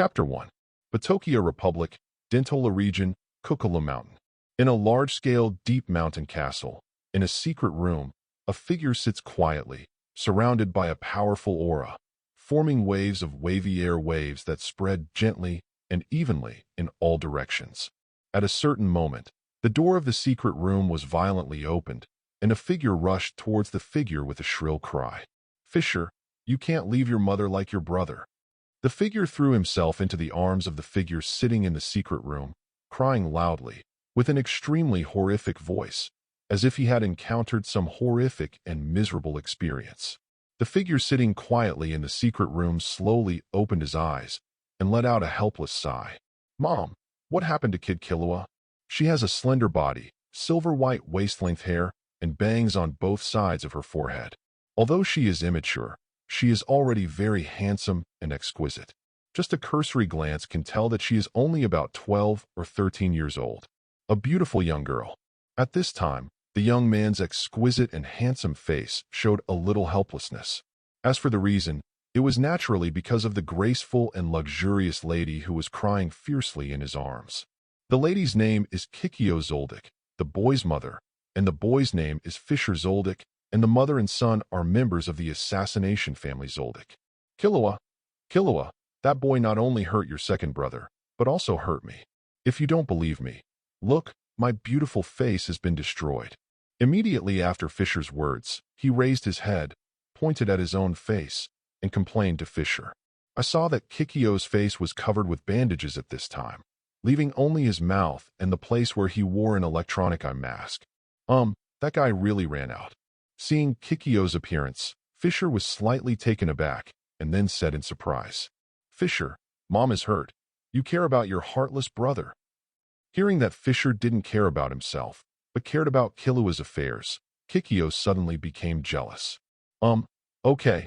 Chapter 1. Batokia Republic, Dentola Region, Kukula Mountain. In a large-scale, deep mountain castle, in a secret room, a figure sits quietly, surrounded by a powerful aura, forming waves of wavy air waves that spread gently and evenly in all directions. At a certain moment, the door of the secret room was violently opened, and a figure rushed towards the figure with a shrill cry. "Fischer, you can't leave your mother like your brother." The figure threw himself into the arms of the figure sitting in the secret room, crying loudly, with an extremely horrific voice, as if he had encountered some horrific and miserable experience. The figure sitting quietly in the secret room slowly opened his eyes and let out a helpless sigh. "Mom, what happened to Kid Killua? She has a slender body, silver-white waist-length hair, and bangs on both sides of her forehead. Although she is immature, she is already very handsome and exquisite. Just a cursory glance can tell that she is only about 12 or 13 years old. A beautiful young girl." At this time, the young man's exquisite and handsome face showed a little helplessness. As for the reason, it was naturally because of the graceful and luxurious lady who was crying fiercely in his arms. The lady's name is Kikyo Zoldyck, the boy's mother, and the boy's name is Fischer Zoldyck, and the mother and son are members of the assassination family Zoldyck. "Killua, Killua, that boy not only hurt your second brother, but also hurt me. If you don't believe me, look, my beautiful face has been destroyed." Immediately after Fischer's words, he raised his head, pointed at his own face, and complained to Fischer. I saw that Kikyo's face was covered with bandages at this time, leaving only his mouth and the place where he wore an electronic eye mask. That guy really ran out." Seeing Kikyo's appearance, Fischer was slightly taken aback and then said in surprise, "Fischer, Mom is hurt. You care about your heartless brother." Hearing that Fischer didn't care about himself, but cared about Killua's affairs, Kikyo suddenly became jealous. Okay,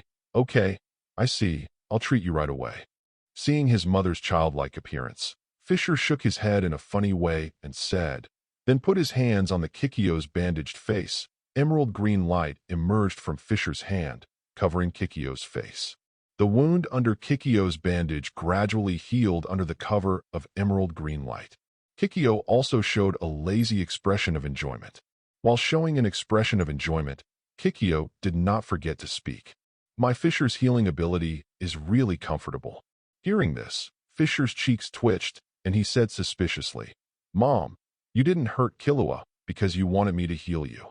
I see. I'll treat you right away." Seeing his mother's childlike appearance, Fischer shook his head in a funny way and said, then put his hands on the Kikyo's bandaged face. Emerald green light emerged from Fischer's hand, covering Kikyo's face. The wound under Kikyo's bandage gradually healed under the cover of emerald green light. Kikyo also showed a lazy expression of enjoyment. While showing an expression of enjoyment, Kikyo did not forget to speak. "My Fischer's healing ability is really comfortable." Hearing this, Fischer's cheeks twitched, and he said suspiciously, "Mom, you didn't hurt Killua because you wanted me to heal you."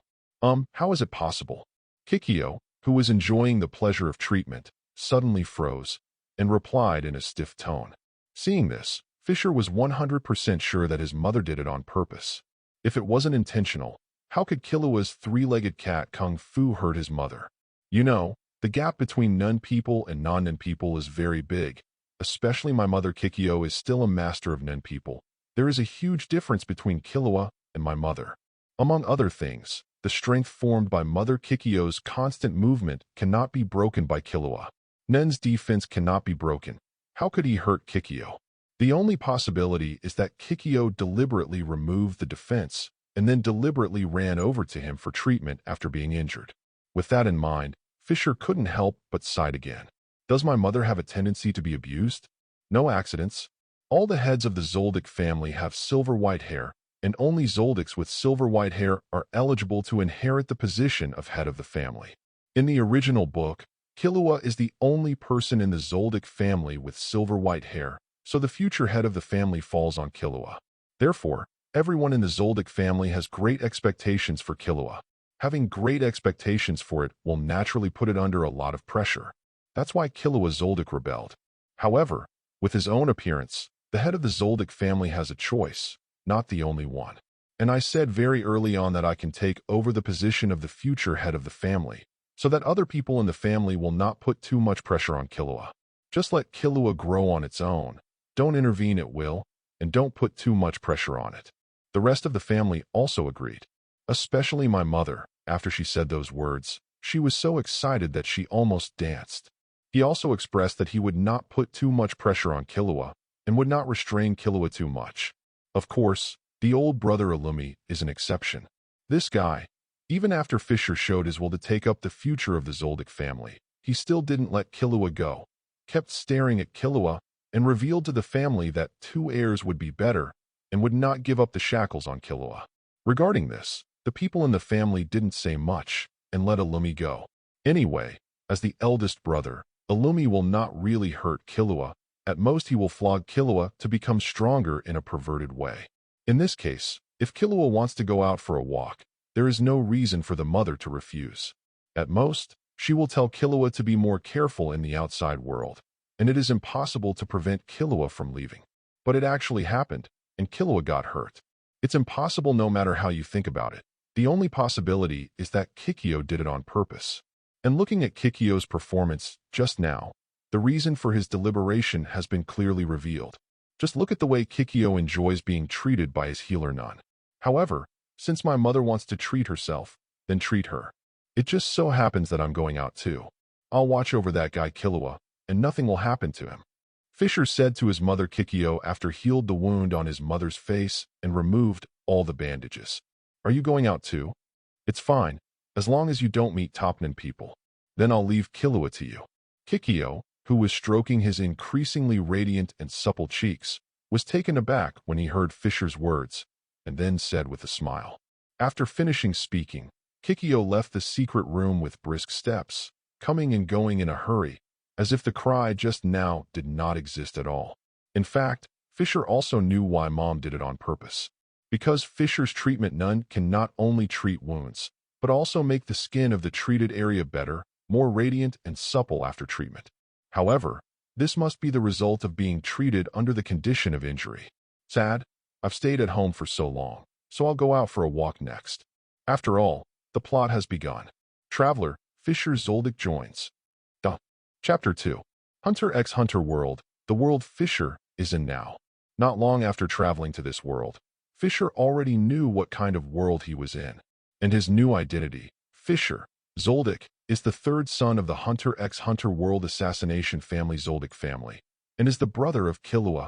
How is it possible?" Kikyo, who was enjoying the pleasure of treatment, suddenly froze and replied in a stiff tone. Seeing this, Fischer was 100% sure that his mother did it on purpose. If it wasn't intentional, how could Killua's three-legged cat Kung Fu hurt his mother? You know, the gap between Nun people and non-Nun people is very big. Especially my mother Kikyo is still a master of Nun people. There is a huge difference between Killua and my mother. Among other things, the strength formed by Mother Kikyo's constant movement cannot be broken by Killua. Nun's defense cannot be broken. How could he hurt Kikyo? The only possibility is that Kikyo deliberately removed the defense and then deliberately ran over to him for treatment after being injured. With that in mind, Fischer couldn't help but sigh again. Does my mother have a tendency to be abused? No accidents. All the heads of the Zoldyck family have silver-white hair, and only Zoldicks with silver-white hair are eligible to inherit the position of head of the family. In the original book, Killua is the only person in the Zoldyck family with silver-white hair, so the future head of the family falls on Killua. Therefore, everyone in the Zoldyck family has great expectations for Killua. Having great expectations for it will naturally put it under a lot of pressure. That's why Killua Zoldyck rebelled. However, with his own appearance, the head of the Zoldyck family has a choice, not the only one. And I said very early on that I can take over the position of the future head of the family, so that other people in the family will not put too much pressure on Killua. Just let Killua grow on its own. Don't intervene at will, and don't put too much pressure on it. The rest of the family also agreed. Especially my mother. After she said those words, she was so excited that she almost danced. He also expressed that he would not put too much pressure on Killua and would not restrain Killua too much. Of course, the old brother Illumi is an exception. This guy, even after Fischer showed his will to take up the future of the Zoldyck family, he still didn't let Killua go, kept staring at Killua and revealed to the family that 2 heirs would be better and would not give up the shackles on Killua. Regarding this, the people in the family didn't say much and let Illumi go. Anyway, as the eldest brother, Illumi will not really hurt Killua. At most he will flog Killua to become stronger in a perverted way. In this case, if Killua wants to go out for a walk, there is no reason for the mother to refuse. At most, she will tell Killua to be more careful in the outside world, and it is impossible to prevent Killua from leaving. But it actually happened, and Killua got hurt. It's impossible no matter how you think about it. The only possibility is that Kikyo did it on purpose. And looking at Kikyo's performance just now, the reason for his deliberation has been clearly revealed. Just look at the way Kikyo enjoys being treated by his healer nun. However, since my mother wants to treat herself, then treat her. It just so happens that I'm going out too. I'll watch over that guy Killua, and nothing will happen to him. Fischer said to his mother Kikyo after healed the wound on his mother's face and removed all the bandages. Are you going out too? It's fine, as long as you don't meet Topnan people. Then I'll leave Killua to you. Kikyo, who was stroking his increasingly radiant and supple cheeks, was taken aback when he heard Fischer's words, and then said with a smile. After finishing speaking, Kikyo left the secret room with brisk steps, coming and going in a hurry, as if the cry just now did not exist at all. In fact, Fischer also knew why Mom did it on purpose. Because Fischer's treatment nun can not only treat wounds, but also make the skin of the treated area better, more radiant and supple after treatment. However, this must be the result of being treated under the condition of injury. Sad, I've stayed at home for so long, so I'll go out for a walk next. After all, the plot has begun. Traveler, Fischer Zoldyck joins. Chapter 2. Hunter x Hunter World, the world Fischer is in now. Not long after traveling to this world, Fischer already knew what kind of world he was in, and his new identity, Fischer, Zoldyck, is the third son of the Hunter x Hunter World assassination family Zoldyck family, and is the brother of Killua.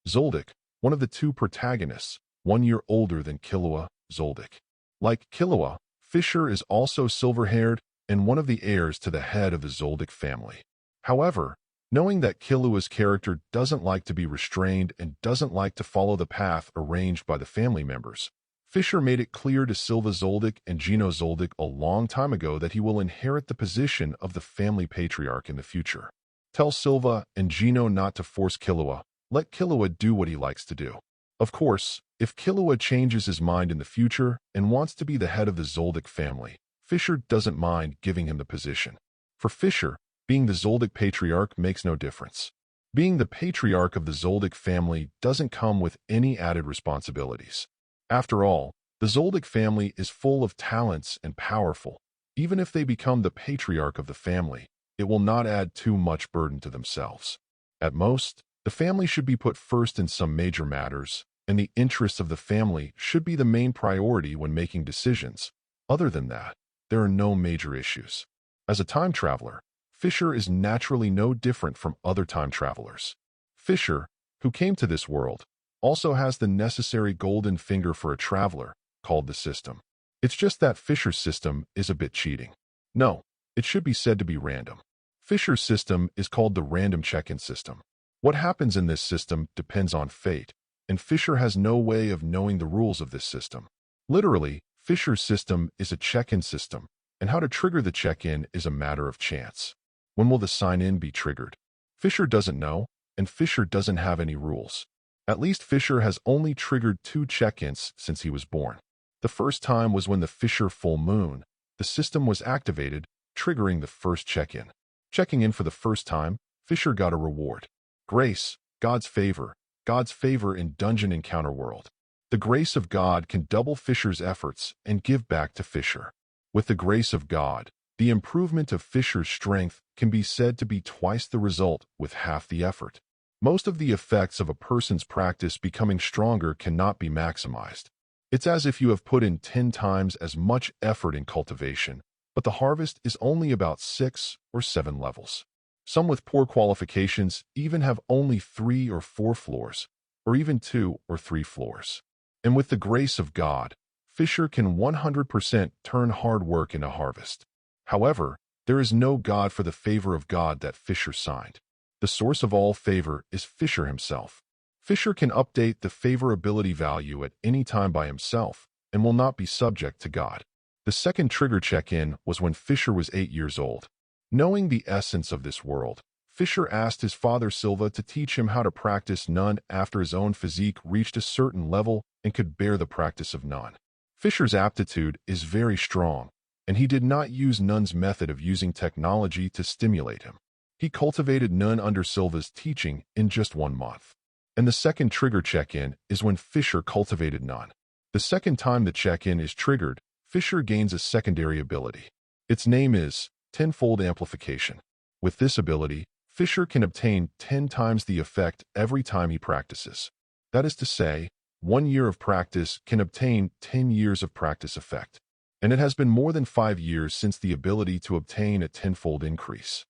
Zoldyck, one of the 2 protagonists, 1 year older than Killua, Zoldyck. Like Killua, Fischer is also silver-haired and one of the heirs to the head of the Zoldyck family. However, knowing that Killua's character doesn't like to be restrained and doesn't like to follow the path arranged by the family members, Fischer made it clear to Silva Zoldyck and Gino Zoldyck a long time ago that he will inherit the position of the family patriarch in the future. Tell Silva and Gino not to force Killua. Let Killua do what he likes to do. Of course, if Killua changes his mind in the future and wants to be the head of the Zoldyck family, Fischer doesn't mind giving him the position. For Fischer, being the Zoldyck patriarch makes no difference. Being the patriarch of the Zoldyck family doesn't come with any added responsibilities. After all, the Zoldyck family is full of talents and powerful. Even if they become the patriarch of the family, it will not add too much burden to themselves. At most, the family should be put first in some major matters, and the interests of the family should be the main priority when making decisions. Other than that, there are no major issues. As a time traveler, Fischer is naturally no different from other time travelers. Fischer, who came to this world, also has the necessary golden finger for a traveler, called the system. It's just that Fischer's system is a bit cheating. No, it should be said to be random. Fischer's system is called the random check-in system. What happens in this system depends on fate, and Fischer has no way of knowing the rules of this system. Literally, Fischer's system is a check-in system, and how to trigger the check-in is a matter of chance. When will the sign-in be triggered? Fischer doesn't know, and Fischer doesn't have any rules. At least Fischer has only triggered 2 check-ins since he was born. The first time was when the Fischer full moon, the system was activated, triggering the first check-in. Checking in for the first time, Fischer got a reward. Grace, God's favor in Dungeon Encounter World. The grace of God can double Fischer's efforts and give back to Fischer. With the grace of God, the improvement of Fischer's strength can be said to be twice the result with half the effort. Most of the effects of a person's practice becoming stronger cannot be maximized. It's as if you have put in 10 times as much effort in cultivation, but the harvest is only about 6 or 7 levels. Some with poor qualifications even have only 3 or 4 floors, or even 2 or 3 floors. And with the grace of God, Fischer can 100% turn hard work into harvest. However, there is no God for the favor of God that Fischer signed. The source of all favor is Fischer himself. Fischer can update the favorability value at any time by himself and will not be subject to God. The second trigger check-in was when Fischer was 8 years old. Knowing the essence of this world, Fischer asked his father Silva to teach him how to practice none after his own physique reached a certain level and could bear the practice of none. Fischer's aptitude is very strong, and he did not use Nunn's method of using technology to stimulate him. He cultivated Nunn under Silva's teaching in just 1 month. And the second trigger check-in is when Fischer cultivated Nunn. The second time the check-in is triggered, Fischer gains a secondary ability. Its name is tenfold amplification. With this ability, Fischer can obtain 10 times the effect every time he practices. That is to say, 1 year of practice can obtain 10 years of practice effect. And it has been more than 5 years since the ability to obtain a tenfold increase.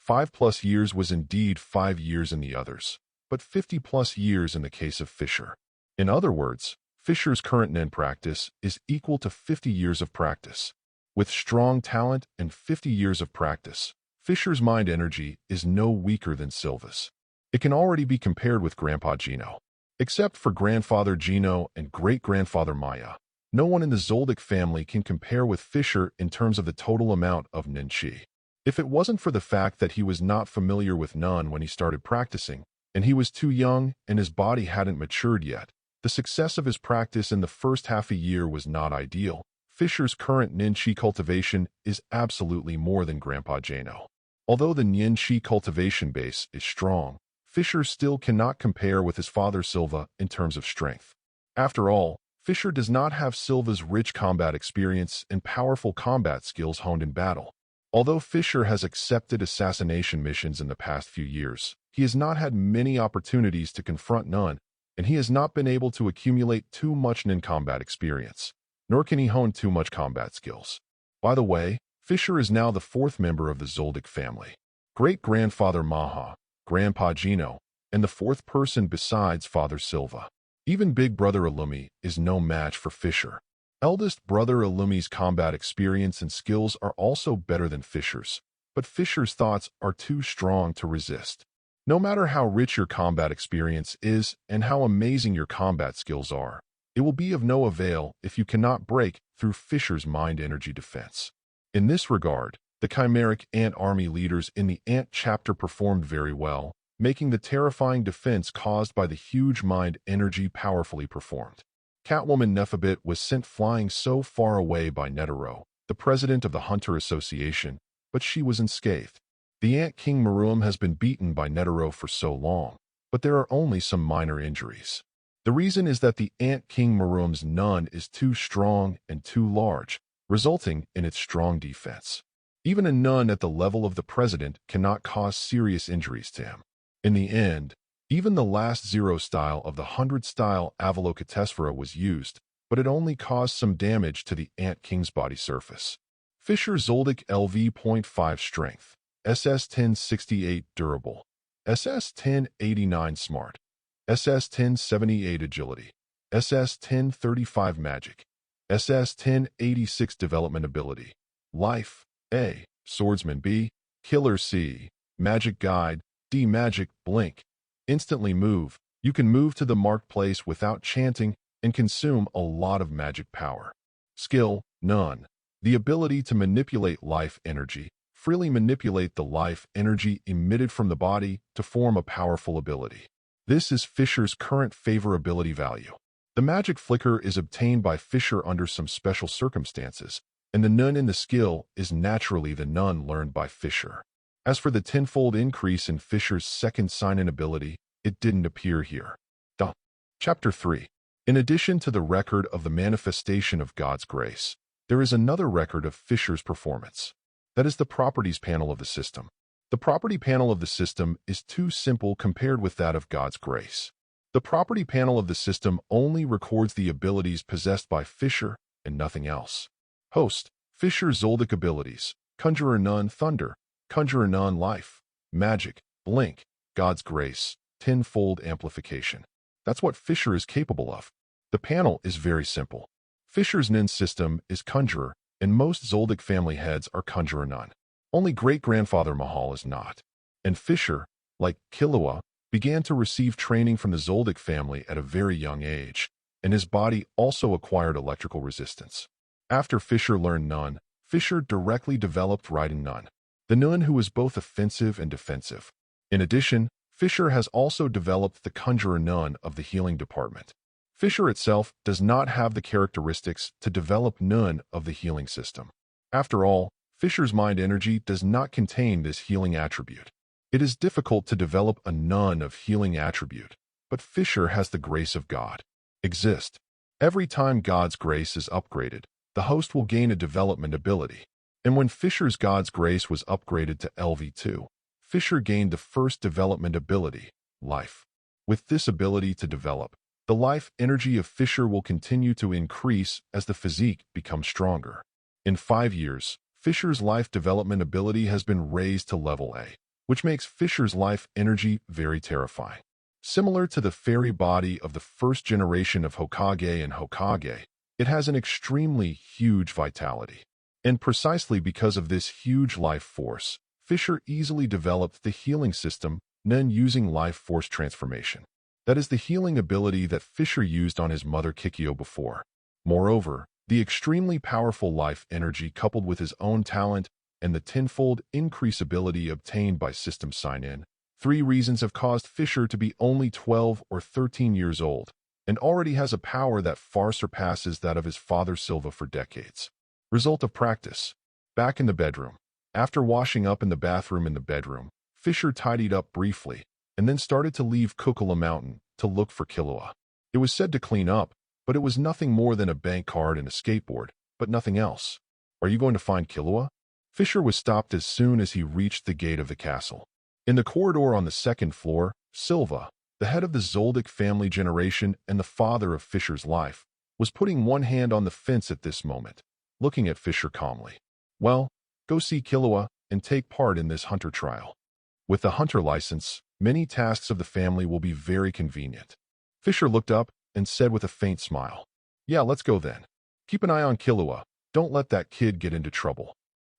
5+ years was indeed 5 years in the others, but 50+ years in the case of Fischer. In other words, Fischer's current Nen practice is equal to 50 years of practice. With strong talent and 50 years of practice, Fischer's mind energy is no weaker than Silva's. It can already be compared with Grandpa Gino. Except for Grandfather Gino and Great-Grandfather Maya, no one in the Zoldyck family can compare with Fischer in terms of the total amount of Nen Qi. If it wasn't for the fact that he was not familiar with Nunn when he started practicing, and he was too young and his body hadn't matured yet, the success of his practice in the first half a year was not ideal. Fischer's current Nen Qi cultivation is absolutely more than Grandpa Jano. Although the Nen Qi cultivation base is strong, Fischer still cannot compare with his father Silva in terms of strength. After all, Fischer does not have Silva's rich combat experience and powerful combat skills honed in battle. Although Fischer has accepted assassination missions in the past few years, he has not had many opportunities to confront Nunn, and he has not been able to accumulate too much Nen combat experience, nor can he hone too much combat skills. By the way, Fischer is now the 4th member of the Zoldyck family. Great-grandfather Maha, Grandpa Gino, and the 4th person besides Father Silva. Even big brother Illumi is no match for Fischer. Eldest brother Illumi's combat experience and skills are also better than Fischer's, but Fischer's thoughts are too strong to resist. No matter how rich your combat experience is and how amazing your combat skills are, it will be of no avail if you cannot break through Fischer's mind energy defense. In this regard, the chimeric ant army leaders in the ant chapter performed very well, making the terrifying defense caused by the huge mind energy powerfully performed. Catwoman Nephibit was sent flying so far away by Netero, the president of the Hunter Association, but she was unscathed. The Ant King Maruam has been beaten by Netero for so long, but there are only some minor injuries. The reason is that the Ant King Maruam's Nunn is too strong and too large, resulting in its strong defense. Even a Nunn at the level of the president cannot cause serious injuries to him. In the end, even the last 0 style of the 100 style Avalokitesphera was used, but it only caused some damage to the Ant King's body surface. Fischer Zoldyck LV.5 Strength, SS-1068 Durable, SS-1089 Smart, SS-1078 Agility, SS-1035 Magic, SS-1086 Development Ability, Life, A, Swordsman B, Killer C, Magic Guide, D Magic, Blink. Instantly move. You can move to the marked place without chanting and consume a lot of magic power. Skill, None. The ability to manipulate life energy, freely manipulate the life energy emitted from the body to form a powerful ability. This is Fischer's current favorability value. The magic flicker is obtained by Fischer under some special circumstances, and the Nunn in the skill is naturally the Nunn learned by Fischer. As for the tenfold increase in Fischer's second sign-in ability, it didn't appear here. Chapter 3. In addition to the record of the manifestation of God's grace, there is another record of Fischer's performance. That is the properties panel of the system. The property panel of the system is too simple compared with that of God's grace. The property panel of the system only records the abilities possessed by Fischer and nothing else. Host, Fischer Zoldyck abilities, Conjurer Nunn Thunder, Conjurer Nunn Life, Magic, Blink, God's Grace, tenfold amplification. That's what Fischer is capable of. The panel is very simple. Fischer's Nunn system is Conjurer, and most Zoldyck family heads are Conjurer Nunn. Only Great-Grandfather Mahal is not. And Fischer, like Killua, began to receive training from the Zoldyck family at a very young age, and his body also acquired electrical resistance. After Fischer learned Nun, Fischer directly developed riding Nun, the Nun who is both offensive and defensive. In addition, Fischer has also developed the Conjurer Nun of the healing department. Fischer itself does not have the characteristics to develop Nun of the healing system. After all, Fischer's mind energy does not contain this healing attribute. It is difficult to develop a Nun of healing attribute, but Fischer has the grace of God. Exist. Every time God's grace is upgraded, the host will gain a development ability. And when Fischer's God's grace was upgraded to LV2, Fischer gained the first development ability, life. With this ability to develop, the life energy of Fischer will continue to increase as the physique becomes stronger. In 5 years, Fischer's life development ability has been raised to level A, which makes Fischer's life energy very terrifying. Similar to the fairy body of the first generation of Hokage and Hokage, it has an extremely huge vitality. And precisely because of this huge life force, Fischer easily developed the healing system Nun using life force transformation. That is the healing ability that Fischer used on his mother Kikyo before. Moreover, the extremely powerful life energy coupled with his own talent and the tenfold increase ability obtained by system sign-in, 3 reasons have caused Fischer to be only 12 or 13 years old, and already has a power that far surpasses that of his father Silva for decades. Result of practice. Back in the bedroom. After washing up in the bathroom in the bedroom, Fischer tidied up briefly, and then started to leave Kukula Mountain to look for Killua. It was said to clean up, but it was nothing more than a bank card and a skateboard, but nothing else. Are you going to find Killua? Fischer was stopped as soon as he reached the gate of the castle. In the corridor on the 2nd floor, Silva, the head of the Zoldyck family generation and the father of Fischer's life, was putting one hand on the fence at this moment, looking at Fischer calmly. Well, go see Killua and take part in this hunter trial. With the hunter license, many tasks of the family will be very convenient. Fischer looked up and said with a faint smile, "Yeah, let's go then. Keep an eye on Killua. Don't let that kid get into trouble."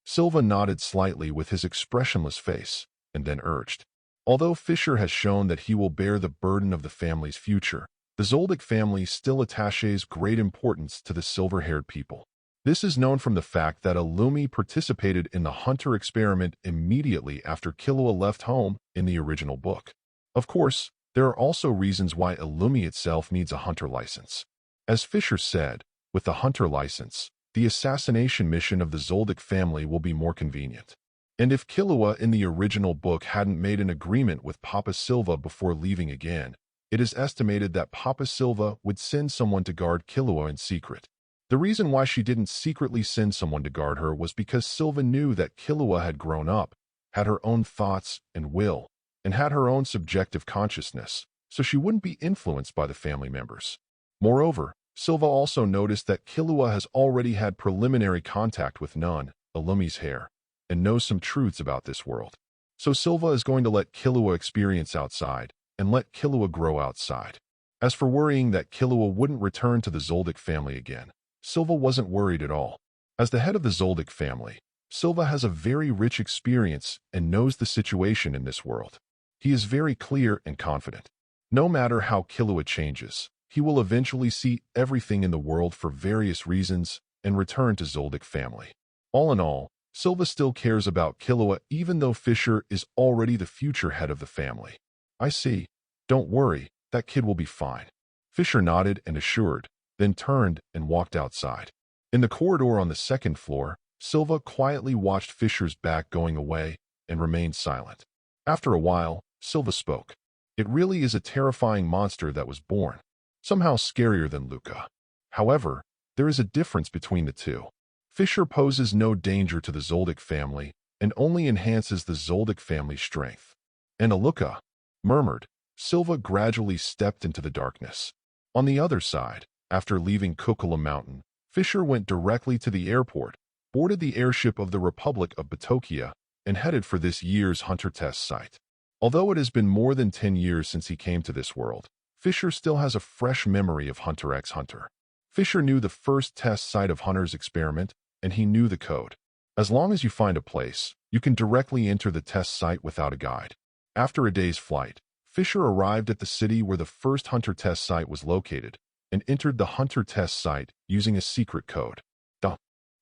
Silva nodded slightly with his expressionless face, and then urged. Although Fischer has shown that he will bear the burden of the family's future, the Zoldyck family still attaches great importance to the silver-haired people. This is known from the fact that Illumi participated in the hunter experiment immediately after Killua left home in the original book. Of course, there are also reasons why Illumi itself needs a hunter license. As Fischer said, with the hunter license, the assassination mission of the Zoldyck family will be more convenient. And if Killua in the original book hadn't made an agreement with Papa Silva before leaving again, it is estimated that Papa Silva would send someone to guard Killua in secret. The reason why she didn't secretly send someone to guard her was because Silva knew that Killua had grown up, had her own thoughts and will, and had her own subjective consciousness, so she wouldn't be influenced by the family members. Moreover, Silva also noticed that Killua has already had preliminary contact with Nun, Illumi's heir, and knows some truths about this world. So Silva is going to let Killua experience outside, and let Killua grow outside. As for worrying that Killua wouldn't return to the Zoldyck family again, Silva wasn't worried at all. As the head of the Zoldyck family, Silva has a very rich experience and knows the situation in this world. He is very clear and confident. No matter how Killua changes, he will eventually see everything in the world for various reasons and return to Zoldyck family. All in all, Silva still cares about Killua even though Fischer is already the future head of the family. I see. Don't worry, that kid will be fine. Fischer nodded and assured, then turned and walked outside. In the corridor on the 2nd floor, Silva quietly watched Fischer's back going away and remained silent. After a while, Silva spoke. It really is a terrifying monster that was born, somehow scarier than Luca. However, there is a difference between the two. Fischer poses no danger to the Zoldyck family and only enhances the Zoldyck family's strength. And Aluka, murmured, Silva gradually stepped into the darkness. On the other side, after leaving Kukula Mountain, Fischer went directly to the airport, boarded the airship of the Republic of Batokia, and headed for this year's Hunter test site. Although it has been more than 10 years since he came to this world, Fischer still has a fresh memory of Hunter x Hunter. Fischer knew the first test site of Hunter's experiment, and he knew the code. As long as you find a place, you can directly enter the test site without a guide. After a day's flight, Fischer arrived at the city where the first Hunter test site was located and entered the Hunter test site using a secret code.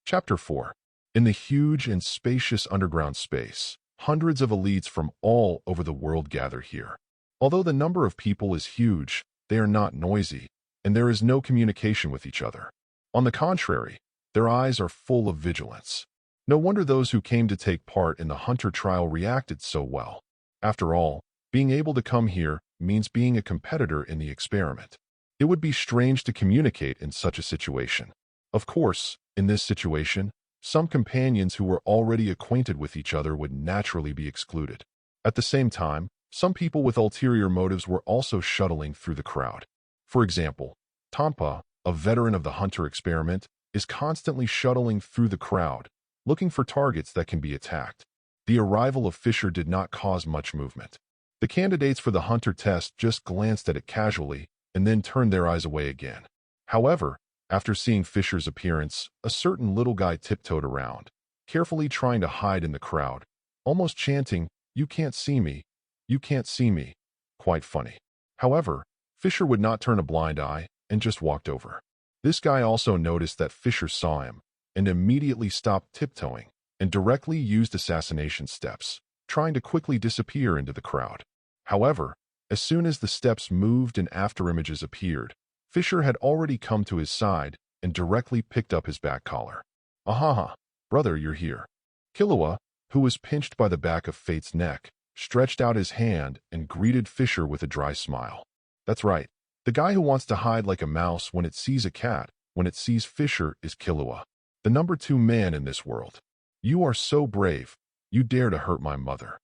Chapter 4. In the huge and spacious underground space, hundreds of elites from all over the world gather here. Although the number of people is huge, they are not noisy, and there is no communication with each other. On the contrary, their eyes are full of vigilance. No wonder those who came to take part in the Hunter trial reacted so well. After all, being able to come here means being a competitor in the experiment. It would be strange to communicate in such a situation. Of course, in this situation, some companions who were already acquainted with each other would naturally be excluded. At the same time, some people with ulterior motives were also shuttling through the crowd. For example, Tampa, a veteran of the Hunter experiment, is constantly shuttling through the crowd, looking for targets that can be attacked. The arrival of Fischer did not cause much movement. The candidates for the Hunter test just glanced at it casually and then turned their eyes away again. However, after seeing Fischer's appearance, a certain little guy tiptoed around, carefully trying to hide in the crowd, almost chanting, "You can't see me, you can't see me." Quite funny. However, Fischer would not turn a blind eye and just walked over. This guy also noticed that Fischer saw him and immediately stopped tiptoeing and directly used assassination steps, trying to quickly disappear into the crowd. However, as soon as the steps moved and afterimages appeared, Fischer had already come to his side and directly picked up his back collar. "Ahaha, brother, you're here." Killua, who was pinched by the back of Fate's neck, stretched out his hand and greeted Fischer with a dry smile. That's right, the guy who wants to hide like a mouse when it sees a cat, when it sees Fischer, is Killua, the number 2 man in this world. "You are so brave, you dare to hurt my mother."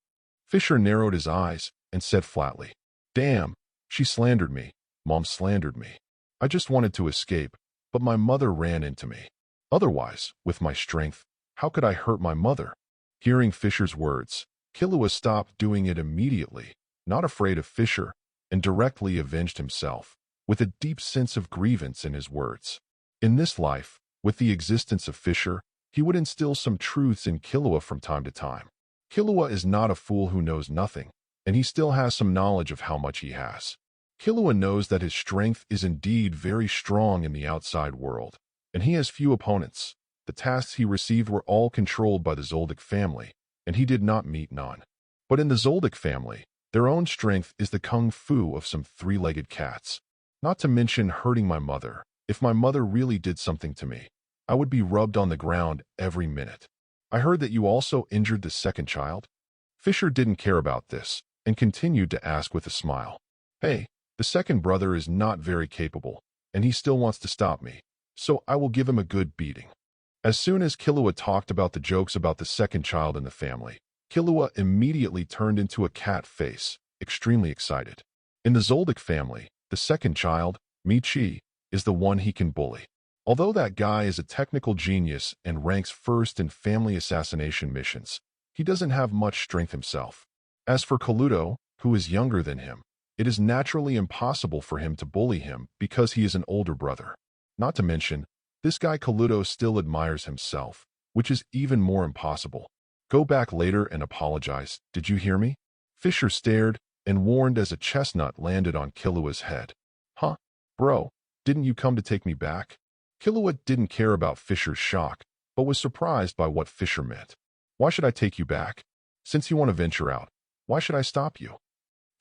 Fischer narrowed his eyes and said flatly, "Damn, she slandered me, Mom slandered me. I just wanted to escape, but my mother ran into me. Otherwise, with my strength, how could I hurt my mother?" Hearing Fischer's words, Killua stopped doing it immediately, not afraid of Fischer, and directly avenged himself, with a deep sense of grievance in his words. In this life, with the existence of Fischer, he would instill some truths in Killua from time to time. Killua is not a fool who knows nothing, and he still has some knowledge of how much he has. Killua knows that his strength is indeed very strong in the outside world, and he has few opponents. The tasks he received were all controlled by the Zoldyck family, and he did not meet none. But in the Zoldyck family, their own strength is the kung fu of some 3-legged cats. Not to mention hurting my mother. If my mother really did something to me, I would be rubbed on the ground every minute. I heard that you also injured the second child. Fischer didn't care about this, and continued to ask with a smile. "Hey, the second brother is not very capable, and he still wants to stop me, so I will give him a good beating." As soon as Killua talked about the jokes about the second child in the family, Killua immediately turned into a cat face, extremely excited. In the Zoldyck family, the second child, Michi, is the one he can bully. Although that guy is a technical genius and ranks first in family assassination missions, he doesn't have much strength himself. As for Kaluto, who is younger than him, it is naturally impossible for him to bully him because he is an older brother. Not to mention, this guy Kaluto still admires himself, which is even more impossible. "Go back later and apologize, did you hear me?" Fischer stared and warned as a chestnut landed on Killua's head. "Huh? Bro, didn't you come to take me back?" Killua didn't care about Fischer's shock, but was surprised by what Fischer meant. "Why should I take you back? Since you want to venture out, why should I stop you?"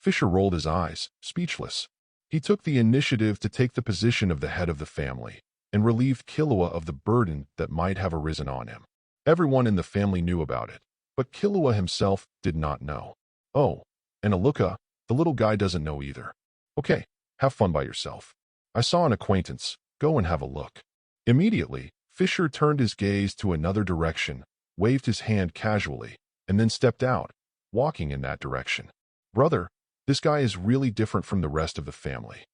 Fischer rolled his eyes, speechless. He took the initiative to take the position of the head of the family and relieved Killua of the burden that might have arisen on him. Everyone in the family knew about it, but Killua himself did not know. Oh, and Aluka, the little guy, doesn't know either. "Okay, have fun by yourself. I saw an acquaintance. Go and have a look." Immediately, Fischer turned his gaze to another direction, waved his hand casually, and then stepped out, walking in that direction. "Brother, this guy is really different from the rest of the family."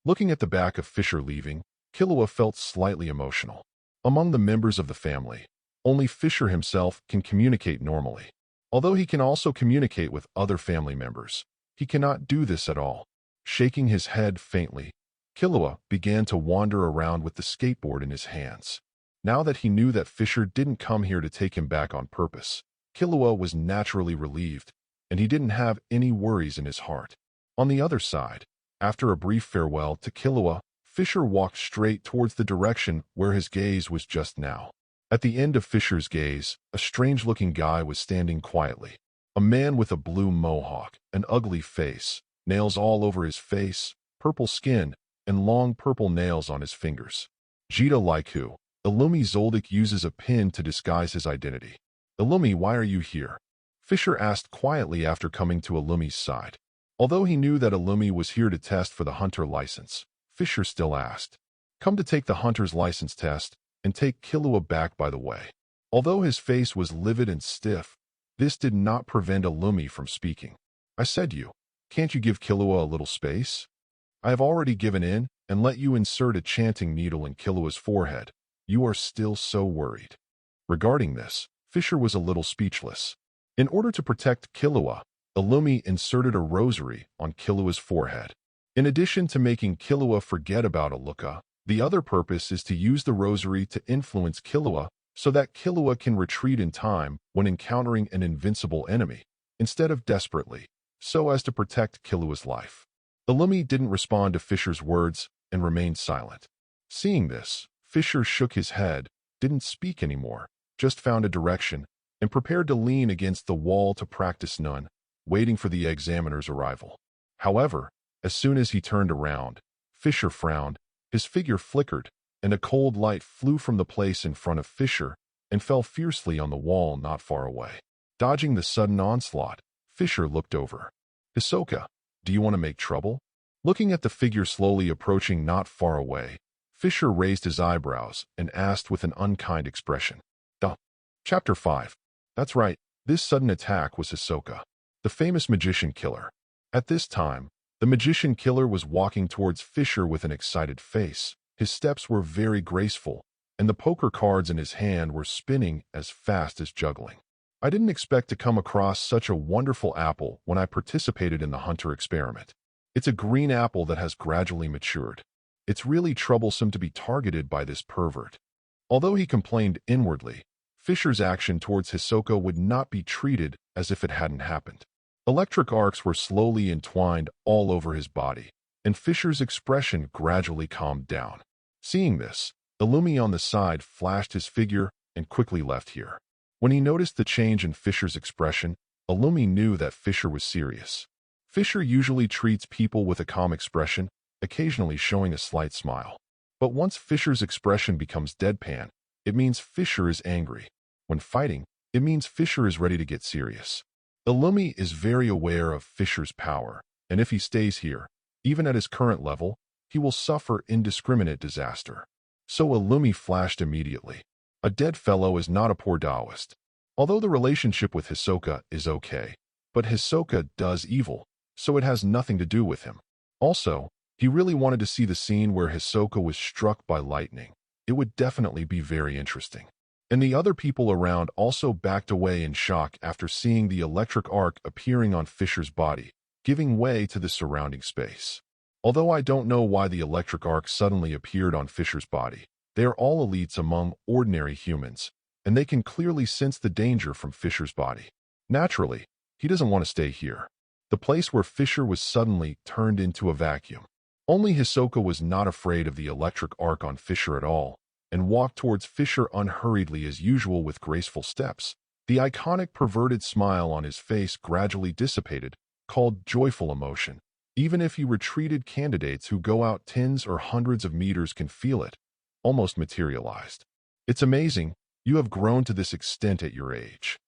Looking at the back of Fischer leaving, Killua felt slightly emotional. Among the members of the family, only Fischer himself can communicate normally. Although he can also communicate with other family members, he cannot do this at all. Shaking his head faintly, Killua began to wander around with the skateboard in his hands. Now that he knew that Fischer didn't come here to take him back on purpose, Killua was naturally relieved and he didn't have any worries in his heart. On the other side, after a brief farewell to Killua, Fischer walked straight towards the direction where his gaze was just now. At the end of Fischer's gaze, a strange-looking guy was standing quietly. A man with a blue mohawk, an ugly face, nails all over his face, purple skin, and long purple nails on his fingers. Jita Laiku, Illumi Zoldyck uses a pin to disguise his identity. Illumi, why are you here? Fischer asked quietly after coming to Illumi's side. Although he knew that Illumi was here to test for the hunter license, Fischer still asked. Come to take the hunter's license test and take Killua back, by the way. Although his face was livid and stiff, this did not prevent Illumi from speaking. I said can't you give Killua a little space? I have already given in and let you insert a chanting needle in Killua's forehead. You are still so worried. Regarding this, Fischer was a little speechless. In order to protect Killua, Illumi inserted a rosary on Killua's forehead. In addition to making Killua forget about Aluka, the other purpose is to use the rosary to influence Killua so that Killua can retreat in time when encountering an invincible enemy, instead of desperately, so as to protect Killua's life. Illumi didn't respond to Fischer's words and remained silent. Seeing this, Fischer shook his head, didn't speak anymore, just found a direction, and prepared to lean against the wall to practice none, waiting for the examiner's arrival. However, as soon as he turned around, Fischer frowned, his figure flickered, and a cold light flew from the place in front of Fischer and fell fiercely on the wall not far away. Dodging the sudden onslaught, Fischer looked over. Hisoka, do you want to make trouble? Looking at the figure slowly approaching not far away, Fischer raised his eyebrows and asked with an unkind expression. Duh. Chapter 5. That's right, this sudden attack was Hisoka, the famous magician killer. At this time, the magician killer was walking towards Fischer with an excited face. His steps were very graceful, and the poker cards in his hand were spinning as fast as juggling. I didn't expect to come across such a wonderful apple when I participated in the hunter experiment. It's a green apple that has gradually matured. It's really troublesome to be targeted by this pervert. Although he complained inwardly, Fischer's action towards Hisoka would not be treated as if it hadn't happened. Electric arcs were slowly entwined all over his body, and Fischer's expression gradually calmed down. Seeing this, Illumi on the side flashed his figure and quickly left here. When he noticed the change in Fischer's expression, Illumi knew that Fischer was serious. Fischer usually treats people with a calm expression, occasionally showing a slight smile. But once Fischer's expression becomes deadpan, it means Fischer is angry. When fighting, it means Fischer is ready to get serious. Illumi is very aware of Fischer's power, and if he stays here, even at his current level, he will suffer indiscriminate disaster. So Illumi flashed immediately. A dead fellow is not a poor Taoist. Although the relationship with Hisoka is okay, but Hisoka does evil, so it has nothing to do with him. Also, he really wanted to see the scene where Hisoka was struck by lightning. It would definitely be very interesting. And the other people around also backed away in shock after seeing the electric arc appearing on Fischer's body, giving way to the surrounding space. Although I don't know why the electric arc suddenly appeared on Fischer's body, they are all elites among ordinary humans, and they can clearly sense the danger from Fischer's body. Naturally, he doesn't want to stay here. The place where Fischer was suddenly turned into a vacuum. Only Hisoka was not afraid of the electric arc on Fischer at all, and walked towards Fischer unhurriedly as usual with graceful steps. The iconic perverted smile on his face gradually dissipated, called joyful emotion. Even if he retreated, candidates who go out tens or hundreds of meters can feel it, almost materialized. It's amazing, you have grown to this extent at your age.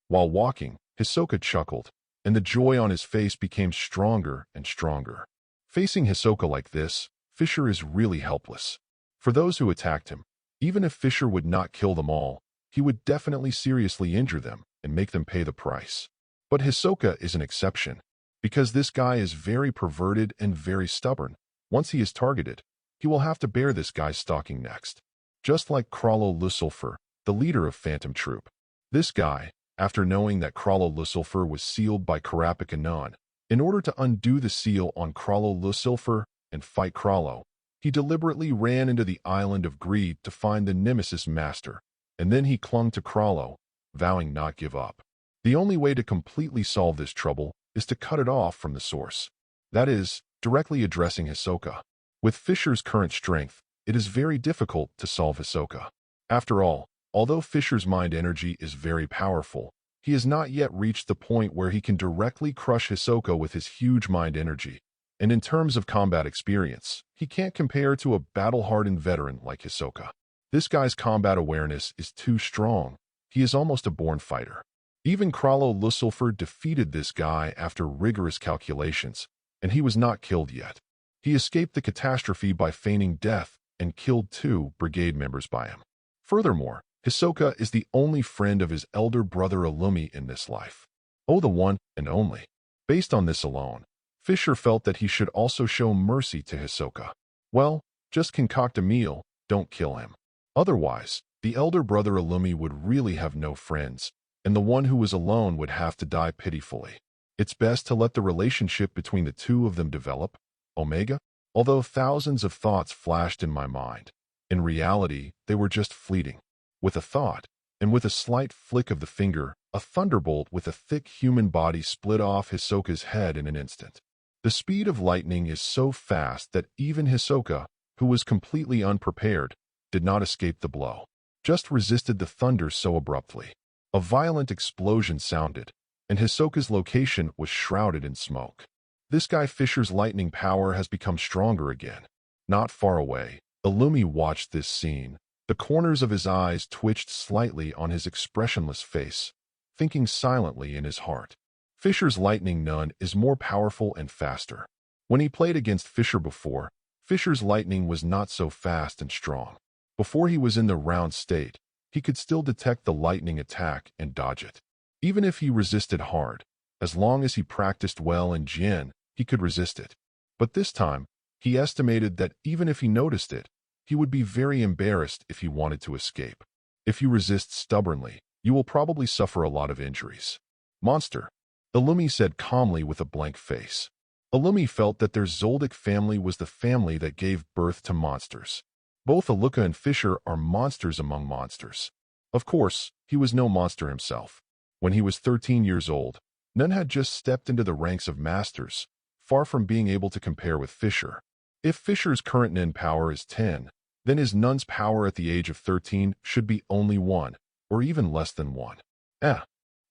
While walking, Hisoka chuckled, and the joy on his face became stronger and stronger. Facing Hisoka like this, Fischer is really helpless. For those who attacked him, even if Fischer would not kill them all, he would definitely seriously injure them and make them pay the price. But Hisoka is an exception, because this guy is very perverted and very stubborn. Once he is targeted, he will have to bear this guy's stalking next. Just like Krallo Lucifer, the leader of Phantom Troop. This guy, after knowing that Krallo Lucifer was sealed by Karapik Anon, in order to undo the seal on Krallo Lucifer and fight Krallo, he deliberately ran into the Island of Greed to find the Nemesis Master, and then he clung to Krallo, vowing not give up. The only way to completely solve this trouble is to cut it off from the source. That is, directly addressing Hisoka. With Fischer's current strength, it is very difficult to solve Hisoka. After all, although Fischer's mind energy is very powerful, he has not yet reached the point where he can directly crush Hisoka with his huge mind energy. And in terms of combat experience, he can't compare to a battle-hardened veteran like Hisoka. This guy's combat awareness is too strong. He is almost a born fighter. Even Krallo Lucifer defeated this guy after rigorous calculations, and he was not killed yet. He escaped the catastrophe by feigning death and killed 2 brigade members by him. Furthermore, Hisoka is the only friend of his elder brother Illumi in this life. Oh, the one and only. Based on this alone, Fischer felt that he should also show mercy to Hisoka. Well, just concoct a meal, don't kill him. Otherwise, the elder brother Illumi would really have no friends, and the one who was alone would have to die pitifully. It's best to let the relationship between the two of them develop, Omega. Although thousands of thoughts flashed in my mind, in reality, they were just fleeting. With a thought, and with a slight flick of the finger, a thunderbolt with a thick human body split off Hisoka's head in an instant. The speed of lightning is so fast that even Hisoka, who was completely unprepared, did not escape the blow, just resisted the thunder so abruptly. A violent explosion sounded, and Hisoka's location was shrouded in smoke. This guy Fischer's lightning power has become stronger again. Not far away, Illumi watched this scene. The corners of his eyes twitched slightly on his expressionless face, thinking silently in his heart. Fischer's lightning nun is more powerful and faster. When he played against Fischer before, Fischer's lightning was not so fast and strong. Before he was in the round state, he could still detect the lightning attack and dodge it. Even if he resisted hard, as long as he practiced well in Jin, he could resist it. But this time, he estimated that even if he noticed it, he would be very embarrassed if he wanted to escape. If you resist stubbornly, you will probably suffer a lot of injuries. Monster, Illumi said calmly with a blank face. Illumi felt that their Zoldyck family was the family that gave birth to monsters. Both Aluka and Fischer are monsters among monsters. Of course, he was no monster himself. When he was 13 years old, Nun had just stepped into the ranks of masters, far from being able to compare with Fischer. If Fischer's current Nun power is 10, then his Nun's power at the age of 13 should be only 1, or even less than 1.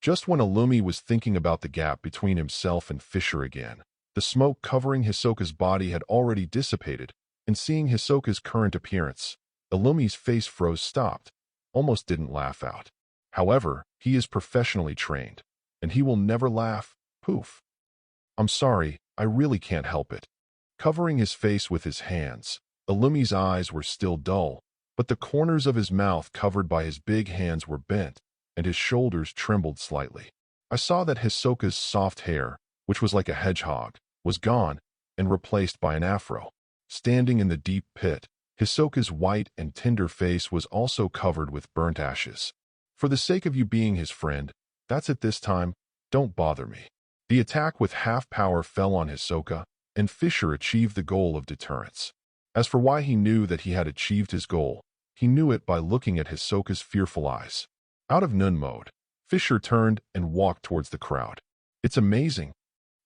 Just when Illumi was thinking about the gap between himself and Fischer again, the smoke covering Hisoka's body had already dissipated, and seeing Hisoka's current appearance, Illumi's face froze stopped, almost didn't laugh out. However, he is professionally trained, and he will never laugh, poof. I'm sorry, I really can't help it. Covering his face with his hands, Illumi's eyes were still dull, but the corners of his mouth covered by his big hands were bent, and his shoulders trembled slightly. I saw that Hisoka's soft hair, which was like a hedgehog, was gone and replaced by an afro. Standing in the deep pit, Hisoka's white and tender face was also covered with burnt ashes. For the sake of you being his friend, that's it this time, don't bother me. The attack with half power fell on Hisoka, and Fischer achieved the goal of deterrence. As for why he knew that he had achieved his goal, he knew it by looking at Hisoka's fearful eyes. Out of Nun mode, Fischer turned and walked towards the crowd. It's amazing.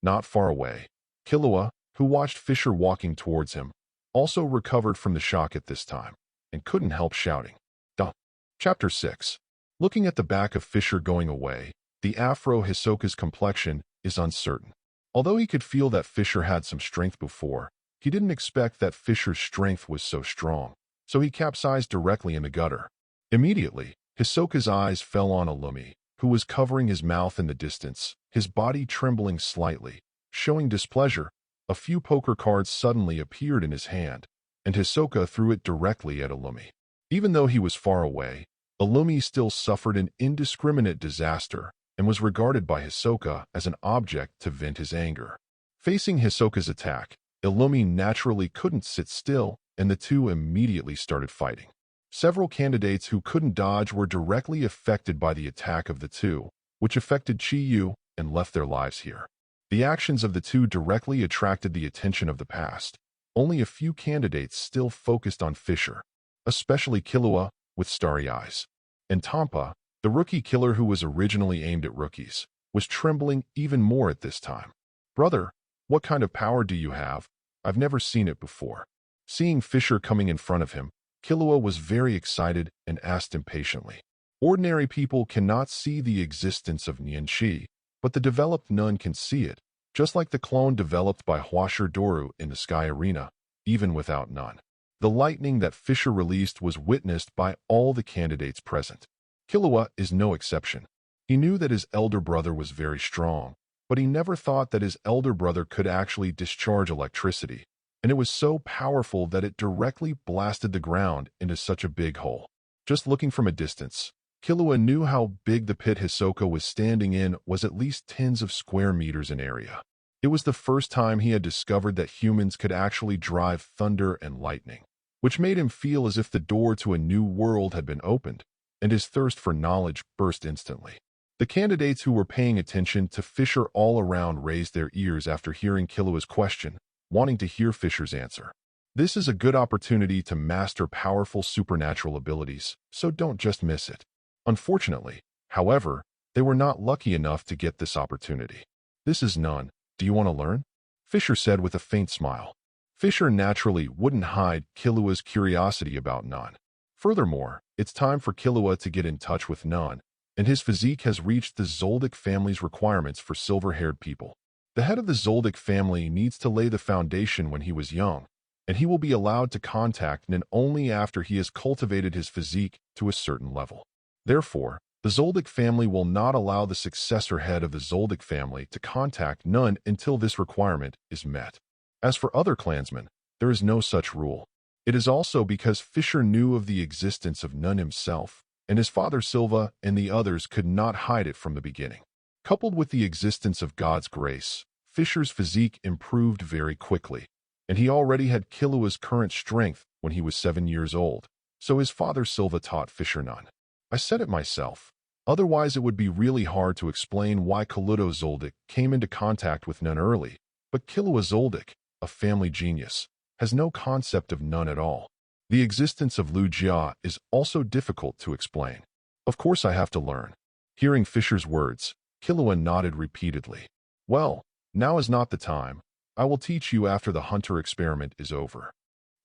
Not far away, Killua, who watched Fischer walking towards him, also recovered from the shock at this time, and couldn't help shouting. Duh. Chapter 6. Looking at the back of Fischer going away, the afro Hisoka's complexion is uncertain. Although he could feel that Fischer had some strength before, he didn't expect that Fischer's strength was so strong, so he capsized directly in the gutter. Immediately, Hisoka's eyes fell on Illumi, who was covering his mouth in the distance, his body trembling slightly. Showing displeasure, a few poker cards suddenly appeared in his hand, and Hisoka threw it directly at Illumi. Even though he was far away, Illumi still suffered an indiscriminate disaster and was regarded by Hisoka as an object to vent his anger. Facing Hisoka's attack, Illumi naturally couldn't sit still, and the two immediately started fighting. Several candidates who couldn't dodge were directly affected by the attack of the two, which affected Chi-Yu and left their lives here. The actions of the two directly attracted the attention of the past. Only a few candidates still focused on Fischer, especially Killua, with starry eyes, and Tampa, The rookie killer, who was originally aimed at rookies, was trembling even more at this time. "Brother, what kind of power do you have? I've never seen it before." Seeing Fischer coming in front of him, Killua was very excited and asked impatiently. Ordinary people cannot see the existence of Nianqi, but the developed Nun can see it, just like the clone developed by Huasher Doru in the Sky Arena, even without Nun. The lightning that Fischer released was witnessed by all the candidates present. Killua is no exception. He knew that his elder brother was very strong, but he never thought that his elder brother could actually discharge electricity, and it was so powerful that it directly blasted the ground into such a big hole. Just looking from a distance, Killua knew how big the pit Hisoka was standing in was at least tens of square meters in area. It was the first time he had discovered that humans could actually drive thunder and lightning, which made him feel as if the door to a new world had been opened, and his thirst for knowledge burst instantly. The candidates who were paying attention to Fischer all around raised their ears after hearing Killua's question, wanting to hear Fischer's answer. This is a good opportunity to master powerful supernatural abilities, so don't just miss it. Unfortunately, however, they were not lucky enough to get this opportunity. "This is none. Do you want to learn?" Fischer said with a faint smile. Fischer naturally wouldn't hide Killua's curiosity about Nun. Furthermore, it's time for Killua to get in touch with Nun, and his physique has reached the Zoldyck family's requirements for silver-haired people. The head of the Zoldyck family needs to lay the foundation when he was young, and he will be allowed to contact Nun only after he has cultivated his physique to a certain level. Therefore, the Zoldyck family will not allow the successor head of the Zoldyck family to contact Nun until this requirement is met. As for other clansmen, there is no such rule. It is also because Fischer knew of the existence of Nun himself, and his father Silva and the others could not hide it from the beginning. Coupled with the existence of God's grace, Fischer's physique improved very quickly, and he already had Killua's current strength when he was 7 years old, so his father Silva taught Fischer Nun. I said it myself. Otherwise, it would be really hard to explain why Kaluto Zoldyck came into contact with Nun early, but Killua Zoldyck, a family genius, has no concept of Nun at all. The existence of Lu Jia is also difficult to explain. Of course I have to learn. Hearing Fischer's words, Killua nodded repeatedly. "Well, now is not the time. I will teach you after the hunter experiment is over."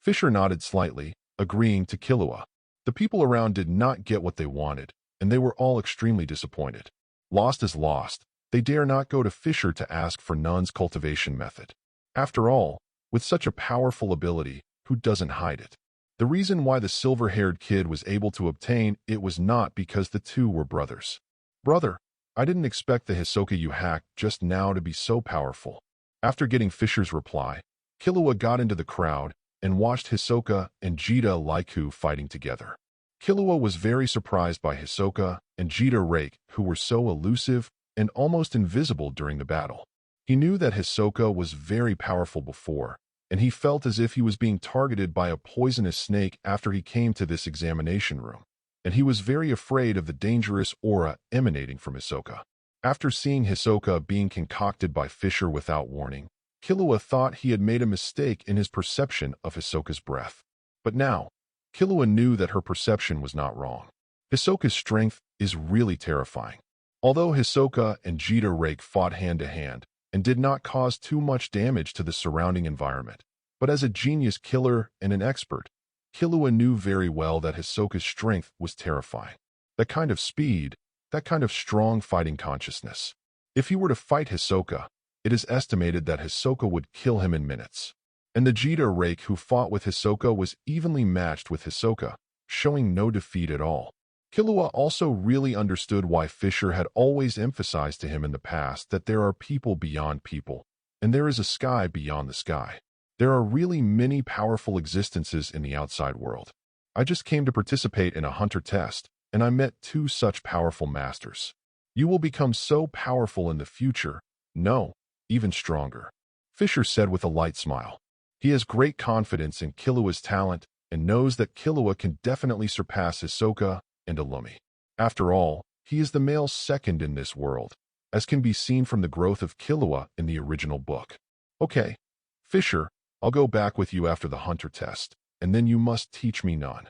Fischer nodded slightly, agreeing to Killua. The people around did not get what they wanted, and they were all extremely disappointed. Lost is lost. They dare not go to Fischer to ask for Nun's cultivation method. After all, with such a powerful ability, who doesn't hide it? The reason why the silver-haired kid was able to obtain it was not because the two were brothers. "Brother, I didn't expect the Hisoka you hacked just now to be so powerful." After getting Fischer's reply, Killua got into the crowd and watched Hisoka and Jita Laiku fighting together. Killua was very surprised by Hisoka and Jita Rake, who were so elusive and almost invisible during the battle. He knew that Hisoka was very powerful before, and he felt as if he was being targeted by a poisonous snake after he came to this examination room, and he was very afraid of the dangerous aura emanating from Hisoka. After seeing Hisoka being concocted by Fischer without warning, Killua thought he had made a mistake in his perception of Hisoka's breath. But now, Killua knew that her perception was not wrong. Hisoka's strength is really terrifying. Although Hisoka and Jita Rake fought hand-to-hand and did not cause too much damage to the surrounding environment, but as a genius killer and an expert, Killua knew very well that Hisoka's strength was terrifying. That kind of speed, that kind of strong fighting consciousness. If he were to fight Hisoka, it is estimated that Hisoka would kill him in minutes. And the Jita Rake who fought with Hisoka was evenly matched with Hisoka, showing no defeat at all. Killua also really understood why Fischer had always emphasized to him in the past that there are people beyond people, and there is a sky beyond the sky. There are really many powerful existences in the outside world. I just came to participate in a hunter test, and I met 2 such powerful masters. You will become so powerful in the future, no, even stronger, Fischer said with a light smile. He has great confidence in Killua's talent and knows that Killua can definitely surpass Hisoka and Illumi. After all, he is the male second in this world, as can be seen from the growth of Killua in the original book. Okay, Fischer, I'll go back with you after the hunter test, and then you must teach me Nun.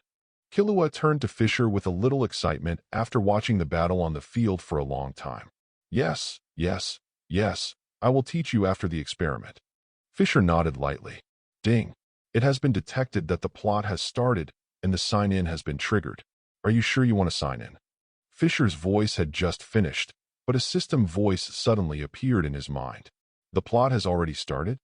Killua turned to Fischer with a little excitement after watching the battle on the field for a long time. Yes, yes, yes, I will teach you after the experiment. Fischer nodded lightly. Ding. It has been detected that the plot has started and the sign-in has been triggered. Are you sure you want to sign in? Fischer's voice had just finished, but a system voice suddenly appeared in his mind. The plot has already started?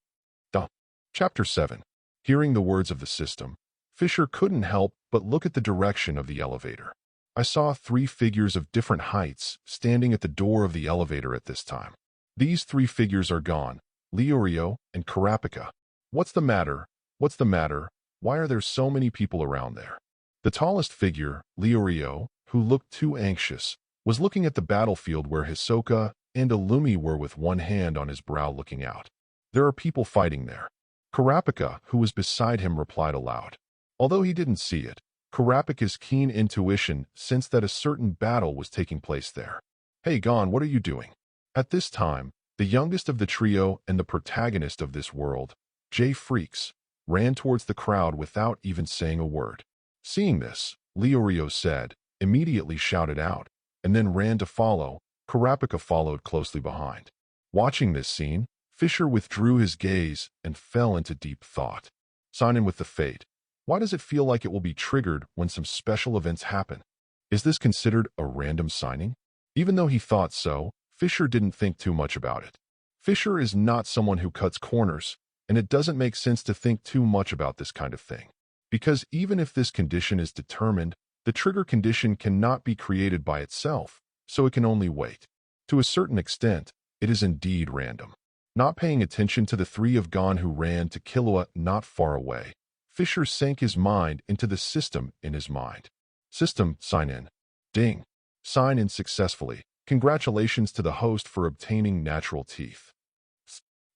Duh. Chapter 7. Hearing the words of the system, Fischer couldn't help but look at the direction of the elevator. I saw 3 figures of different heights standing at the door of the elevator at this time. These 3 figures are gone, Leorio and Kurapika. What's the matter? What's the matter? Why are there so many people around there? The tallest figure, Leorio, who looked too anxious, was looking at the battlefield where Hisoka and Illumi were with one hand on his brow looking out. There are people fighting there. Kurapika, who was beside him, replied aloud. Although he didn't see it, Kurapika's keen intuition sensed that a certain battle was taking place there. Hey Gon, what are you doing? At this time, the youngest of the trio and the protagonist of this world, Jay Freaks, ran towards the crowd without even saying a word. Seeing this, Leorio said, immediately shouted out, and then ran to follow. Kurapika followed closely behind. Watching this scene, Fischer withdrew his gaze and fell into deep thought. Sign in with the fate. Why does it feel like it will be triggered when some special events happen? Is this considered a random signing? Even though he thought so, Fischer didn't think too much about it. Fischer is not someone who cuts corners, and it doesn't make sense to think too much about this kind of thing. Because even if this condition is determined, the trigger condition cannot be created by itself, so it can only wait. To a certain extent, it is indeed random. Not paying attention to the 3 of Gon who ran to Killua not far away, Fischer sank his mind into the system in his mind. System, sign in. Ding. Sign in successfully. Congratulations to the host for obtaining natural teeth.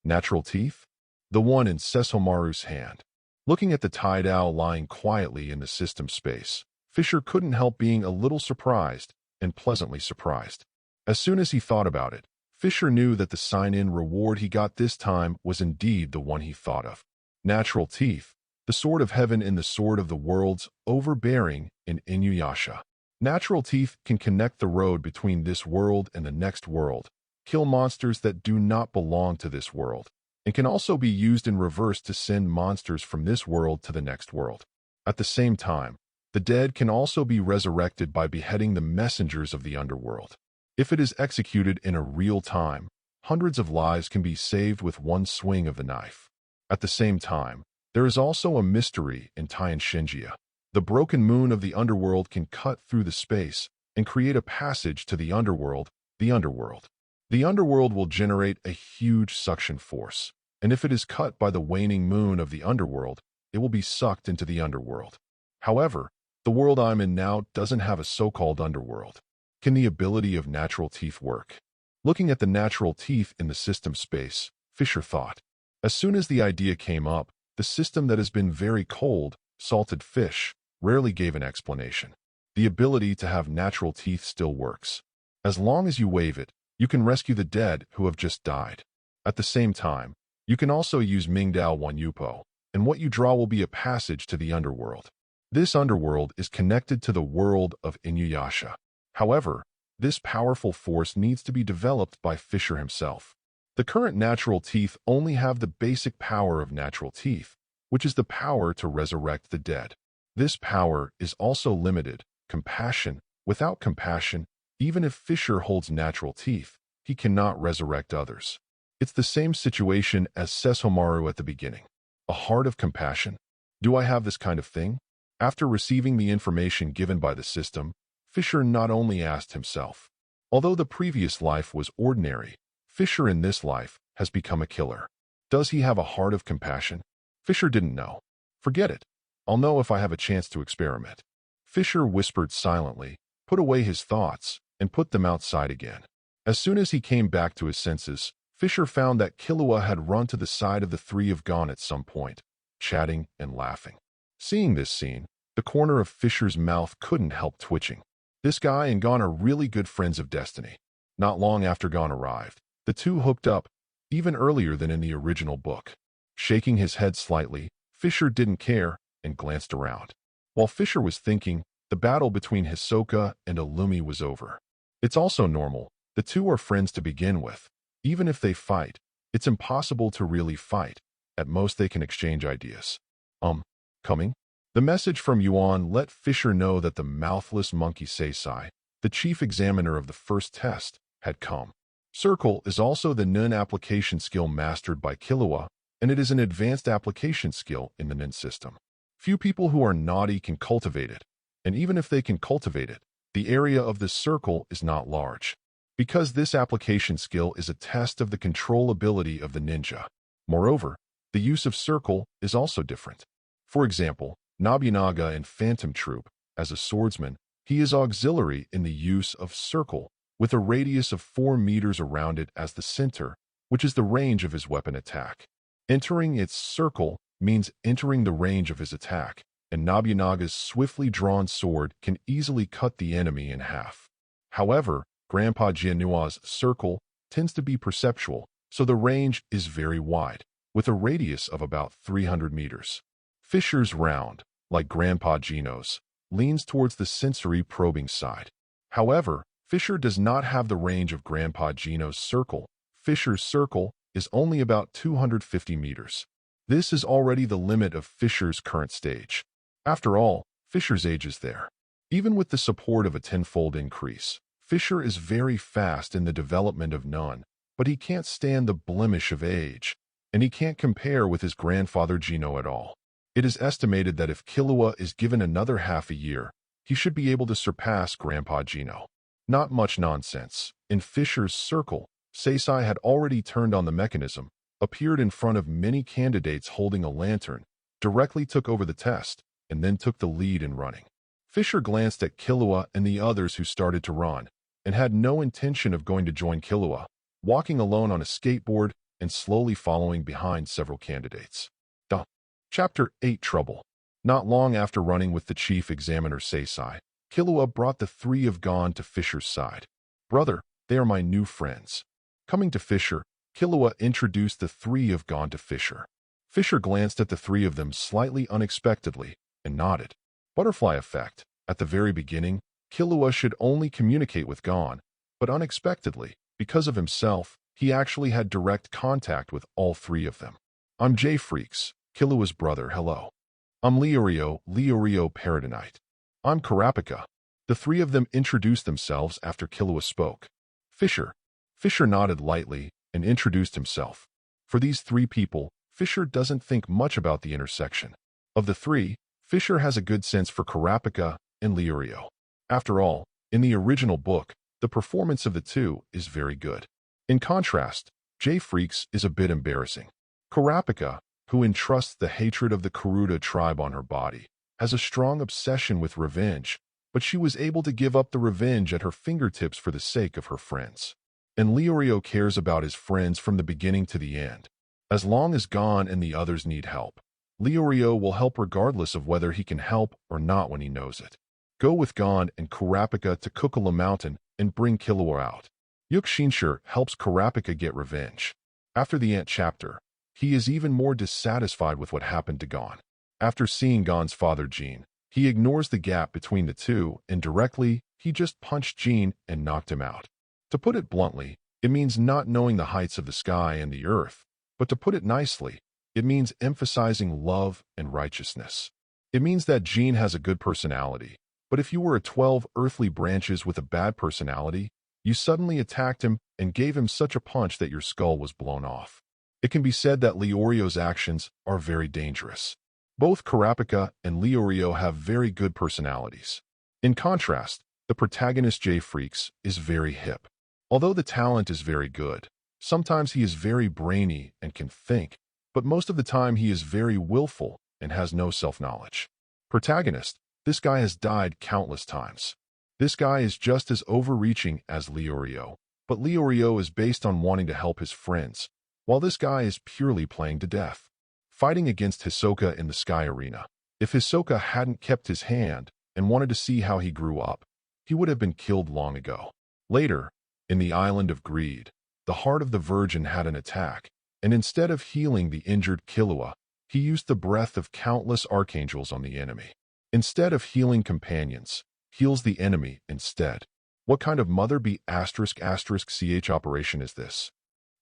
Natural teeth? The one in Sesomaru's hand. Looking at the tide owl lying quietly in the system space, Fischer couldn't help being a little surprised and pleasantly surprised. As soon as he thought about it, Fischer knew that the sign-in reward he got this time was indeed the one he thought of. Natural teeth. The sword of heaven and the sword of the worlds, overbearing in Inuyasha. Natural teeth can connect the road between this world and the next world, kill monsters that do not belong to this world, and can also be used in reverse to send monsters from this world to the next world. At the same time, the dead can also be resurrected by beheading the messengers of the underworld. If it is executed in a real time, hundreds of lives can be saved with one swing of the knife. At the same time, there is also a mystery in Taian Shinjia. The broken moon of the underworld can cut through the space and create a passage to the underworld. The underworld will generate a huge suction force, and if it is cut by the waning moon of the underworld, it will be sucked into the underworld. However, the world I'm in now doesn't have a so-called underworld. Can the ability of natural teeth work? Looking at the natural teeth in the system space, Fischer thought. As soon as the idea came up, the system that has been very cold, salted fish, rarely gave an explanation. The ability to have natural teeth still works. As long as you wave it, you can rescue the dead who have just died. At the same time, you can also use Mingdao Wanyupo, and what you draw will be a passage to the underworld. This underworld is connected to the world of Inuyasha. However, this powerful force needs to be developed by Fischer himself. The current natural teeth only have the basic power of natural teeth, which is the power to resurrect the dead. This power is also limited. Compassion. Without compassion, even if Fischer holds natural teeth, he cannot resurrect others. It's the same situation as Sesomaru at the beginning. A heart of compassion? Do I have this kind of thing? After receiving the information given by the system, Fischer not only asked himself. Although the previous life was ordinary, Fischer in this life has become a killer. Does he have a heart of compassion? Fischer didn't know. Forget it. I'll know if I have a chance to experiment. Fischer whispered silently, put away his thoughts, and put them outside again. As soon as he came back to his senses, Fischer found that Killua had run to the side of the 3 of Gon at some point, chatting and laughing. Seeing this scene, the corner of Fischer's mouth couldn't help twitching. This guy and Gon are really good friends of destiny. Not long after Gon arrived, the two hooked up, even earlier than in the original book. Shaking his head slightly, Fischer didn't care and glanced around. While Fischer was thinking, the battle between Hisoka and Illumi was over. It's also normal. The two are friends to begin with. Even if they fight, it's impossible to really fight. At most, they can exchange ideas. Coming? The message from Yuan let Fischer know that the mouthless monkey Seisai, the chief examiner of the first test, had come. Circle is also the Nin application skill mastered by Killua, and it is an advanced application skill in the Nin system. Few people who are naughty can cultivate it, and even if they can cultivate it, the area of this circle is not large. Because this application skill is a test of the control ability of the ninja. Moreover, the use of circle is also different. For example, Nobunaga in Phantom Troop, as a swordsman, he is auxiliary in the use of circle, with a radius of 4 meters around it as the center, which is the range of his weapon attack. Entering its circle means entering the range of his attack, and Nobunaga's swiftly drawn sword can easily cut the enemy in half. However, Grandpa Jianua's circle tends to be perceptual, so the range is very wide, with a radius of about 300 meters. Fischer's round, like Grandpa Gino's, leans towards the sensory probing side. However, Fischer does not have the range of Grandpa Gino's circle. Fischer's circle is only about 250 meters. This is already the limit of Fischer's current stage. After all, Fischer's age is there. Even with the support of a tenfold increase, Fischer is very fast in the development of Nun, but he can't stand the blemish of age, and he can't compare with his grandfather Gino at all. It is estimated that if Killua is given another half a year, he should be able to surpass Grandpa Gino. Not much nonsense. In Fischer's circle, Seisai had already turned on the mechanism, appeared in front of many candidates holding a lantern, directly took over the test, and then took the lead in running. Fischer glanced at Killua and the others who started to run, and had no intention of going to join Killua, walking alone on a skateboard and slowly following behind several candidates. Chapter 8 Trouble. Not long after running with the chief examiner Seisai, Killua brought the three of Gon to Fischer's side. "Brother, they are my new friends." Coming to Fischer, Killua introduced the three of Gon to Fischer. Fischer glanced at the three of them slightly unexpectedly and nodded. Butterfly effect. At the very beginning, Killua should only communicate with Gon, but unexpectedly, because of himself, he actually had direct contact with all three of them. "I'm J-Freaks, Killua's brother, hello. I'm Leorio Paradonite. I'm Kurapika." The three of them introduced themselves after Killua spoke. Fischer nodded lightly and introduced himself. For these three people, Fischer doesn't think much about the intersection. Of the three, Fischer has a good sense for Kurapika and Leorio. After all, in the original book, the performance of the two is very good. In contrast, J-Freaks is a bit embarrassing. Kurapika, who entrusts the hatred of the Kuruda tribe on her body, has a strong obsession with revenge, but she was able to give up the revenge at her fingertips for the sake of her friends. And Leorio cares about his friends from the beginning to the end. As long as Gon and the others need help, Leorio will help regardless of whether he can help or not when he knows it. Go with Gon and Kurapika to Kukula Mountain and bring Killua out. Yukshinsher helps Kurapika get revenge. After the Ant chapter, he is even more dissatisfied with what happened to Gon. After seeing Gon's father Jean, he ignores the gap between the two and directly, he just punched Jean and knocked him out. To put it bluntly, it means not knowing the heights of the sky and the earth, but to put it nicely, it means emphasizing love and righteousness. It means that Jean has a good personality, but if you were a 12 earthly branches with a bad personality, you suddenly attacked him and gave him such a punch that your skull was blown off. It can be said that Leorio's actions are very dangerous. Both Kurapika and Leorio have very good personalities. In contrast, the protagonist J-Freaks is very hip. Although the talent is very good, sometimes he is very brainy and can think, but most of the time he is very willful and has no self-knowledge. Protagonist, this guy has died countless times. This guy is just as overreaching as Leorio, but Leorio is based on wanting to help his friends, while this guy is purely playing to death. Fighting against Hisoka in the Sky Arena. If Hisoka hadn't kept his hand and wanted to see how he grew up, he would have been killed long ago. Later, in the Island of Greed, the Heart of the Virgin had an attack, and instead of healing the injured Killua, he used the breath of countless archangels on the enemy. Instead of healing companions, heals the enemy instead. What kind of mother be ***ch operation is this?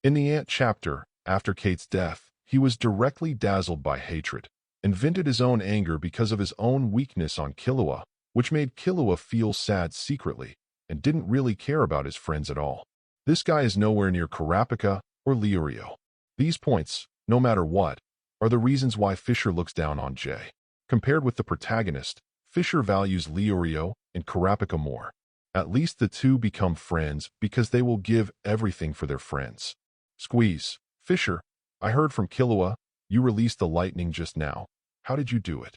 In the Ant chapter, after Kate's death, he was directly dazzled by hatred, and vented his own anger because of his own weakness on Killua, which made Killua feel sad secretly, and didn't really care about his friends at all. This guy is nowhere near Kurapika or Leorio. These points, no matter what, are the reasons why Fischer looks down on Jay. Compared with the protagonist, Fischer values Leorio and Kurapika more. At least the two become friends because they will give everything for their friends. Squeeze. Fischer, I heard from Killua, you released the lightning just now. How did you do it?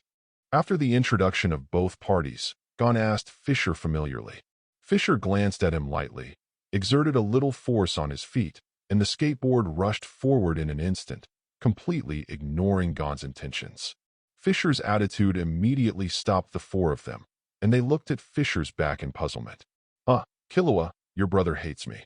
After the introduction of both parties, Gon asked Fischer familiarly. Fischer glanced at him lightly, exerted a little force on his feet, and the skateboard rushed forward in an instant, completely ignoring Gon's intentions. Fischer's attitude immediately stopped the four of them, and they looked at Fischer's back in puzzlement. Killua, your brother hates me.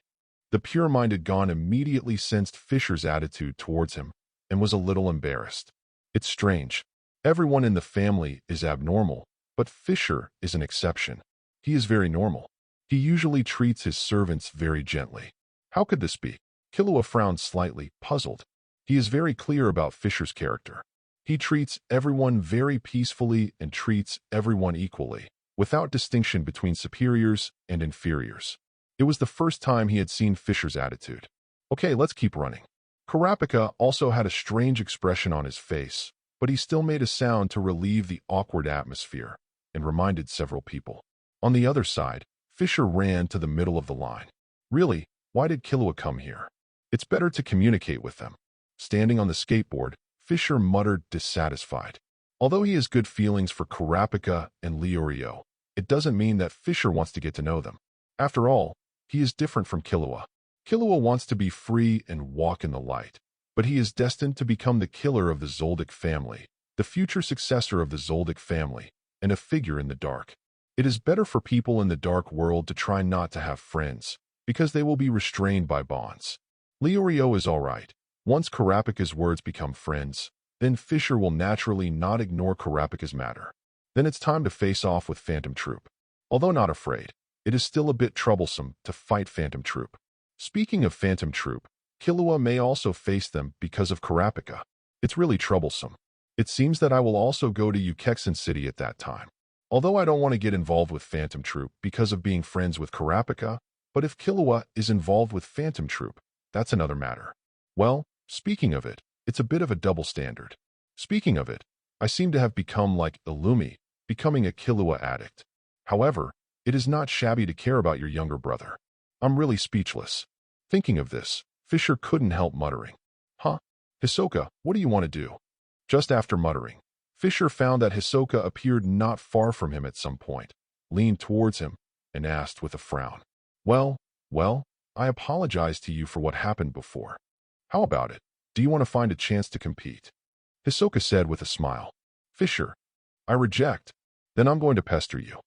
The pure-minded Gon immediately sensed Fischer's attitude towards him and was a little embarrassed. It's strange. Everyone in the family is abnormal, but Fischer is an exception. He is very normal. He usually treats his servants very gently. How could this be? Killua frowned slightly, puzzled. He is very clear about Fischer's character. He treats everyone very peacefully and treats everyone equally, without distinction between superiors and inferiors. It was the first time he had seen Fischer's attitude. Okay, let's keep running. Kurapika also had a strange expression on his face, but he still made a sound to relieve the awkward atmosphere and reminded several people. On the other side, Fischer ran to the middle of the line. Really, why did Killua come here? It's better to communicate with them. Standing on the skateboard, Fischer muttered dissatisfied. Although he has good feelings for Kurapika and Leorio, it doesn't mean that Fischer wants to get to know them. After all, he is different from Killua. Killua wants to be free and walk in the light, but he is destined to become the killer of the Zoldyck family, the future successor of the Zoldyck family, and a figure in the dark. It is better for people in the dark world to try not to have friends, because they will be restrained by bonds. Leorio is alright. Once Kurapika's words become friends, then Fischer will naturally not ignore Kurapika's matter. Then it's time to face off with Phantom Troop. Although not afraid, it is still a bit troublesome to fight Phantom Troop. Speaking of Phantom Troop, Killua may also face them because of Kurapika. It's really troublesome. It seems that I will also go to Ukexen City at that time. Although I don't want to get involved with Phantom Troop because of being friends with Kurapika, but if Killua is involved with Phantom Troop, that's another matter. Well, speaking of it, it's a bit of a double standard. Speaking of it, I seem to have become like Illumi, becoming a Killua addict. However, it is not shabby to care about your younger brother. I'm really speechless. Thinking of this, Fischer couldn't help muttering. Hisoka, what do you want to do? Just after muttering, Fischer found that Hisoka appeared not far from him at some point, leaned towards him, and asked with a frown. Well, I apologize to you for what happened before. How about it? Do you want to find a chance to compete? Hisoka said with a smile. Fischer, I reject. Then I'm going to pester you.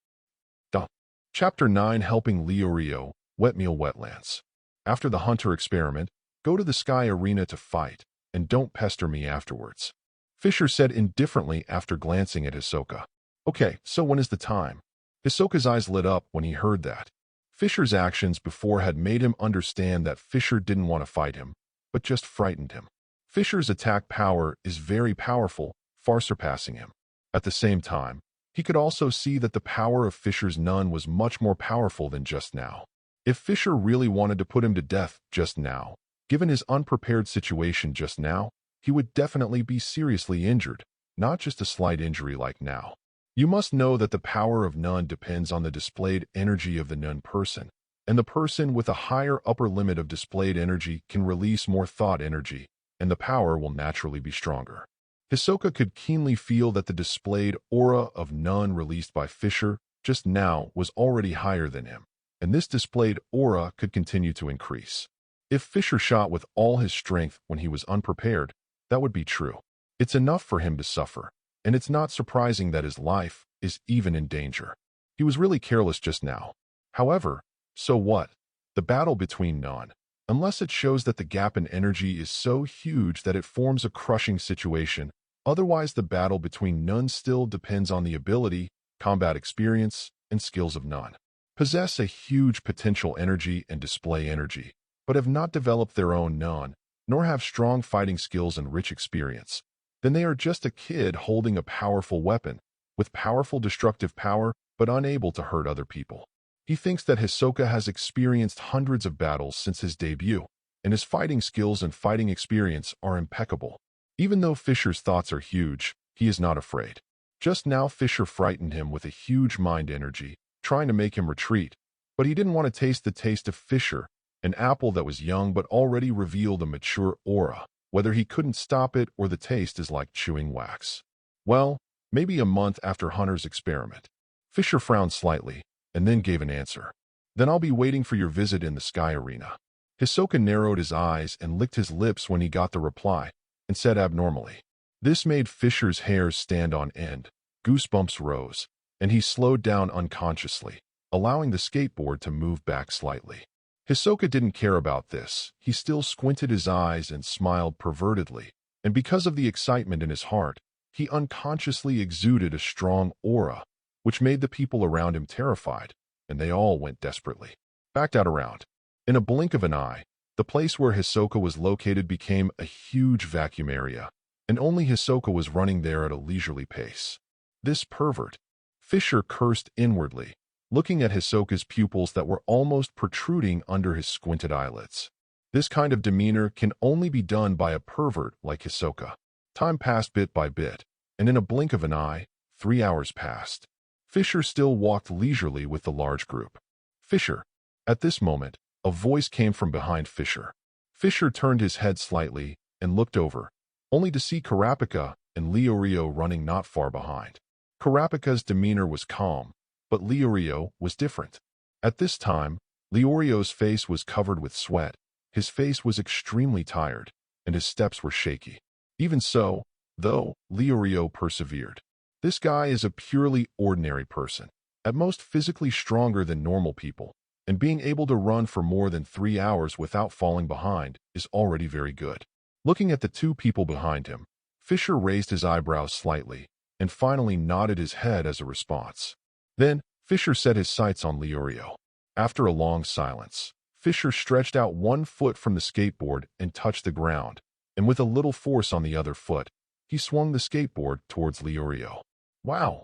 Chapter 9 Helping Leorio, Wetmeal Wetlands. After the hunter experiment, go to the sky arena to fight, and don't pester me afterwards. Fischer said indifferently after glancing at Hisoka. Okay, so when is the time? Hisoka's eyes lit up when he heard that. Fischer's actions before had made him understand that Fischer didn't want to fight him, but just frightened him. Fischer's attack power is very powerful, far surpassing him. At the same time, he could also see that the power of Fischer's nun was much more powerful than just now. If Fischer really wanted to put him to death just now, given his unprepared situation just now, he would definitely be seriously injured, not just a slight injury like now. You must know that the power of nun depends on the displayed energy of the nun person, and the person with a higher upper limit of displayed energy can release more thought energy, and the power will naturally be stronger. Hisoka could keenly feel that the displayed aura of nun released by Fischer just now was already higher than him, and this displayed aura could continue to increase. If Fischer shot with all his strength when he was unprepared, that would be true. It's enough for him to suffer, and it's not surprising that his life is even in danger. He was really careless just now. However, so what? The battle between nun, unless it shows that the gap in energy is so huge that it forms a crushing situation, Otherwise, the battle between none still depends on the ability, combat experience, and skills of none. Possess a huge potential energy and display energy, but have not developed their own none, nor have strong fighting skills and rich experience. Then they are just a kid holding a powerful weapon, with powerful destructive power, but unable to hurt other people. He thinks that Hisoka has experienced hundreds of battles since his debut, and his fighting skills and fighting experience are impeccable. Even though Fischer's thoughts are huge, he is not afraid. Just now Fischer frightened him with a huge mind energy, trying to make him retreat, but he didn't want to taste the taste of Fischer, an apple that was young but already revealed a mature aura. Whether he couldn't stop it or the taste is like chewing wax. Well, maybe a month after Hunter's experiment. Fischer frowned slightly, and then gave an answer. Then I'll be waiting for your visit in the Sky Arena. Hisoka narrowed his eyes and licked his lips when he got the reply, and said abnormally. This made Fischer's hairs stand on end. Goosebumps rose, and he slowed down unconsciously, allowing the skateboard to move back slightly. Hisoka didn't care about this. He still squinted his eyes and smiled pervertedly, and because of the excitement in his heart, he unconsciously exuded a strong aura, which made the people around him terrified, and they all went desperately backed out around. In a blink of an eye, the place where Hisoka was located became a huge vacuum area, and only Hisoka was running there at a leisurely pace. This pervert! Fischer cursed inwardly, looking at Hisoka's pupils that were almost protruding under his squinted eyelids. This kind of demeanor can only be done by a pervert like Hisoka. Time passed bit by bit, and in a blink of an eye, 3 hours passed. Fischer still walked leisurely with the large group. Fischer. At this moment, a voice came from behind Fischer. Fischer turned his head slightly and looked over, only to see Kurapika and Leorio running not far behind. Kurapika's demeanor was calm, but Leorio was different. At this time, Leorio's face was covered with sweat, his face was extremely tired, and his steps were shaky. Even so, though, Leorio persevered. This guy is a purely ordinary person, at most physically stronger than normal people, and being able to run for more than 3 hours without falling behind is already very good. Looking at the two people behind him, Fischer raised his eyebrows slightly, and finally nodded his head as a response. Then, Fischer set his sights on Leorio. After a long silence, Fischer stretched out one foot from the skateboard and touched the ground, and with a little force on the other foot, he swung the skateboard towards Leorio. Wow!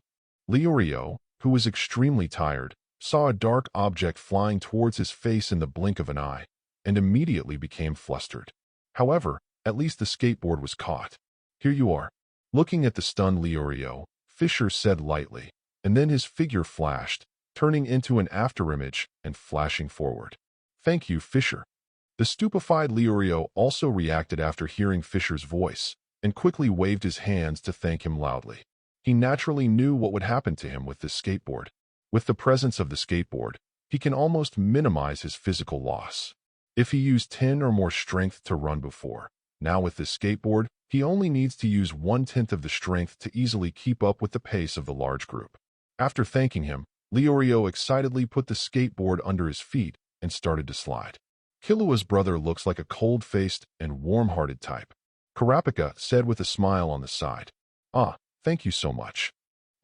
Leorio, who was extremely tired, saw a dark object flying towards his face in the blink of an eye, and immediately became flustered. However, at least the skateboard was caught. Here you are. Looking at the stunned Leorio, Fischer said lightly, and then his figure flashed, turning into an afterimage and flashing forward. Thank you, Fischer. The stupefied Leorio also reacted after hearing Fischer's voice, and quickly waved his hands to thank him loudly. He naturally knew what would happen to him with this skateboard. With the presence of the skateboard, he can almost minimize his physical loss. If he used 10 or more strength to run before, now with this skateboard, he only needs to use 1/10 of the strength to easily keep up with the pace of the large group. After thanking him, Leorio excitedly put the skateboard under his feet and started to slide. Killua's brother looks like a cold-faced and warm-hearted type. Kurapika said with a smile on the side. Ah, thank you so much.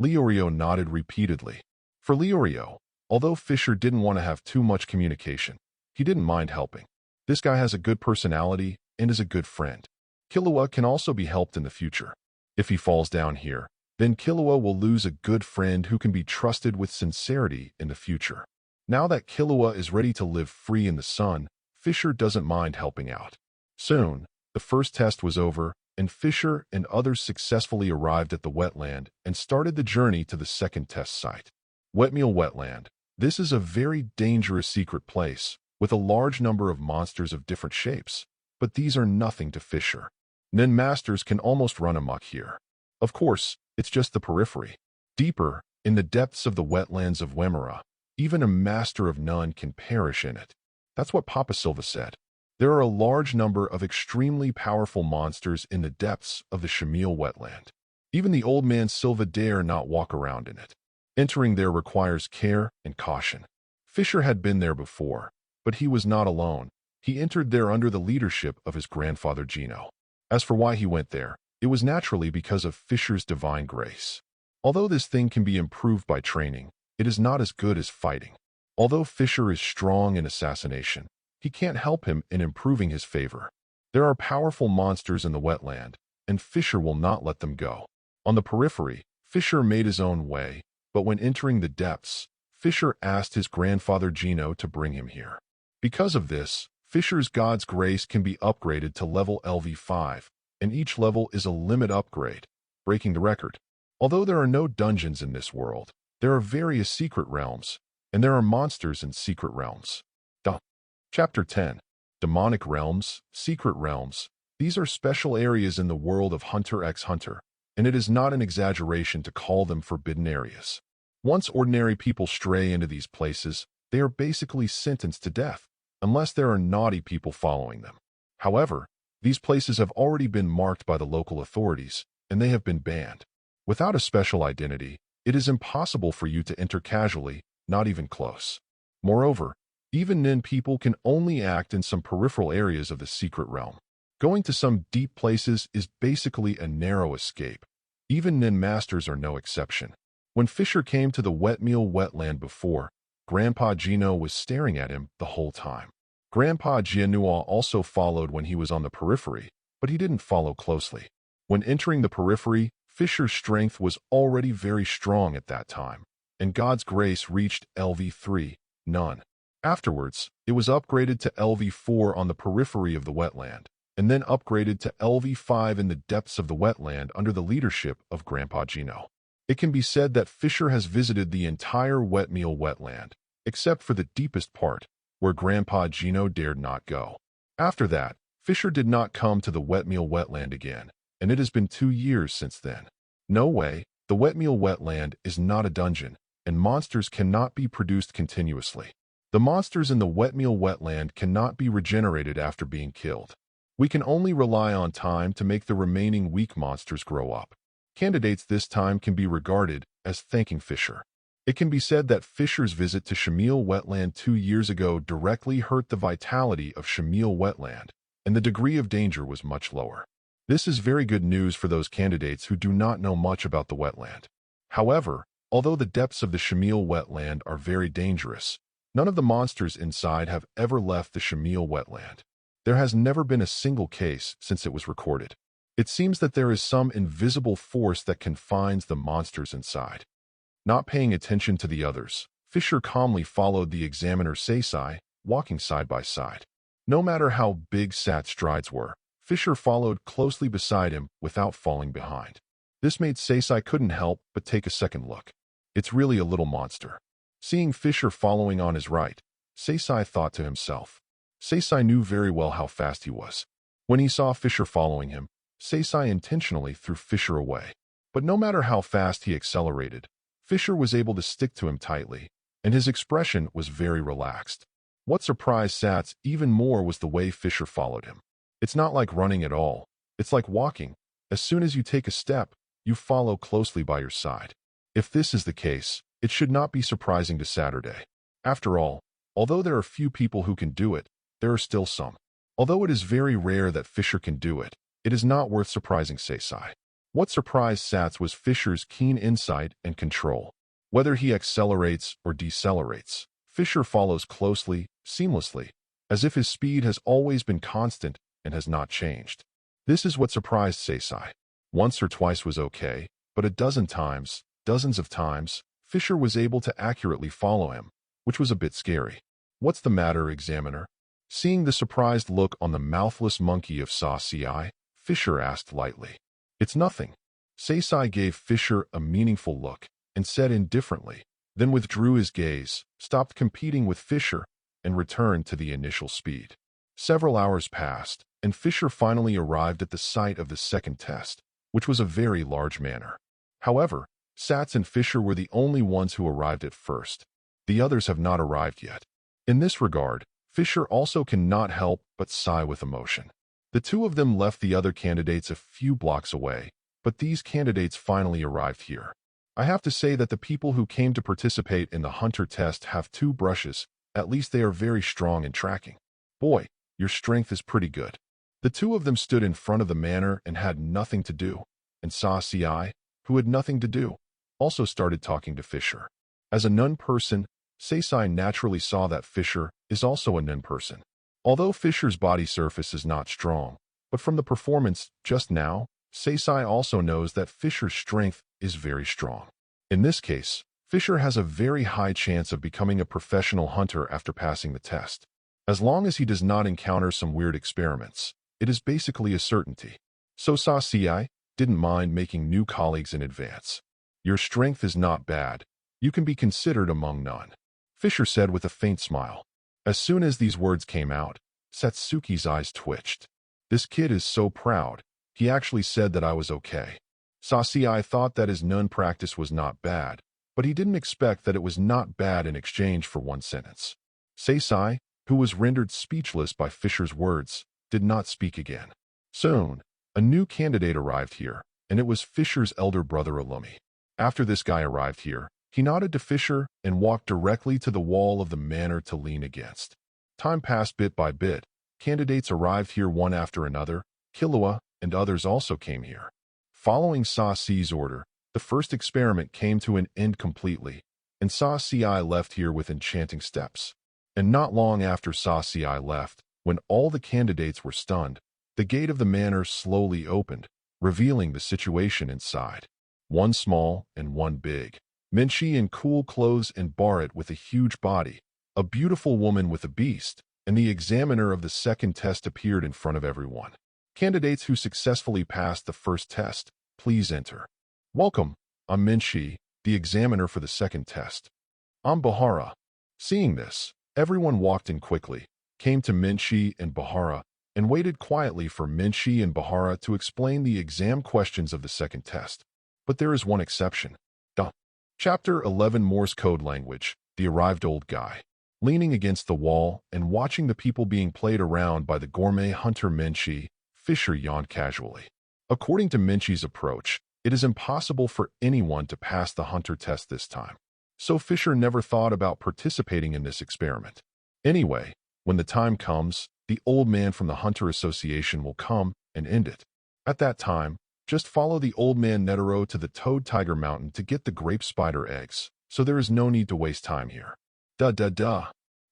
Leorio nodded repeatedly. For Leorio, although Fischer didn't want to have too much communication, he didn't mind helping. This guy has a good personality and is a good friend. Killua can also be helped in the future. If he falls down here, then Killua will lose a good friend who can be trusted with sincerity in the future. Now that Killua is ready to live free in the sun, Fischer doesn't mind helping out. Soon, the first test was over, and Fischer and others successfully arrived at the wetland and started the journey to the second test site. Wetmeal Wetland. This is a very dangerous secret place, with a large number of monsters of different shapes, but these are nothing to Fischer. Nen masters can almost run amok here. Of course, it's just the periphery. Deeper, in the depths of the wetlands of Wemera, even a master of none can perish in it. That's what Papa Silva said. There are a large number of extremely powerful monsters in the depths of the Shamil wetland. Even the old man Silva dare not walk around in it. Entering there requires care and caution. Fischer had been there before, but he was not alone. He entered there under the leadership of his grandfather Gino. As for why he went there, It was naturally because of Fischer's divine grace. Although this thing can be improved by training, it is not as good as fighting. Although Fischer is strong in assassination, he can't help him in improving his favor. There are powerful monsters in the wetland, and Fischer will not let them go. On the periphery, Fischer made his own way, but when entering the depths, Fischer asked his grandfather Gino to bring him here. Because of this, Fischer's God's Grace can be upgraded to level LV5, and each level is a limit upgrade, breaking the record. Although there are no dungeons in this world, there are various secret realms, and there are monsters in secret realms. Chapter 10. Demonic Realms, Secret Realms. These are special areas in the world of Hunter x Hunter, and it is not an exaggeration to call them forbidden areas. Once ordinary people stray into these places, they are basically sentenced to death, unless there are naughty people following them. However, these places have already been marked by the local authorities, and they have been banned. Without a special identity, it is impossible for you to enter casually, not even close. Moreover, even Nin people can only act in some peripheral areas of the secret realm. Going to some deep places is basically a narrow escape. Even Nin masters are no exception. When Fischer came to the Wetmeal wetland before, Grandpa Gino was staring at him the whole time. Grandpa Gino also followed when he was on the periphery, but he didn't follow closely. When entering the periphery, Fischer's strength was already very strong at that time, and God's Grace reached LV3, none. Afterwards, it was upgraded to LV4 on the periphery of the wetland, and then upgraded to LV5 in the depths of the wetland under the leadership of Grandpa Gino. It can be said that Fischer has visited the entire Wetmeal wetland, except for the deepest part, where Grandpa Gino dared not go. After that, Fischer did not come to the Wetmeal wetland again, and it has been 2 years since then. No way, the Wetmeal wetland is not a dungeon, and monsters cannot be produced continuously. The monsters in the Wetmeal wetland cannot be regenerated after being killed. We can only rely on time to make the remaining weak monsters grow up. Candidates this time can be regarded as thanking Fischer. It can be said that Fischer's visit to Wetmeal wetland 2 years ago directly hurt the vitality of Wetmeal wetland, and the degree of danger was much lower. This is very good news for those candidates who do not know much about the wetland. However, although the depths of the Wetmeal wetland are very dangerous, none of the monsters inside have ever left the Wetmeal wetland. There has never been a single case since it was recorded. It seems that there is some invisible force that confines the monsters inside. Not paying attention to the others, Fischer calmly followed the examiner Seisai, walking side by side. No matter how big Sat's strides were, Fischer followed closely beside him without falling behind. This made Seisai couldn't help but take a second look. It's really a little monster. Seeing Fischer following on his right, Seisai thought to himself. Seisai knew very well how fast he was. When he saw Fischer following him, Seisai intentionally threw Fischer away. But no matter how fast he accelerated, Fischer was able to stick to him tightly, and his expression was very relaxed. What surprised Sats even more was the way Fischer followed him. It's not like running at all. It's like walking. As soon as you take a step, you follow closely by your side. If this is the case, it should not be surprising to Saturday. After all, although there are few people who can do it, there are still some. Although it is very rare that Fischer can do it, it is not worth surprising Seisai. What surprised Sats was Fischer's keen insight and control. Whether he accelerates or decelerates, Fischer follows closely, seamlessly, as if his speed has always been constant and has not changed. This is what surprised Seisai. Once or twice was okay, but a dozen times, dozens of times, Fischer was able to accurately follow him, which was a bit scary. What's the matter, examiner? Seeing the surprised look on the mouthless monkey of Sa-Ci, Fischer asked lightly. It's nothing. Seisai gave Fischer a meaningful look and said indifferently, then withdrew his gaze, stopped competing with Fischer, and returned to the initial speed. Several hours passed, and Fischer finally arrived at the site of the second test, which was a very large manor. However, Sats and Fischer were the only ones who arrived at first. The others have not arrived yet. In this regard, Fischer also cannot help but sigh with emotion. The two of them left the other candidates a few blocks away, but these candidates finally arrived here. I have to say that the people who came to participate in the Hunter test have 2 brushes. At least they are very strong in tracking. Boy, your strength is pretty good. The two of them stood in front of the manor and had nothing to do, and Sai, who had nothing to do, also started talking to Fischer. As a nun person, Sai naturally saw that Fischer is also a nun person. Although Fischer's body surface is not strong, but from the performance just now, Sai also knows that Fischer's strength is very strong. In this case, Fischer has a very high chance of becoming a professional hunter after passing the test. As long as he does not encounter some weird experiments, it is basically a certainty. So Sai didn't mind making new colleagues in advance. Your strength is not bad. You can be considered among none, Fischer said with a faint smile. As soon as these words came out, Satsuki's eyes twitched. This kid is so proud. He actually said that I was okay. Sai thought that his nun practice was not bad, but he didn't expect that it was not bad in exchange for one sentence. Sai, who was rendered speechless by Fischer's words, did not speak again. Soon, a new candidate arrived here, and it was Fischer's elder brother Alumi. After this guy arrived here, he nodded to Fischer and walked directly to the wall of the manor to lean against. Time passed bit by bit. Candidates arrived here one after another. Killua and others also came here. Following Sasi's order, the first experiment came to an end completely, and Sasi left here with enchanting steps. And not long after Sasi left, when all the candidates were stunned, the gate of the manor slowly opened, revealing the situation inside. One small and one big. Minchi in cool clothes and Barrett with a huge body, a beautiful woman with a beast, and the examiner of the second test appeared in front of everyone. Candidates who successfully passed the first test, please enter. Welcome, I'm Minchi, the examiner for the second test. I'm Bahara. Seeing this, everyone walked in quickly, came to Minchi and Bahara, and waited quietly for Minchi and Bahara to explain the exam questions of the second test. But there is one exception. Chapter 11 Morse Code Language, the arrived old guy. Leaning against the wall and watching the people being played around by the gourmet hunter Minchi, Fischer yawned casually. According to Minchi's approach, it is impossible for anyone to pass the hunter test this time. So Fischer never thought about participating in this experiment. Anyway, when the time comes, the old man from the Hunter Association will come and end it. At that time, just follow the old man Netero to the Toad Tiger Mountain to get the grape spider eggs, so there is no need to waste time here. Duh.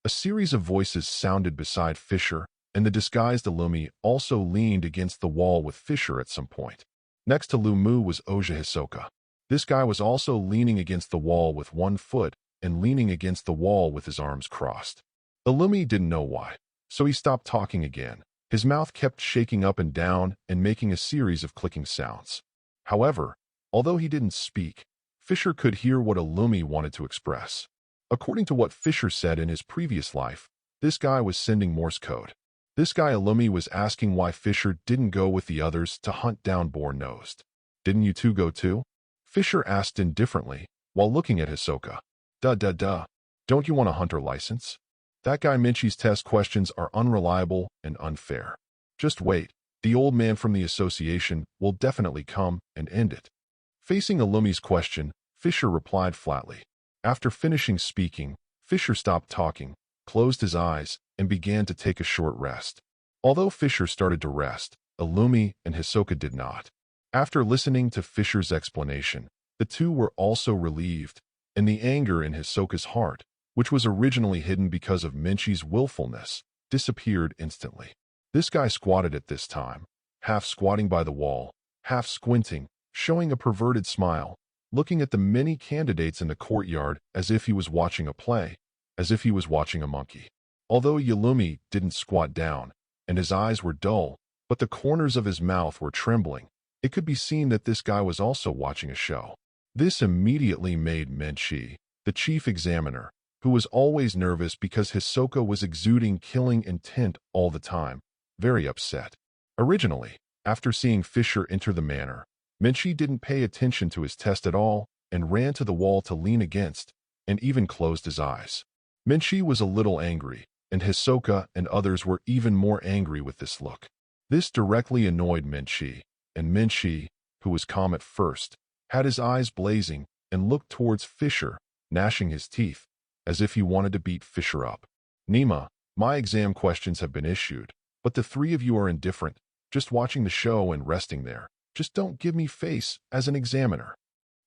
A series of voices sounded beside Fischer, and the disguised Alumi also leaned against the wall with Fischer at some point. Next to Lumu was Oja Hisoka. This guy was also leaning against the wall with one foot and leaning against the wall with his arms crossed. Alumi didn't know why, so he stopped talking again. His mouth kept shaking up and down and making a series of clicking sounds. However, although he didn't speak, Fischer could hear what Alumi wanted to express. According to what Fischer said in his previous life, this guy was sending Morse code. This guy Alumi was asking why Fischer didn't go with the others to hunt down Boar-Nosed. Didn't you two go too? Fischer asked indifferently, while looking at Hisoka. Duh. Don't you want a hunter license? That guy Minchi's test questions are unreliable and unfair. Just wait, the old man from the association will definitely come and end it. Facing Alumi's question, Fischer replied flatly. After finishing speaking, Fischer stopped talking, closed his eyes, and began to take a short rest. Although Fischer started to rest, Alumi and Hisoka did not. After listening to Fischer's explanation, the two were also relieved, and the anger in Hisoka's heart, which was originally hidden because of Minchi's willfulness, disappeared instantly. This guy squatted at this time, half squatting by the wall, half squinting, showing a perverted smile, looking at the many candidates in the courtyard as if he was watching a play, as if he was watching a monkey. Although Yalumi didn't squat down, and his eyes were dull, but the corners of his mouth were trembling, it could be seen that this guy was also watching a show. This immediately made Minchi, the chief examiner, who was always nervous because Hisoka was exuding killing intent all the time, very upset. Originally, after seeing Fischer enter the manor, Minchi didn't pay attention to his test at all and ran to the wall to lean against, and even closed his eyes. Minchi was a little angry, and Hisoka and others were even more angry with this look. This directly annoyed Minchi, and Minchi, who was calm at first, had his eyes blazing and looked towards Fischer, gnashing his teeth, as if he wanted to beat Fischer up. Nima, my exam questions have been issued. But the three of you are indifferent, just watching the show and resting there. Just don't give me face as an examiner."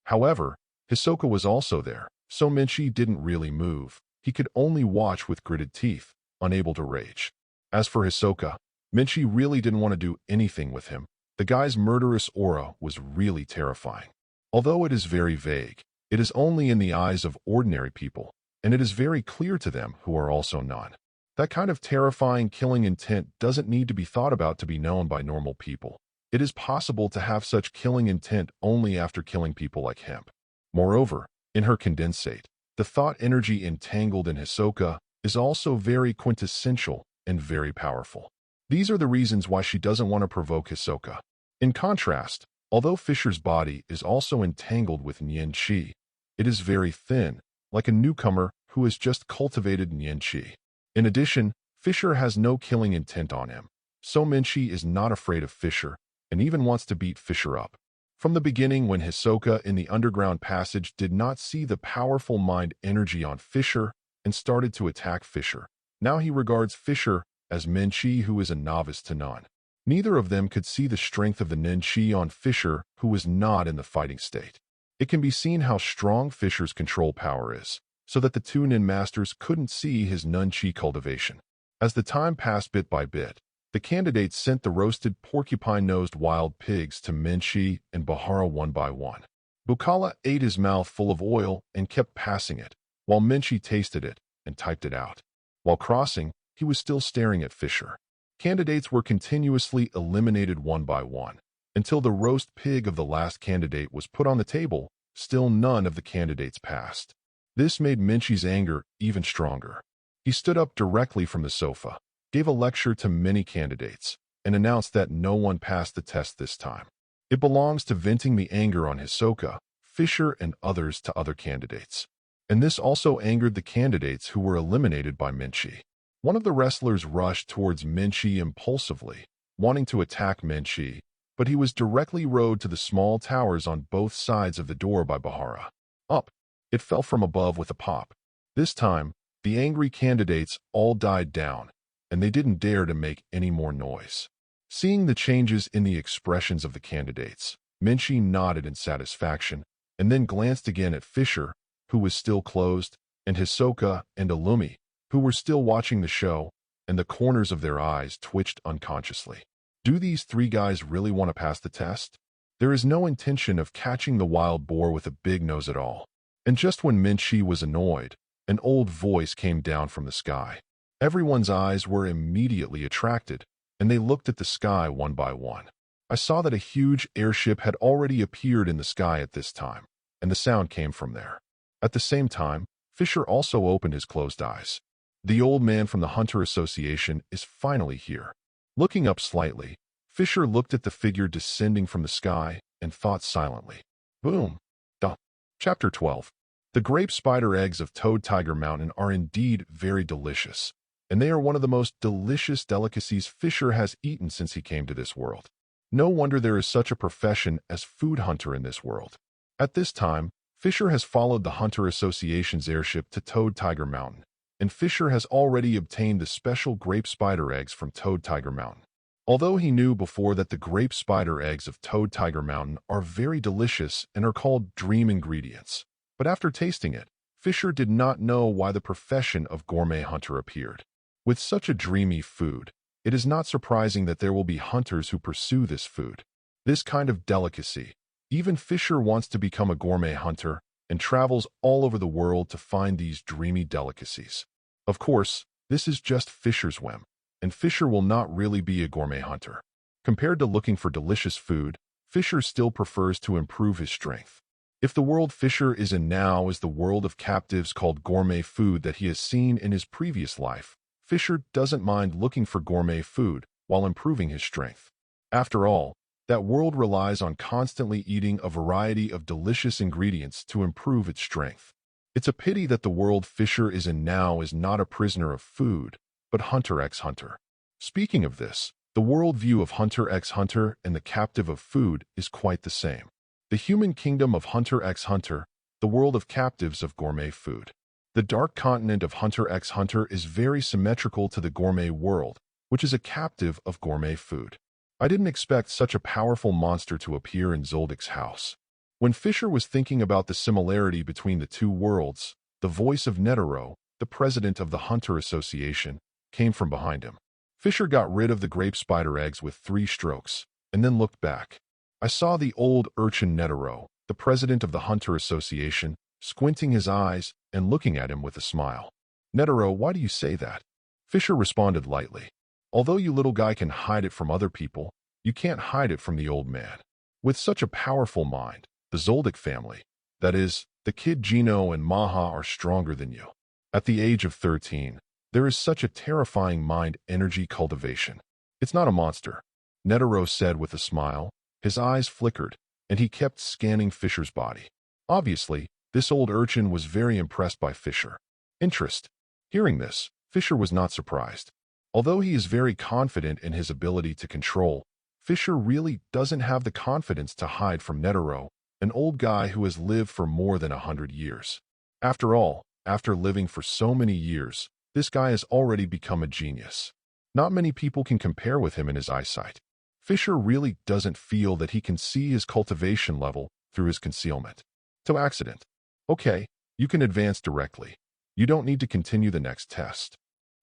However, Hisoka was also there, so Minchi didn't really move. He could only watch with gritted teeth, unable to rage. As for Hisoka, Minchi really didn't want to do anything with him. The guy's murderous aura was really terrifying. Although it is very vague, it is only in the eyes of ordinary people, and it is very clear to them who are also none. That kind of terrifying killing intent doesn't need to be thought about to be known by normal people. It is possible to have such killing intent only after killing people like hemp. Moreover, in her condensate, the thought energy entangled in Hisoka is also very quintessential and very powerful. These are the reasons why she doesn't want to provoke Hisoka. In contrast, although Fischer's body is also entangled with Nyan Chi, it is very thin, like a newcomer who has just cultivated Nyan Chi. In addition, Fischer has no killing intent on him, so Minchi is not afraid of Fischer and even wants to beat Fischer up. From the beginning, when Hisoka in the underground passage did not see the powerful mind energy on Fischer and started to attack Fischer, now he regards Fischer as Minchi, who is a novice to none. Neither of them could see the strength of the Ninchi on Fischer, who was not in the fighting state. It can be seen how strong Fischer's control power is, so that the two Nin masters couldn't see his Nunchi cultivation. As the time passed bit by bit, the candidates sent the roasted porcupine-nosed wild pigs to Minchi and Bahara one by one. Bukala ate his mouth full of oil and kept passing it, while Minchi tasted it and typed it out. While crossing, he was still staring at Fischer. Candidates were continuously eliminated one by one, until the roast pig of the last candidate was put on the table. Still none of the candidates passed. This made Minchi's anger even stronger. He stood up directly from the sofa, gave a lecture to many candidates, and announced that no one passed the test this time. It belongs to venting the anger on Hisoka, Fischer, and others to other candidates. And this also angered the candidates who were eliminated by Minchi. One of the wrestlers rushed towards Minchi impulsively, wanting to attack Minchi, but he was directly rowed to the small towers on both sides of the door by Bahara. Up! It fell from above with a pop. This time, the angry candidates all died down, and they didn't dare to make any more noise. Seeing the changes in the expressions of the candidates, Minchi nodded in satisfaction, and then glanced again at Fischer, who was still closed, and Hisoka and Illumi, who were still watching the show, and the corners of their eyes twitched unconsciously. Do these three guys really want to pass the test? There is no intention of catching the wild boar with a big nose at all. And just when Minchi was annoyed, an old voice came down from the sky. Everyone's eyes were immediately attracted, and they looked at the sky one by one. I saw that a huge airship had already appeared in the sky at this time, and the sound came from there. At the same time, Fischer also opened his closed eyes. The old man from the Hunter Association is finally here. Looking up slightly, Fischer looked at the figure descending from the sky and thought silently. Boom! Duh. Chapter 12. The grape spider eggs of Toad Tiger Mountain are indeed very delicious, and they are one of the most delicious delicacies Fischer has eaten since he came to this world. No wonder there is such a profession as food hunter in this world. At this time, Fischer has followed the Hunter Association's airship to Toad Tiger Mountain, and Fischer has already obtained the special grape spider eggs from Toad Tiger Mountain. Although he knew before that the grape spider eggs of Toad Tiger Mountain are very delicious and are called dream ingredients, but after tasting it, Fischer did not know why the profession of gourmet hunter appeared. With such a dreamy food, it is not surprising that there will be hunters who pursue this food. This kind of delicacy. Even Fischer wants to become a gourmet hunter and travels all over the world to find these dreamy delicacies. Of course, this is just Fischer's whim, and Fischer will not really be a gourmet hunter. Compared to looking for delicious food, Fischer still prefers to improve his strength. If the world Fischer is in now is the world of captives called gourmet food that he has seen in his previous life, Fischer doesn't mind looking for gourmet food while improving his strength. After all, that world relies on constantly eating a variety of delicious ingredients to improve its strength. It's a pity that the world Fischer is in now is not a prisoner of food, but Hunter x Hunter. Speaking of this, the world view of Hunter x Hunter and the captive of food is quite the same. The human kingdom of Hunter x Hunter, the world of captives of gourmet food. The dark continent of Hunter x Hunter is very symmetrical to the gourmet world, which is a captive of gourmet food. I didn't expect such a powerful monster to appear in Zoldyck's house. When Fischer was thinking about the similarity between the two worlds, the voice of Netero, the president of the Hunter Association, came from behind him. Fischer got rid of the grape spider eggs with 3 strokes, and then looked back. I saw the old urchin Netero, the president of the Hunter Association, squinting his eyes and looking at him with a smile. Netero, why do you say that? Fischer responded lightly. Although you little guy can hide it from other people, you can't hide it from the old man. With such a powerful mind, the Zoldyck family, that is, the kid Gino and Maha, are stronger than you. At the age of 13, there is such a terrifying mind energy cultivation. It's not a monster, Netero said with a smile. His eyes flickered, and he kept scanning Fischer's body. Obviously, this old urchin was very impressed by Fischer. Interest. Hearing this, Fischer was not surprised. Although he is very confident in his ability to control, Fischer really doesn't have the confidence to hide from Netero, an old guy who has lived for more than 100 years. After all, after living for so many years, this guy has already become a genius. Not many people can compare with him in his eyesight. Fischer really doesn't feel that he can see his cultivation level through his concealment. To accident. Okay, you can advance directly. You don't need to continue the next test,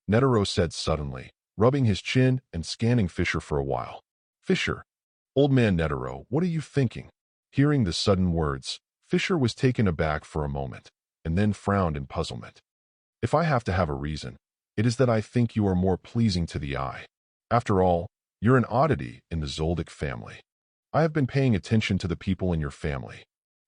Netero said suddenly, rubbing his chin and scanning Fischer for a while. Fischer. Old man Netero, what are you thinking? Hearing the sudden words, Fischer was taken aback for a moment, and then frowned in puzzlement. If I have to have a reason, it is that I think you are more pleasing to the eye. After all, you're an oddity in the Zoldyck family. I have been paying attention to the people in your family.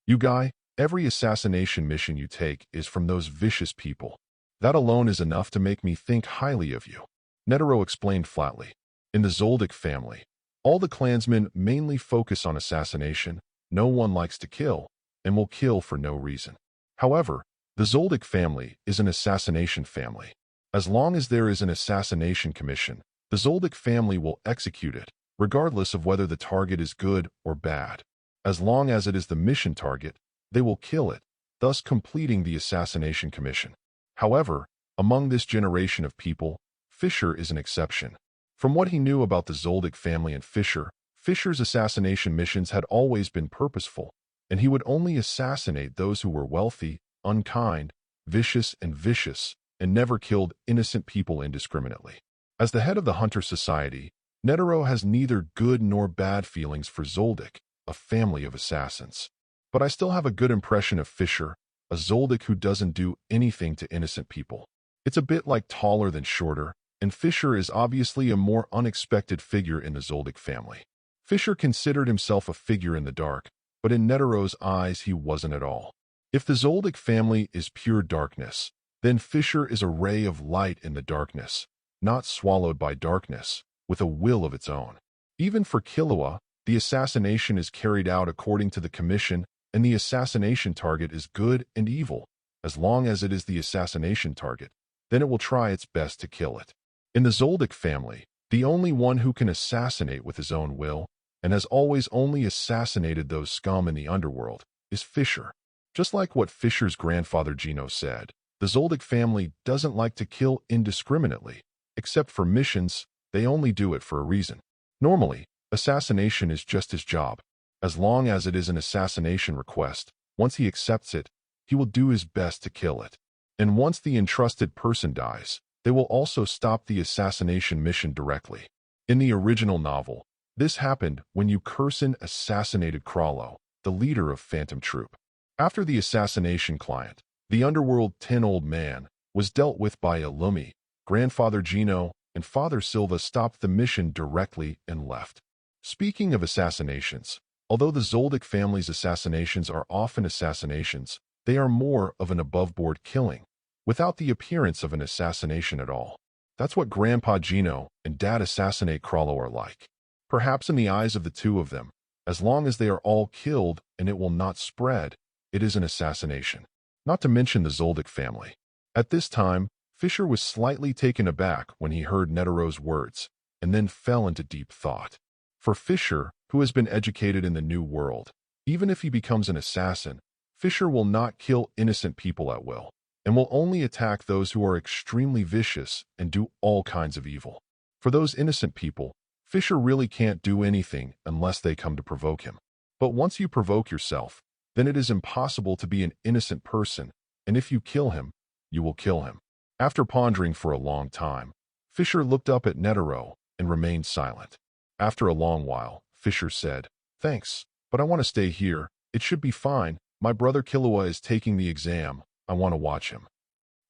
You guy, every assassination mission you take is from those vicious people. That alone is enough to make me think highly of you, Netero explained flatly. In the Zoldyck family, all the clansmen mainly focus on assassination. No one likes to kill, and will kill for no reason. However, the Zoldyck family is an assassination family. As long as there is an assassination commission, the Zoldyck family will execute it, regardless of whether the target is good or bad. As long as it is the mission target, they will kill it, thus completing the assassination commission. However, among this generation of people, Fischer is an exception. From what he knew about the Zoldyck family and Fischer's assassination missions had always been purposeful, and he would only assassinate those who were wealthy, unkind, vicious, and never killed innocent people indiscriminately. As the head of the Hunter Society, Netero has neither good nor bad feelings for Zoldyck, a family of assassins. But I still have a good impression of Fischer, a Zoldyck who doesn't do anything to innocent people. It's a bit like taller than shorter, and Fischer is obviously a more unexpected figure in the Zoldyck family. Fischer considered himself a figure in the dark, but in Netero's eyes he wasn't at all. If the Zoldyck family is pure darkness, then Fischer is a ray of light in the darkness, not swallowed by darkness, with a will of its own. Even for Killua, the assassination is carried out according to the commission, and the assassination target is good and evil. As long as it is the assassination target, then it will try its best to kill it. In the Zoldyck family, the only one who can assassinate with his own will, and has always only assassinated those scum in the underworld, is Fischer. Just like what Fischer's grandfather Gino said, the Zoldyck family doesn't like to kill indiscriminately. Except for missions, they only do it for a reason. Normally, assassination is just his job. As long as it is an assassination request, once he accepts it, he will do his best to kill it. And once the entrusted person dies, they will also stop the assassination mission directly. In the original novel, this happened when Yukursin assassinated Krallo, the leader of Phantom Troop. After the assassination client, the Underworld Tin Old Man, was dealt with by Illumi, Grandfather Gino, and Father Silva stopped the mission directly and left. Speaking of assassinations, although the Zoldyck family's assassinations are often assassinations, they are more of an above-board killing, without the appearance of an assassination at all. That's what Grandpa Gino and Dad Assassinate Krallo are like. Perhaps in the eyes of the two of them, as long as they are all killed and it will not spread, it is an assassination. Not to mention the Zoldyck family. At this time, Fischer was slightly taken aback when he heard Netero's words, and then fell into deep thought. For Fischer, who has been educated in the New World, even if he becomes an assassin, Fischer will not kill innocent people at will, and will only attack those who are extremely vicious and do all kinds of evil. For those innocent people, Fischer really can't do anything unless they come to provoke him. But once you provoke yourself, then it is impossible to be an innocent person, and if you kill him, you will kill him. After pondering for a long time, Fischer looked up at Netero and remained silent. After a long while, Fischer said, "Thanks, but I want to stay here. It should be fine. My brother Killua is taking the exam. I want to watch him."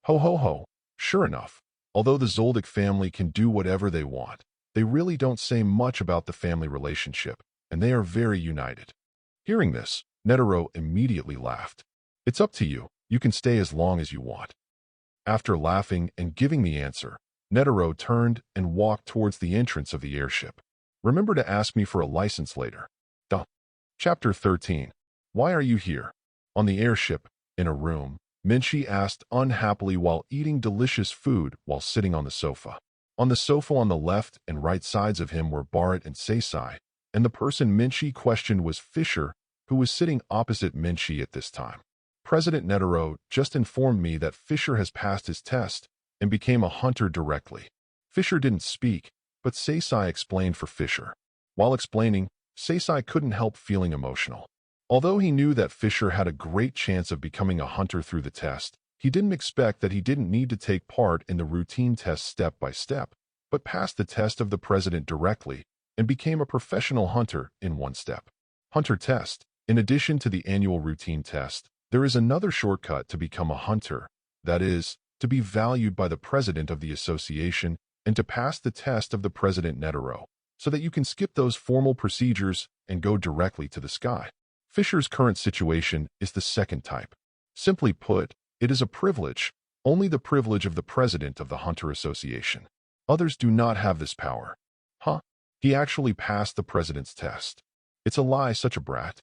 Ho ho ho. Sure enough, although the Zoldyck family can do whatever they want, they really don't say much about the family relationship, and they are very united. Hearing this, Netero immediately laughed. "It's up to you. You can stay as long as you want." After laughing and giving the answer, Netero turned and walked towards the entrance of the airship. "Remember to ask me for a license later." Duh. Chapter 13. Why are you here? On the airship, in a room, Minchi asked unhappily while eating delicious food while sitting on the sofa. On the sofa on the left and right sides of him were Barrett and Seisai, and the person Minchi questioned was Fischer, who was sitting opposite Minchi at this time. "President Netero just informed me that Fischer has passed his test and became a hunter directly." Fischer didn't speak, but Seisai explained for Fischer. While explaining, Seisai couldn't help feeling emotional. Although he knew that Fischer had a great chance of becoming a hunter through the test, he didn't expect that he didn't need to take part in the routine test step by step, but passed the test of the president directly and became a professional hunter in one step. Hunter test. In addition to the annual routine test, there is another shortcut to become a hunter, that is, to be valued by the president of the association and to pass the test of the president Netero, so that you can skip those formal procedures and go directly to the sky. Fischer's current situation is the second type. Simply put, it is a privilege, only the privilege of the president of the Hunter Association. Others do not have this power. Huh? He actually passed the president's test. It's a lie, such a brat.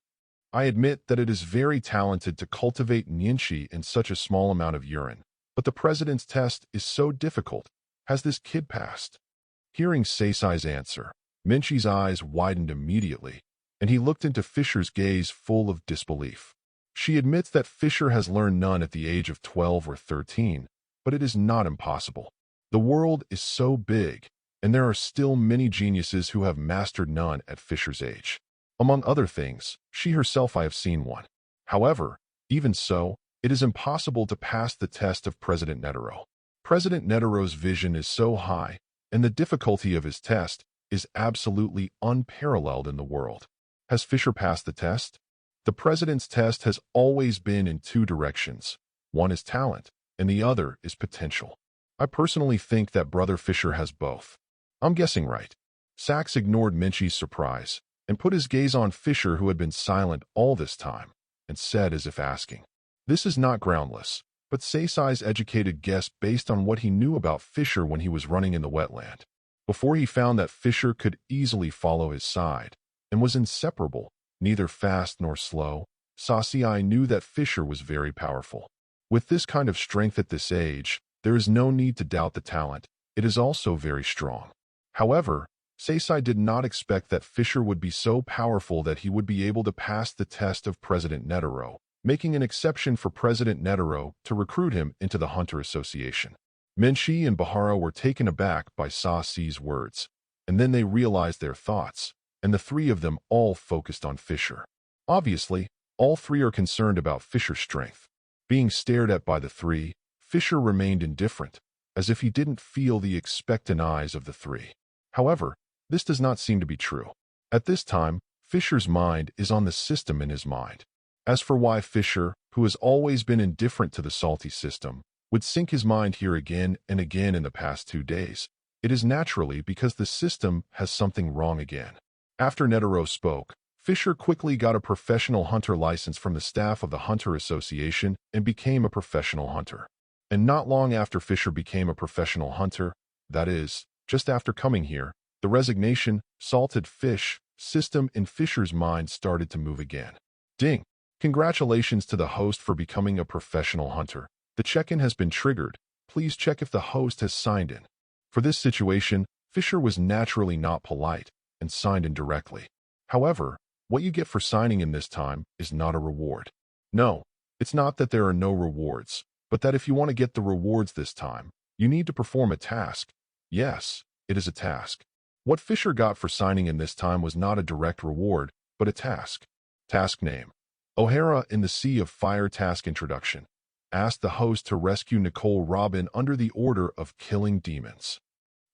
I admit that it is very talented to cultivate Nyinshi in such a small amount of urine, but the president's test is so difficult. Has this kid passed? Hearing Seisai's answer, Minchi's eyes widened immediately, and he looked into Fischer's gaze full of disbelief. She admits that Fischer has learned none at the age of 12 or 13, but it is not impossible. The world is so big, and there are still many geniuses who have mastered none at Fischer's age. Among other things, she herself I have seen one. However, even so, it is impossible to pass the test of President Netero. President Netero's vision is so high, and the difficulty of his test is absolutely unparalleled in the world. Has Fischer passed the test? The president's test has always been in two directions. One is talent, and the other is potential. I personally think that Brother Fischer has both. I'm guessing right. Sachs ignored Minchi's surprise and put his gaze on Fischer, who had been silent all this time, and said as if asking, "This is not groundless, but Seisai's educated guess based on what he knew about Fischer when he was running in the wetland. Before he found that Fischer could easily follow his side and was inseparable, neither fast nor slow, Sasai knew that Fischer was very powerful. With this kind of strength at this age, there is no need to doubt the talent. It is also very strong. However, Seisai did not expect that Fischer would be so powerful that he would be able to pass the test of President Netero, making an exception for President Netero to recruit him into the Hunter Association. Minchi and Bahara were taken aback by Sasi's words, and then they realized their thoughts, and the three of them all focused on Fischer. Obviously, all three are concerned about Fischer's strength. Being stared at by the three, Fischer remained indifferent, as if he didn't feel the expectant eyes of the three. However, this does not seem to be true. At this time, Fischer's mind is on the system in his mind. As for why Fischer, who has always been indifferent to the salty system, would sink his mind here again and again in the past 2 days, it is naturally because the system has something wrong again. After Netero spoke, Fischer quickly got a professional hunter license from the staff of the Hunter Association and became a professional hunter. And not long after Fischer became a professional hunter, that is, just after coming here, the resignation, salted fish, system in Fischer's mind started to move again. Ding! Congratulations to the host for becoming a professional hunter. The check-in has been triggered. Please check if the host has signed in. For this situation, Fischer was naturally not polite and signed in directly. However, what you get for signing in this time is not a reward. No, it's not that there are no rewards, but that if you want to get the rewards this time, you need to perform a task. Yes, it is a task. What Fischer got for signing in this time was not a direct reward, but a task. Task name: O'Hara in the Sea of Fire. Task introduction: asked the host to rescue Nicole Robin under the order of killing demons.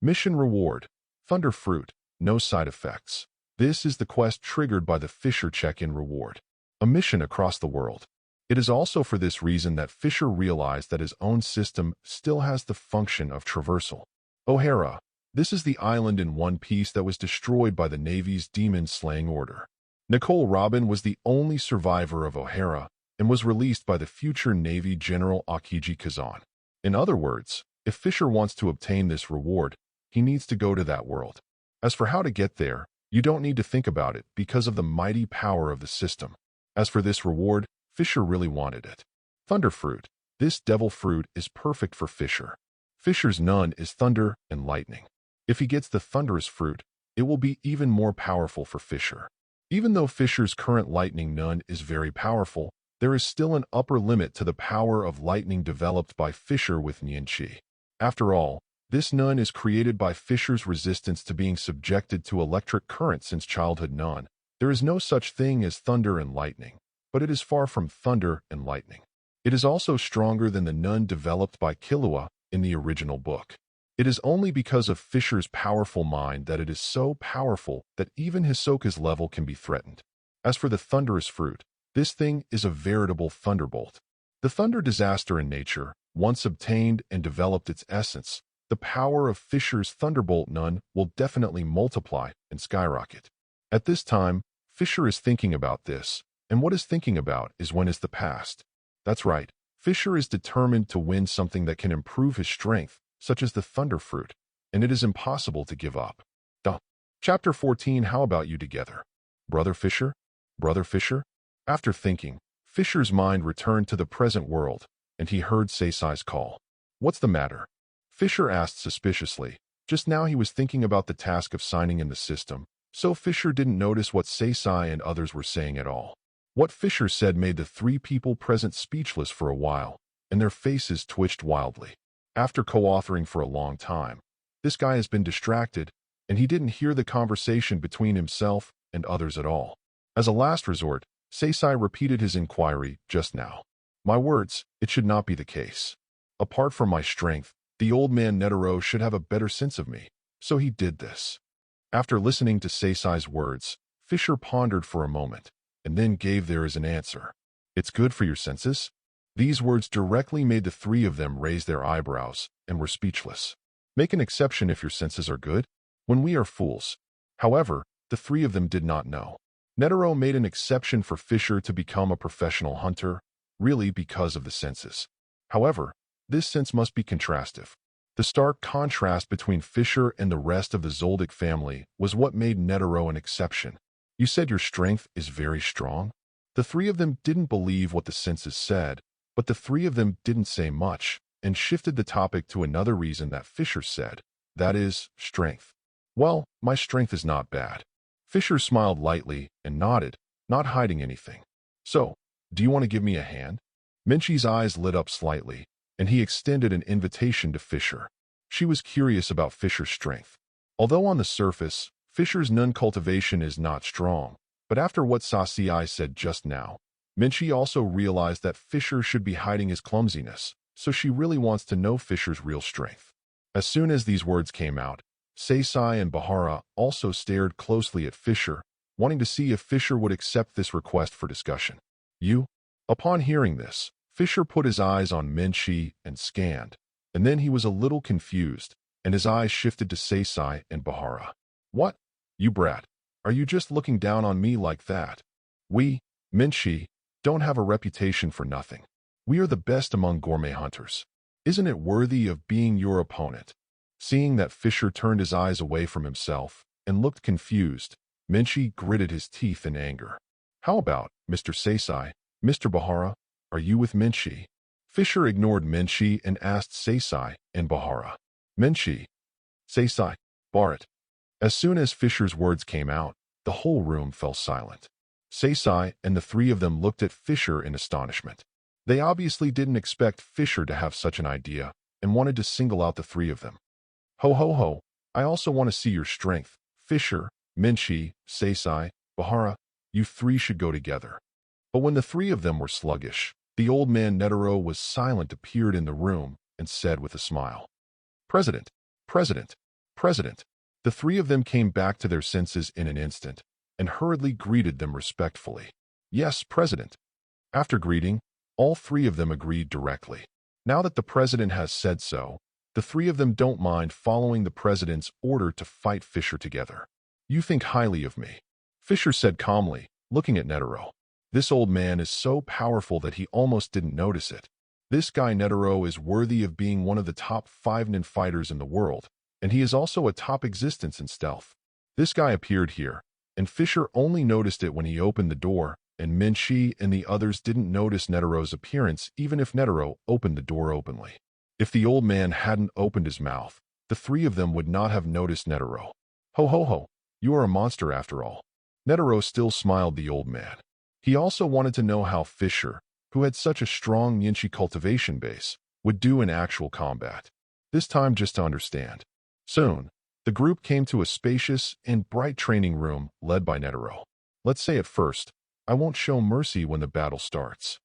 Mission reward: Thunder Fruit, no side effects. This is the quest triggered by the Fischer check-in reward. A mission across the world. It is also for this reason that Fischer realized that his own system still has the function of traversal. O'Hara. This is the island in One Piece that was destroyed by the Navy's demon-slaying order. Nicole Robin was the only survivor of O'Hara and was released by the future Navy General Aokiji Kazan. In other words, if Fischer wants to obtain this reward, he needs to go to that world. As for how to get there, you don't need to think about it because of the mighty power of the system. As for this reward, Fischer really wanted it. Thunder Fruit. This devil fruit is perfect for Fischer. Fischer's nun is thunder and lightning. If he gets the thunderous fruit, it will be even more powerful for Fischer. Even though Fischer's current lightning nun is very powerful, there is still an upper limit to the power of lightning developed by Fischer with Nianqi. After all, this nun is created by Fischer's resistance to being subjected to electric current since childhood. Nun. There is no such thing as thunder and lightning, but it is far from thunder and lightning. It is also stronger than the nun developed by Killua in the original book. It is only because of Fischer's powerful mind that it is so powerful that even Hisoka's level can be threatened. As for the thunderous fruit, this thing is a veritable thunderbolt. The thunder disaster in nature, once obtained and developed its essence, the power of Fischer's thunderbolt nun will definitely multiply and skyrocket. At this time, Fischer is thinking about this, and what is thinking about is when is the past. That's right, Fischer is determined to win something that can improve his strength, such as the thunder fruit, and it is impossible to give up. Chapter 14. How about you together? Brother Fischer? Brother Fischer? After thinking, Fischer's mind returned to the present world, and he heard Seisai's call. What's the matter? Fischer asked suspiciously. Just now he was thinking about the task of signing in the system, so Fischer didn't notice what Seisai and others were saying at all. What Fischer said made the three people present speechless for a while, and their faces twitched wildly. After co-authoring for a long time, this guy has been distracted, and he didn't hear the conversation between himself and others at all. As a last resort, Seisai repeated his inquiry just now. My words, it should not be the case. Apart from my strength, the old man Netero should have a better sense of me, so he did this. After listening to Seisai's words, Fischer pondered for a moment, and then gave theirs an answer. It's good for your senses? These words directly made the three of them raise their eyebrows and were speechless. Make an exception if your senses are good, when we are fools. However, the three of them did not know. Netero made an exception for Fischer to become a professional hunter, really because of the senses. However, this sense must be contrastive. The stark contrast between Fischer and the rest of the Zoldyck family was what made Netero an exception. You said your strength is very strong? The three of them didn't believe what the senses said, but the three of them didn't say much, and shifted the topic to another reason that Fischer said, that is, strength. Well, my strength is not bad. Fischer smiled lightly and nodded, not hiding anything. So, do you want to give me a hand? Minchi's eyes lit up slightly, and he extended an invitation to Fischer. She was curious about Fischer's strength. Although on the surface, Fischer's nun cultivation is not strong, but after what Sasai said just now, Minchi also realized that Fischer should be hiding his clumsiness, so she really wants to know Fischer's real strength. As soon as these words came out, Seisai and Bahara also stared closely at Fischer, wanting to see if Fischer would accept this request for discussion. You? Upon hearing this, Fischer put his eyes on Minchi and scanned, and then he was a little confused, and his eyes shifted to Seisai and Bahara. What? You brat. Are you just looking down on me like that? We, Minchi, don't have a reputation for nothing. We are the best among gourmet hunters. Isn't it worthy of being your opponent? Seeing that Fischer turned his eyes away from himself and looked confused, Minchi gritted his teeth in anger. How about, Mr. Seisai, Mr. Bahara, are you with Minchi? Fischer ignored Minchi and asked Seisai and Bahara. Minchi. Seisai. Barat. As soon as Fischer's words came out, the whole room fell silent. Seisai and the three of them looked at Fischer in astonishment. They obviously didn't expect Fischer to have such an idea and wanted to single out the three of them. Ho ho ho, I also want to see your strength. Fischer, Minchi, Seisai, Bahara, you three should go together." But when the three of them were sluggish, the old man Netero was silent, appeared in the room, and said with a smile, "President, President, President." The three of them came back to their senses in an instant, and hurriedly greeted them respectfully. "Yes, President." After greeting, all three of them agreed directly. Now that the President has said so, the three of them don't mind following the President's order to fight Fischer together. "You think highly of me," Fischer said calmly, looking at Netero. "This old man is so powerful that he almost didn't notice it. This guy Netero is worthy of being one of the top 5 nin fighters in the world, and he is also a top existence in stealth." This guy appeared here, and Fischer only noticed it when he opened the door, and Minchi and the others didn't notice Netero's appearance even if Netero opened the door openly. If the old man hadn't opened his mouth, the three of them would not have noticed Netero. "Ho ho ho, you are a monster after all." Netero still smiled the old man. He also wanted to know how Fischer, who had such a strong Yinshi cultivation base, would do in actual combat. This time just to understand. Soon, the group came to a spacious and bright training room led by Netero. "Let's say it first, I won't show mercy when the battle starts."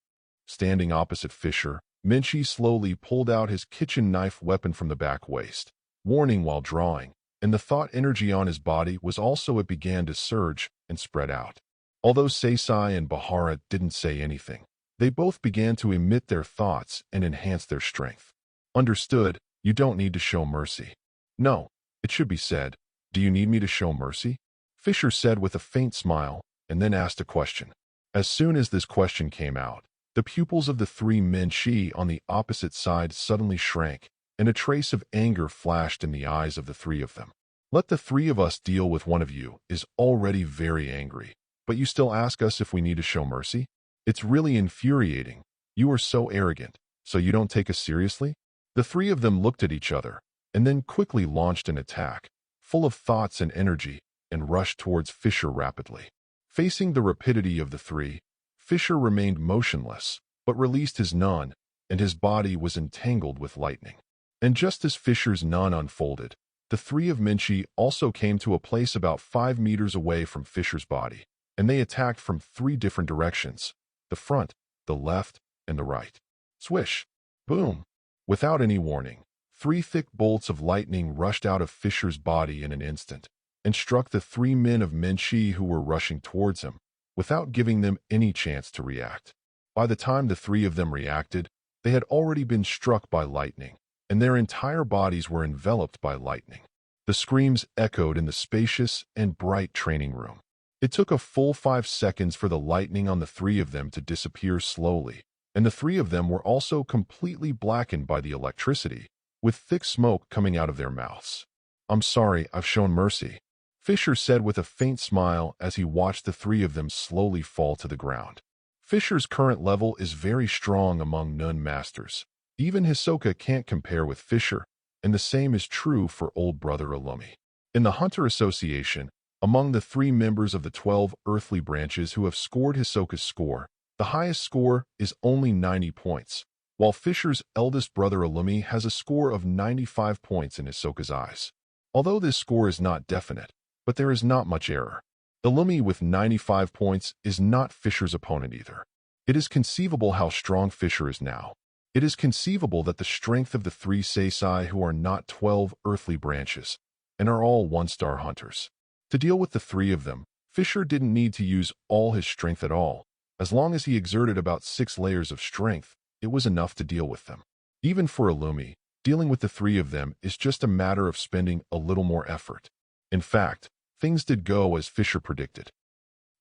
Standing opposite Fischer, Minchi slowly pulled out his kitchen knife weapon from the back waist, warning while drawing, and the thought energy on his body was also it began to surge and spread out. Although Seisai and Bahara didn't say anything, they both began to emit their thoughts and enhance their strength. "Understood, you don't need to show mercy." "No, it should be said, do you need me to show mercy?" Fischer said with a faint smile, and then asked a question. As soon as this question came out, the pupils of the three Minchi on the opposite side suddenly shrank, and a trace of anger flashed in the eyes of the three of them. "Let the three of us deal with one of you is already very angry, but you still ask us if we need to show mercy? It's really infuriating. You are so arrogant, so you don't take us seriously?" The three of them looked at each other, and then quickly launched an attack, full of thoughts and energy, and rushed towards Fischer rapidly. Facing the rapidity of the three, Fischer remained motionless, but released his nun, and his body was entangled with lightning. And just as Fischer's nun unfolded, the three of Minchi also came to a place about 5 meters away from Fischer's body, and they attacked from 3 different directions: the front, the left, and the right. Swish! Boom! Without any warning, 3 thick bolts of lightning rushed out of Fischer's body in an instant, and struck the 3 men of Minchi who were rushing towards him, without giving them any chance to react. By the time the 3 of them reacted, they had already been struck by lightning, and their entire bodies were enveloped by lightning. The screams echoed in the spacious and bright training room. It took a full 5 seconds for the lightning on the 3 of them to disappear slowly, and the 3 of them were also completely blackened by the electricity, with thick smoke coming out of their mouths. "I'm sorry, I've shown mercy," Fischer said with a faint smile as he watched the 3 of them slowly fall to the ground. Fischer's current level is very strong among nun masters. Even Hisoka can't compare with Fischer, and the same is true for old brother Alumi. In the Hunter Association, among the 3 members of the 12 earthly branches who have scored Hisoka's score, the highest score is only 90 points, while Fischer's eldest brother Alumi has a score of 95 points in Hisoka's eyes. Although this score is not definite, but there is not much error. Alumi with 95 points is not Fischer's opponent either. It is conceivable how strong Fischer is now. It is conceivable that the strength of the 3 Seisai who are not 12 earthly branches, and are all 1-star hunters. To deal with the 3 of them, Fischer didn't need to use all his strength at all. As long as he exerted about 6 layers of strength, it was enough to deal with them. Even for Alumi, dealing with the 3 of them is just a matter of spending a little more effort. In fact, things did go as Fischer predicted.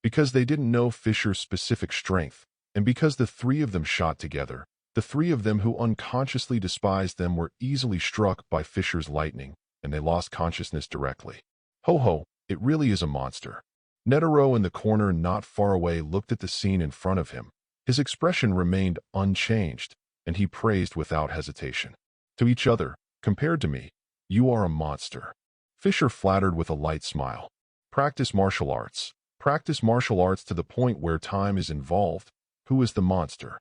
Because they didn't know Fischer's specific strength, and because the 3 of them shot together, the 3 of them who unconsciously despised them were easily struck by Fischer's lightning, and they lost consciousness directly. Ho ho, it really is a monster. Netero in the corner not far away looked at the scene in front of him. His expression remained unchanged, and he praised without hesitation. To each other, compared to me, you are a monster. Fischer flattered with a light smile. Practice martial arts. Practice martial arts to the point where time is involved. Who is the monster?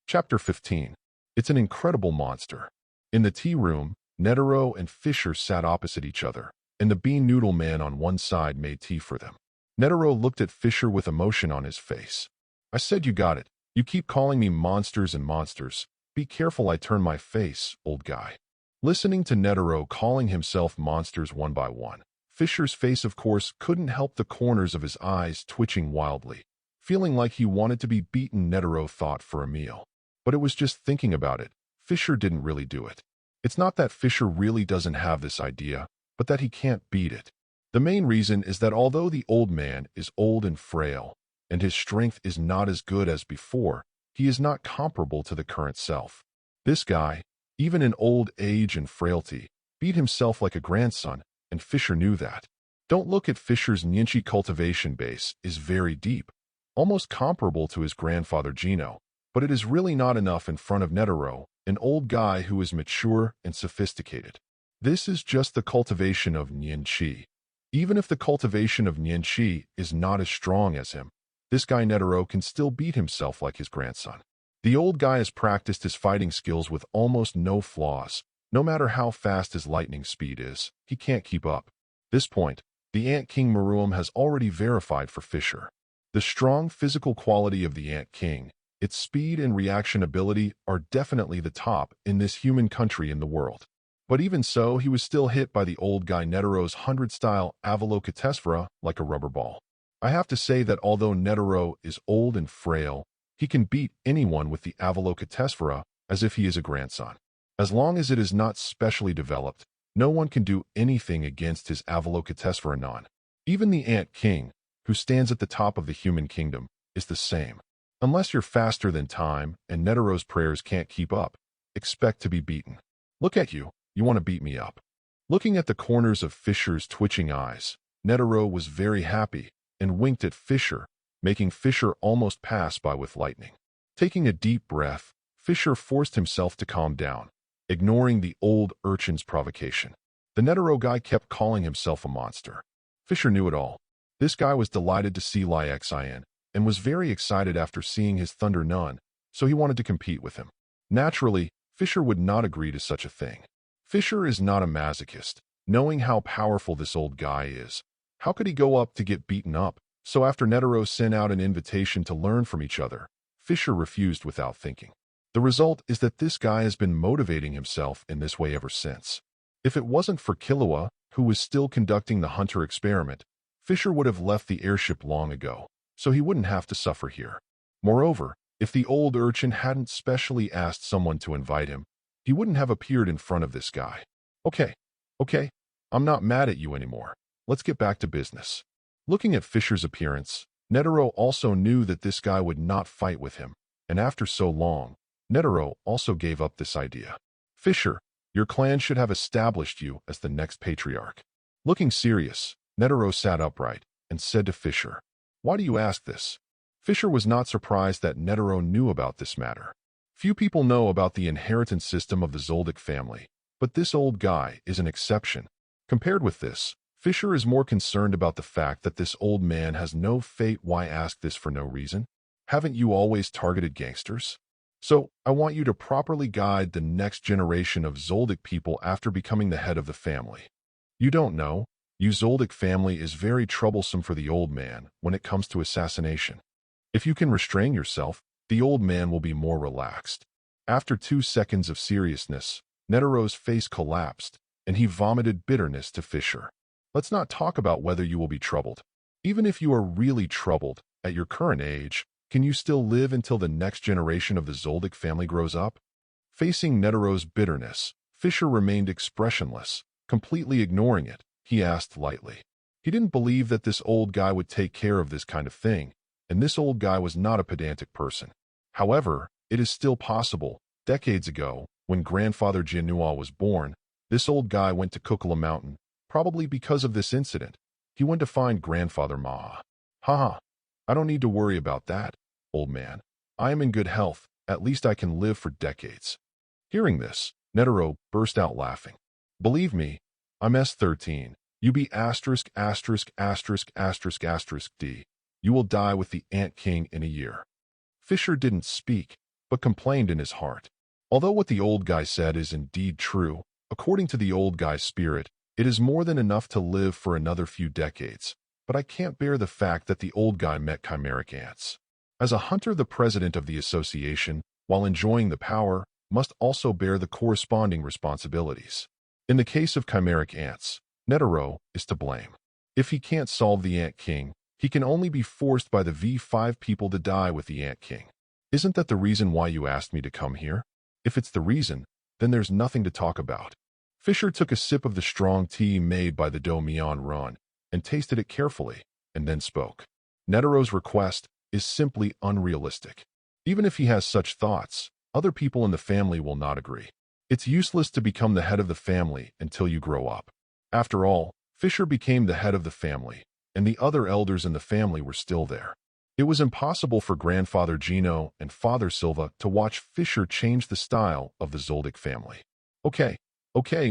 Chapter 15. It's an incredible monster. In the tea room, Netero and Fischer sat opposite each other, and the bean noodle man on one side made tea for them. Netero looked at Fischer with emotion on his face. "I said you got it. You keep calling me monsters and monsters. Be careful I turn my face, old guy." Listening to Netero calling himself monsters one by one, Fischer's face, of course, couldn't help the corners of his eyes twitching wildly. Feeling like he wanted to be beaten, Netero thought for a meal. But it was just thinking about it. Fischer didn't really do it. It's not that Fischer really doesn't have this idea, but that he can't beat it. The main reason is that although the old man is old and frail, and his strength is not as good as before, he is not comparable to the current self. This guy, even in old age and frailty, beat himself like a grandson, and Fischer knew that. Don't look at Fischer's Nianchi cultivation base is very deep, almost comparable to his grandfather Gino, but it is really not enough in front of Netero, an old guy who is mature and sophisticated. This is just the cultivation of Nianchi. Even if the cultivation of Nianchi is not as strong as him, this guy Netero can still beat himself like his grandson. The old guy has practiced his fighting skills with almost no flaws. No matter how fast his lightning speed is, he can't keep up. This point, the Ant King Maruam has already verified for Fischer. The strong physical quality of the Ant King, its speed and reaction ability are definitely the top in this human country in the world. But even so, he was still hit by the old guy Netero's 100-style Avalokitesphera like a rubber ball. I have to say that although Netero is old and frail, he can beat anyone with the Avalokitesphera as if he is a grandson. As long as it is not specially developed, no one can do anything against his Avalokitesphera non. Even the Ant King, who stands at the top of the human kingdom, is the same. Unless you're faster than time and Netero's prayers can't keep up, expect to be beaten. Look at you, you want to beat me up. Looking at the corners of Fischer's twitching eyes, Netero was very happy and winked at Fischer, making Fischer almost pass by with lightning. Taking a deep breath, Fischer forced himself to calm down, ignoring the old urchin's provocation. The Netero guy kept calling himself a monster. Fischer knew it all. This guy was delighted to see Lixian, and was very excited after seeing his Thunder Nun, so he wanted to compete with him. Naturally, Fischer would not agree to such a thing. Fischer is not a masochist. Knowing how powerful this old guy is, how could he go up to get beaten up? So after Netero sent out an invitation to learn from each other, Fischer refused without thinking. The result is that this guy has been motivating himself in this way ever since. If it wasn't for Killua, who was still conducting the hunter experiment, Fischer would have left the airship long ago, so he wouldn't have to suffer here. Moreover, if the old urchin hadn't specially asked someone to invite him, he wouldn't have appeared in front of this guy. Okay, I'm not mad at you anymore. Let's get back to business. Looking at Fischer's appearance, Netero also knew that this guy would not fight with him, and after so long, Netero also gave up this idea. Fischer, your clan should have established you as the next patriarch. Looking serious, Netero sat upright and said to Fischer, "Why do you ask this?" Fischer was not surprised that Netero knew about this matter. Few people know about the inheritance system of the Zoldyck family, but this old guy is an exception. Compared with this, Fischer is more concerned about the fact that this old man has no fate. Why ask this for no reason? Haven't you always targeted gangsters? So, I want you to properly guide the next generation of Zoldyck people after becoming the head of the family. You don't know, your Zoldyck family is very troublesome for the old man when it comes to assassination. If you can restrain yourself, the old man will be more relaxed. After 2 seconds of seriousness, Netero's face collapsed, and he vomited bitterness to Fischer. Let's not talk about whether you will be troubled. Even if you are really troubled, at your current age, can you still live until the next generation of the Zoldyck family grows up? Facing Netero's bitterness, Fischer remained expressionless, completely ignoring it. He asked lightly. He didn't believe that this old guy would take care of this kind of thing, and this old guy was not a pedantic person. However, it is still possible. Decades ago, when grandfather Jianhua was born, this old guy went to Kukula Mountain, probably because of this incident. He went to find grandfather Maha. Haha, I don't need to worry about that, old man. I am in good health, at least I can live for decades. Hearing this, Netero burst out laughing. Believe me, I'm S13. You be asterisk asterisk asterisk asterisk asterisk D. You will die with the Ant King in a year. Fischer didn't speak, but complained in his heart. Although what the old guy said is indeed true, According to the old guy's spirit, it is more than enough to live for another few decades, but I can't bear the fact that the old guy met chimeric ants. As a hunter, the president of the association, while enjoying the power, must also bear the corresponding responsibilities. In the case of chimeric ants, Netero is to blame. If he can't solve the Ant King, he can only be forced by the V5 people to die with the Ant King. Isn't that the reason why you asked me to come here? If it's the reason, then there's nothing to talk about. Fischer took a sip of the strong tea made by the Do Mian Run and tasted it carefully, and then spoke. Netero's request is simply unrealistic. Even if he has such thoughts, other people in the family will not agree. It's useless to become the head of the family until you grow up. After all, Fischer became the head of the family, and the other elders in the family were still there. It was impossible for Grandfather Gino and Father Silva to watch Fischer change the style of the Zoldyck family. Okay,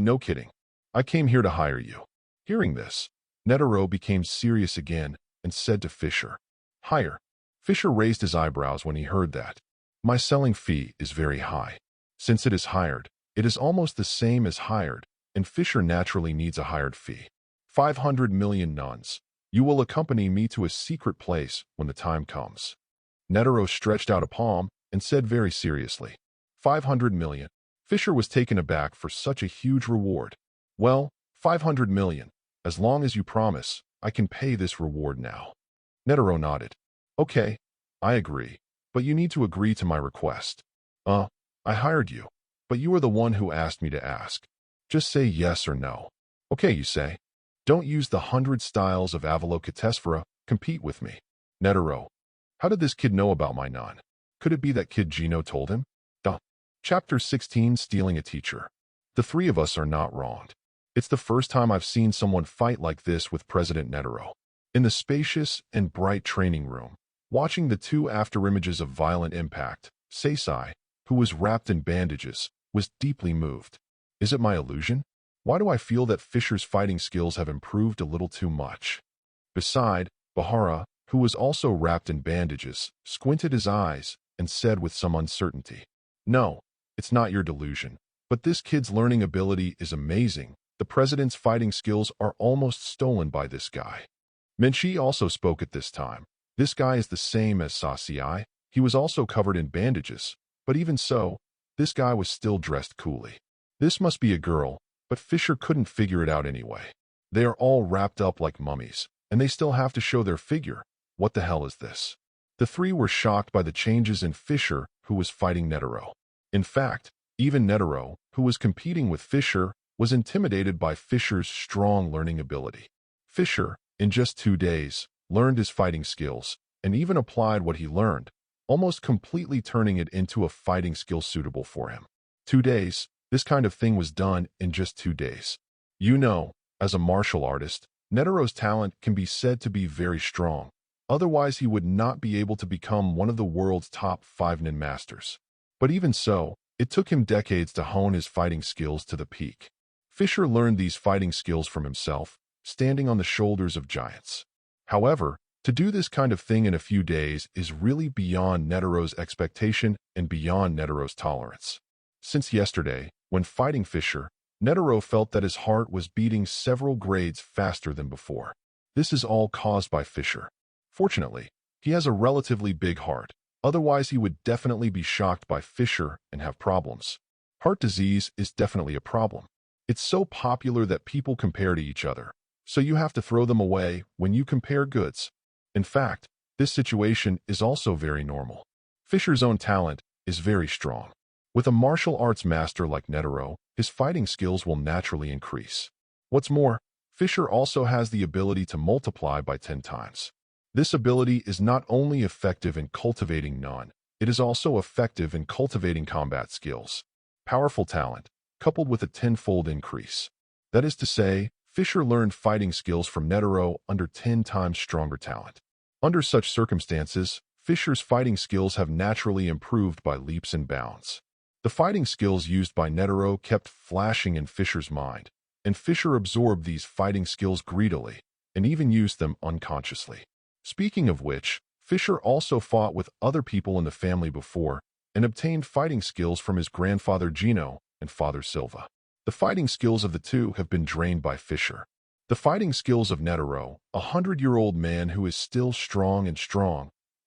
no kidding. I came here to hire you. Hearing this, Netero became serious again and said to Fischer, "Hire." Fischer raised his eyebrows when he heard that. "My selling fee is very high. Since it is hired, it is almost the same as hired, and Fischer naturally needs a hired fee. 500 million nuns. You will accompany me to a secret place when the time comes." Netero stretched out a palm and said very seriously, 500 million. Fischer was taken aback for such a huge reward. "Well, 500 million. As long as you promise, I can pay this reward now." Netero nodded. "Okay, I agree, but you need to agree to my request." I hired you, but you are the one who asked me to ask. Just say yes or no." "Okay," you say. "Don't use the 100 styles of Avalokitesphera. Compete with me." Netero: "How did this kid know about my nun? Could it be that kid Gino told him?" Chapter 16, Stealing a Teacher. The three of us are not wronged. It's the first time I've seen someone fight like this with President Netero. In the spacious and bright training room, watching the two afterimages of violent impact, Seisai, who was wrapped in bandages, was deeply moved. Is it my illusion? Why do I feel that Fischer's fighting skills have improved a little too much? Beside, Bahara, who was also wrapped in bandages, squinted his eyes and said with some uncertainty, "No, it's not your delusion, but this kid's learning ability is amazing. The president's fighting skills are almost stolen by this guy." Menchi also spoke at this time. This guy is the same as Sasiai. He was also covered in bandages, but even so, this guy was still dressed coolly. This must be a girl, but Fischer couldn't figure it out anyway. They are all wrapped up like mummies, and they still have to show their figure. What the hell is this? The three were shocked by the changes in Fischer, who was fighting Netero. In fact, even Netero, who was competing with Fischer, was intimidated by Fischer's strong learning ability. Fischer, in just 2 days, learned his fighting skills, and even applied what he learned, almost completely turning it into a fighting skill suitable for him. 2 days, this kind of thing was done in just 2 days. You know, as a martial artist, Netero's talent can be said to be very strong. Otherwise, he would not be able to become one of the world's top 5 nin masters. But even so, it took him decades to hone his fighting skills to the peak. Fischer learned these fighting skills from himself, standing on the shoulders of giants. However, to do this kind of thing in a few days is really beyond Netero's expectation and beyond Netero's tolerance. Since yesterday, when fighting Fischer, Netero felt that his heart was beating several grades faster than before. This is all caused by Fischer. Fortunately, he has a relatively big heart. Otherwise, he would definitely be shocked by Fischer and have problems. Heart disease is definitely a problem. It's so popular that people compare to each other, so you have to throw them away when you compare goods. In fact, this situation is also very normal. Fischer's own talent is very strong. With a martial arts master like Netero, his fighting skills will naturally increase. What's more, Fischer also has the ability to multiply by 10 times. This ability is not only effective in cultivating none, it is also effective in cultivating combat skills. Powerful talent, coupled with a 10-fold increase. That is to say, Fischer learned fighting skills from Netero under 10 times stronger talent. Under such circumstances, Fischer's fighting skills have naturally improved by leaps and bounds. The fighting skills used by Netero kept flashing in Fischer's mind, and Fischer absorbed these fighting skills greedily, and even used them unconsciously. Speaking of which, Fischer also fought with other people in the family before, and obtained fighting skills from his grandfather Gino and Father Silva. The fighting skills of the two have been drained by Fischer. The fighting skills of Netero, a 100-year-old man who is still strong,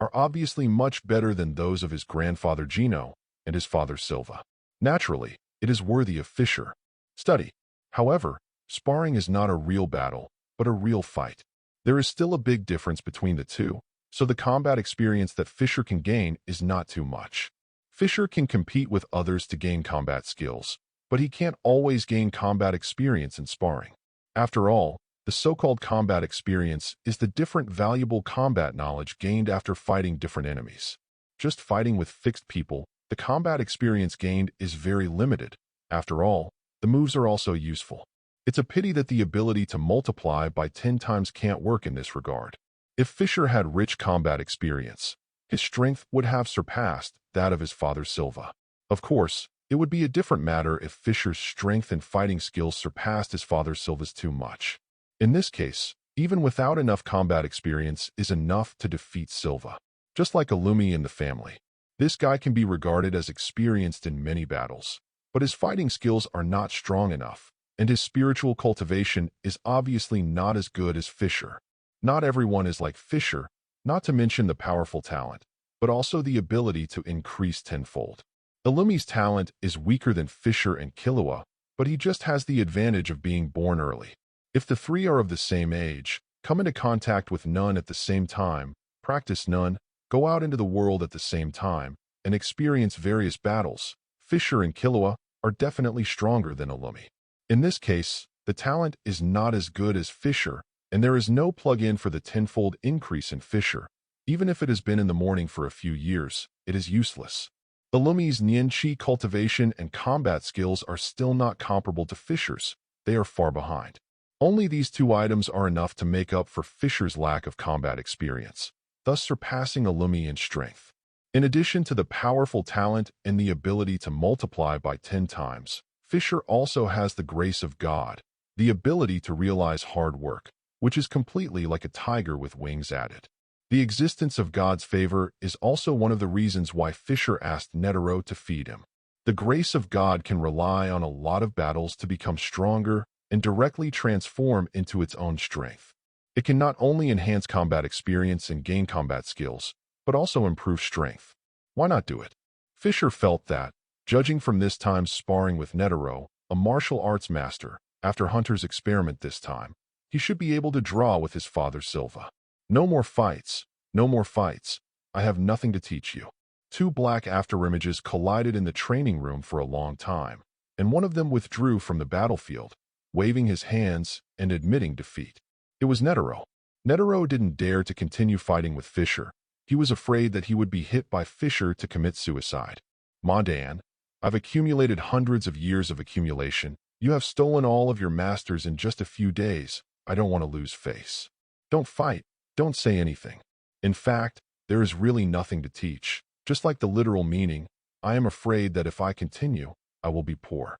are obviously much better than those of his grandfather Gino and his father Silva. Naturally, it is worthy of Fischer study. However, sparring is not a real battle, but a real fight. There is still a big difference between the two, so the combat experience that Fischer can gain is not too much. Fischer can compete with others to gain combat skills, but he can't always gain combat experience in sparring. After all, the so-called combat experience is the different valuable combat knowledge gained after fighting different enemies. Just fighting with fixed people, the combat experience gained is very limited. After all, the moves are also useful. It's a pity that the ability to multiply by 10 times can't work in this regard. If Fischer had rich combat experience, his strength would have surpassed that of his father Silva. Of course, it would be a different matter if Fischer's strength and fighting skills surpassed his father Silva's too much. In this case, even without enough combat experience is enough to defeat Silva. Just like Illumi in the family, this guy can be regarded as experienced in many battles, but his fighting skills are not strong enough, and his spiritual cultivation is obviously not as good as Fischer. Not everyone is like Fischer, not to mention the powerful talent, but also the ability to increase tenfold. Illumi's talent is weaker than Fischer and Killua, but he just has the advantage of being born early. If the three are of the same age, come into contact with none at the same time, practice none, go out into the world at the same time, and experience various battles, Fischer and Killua are definitely stronger than Illumi. In this case, the talent is not as good as Fischer, and there is no plug-in for the tenfold increase in Fischer. Even if it has been in the morning for a few years, it is useless. Illumi's Nianqi cultivation and combat skills are still not comparable to Fischer's. They are far behind. Only these two items are enough to make up for Fischer's lack of combat experience, thus surpassing Illumi in strength. In addition to the powerful talent and the ability to multiply by 10 times, Fischer also has the grace of God, the ability to realize hard work, which is completely like a tiger with wings added. The existence of God's favor is also one of the reasons why Fischer asked Netero to feed him. The grace of God can rely on a lot of battles to become stronger and directly transform into its own strength. It can not only enhance combat experience and gain combat skills, but also improve strength. Why not do it? Fischer felt that, judging from this time's sparring with Netero, a martial arts master, after Hunter's experiment this time, he should be able to draw with his father Silva. No more fights, no more fights. I have nothing to teach you. Two black afterimages collided in the training room for a long time, and one of them withdrew from the battlefield, waving his hands and admitting defeat. It was Netero. Netero didn't dare to continue fighting with Fischer. He was afraid that he would be hit by Fischer to commit suicide. Mondan, I've accumulated hundreds of years of accumulation. You have stolen all of your masters in just a few days. I don't want to lose face. Don't fight. Don't say anything. In fact, there is really nothing to teach. Just like the literal meaning, I am afraid that if I continue, I will be poor.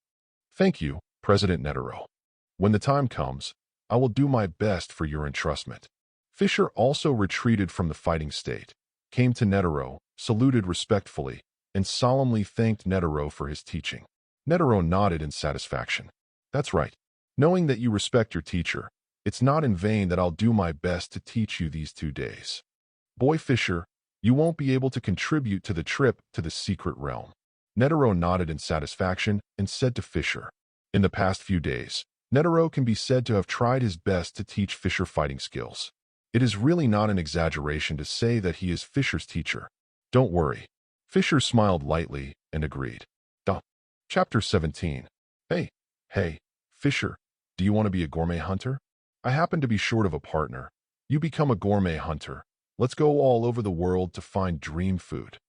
Thank you, President Netero. When the time comes, I will do my best for your entrustment. Fischer also retreated from the fighting state, came to Netero, saluted respectfully, and solemnly thanked Netero for his teaching. Netero nodded in satisfaction. That's right. Knowing that you respect your teacher, it's not in vain that I'll do my best to teach you these 2 days. Boy Fischer, you won't be able to contribute to the trip to the secret realm. Netero nodded in satisfaction and said to Fischer, in the past few days, Netero can be said to have tried his best to teach Fischer fighting skills. It is really not an exaggeration to say that he is Fischer's teacher. Don't worry. Fischer smiled lightly and agreed. Chapter 17. Hey, Fischer, do you want to be a gourmet hunter? I happen to be short of a partner. You become a gourmet hunter. Let's go all over the world to find dream food.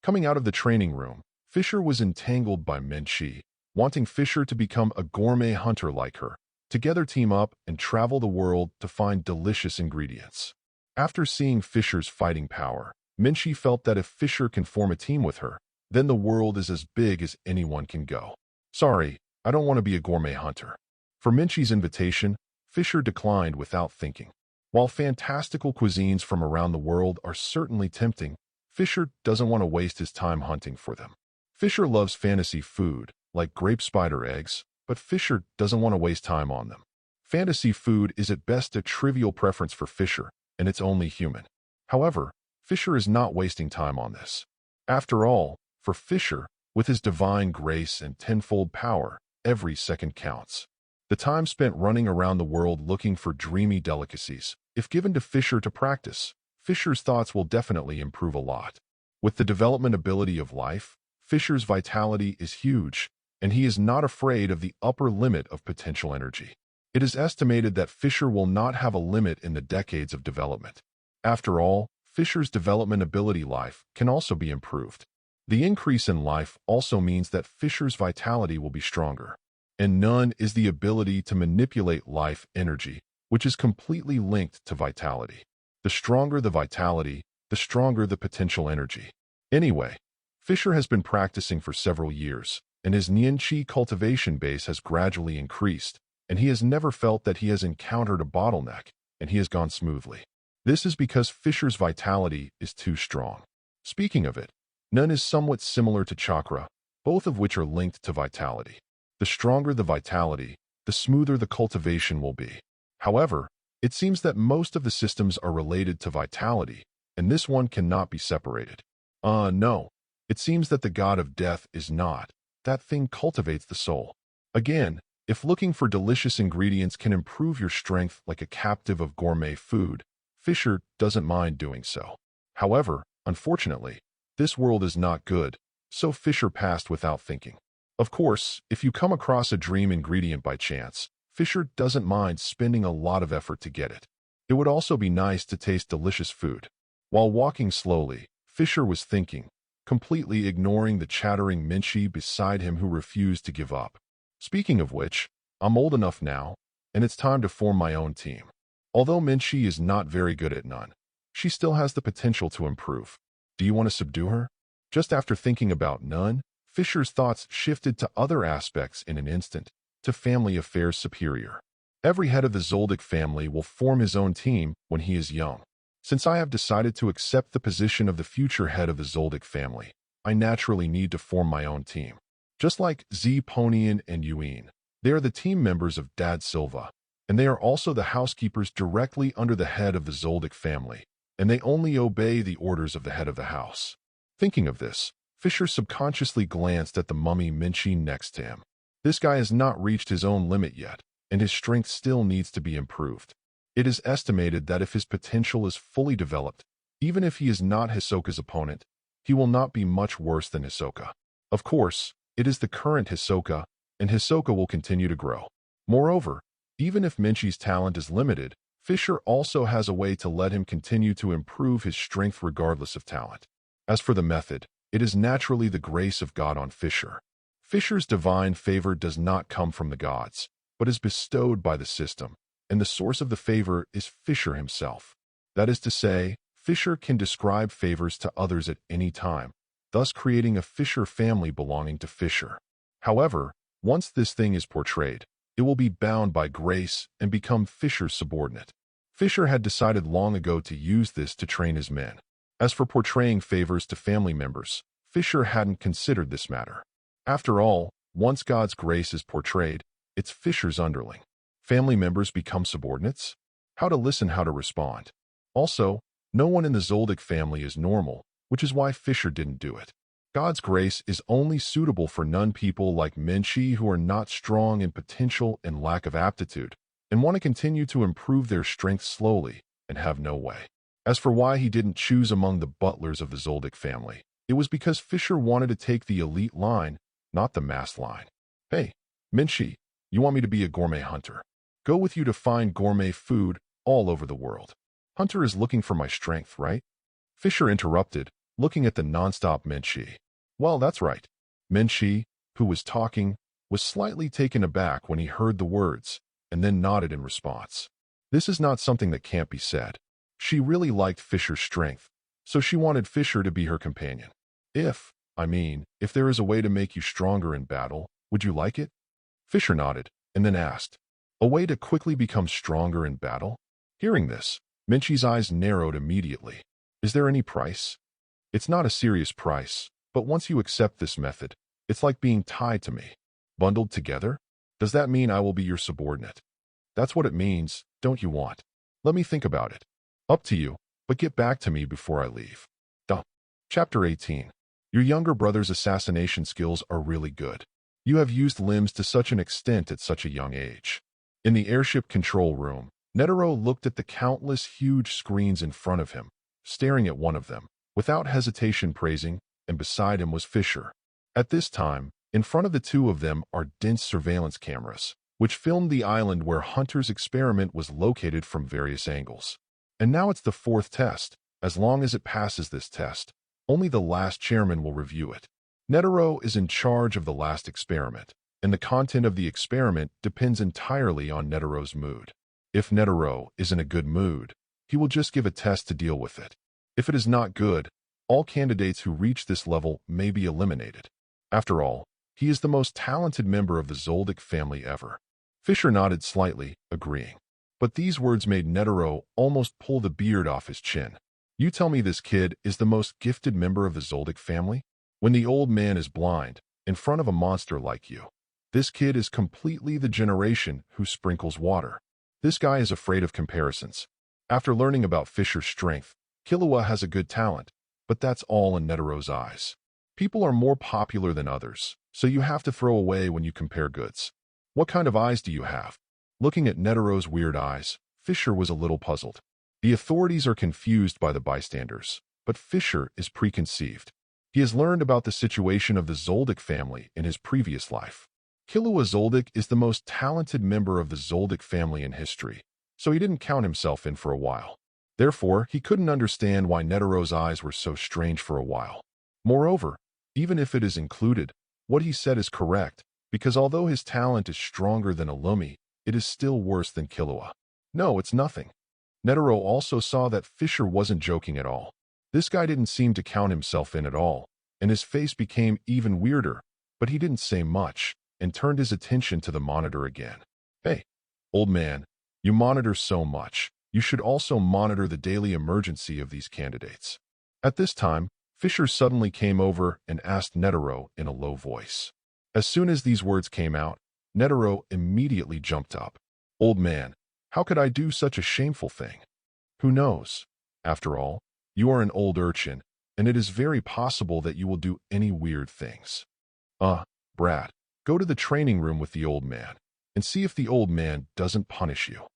Coming out of the training room, Fischer was entangled by Menchi, wanting Fischer to become a gourmet hunter like her. Together team up and travel the world to find delicious ingredients. After seeing Fischer's fighting power, Menchi felt that if Fischer can form a team with her, then the world is as big as anyone can go. Sorry, I don't want to be a gourmet hunter. For Menchi's invitation, Fischer declined without thinking. While fantastical cuisines from around the world are certainly tempting, Fischer doesn't want to waste his time hunting for them. Fischer loves fantasy food, like grape spider eggs, but Fischer doesn't want to waste time on them. Fantasy food is at best a trivial preference for Fischer, and it's only human. However, Fischer is not wasting time on this. After all, for Fischer, with his divine grace and tenfold power, every second counts. The time spent running around the world looking for dreamy delicacies, if given to Fischer to practice, Fischer's thoughts will definitely improve a lot. With the development ability of life, Fischer's vitality is huge, and he is not afraid of the upper limit of potential energy. It is estimated that Fischer will not have a limit in the decades of development. After all, Fischer's development ability life can also be improved. The increase in life also means that Fischer's vitality will be stronger. And none is the ability to manipulate life energy, which is completely linked to vitality. The stronger the vitality, the stronger the potential energy. Anyway, Fischer has been practicing for several years, and his Nian-Chi cultivation base has gradually increased, and he has never felt that he has encountered a bottleneck, and he has gone smoothly. This is because Fischer's vitality is too strong. Speaking of it, none is somewhat similar to chakra, both of which are linked to vitality. The stronger the vitality, the smoother the cultivation will be. However, it seems that most of the systems are related to vitality, and this one cannot be separated. No. It seems that the god of death is not. That thing cultivates the soul. Again, if looking for delicious ingredients can improve your strength like a captive of gourmet food, Fischer doesn't mind doing so. However, unfortunately, this world is not good, so Fischer passed without thinking. Of course, if you come across a dream ingredient by chance, Fischer doesn't mind spending a lot of effort to get it. It would also be nice to taste delicious food. While walking slowly, Fischer was thinking, completely ignoring the chattering Minchi beside him who refused to give up. Speaking of which, I'm old enough now, and it's time to form my own team. Although Minchi is not very good at none, she still has the potential to improve. Do you want to subdue her? Just after thinking about none, Fischer's thoughts shifted to other aspects in an instant, to family affairs superior. Every head of the Zoldyck family will form his own team when he is young. Since I have decided to accept the position of the future head of the Zoldyck family, I naturally need to form my own team. Just like Ponian and Yuin, they are the team members of Dad Silva, and they are also the housekeepers directly under the head of the Zoldyck family, and they only obey the orders of the head of the house. Thinking of this, Fischer subconsciously glanced at the mummy Minchi next to him. This guy has not reached his own limit yet, and his strength still needs to be improved. It is estimated that if his potential is fully developed, even if he is not Hisoka's opponent, he will not be much worse than Hisoka. Of course, it is the current Hisoka, and Hisoka will continue to grow. Moreover, even if Minchi's talent is limited, Fischer also has a way to let him continue to improve his strength regardless of talent. As for the method, it is naturally the grace of God on Fischer. Fischer's divine favor does not come from the gods, but is bestowed by the system, and the source of the favor is Fischer himself. That is to say, Fischer can describe favors to others at any time, thus creating a Fischer family belonging to Fischer. However, once this thing is portrayed, it will be bound by grace and become Fischer's subordinate. Fischer had decided long ago to use this to train his men. As for portraying favors to family members, Fischer hadn't considered this matter. After all, once God's grace is portrayed, it's Fischer's underling. Family members become subordinates? How to listen, how to respond. Also, no one in the Zoldyck family is normal, which is why Fischer didn't do it. God's grace is only suitable for non-people like Minchi who are not strong in potential and lack of aptitude, and want to continue to improve their strength slowly and have no way. As for why he didn't choose among the butlers of the Zoldyck family, it was because Fischer wanted to take the elite line, not the mass line. Hey, Minchi, you want me to be a gourmet hunter? Go with you to find gourmet food all over the world. Hunter is looking for my strength, right? Fischer interrupted, looking at the non-stop Minchi. Well, that's right. Minchi, who was talking, was slightly taken aback when he heard the words, and then nodded in response. This is not something that can't be said. She really liked Fischer's strength, so she wanted Fischer to be her companion. If there is a way to make you stronger in battle, would you like it? Fischer nodded, and then asked, a way to quickly become stronger in battle? Hearing this, Minchi's eyes narrowed immediately. Is there any price? It's not a serious price, but once you accept this method, it's like being tied to me. Bundled together? Does that mean I will be your subordinate? That's what it means, don't you want? Let me think about it. Up to you, but get back to me before I leave. Duh. Chapter 18. Your younger brother's assassination skills are really good. You have used limbs to such an extent at such a young age. In the airship control room, Netero looked at the countless huge screens in front of him, staring at one of them, without hesitation praising, and beside him was Fischer. At this time, in front of the two of them are dense surveillance cameras, which filmed the island where Hunter's experiment was located from various angles. And now it's the fourth test. As long as it passes this test, only the last chairman will review it. Netero is in charge of the last experiment, and the content of the experiment depends entirely on Netero's mood. If Netero is in a good mood, he will just give a test to deal with it. If it is not good, all candidates who reach this level may be eliminated. After all, he is the most talented member of the Zoldyck family ever. Fischer nodded slightly, agreeing. But these words made Netero almost pull the beard off his chin. You tell me this kid is the most gifted member of the Zoldyck family? When the old man is blind, in front of a monster like you. This kid is completely the generation who sprinkles water. This guy is afraid of comparisons. After learning about Fischer's strength, Killua has a good talent, but that's all in Netero's eyes. People are more popular than others, so you have to throw away when you compare goods. What kind of eyes do you have? Looking at Netero's weird eyes, Fischer was a little puzzled. The authorities are confused by the bystanders, but Fischer is preconceived. He has learned about the situation of the Zoldyck family in his previous life. Killua Zoldyck is the most talented member of the Zoldyck family in history, so he didn't count himself in for a while. Therefore, he couldn't understand why Netero's eyes were so strange for a while. Moreover, even if it is included, what he said is correct, because although his talent is stronger than Illumi, it is still worse than Killua. No, it's nothing. Netero also saw that Fischer wasn't joking at all. This guy didn't seem to count himself in at all, and his face became even weirder, but he didn't say much, and turned his attention to the monitor again. Hey, old man, you monitor so much, you should also monitor the daily emergency of these candidates. At this time, Fischer suddenly came over and asked Netero in a low voice. As soon as these words came out, Netero immediately jumped up. Old man, how could I do such a shameful thing? Who knows? After all, you are an old urchin, and it is very possible that you will do any weird things. Brad, go to the training room with the old man, and see if the old man doesn't punish you.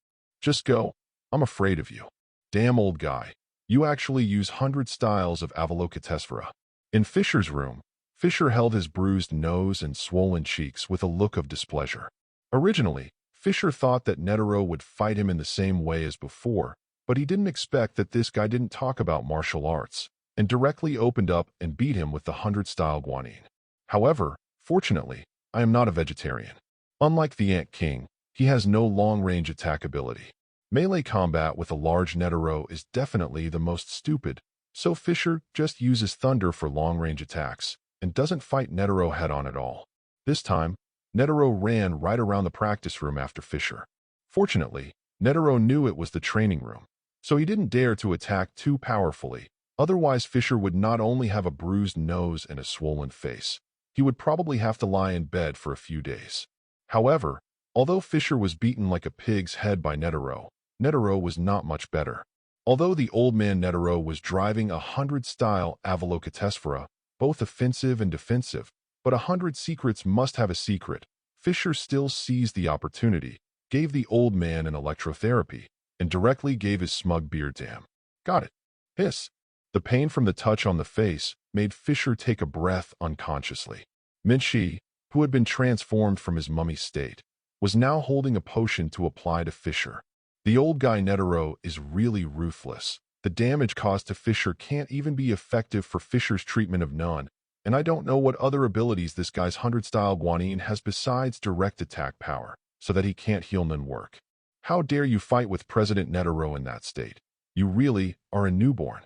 Just go. I'm afraid of you. Damn old guy. You actually use 100 styles of Avalokitesvara. In Fischer's room, Fischer held his bruised nose and swollen cheeks with a look of displeasure. Originally, Fischer thought that Netero would fight him in the same way as before, but he didn't expect that this guy didn't talk about martial arts, and directly opened up and beat him with the 100-style guanine. However, fortunately, I am not a vegetarian. Unlike the Ant King, he has no long-range attack ability. Melee combat with a large Netero is definitely the most stupid, so Fischer just uses thunder for long-range attacks, and doesn't fight Netero head-on at all. This time, Netero ran right around the practice room after Fischer. Fortunately, Netero knew it was the training room, so he didn't dare to attack too powerfully, otherwise Fischer would not only have a bruised nose and a swollen face, he would probably have to lie in bed for a few days. However, although Fischer was beaten like a pig's head by Netero, Netero was not much better. Although the old man Netero was driving a 100-style Avalokitesvara, both offensive and defensive, but 100 secrets must have a secret, Fischer still seized the opportunity, gave the old man an electrotherapy, and directly gave his smug beard to him. Got it. Hiss. The pain from the touch on the face made Fischer take a breath unconsciously. Minshi, who had been transformed from his mummy state, was now holding a potion to apply to Fischer. The old guy Netero is really ruthless. The damage caused to Fischer can't even be effective for Fischer's treatment of none, and I don't know what other abilities this guy's 100-style guanine has besides direct attack power, so that he can't heal none work. How dare you fight with President Netero in that state? You really are a newborn.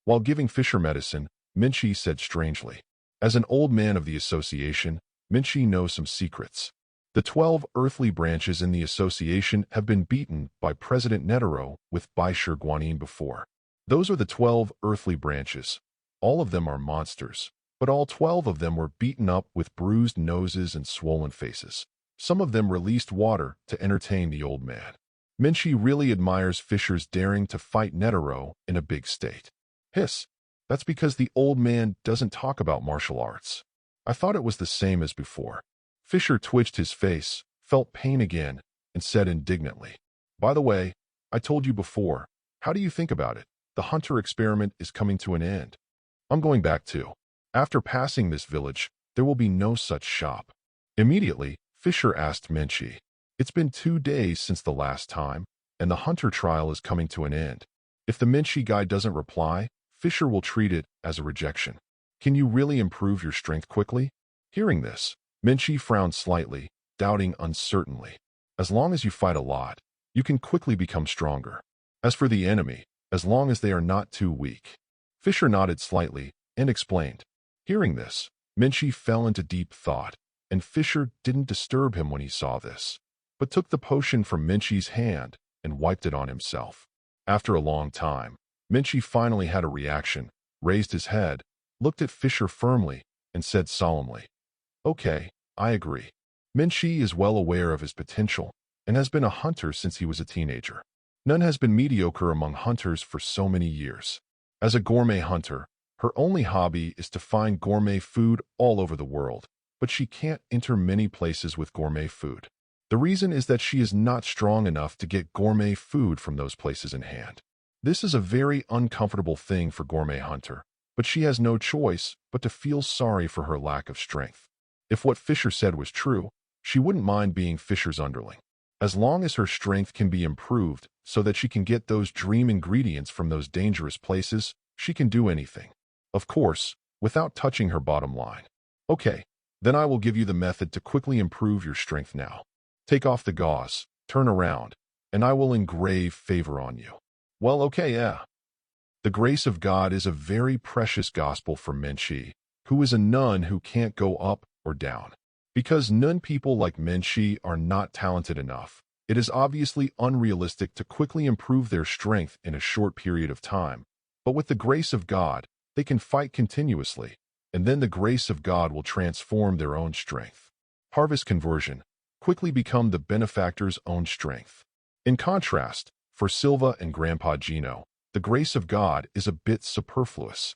While giving Fischer medicine, Minshi said strangely. As an old man of the association, Minshi knows some secrets. The 12 earthly branches in the association have been beaten by President Netero with Baishur guanine before. Those are the 12 earthly branches. All of them are monsters, but all 12 of them were beaten up with bruised noses and swollen faces. Some of them released water to entertain the old man. Minchi really admires Fischer's daring to fight Netero in a big state. Hiss. That's because the old man doesn't talk about martial arts. I thought it was the same as before. Fischer twitched his face, felt pain again, and said indignantly, "By the way, I told you before. How do you think about it? The hunter experiment is coming to an end. I'm going back too. After passing this village, there will be no such shop." Immediately, Fischer asked Minchi, "It's been 2 days since the last time, and the hunter trial is coming to an end. If the Minchi guy doesn't reply, Fischer will treat it as a rejection. Can you really improve your strength quickly?" Hearing this, Minchi frowned slightly, doubting uncertainly. "As long as you fight a lot, you can quickly become stronger. As for the enemy, as long as they are not too weak." Fischer nodded slightly and explained. Hearing this, Minchi fell into deep thought, and Fischer didn't disturb him when he saw this, but took the potion from Minchi's hand and wiped it on himself. After a long time, Minchi finally had a reaction, raised his head, looked at Fischer firmly, and said solemnly, "Okay, I agree." Minchi is well aware of his potential and has been a hunter since he was a teenager. None has been mediocre among hunters for so many years. As a gourmet hunter, her only hobby is to find gourmet food all over the world, but she can't enter many places with gourmet food. The reason is that she is not strong enough to get gourmet food from those places in hand. This is a very uncomfortable thing for gourmet hunter, but she has no choice but to feel sorry for her lack of strength. If what Fischer said was true, she wouldn't mind being Fischer's underling. As long as her strength can be improved so that she can get those dream ingredients from those dangerous places, she can do anything. Of course, without touching her bottom line. Okay, then I will give you the method to quickly improve your strength now. Take off the gauze, turn around, and I will engrave favor on you. Well, okay, yeah. The grace of God is a very precious gospel for Minchi, who is a nun who can't go up or down. Because nun people like Minchi are not talented enough, it is obviously unrealistic to quickly improve their strength in a short period of time. But with the grace of God, they can fight continuously, and then the grace of God will transform their own strength. Harvest conversion, quickly become the benefactor's own strength. In contrast, for Silva and Grandpa Gino, the grace of God is a bit superfluous.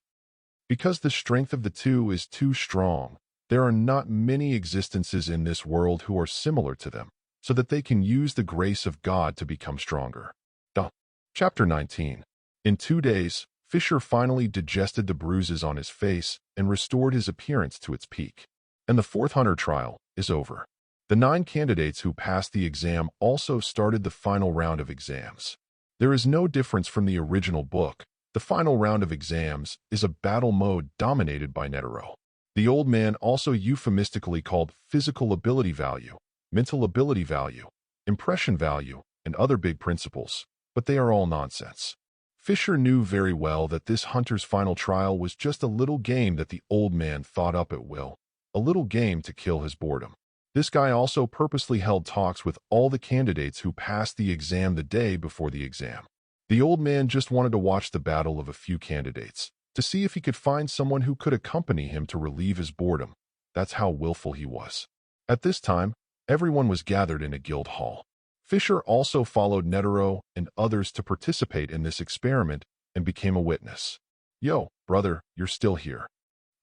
Because the strength of the two is too strong, there are not many existences in this world who are similar to them, so that they can use the grace of God to become stronger. Chapter 19. In 2 days, Fischer finally digested the bruises on his face and restored his appearance to its peak. And the 4th hunter trial is over. The 9 candidates who passed the exam also started the final round of exams. There is no difference from the original book. The final round of exams is a battle mode dominated by Netero. The old man also euphemistically called physical ability value, mental ability value, impression value, and other big principles, but they are all nonsense. Fischer knew very well that this hunter's final trial was just a little game that the old man thought up at will, a little game to kill his boredom. This guy also purposely held talks with all the candidates who passed the exam the day before the exam. The old man just wanted to watch the battle of a few candidates, to see if he could find someone who could accompany him to relieve his boredom. That's how willful he was. At this time, everyone was gathered in a guild hall. Fischer also followed Netero and others to participate in this experiment and became a witness. "Yo, brother, you're still here.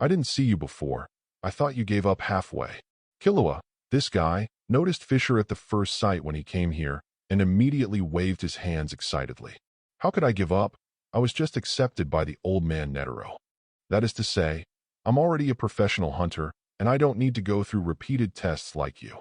I didn't see you before. I thought you gave up halfway." Killua, this guy, noticed Fischer at the first sight when he came here and immediately waved his hands excitedly. "How could I give up? I was just accepted by the old man Netero. That is to say, I'm already a professional hunter, and I don't need to go through repeated tests like you."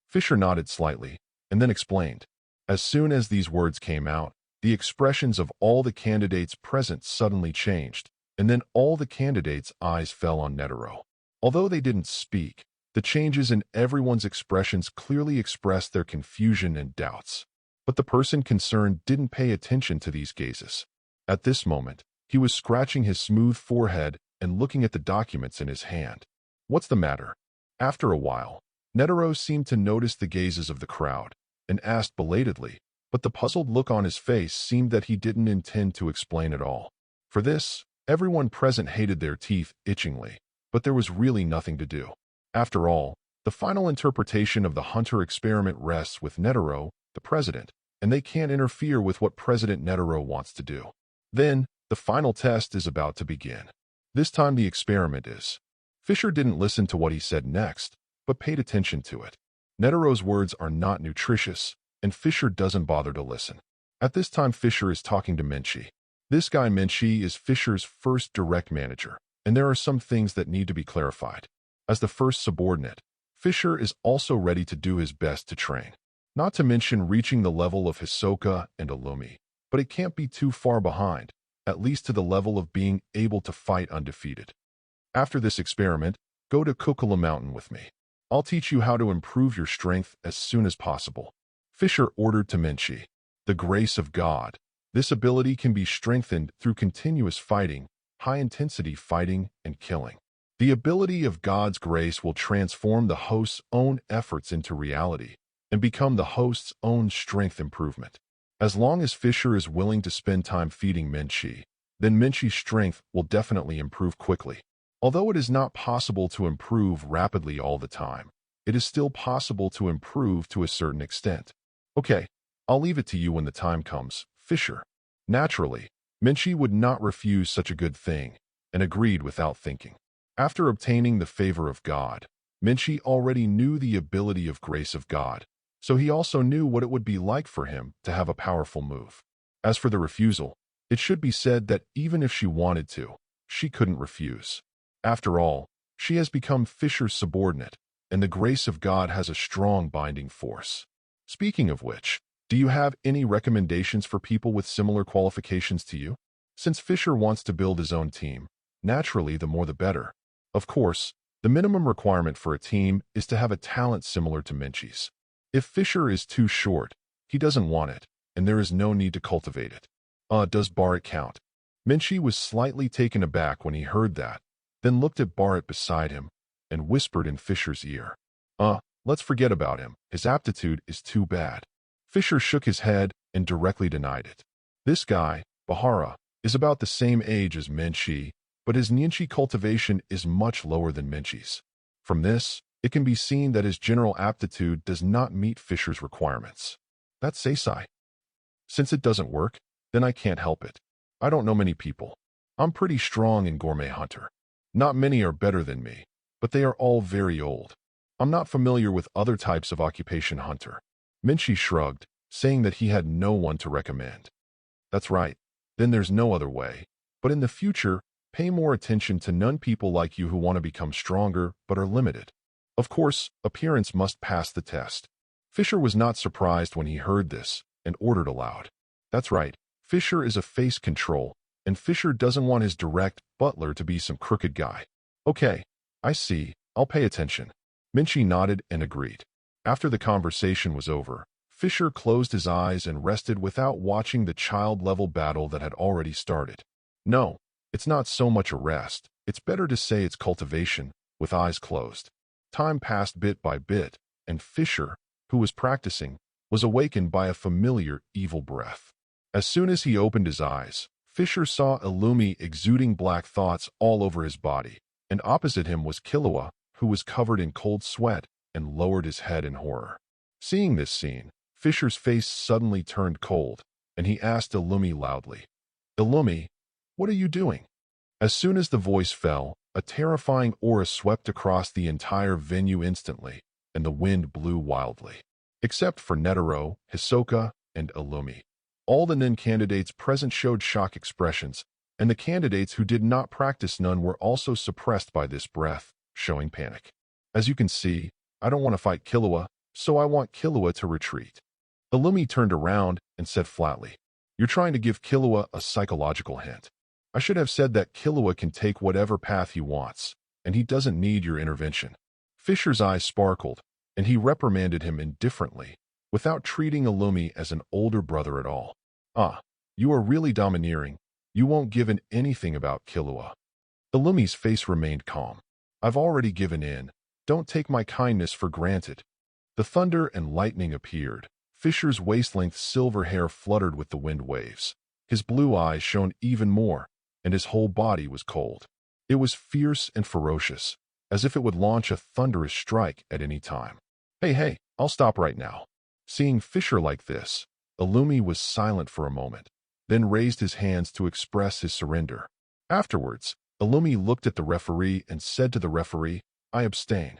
Fischer nodded slightly, and then explained. As soon as these words came out, the expressions of all the candidates present suddenly changed, and then all the candidates' eyes fell on Netero. Although they didn't speak, the changes in everyone's expressions clearly expressed their confusion and doubts. But the person concerned didn't pay attention to these gazes. At this moment, he was scratching his smooth forehead and looking at the documents in his hand. "What's the matter?" After a while, Netero seemed to notice the gazes of the crowd and asked belatedly, but the puzzled look on his face seemed that he didn't intend to explain at all. For this, everyone present hated their teeth itchingly, but there was really nothing to do. After all, The final interpretation of the Hunter experiment rests with Netero, the president, and they can't interfere with what President Netero wants to do. Then, the final test is about to begin. This time the experiment is. Fischer didn't listen to what he said next, but paid attention to it. Netero's words are not nutritious, and Fischer doesn't bother to listen. At this time Fischer is talking to Menchie. This guy Menchie is Fischer's first direct manager, and there are some things that need to be clarified. As the first subordinate, Fischer is also ready to do his best to train. Not to mention reaching the level of Hisoka and Illumi, but it can't be too far behind, at least to the level of being able to fight undefeated. After this experiment, go to Kukula Mountain with me. I'll teach you how to improve your strength as soon as possible. Fischer ordered to Menchie. The grace of God. This ability can be strengthened through continuous fighting, high-intensity fighting, and killing. The ability of God's grace will transform the host's own efforts into reality and become the host's own strength improvement. As long as Fischer is willing to spend time feeding Menchie, then Menchie's strength will definitely improve quickly. Although it is not possible to improve rapidly all the time, it is still possible to improve to a certain extent. Okay, I'll leave it to you when the time comes, Fischer. Naturally, Menchie would not refuse such a good thing, and agreed without thinking. After obtaining the favor of God, Menchie already knew the ability of grace of God, so he also knew what it would be like for him to have a powerful move. As for the refusal, it should be said that even if she wanted to, she couldn't refuse. After all, she has become Fischer's subordinate, and the grace of God has a strong binding force. Speaking of which, do you have any recommendations for people with similar qualifications to you? Since Fischer wants to build his own team, naturally the more the better. Of course, the minimum requirement for a team is to have a talent similar to Menchie's. If Fischer is too short, he doesn't want it, and there is no need to cultivate it. Does Barrett count? Menchie was slightly taken aback when he heard that, then looked at Barrett beside him and whispered in Fischer's ear. Let's forget about him. His aptitude is too bad. Fischer shook his head and directly denied it. This guy, Bahara, is about the same age as Menchie, but his Ninchi cultivation is much lower than Menchie's. From this, it can be seen that his general aptitude does not meet Fischer's requirements. That's Seisai. Since it doesn't work, then I can't help it. I don't know many people. I'm pretty strong in Gourmet Hunter. Not many are better than me, but they are all very old. I'm not familiar with other types of occupation hunter. Menchie shrugged, saying that he had no one to recommend. That's right, then there's no other way. But in the future, pay more attention to non-people like you who want to become stronger but are limited. Of course, appearance must pass the test. Fischer was not surprised when he heard this and ordered aloud. That's right, Fischer is a face control, and Fischer doesn't want his direct butler to be some crooked guy. Okay, I see, I'll pay attention. Menchie nodded and agreed. After the conversation was over, Fischer closed his eyes and rested without watching the child-level battle that had already started. No, it's not so much a rest, it's better to say it's cultivation, with eyes closed. Time passed bit by bit, and Fischer, who was practicing, was awakened by a familiar evil breath. As soon as he opened his eyes, Fischer saw Illumi exuding black thoughts all over his body, and opposite him was Killua, who was covered in cold sweat and lowered his head in horror. Seeing this scene, Fischer's face suddenly turned cold, and he asked Illumi loudly, "Illumi, what are you doing?" As soon as the voice fell, a terrifying aura swept across the entire venue instantly, and the wind blew wildly. Except for Netero, Hisoka, and Illumi. All the Nin candidates present showed shock expressions, and the candidates who did not practice none were also suppressed by this breath, showing panic. As you can see, I don't want to fight Killua, so I want Killua to retreat. Illumi turned around and said flatly, "You're trying to give Killua a psychological hint. I should have said that Killua can take whatever path he wants, and he doesn't need your intervention." Fischer's eyes sparkled, and he reprimanded him indifferently, without treating Illumi as an older brother at all. You are really domineering. You won't give in anything about Killua." Illumi's face remained calm. "I've already given in. Don't take my kindness for granted." The thunder and lightning appeared. Fischer's waist-length silver hair fluttered with the wind waves. His blue eyes shone even more, and his whole body was cold. It was fierce and ferocious, as if it would launch a thunderous strike at any time. Hey, I'll stop right now. Seeing Fischer like this, Illumi was silent for a moment, then raised his hands to express his surrender. Afterwards, Illumi looked at the referee and said to the referee, I abstain.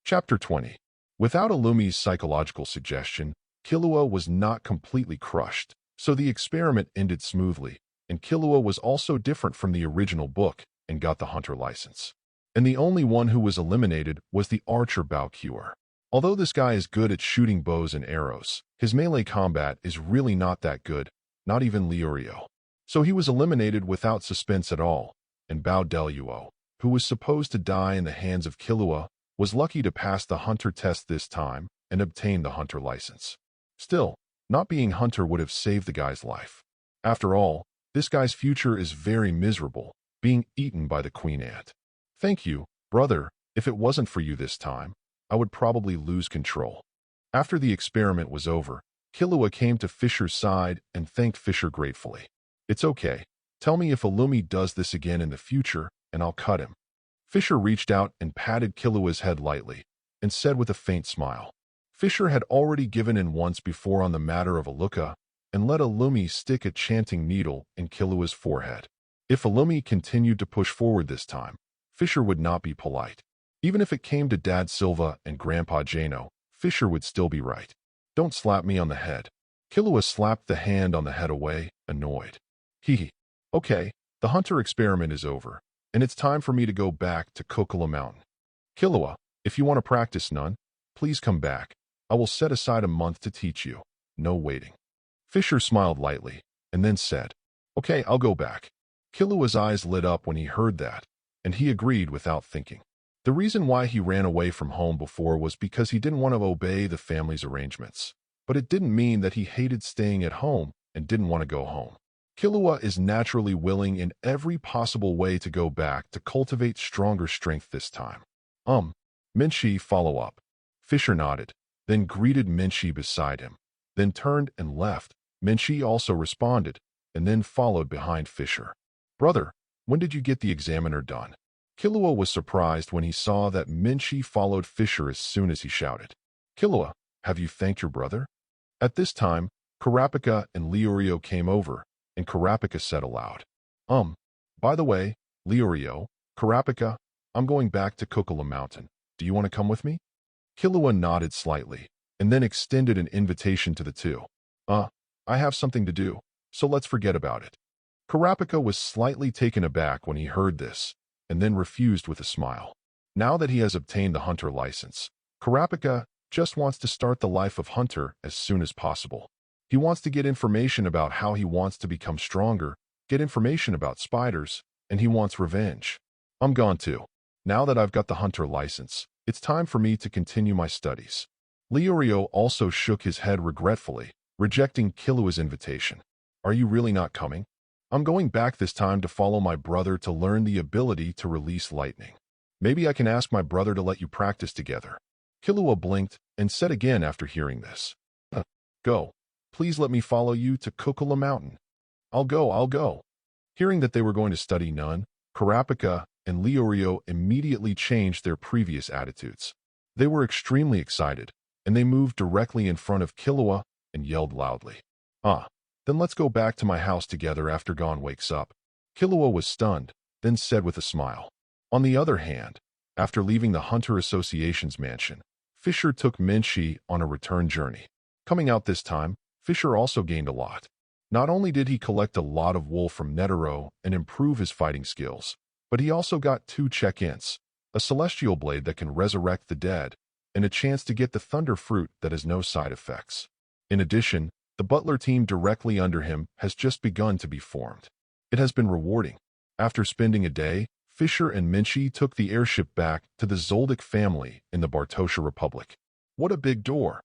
Chapter 20. Without Illumi's psychological suggestion, Killua was not completely crushed, so the experiment ended smoothly, and Killua was also different from the original book and got the hunter license. And the only one who was eliminated was the archer Baoqiu. Although this guy is good at shooting bows and arrows, his melee combat is really not that good, not even Liurio. So he was eliminated without suspense at all, and Bao Deluo, who was supposed to die in the hands of Killua, was lucky to pass the hunter test this time and obtain the hunter license. Still, not being hunter would have saved the guy's life. After all, this guy's future is very miserable, being eaten by the queen ant. Thank you, brother. If it wasn't for you this time, I would probably lose control. After the experiment was over, Killua came to Fischer's side and thanked Fischer gratefully. It's okay. Tell me if Illumi does this again in the future, and I'll cut him. Fischer reached out and patted Killua's head lightly, and said with a faint smile. Fischer had already given in once before on the matter of Aluka, and let Illumi stick a chanting needle in Killua's forehead. If Illumi continued to push forward this time, Fischer would not be polite. Even if it came to Dad Silva and Grandpa Jano, Fischer would still be right. Don't slap me on the head. Killua slapped the hand on the head away, annoyed. Okay, the hunter experiment is over, and it's time for me to go back to Kokula Mountain. Killua, if you want to practice none, please come back. I will set aside a month to teach you. No waiting. Fischer smiled lightly, and then said, Okay, I'll go back. Killua's eyes lit up when he heard that, and he agreed without thinking. The reason why he ran away from home before was because he didn't want to obey the family's arrangements. But it didn't mean that he hated staying at home and didn't want to go home. Killua is naturally willing in every possible way to go back to cultivate stronger strength this time. Minshi, follow up. Fischer nodded, then greeted Minshi beside him, then turned and left. Minshi also responded, and then followed behind Fischer. Brother, when did you get the examiner done? Killua was surprised when he saw that Minshi followed Fischer as soon as he shouted. Killua, have you thanked your brother? At this time, Kurapika and Liurio came over, and Kurapika said aloud, by the way, Liurio, Kurapika, I'm going back to Kokula Mountain. Do you want to come with me? Killua nodded slightly, and then extended an invitation to the two. I have something to do, so let's forget about it. Kurapika was slightly taken aback when he heard this, and then refused with a smile. Now that he has obtained the hunter license, Kurapika just wants to start the life of hunter as soon as possible. He wants to get information about how he wants to become stronger, get information about spiders, and he wants revenge. I'm gone too. Now that I've got the hunter license, it's time for me to continue my studies. Liurio also shook his head regretfully, rejecting Killua's invitation. Are you really not coming? I'm going back this time to follow my brother to learn the ability to release lightning. Maybe I can ask my brother to let you practice together. Killua blinked and said again after hearing this. Go. Please let me follow you to Kokula Mountain. I'll go. Hearing that they were going to study none, Kurapika and Liurio immediately changed their previous attitudes. They were extremely excited, and they moved directly in front of Killua and yelled loudly. Then let's go back to my house together after Gon wakes up. Killua was stunned, then said with a smile. On the other hand, after leaving the Hunter Association's mansion, Fischer took Minshi on a return journey. Coming out this time, Fischer also gained a lot. Not only did he collect a lot of wool from Netero and improve his fighting skills, but he also got 2 check-ins, a celestial blade that can resurrect the dead, and a chance to get the thunder fruit that has no side effects. In addition, the butler team directly under him has just begun to be formed. It has been rewarding. After spending a day, Fischer and Minshi took the airship back to the Zoldyck family in the Bartosha Republic. What a big door!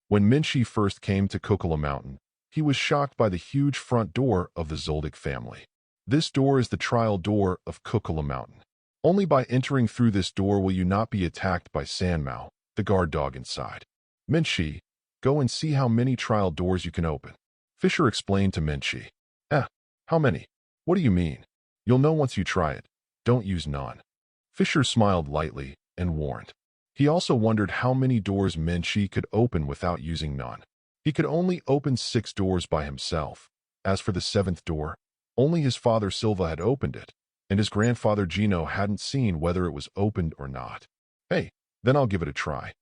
When Minshi first came to Kokula Mountain, he was shocked by the huge front door of the Zoldyck family. This door is the trial door of Kokula Mountain. Only by entering through this door will you not be attacked by Sanmao, the guard dog inside. Minshi, go and see how many trial doors you can open. Fischer explained to Minshi. How many? What do you mean? You'll know once you try it. Don't use none. Fischer smiled lightly and warned. He also wondered how many doors Menchi could open without using none. He could only open 6 doors by himself. As for the 7th door, only his father Silva had opened it, and his grandfather Gino hadn't seen whether it was opened or not. Hey, then I'll give it a try.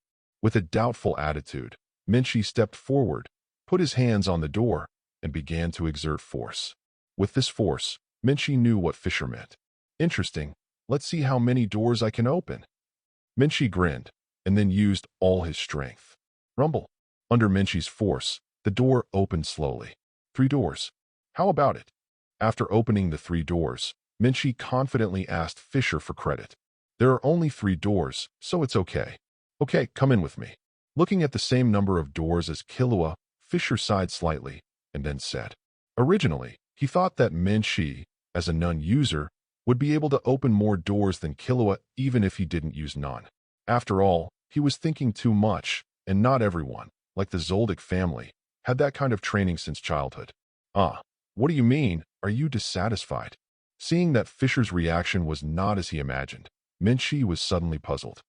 With a doubtful attitude, Menchi stepped forward, put his hands on the door, and began to exert force. With this force, Menchi knew what Fischer meant. Interesting. Let's see how many doors I can open. Menchi grinned, and then used all his strength. Rumble. Under Menchi's force, the door opened slowly. 3 doors. How about it? After opening the 3 doors, Menchi confidently asked Fischer for credit. There are only 3 doors, so it's okay. Okay, come in with me. Looking at the same number of doors as Killua, Fischer sighed slightly, and then said. Originally, he thought that Menchi, as a non-user, would be able to open more doors than Killua even if he didn't use none. After all, he was thinking too much, and not everyone, like the Zoldyck family, had that kind of training since childhood. What do you mean? Are you dissatisfied? Seeing that Fischer's reaction was not as he imagined, Menchi was suddenly puzzled.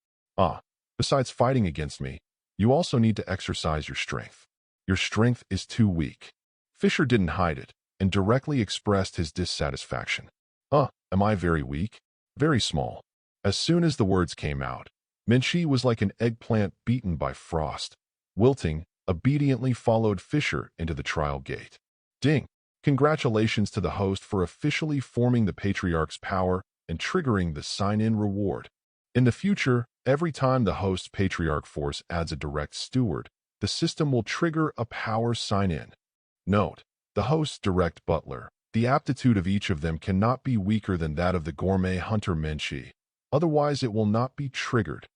Besides fighting against me, you also need to exercise your strength. Your strength is too weak. Fischer didn't hide it, and directly expressed his dissatisfaction. Am I very weak? Very small. As soon as the words came out, Menchi was like an eggplant beaten by frost. Wilting, obediently followed Fischer into the trial gate. Ding! Congratulations to the host for officially forming the Patriarch's power and triggering the sign-in reward. In the future, every time the host's Patriarch force adds a direct steward, the system will trigger a power sign-in. Note, the host's direct butler. The aptitude of each of them cannot be weaker than that of the gourmet hunter Menchi. Otherwise, it will not be triggered.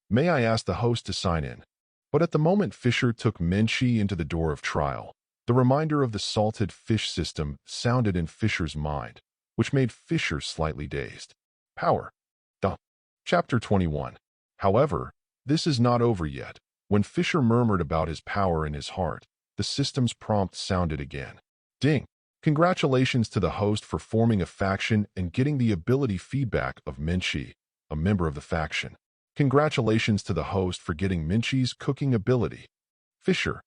May I ask the host to sign in? But at the moment Fischer took Menchi into the door of trial, the reminder of the salted fish system sounded in Fischer's mind, which made Fischer slightly dazed. Power. Chapter 21. However, this is not over yet. When Fischer murmured about his power in his heart, the system's prompt sounded again. Ding! Congratulations to the host for forming a faction and getting the ability feedback of Menchi, a member of the faction. Congratulations to the host for getting Menchi's cooking ability. Fischer.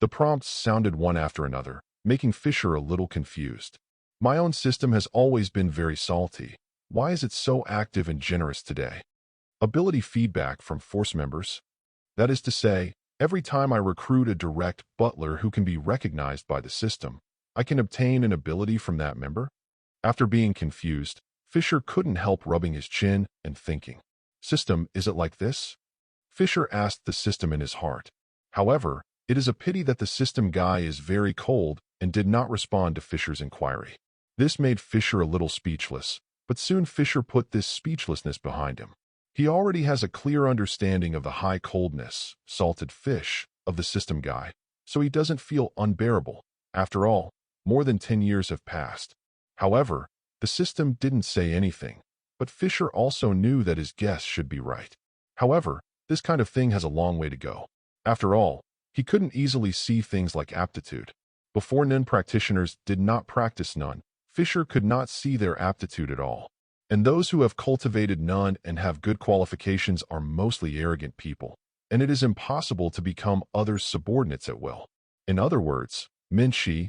The prompts sounded one after another, making Fischer a little confused. My own system has always been very salty. Why is it so active and generous today? Ability feedback from force members. That is to say, every time I recruit a direct butler who can be recognized by the system, I can obtain an ability from that member? After being confused, Fischer couldn't help rubbing his chin and thinking. System, is it like this? Fischer asked the system in his heart. However, it is a pity that the system guy is very cold and did not respond to Fischer's inquiry. This made Fischer a little speechless, but soon Fischer put this speechlessness behind him. He already has a clear understanding of the high coldness, salted fish, of the system guy, so he doesn't feel unbearable. After all, more than 10 years have passed. However, the system didn't say anything, but Fischer also knew that his guess should be right. However, this kind of thing has a long way to go. After all, he couldn't easily see things like aptitude. Before Nun practitioners did not practice Nun, Fischer could not see their aptitude at all. And those who have cultivated Nun and have good qualifications are mostly arrogant people, and it is impossible to become others' subordinates at will. In other words, Menchi,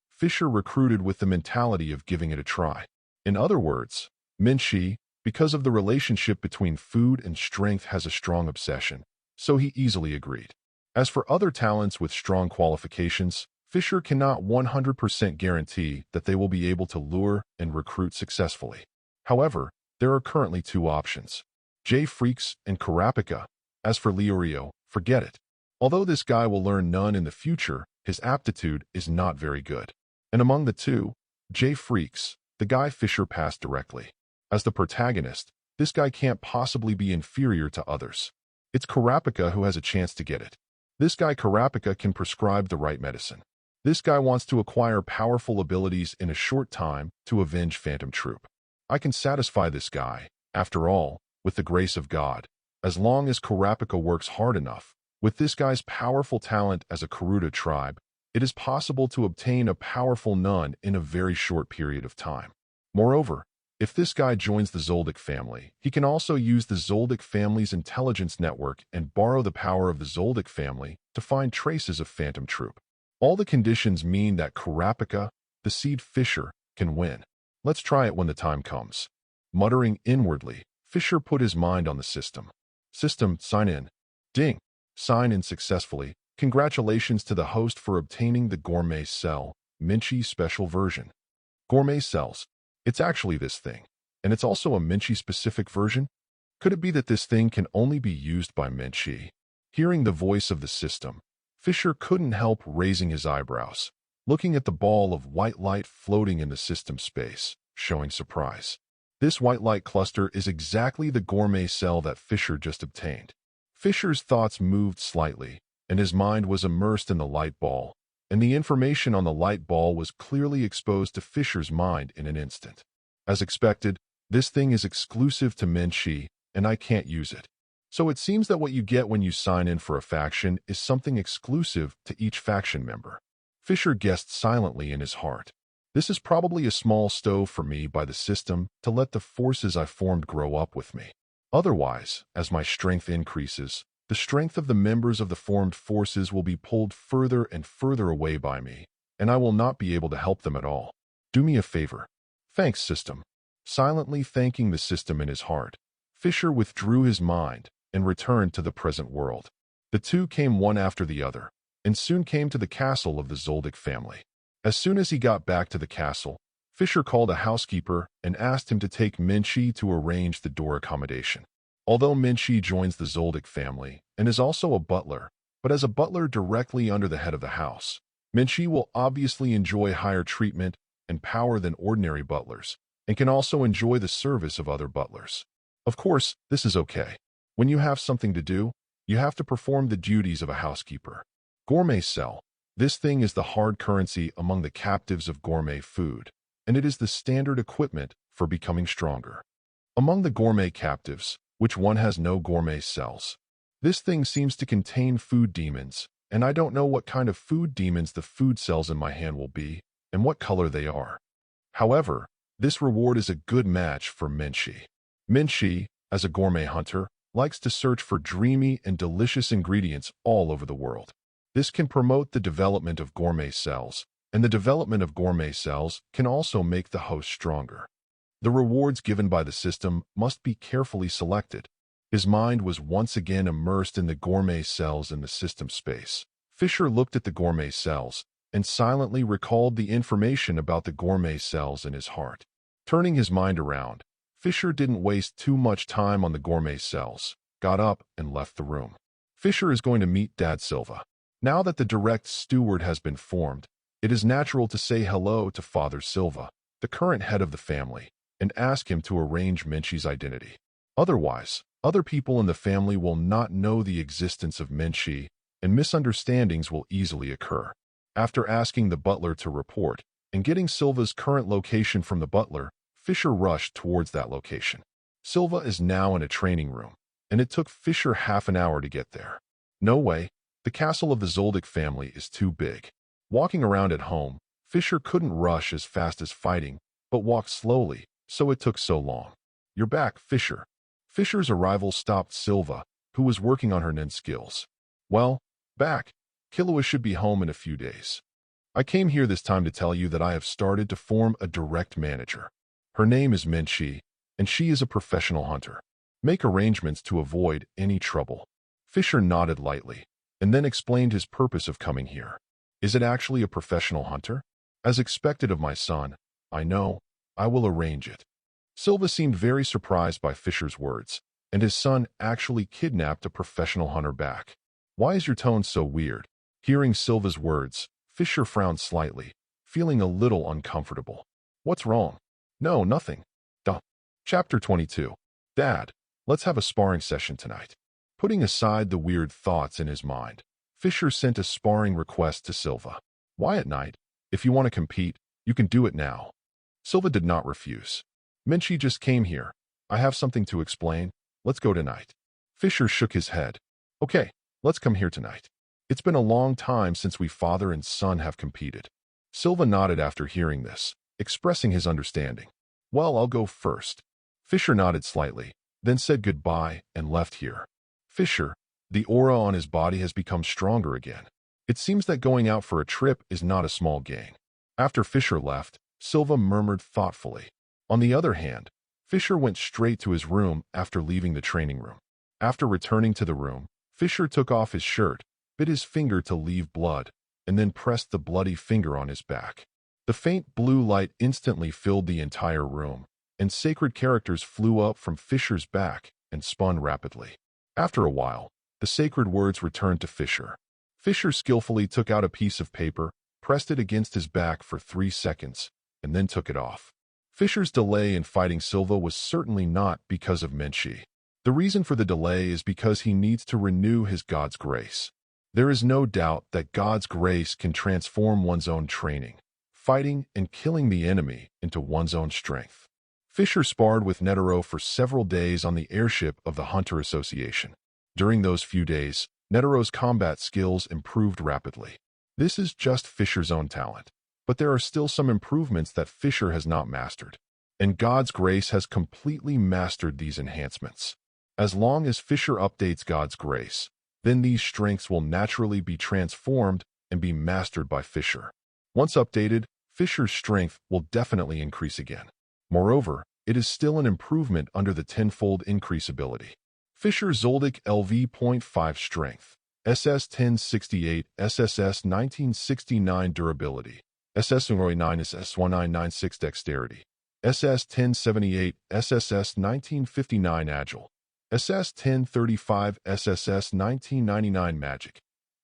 Fischer recruited with the mentality of giving it a try. In other words, Menchi, because of the relationship between food and strength, has a strong obsession, so he easily agreed. As for other talents with strong qualifications, Fischer cannot 100% guarantee that they will be able to lure and recruit successfully. However, there are currently 2 options. J. Freaks and Kurapika. As for Leorio, forget it. Although this guy will learn none in the future, his aptitude is not very good. And among the 2, J. Freaks, the guy Fischer passed directly. As the protagonist, this guy can't possibly be inferior to others. It's Kurapika who has a chance to get it. This guy Kurapika can prescribe the right medicine. This guy wants to acquire powerful abilities in a short time to avenge Phantom Troop. I can satisfy this guy, after all, with the grace of God, as long as Kurapika works hard enough. With this guy's powerful talent as a Karuta tribe, it is possible to obtain a powerful Nun in a very short period of time. Moreover, If this guy joins the Zoldyck family, he can also use the Zoldyck family's intelligence network and borrow the power of the Zoldyck family to find traces of Phantom Troop. All the conditions mean that Kurapika, the seed Fischer, can win. Let's try it when the time comes. Muttering inwardly, Fischer put his mind on the system. System, sign in. Ding. Sign in successfully. Congratulations to the host for obtaining the Gourmet Cell, Minchi Special Version. Gourmet Cells. It's actually this thing. And it's also a Minchi-specific version? Could it be that this thing can only be used by Minchi? Hearing the voice of the system, Fischer couldn't help raising his eyebrows, looking at the ball of white light floating in the system space, showing surprise. This white light cluster is exactly the Gourmet Cell that Fischer just obtained. Fischer's thoughts moved slightly, and his mind was immersed in the light ball, and the information on the light ball was clearly exposed to Fischer's mind in an instant. As expected, this thing is exclusive to Minchi, and I can't use it. So it seems that what you get when you sign in for a faction is something exclusive to each faction member. Fischer guessed silently in his heart. This is probably a small stove for me by the system to let the forces I formed grow up with me. Otherwise, as my strength increases, the strength of the members of the formed forces will be pulled further and further away by me, and I will not be able to help them at all. Do me a favor. Thanks, system. Silently thanking the system in his heart, Fischer withdrew his mind and returned to the present world. The two came one after the other, and soon came to the castle of the Zoldyck family. As soon as he got back to the castle, Fischer called a housekeeper and asked him to take Minchi to arrange the door accommodation. Although Minchi joins the Zoldyck family and is also a butler, but as a butler directly under the head of the house, Minchi will obviously enjoy higher treatment and power than ordinary butlers, and can also enjoy the service of other butlers. Of course, this is okay. When you have something to do, you have to perform the duties of a housekeeper. Gourmet Cell. This thing is the hard currency among the captives of gourmet food, and it is the standard equipment for becoming stronger. Among the gourmet captives, which one has no gourmet cells? This thing seems to contain food demons, and I don't know what kind of food demons the food cells in my hand will be, and what color they are. However, this reward is a good match for Minchi. Minchi, as a gourmet hunter, likes to search for dreamy and delicious ingredients all over the world. This can promote the development of gourmet cells, and the development of gourmet cells can also make the host stronger. The rewards given by the system must be carefully selected. His mind was once again immersed in the gourmet cells in the system space. Fischer looked at the gourmet cells and silently recalled the information about the gourmet cells in his heart. Turning his mind around, Fischer didn't waste too much time on the gourmet cells, got up and left the room. Fischer is going to meet Dad Silva. Now that the direct steward has been formed, it is natural to say hello to Father Silva, the current head of the family, and ask him to arrange Minchi's identity. Otherwise, other people in the family will not know the existence of Minchi, and misunderstandings will easily occur. After asking the butler to report and getting Silva's current location from the butler, Fischer rushed towards that location. Silva is now in a training room, and it took Fischer half an hour to get there. No way. The castle of the Zoldyck family is too big. Walking around at home, Fischer couldn't rush as fast as fighting, but walked slowly, so it took so long. You're back, Fischer. Fischer's arrival stopped Silva, who was working on her nin skills. Well, back. Killua should be home in a few days. I came here this time to tell you that I have started to form a direct manager. Her name is Minchi, and she is a professional hunter. Make arrangements to avoid any trouble. Fischer nodded lightly, and then explained his purpose of coming here. Is it actually a professional hunter? As expected of my son, I know. I will arrange it. Silva seemed very surprised by Fischer's words, and his son actually kidnapped a professional hunter back. Why is your tone so weird? Hearing Silva's words, Fischer frowned slightly, feeling a little uncomfortable. What's wrong? No, nothing. Duh. Chapter 22. Dad, let's have a sparring session tonight. Putting aside the weird thoughts in his mind, Fischer sent a sparring request to Silva. Why at night? If you want to compete, you can do it now. Silva did not refuse. Minchi just came here. I have something to explain. Let's go tonight. Fischer shook his head. Okay, let's come here tonight. It's been a long time since we father and son have competed. Silva nodded after hearing this, expressing his understanding. Well, I'll go first. Fischer nodded slightly, then said goodbye and left here. Fischer, the aura on his body has become stronger again. It seems that going out for a trip is not a small gain. After Fischer left, Silva murmured thoughtfully. On the other hand, Fischer went straight to his room after leaving the training room. After returning to the room, Fischer took off his shirt, bit his finger to leave blood, and then pressed the bloody finger on his back. The faint blue light instantly filled the entire room, and sacred characters flew up from Fischer's back and spun rapidly. After a while, the sacred words returned to Fischer. Fischer skillfully took out a piece of paper, pressed it against his back for 3 seconds, and then took it off. Fischer's delay in fighting Silva was certainly not because of Menchi. The reason for the delay is because he needs to renew his God's grace. There is no doubt that God's grace can transform one's own training, fighting and killing the enemy into one's own strength. Fischer sparred with Netero for several days on the airship of the Hunter Association. During those few days, Netero's combat skills improved rapidly. This is just Fischer's own talent, but there are still some improvements that Fischer has not mastered, and God's grace has completely mastered these enhancements. As long as Fischer updates God's grace, then these strengths will naturally be transformed and be mastered by Fischer. Once updated, Fischer's strength will definitely increase again. Moreover, it is still an improvement under the tenfold increase ability. Fischer Zoldyck LV.5 Strength, SS 1068, SSS 1969 Durability, SS 109 SS 1996 Dexterity, SS 1078, SSS 1959 Agile, SS 1035, SSS 1999 Magic,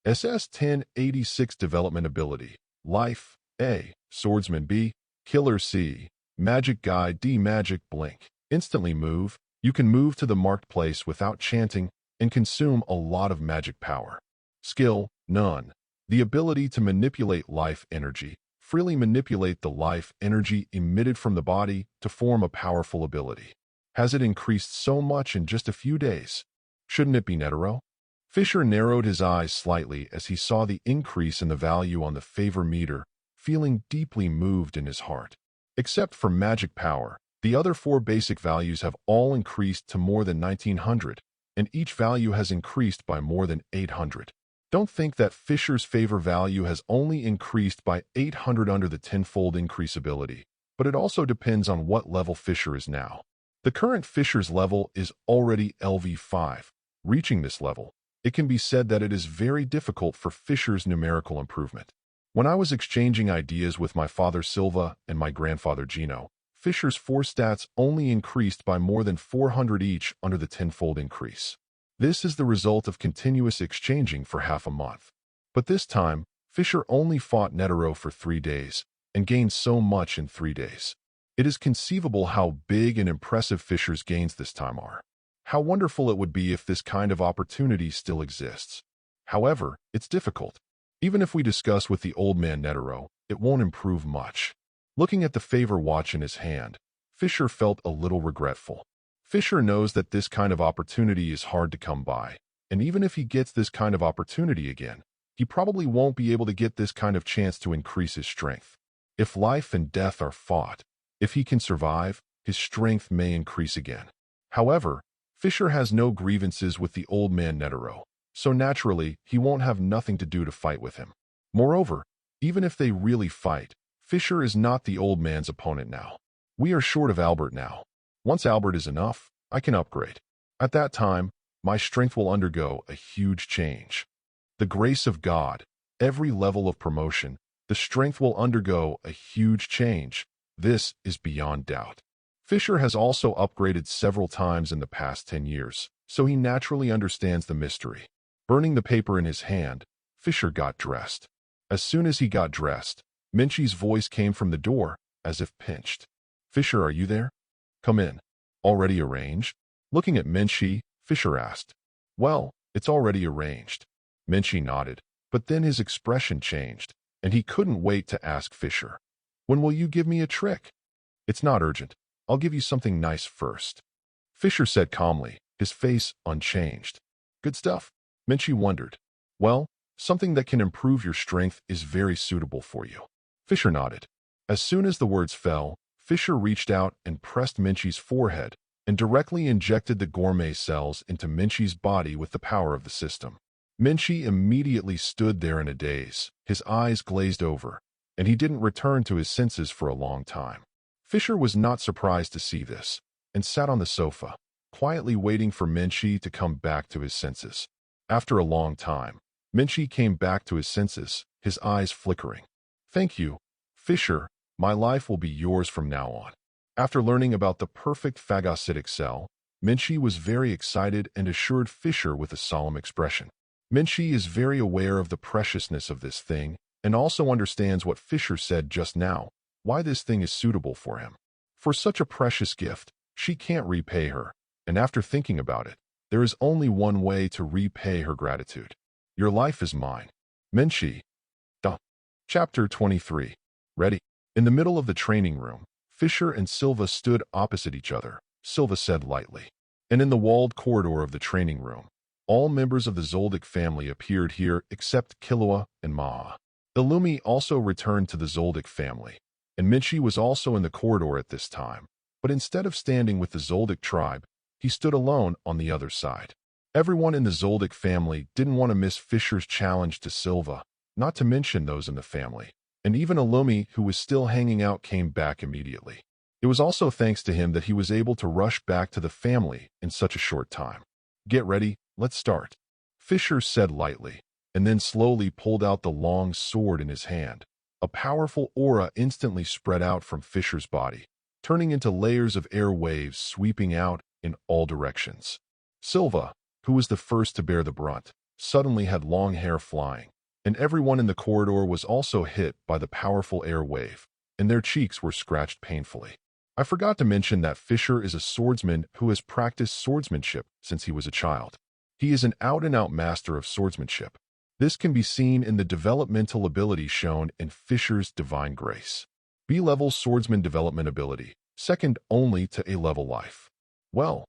SS 1086 Development Ability, Life, A, Swordsman B, Killer C, Magic Guy D. Magic Blink. Instantly move. You can move to the marked place without chanting and consume a lot of magic power. Skill, none. The ability to manipulate life energy. Freely manipulate the life energy emitted from the body to form a powerful ability. Has it increased so much in just a few days? Shouldn't it be Netero? Fischer narrowed his eyes slightly as he saw the increase in the value on the favor meter, feeling deeply moved in his heart. Except for magic power, the other 4 basic values have all increased to more than 1900, and each value has increased by more than 800. Don't think that Fischer's favor value has only increased by 800 under the tenfold increase ability, but it also depends on what level Fischer is now. The current Fischer's level is already LV5. Reaching this level, it can be said that it is very difficult for Fischer's numerical improvement. When I was exchanging ideas with my father Silva and my grandfather Gino, Fischer's 4 stats only increased by more than 400 each under the tenfold increase. This is the result of continuous exchanging for half a month. But this time, Fischer only fought Netero for 3 days and gained so much in 3 days. It is conceivable how big and impressive Fischer's gains this time are. How wonderful it would be if this kind of opportunity still exists. However, it's difficult. Even if we discuss with the old man Netero, it won't improve much. Looking at the favor watch in his hand, Fischer felt a little regretful. Fischer knows that this kind of opportunity is hard to come by, and even if he gets this kind of opportunity again, he probably won't be able to get this kind of chance to increase his strength. If life and death are fought, if he can survive, his strength may increase again. However, Fischer has no grievances with the old man Netero, so naturally he won't have nothing to do to fight with him. Moreover, even if they really fight, Fischer is not the old man's opponent now. We are short of Albert now. Once Albert is enough, I can upgrade. At that time, my strength will undergo a huge change. The grace of God, every level of promotion, the strength will undergo a huge change. This is beyond doubt. Fischer has also upgraded several times in the past 10 years, so he naturally understands the mystery. Burning the paper in his hand, Fischer got dressed. As soon as he got dressed, Menchi's voice came from the door, as if pinched. "Fischer, are you there? Come in." "Already arranged?" Looking at Menchi, Fischer asked. "Well, it's already arranged." Menchi nodded, but then his expression changed, and he couldn't wait to ask Fischer, "When will you give me a trick?" "It's not urgent. I'll give you something nice first." Fischer said calmly, his face unchanged. "Good stuff?" Menchi wondered. "Well, something that can improve your strength is very suitable for you." Fischer nodded. As soon as the words fell, Fischer reached out and pressed Minchi's forehead and directly injected the gourmet cells into Minchi's body with the power of the system. Minchi immediately stood there in a daze, his eyes glazed over, and he didn't return to his senses for a long time. Fischer was not surprised to see this, and sat on the sofa, quietly waiting for Minchi to come back to his senses. After a long time, Minchi came back to his senses, his eyes flickering. "Thank you, Fischer. My life will be yours from now on." After learning about the perfect phagocytic cell, Minchi was very excited and assured Fischer with a solemn expression. Minchi is very aware of the preciousness of this thing and also understands what Fischer said just now, why this thing is suitable for him. For such a precious gift, she can't repay her, and after thinking about it, there is only one way to repay her gratitude. Your life is mine. Minchi. Chapter 23. Ready? In the middle of the training room, Fischer and Silva stood opposite each other, Silva said lightly. And in the walled corridor of the training room, all members of the Zoldyck family appeared here except Killua and Maha. Illumi also returned to the Zoldyck family, and Minchi was also in the corridor at this time, but instead of standing with the Zoldyck tribe, he stood alone on the other side. Everyone in the Zoldyck family didn't want to miss Fischer's challenge to Silva, not to mention those in the family, and even Illumi, who was still hanging out, came back immediately. It was also thanks to him that he was able to rush back to the family in such a short time. "Get ready, let's start," Fischer said lightly, and then slowly pulled out the long sword in his hand. A powerful aura instantly spread out from Fischer's body, turning into layers of air waves sweeping out in all directions. Silva, who was the first to bear the brunt, suddenly had long hair flying, and everyone in the corridor was also hit by the powerful air wave, and their cheeks were scratched painfully. I forgot to mention that Fischer is a swordsman who has practiced swordsmanship since he was a child. He is an out-and-out master of swordsmanship. This can be seen in the developmental ability shown in Fischer's Divine Grace. B-level swordsman development ability, second only to A-level life. Well,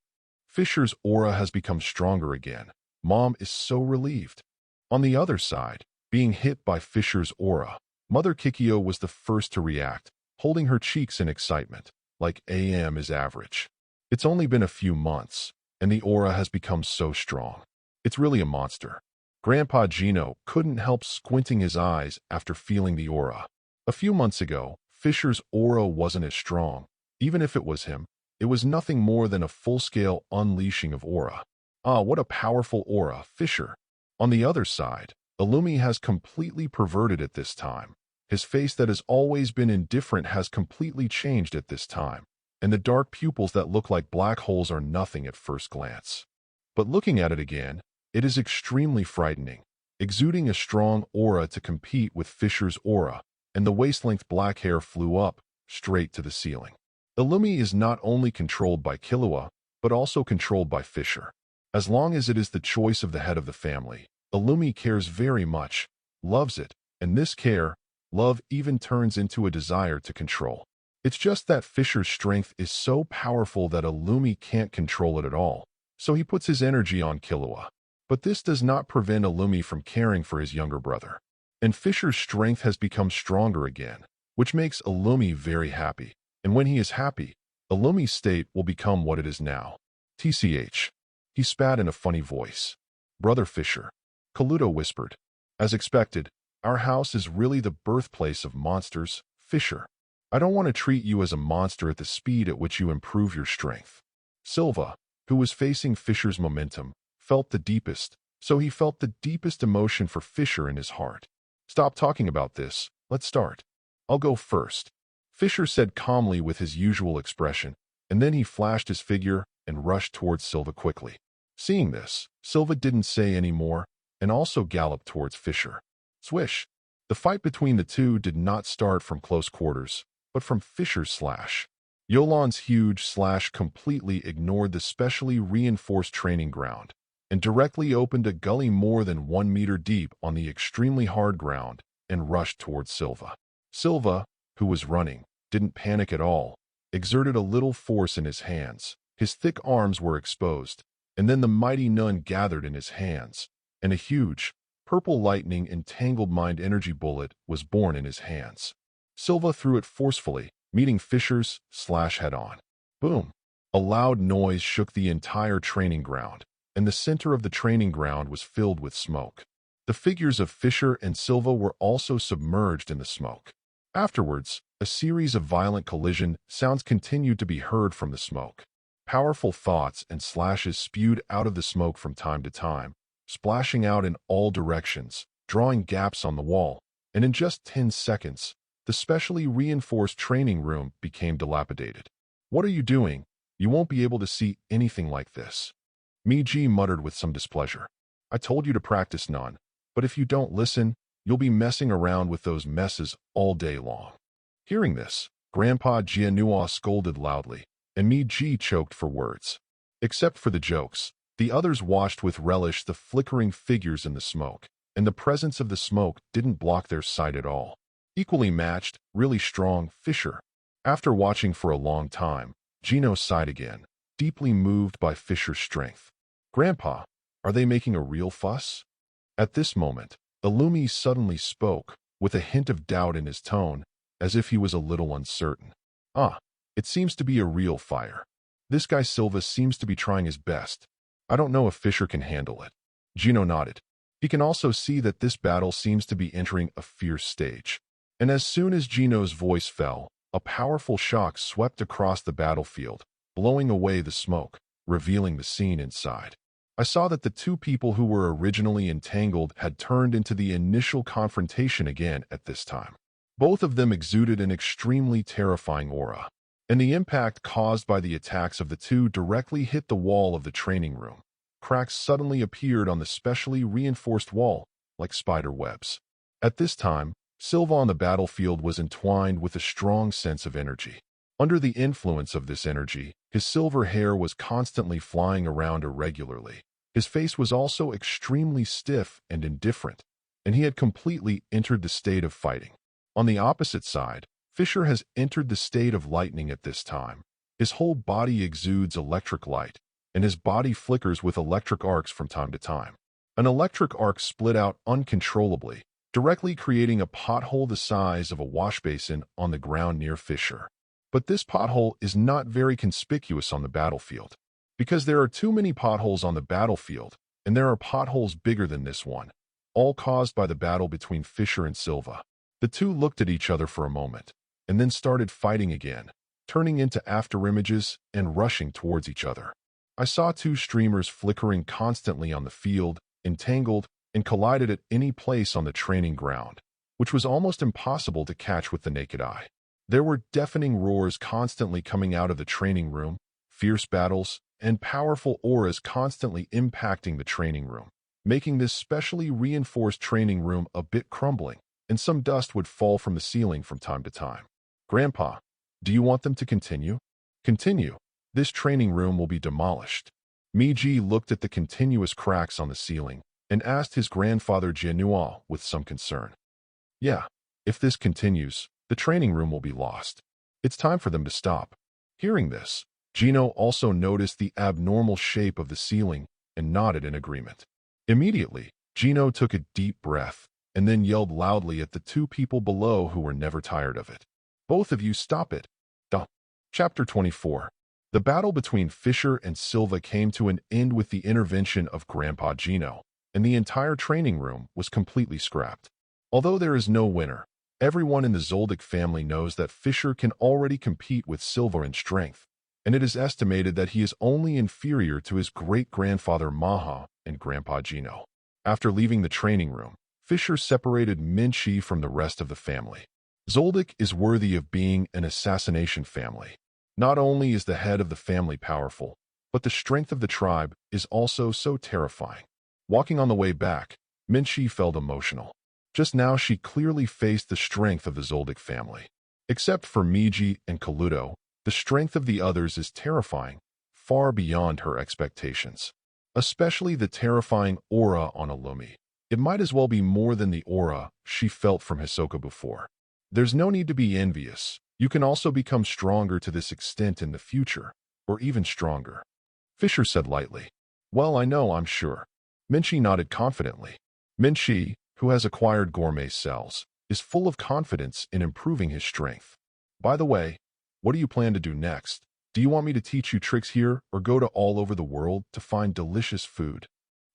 Fischer's aura has become stronger again. Mom is so relieved. On the other side, being hit by Fischer's aura, Mother Kikyo was the first to react, holding her cheeks in excitement, like AM is average. It's only been a few months, and the aura has become so strong. It's really a monster. Grandpa Gino couldn't help squinting his eyes after feeling the aura. A few months ago, Fischer's aura wasn't as strong. Even if it was him, it was nothing more than a full-scale unleashing of aura. Ah, what a powerful aura, Fischer. On the other side, Illumi has completely perverted at this time. His face that has always been indifferent has completely changed at this time, and the dark pupils that look like black holes are nothing at first glance. But looking at it again, it is extremely frightening, exuding a strong aura to compete with Fischer's aura, and the waist-length black hair flew up, straight to the ceiling. Illumi is not only controlled by Killua, but also controlled by Fischer. As long as it is the choice of the head of the family, Illumi cares very much, loves it, and this care, love even turns into a desire to control. It's just that Fischer's strength is so powerful that Illumi can't control it at all, so he puts his energy on Killua. But this does not prevent Illumi from caring for his younger brother. And Fischer's strength has become stronger again, which makes Illumi very happy. And when he is happy, Illumi's state will become what it is now. TCH. He spat in a funny voice. "Brother Fischer," Kaluto whispered. "As expected, our house is really the birthplace of monsters, Fischer. I don't want to treat you as a monster at the speed at which you improve your strength." Silva, who was facing Fischer's momentum, felt the deepest, so he felt the deepest emotion for Fischer in his heart. "Stop talking about this, let's start. I'll go first," Fischer said calmly with his usual expression, and then he flashed his figure and rushed towards Silva quickly. Seeing this, Silva didn't say any more, and also galloped towards Fischer. Swish! The fight between the two did not start from close quarters, but from Fischer's slash. Yolan's huge slash completely ignored the specially reinforced training ground, and directly opened a gully more than 1 meter deep on the extremely hard ground, and rushed towards Silva. Silva, who was running, didn't panic at all, exerted a little force in his hands. His thick arms were exposed, and then the mighty nun gathered in his hands, and a huge, purple lightning entangled mind energy bullet was born in his hands. Silva threw it forcefully, meeting Fischer's head-on. Boom! A loud noise shook the entire training ground, and the center of the training ground was filled with smoke. The figures of Fischer and Silva were also submerged in the smoke. Afterwards, a series of violent collision sounds continued to be heard from the smoke. Powerful thoughts and slashes spewed out of the smoke from time to time, splashing out in all directions, drawing gaps on the wall, and in just 10 seconds, the specially reinforced training room became dilapidated. "What are you doing? You won't be able to see anything like this," Miji muttered with some displeasure. "I told you to practice none, but if you don't listen, you'll be messing around with those messes all day long." Hearing this, Grandpa Jianhua scolded loudly, and Miji choked for words. Except for the jokes, the others watched with relish the flickering figures in the smoke, and the presence of the smoke didn't block their sight at all. Equally matched, really strong, Fischer. After watching for a long time, Gino sighed again, deeply moved by Fischer's strength. "Grandpa, are they making a real fuss?" At this moment, Illumi suddenly spoke, with a hint of doubt in his tone, as if he was a little uncertain. It seems to be a real fire. This guy Silva seems to be trying his best. I don't know if Fischer can handle it." Gino nodded. He can also see that this battle seems to be entering a fierce stage. And as soon as Gino's voice fell, a powerful shock swept across the battlefield, blowing away the smoke, revealing the scene inside. I saw that the two people who were originally entangled had turned into the initial confrontation again at this time. Both of them exuded an extremely terrifying aura, and the impact caused by the attacks of the two directly hit the wall of the training room. Cracks suddenly appeared on the specially reinforced wall, like spider webs. At this time, Silva on the battlefield was entwined with a strong sense of energy. Under the influence of this energy, his silver hair was constantly flying around irregularly. His face was also extremely stiff and indifferent, and he had completely entered the state of fighting. On the opposite side, Fischer has entered the state of lightning at this time. His whole body exudes electric light, and his body flickers with electric arcs from time to time. An electric arc split out uncontrollably, directly creating a pothole the size of a washbasin on the ground near Fischer. But this pothole is not very conspicuous on the battlefield, because there are too many potholes on the battlefield, and there are potholes bigger than this one, all caused by the battle between Fischer and Silva. The two looked at each other for a moment, and then started fighting again, turning into afterimages and rushing towards each other. I saw two streamers flickering constantly on the field, entangled, and collided at any place on the training ground, which was almost impossible to catch with the naked eye. There were deafening roars constantly coming out of the training room, fierce battles, and powerful auras constantly impacting the training room, making this specially reinforced training room a bit crumbling, and some dust would fall from the ceiling from time to time. "Grandpa, do you want them to continue?" "Continue. This training room will be demolished." Miji looked at the continuous cracks on the ceiling and asked his grandfather Jianhua with some concern. "Yeah, if this continues, the training room will be lost. It's time for them to stop." Hearing this, Gino also noticed the abnormal shape of the ceiling and nodded in agreement. Immediately, Gino took a deep breath and then yelled loudly at the two people below who were never tired of it. "Both of you stop it." Chapter 24. The battle between Fischer and Silva came to an end with the intervention of Grandpa Gino, and the entire training room was completely scrapped. Although there is no winner, everyone in the Zoldyck family knows that Fischer can already compete with Silva in strength, and it is estimated that he is only inferior to his great-grandfather Maha and Grandpa Gino. After leaving the training room, Fischer separated Minchi from the rest of the family. Zoldyck is worthy of being an assassination family. Not only is the head of the family powerful, but the strength of the tribe is also so terrifying. Walking on the way back, Minchi felt emotional. Just now she clearly faced the strength of the Zoldyck family. Except for Miji and Kaluto, the strength of the others is terrifying, far beyond her expectations. Especially the terrifying aura on Illumi. It might as well be more than the aura she felt from Hisoka before. There's no need to be envious. You can also become stronger to this extent in the future, or even stronger. Fischer said lightly. "Well, I know, I'm sure." Minchi nodded confidently. Minchi, who has acquired gourmet cells, is full of confidence in improving his strength. By the way, What do you plan to do next? Do you want me to teach you tricks here or go to all over the world to find delicious food?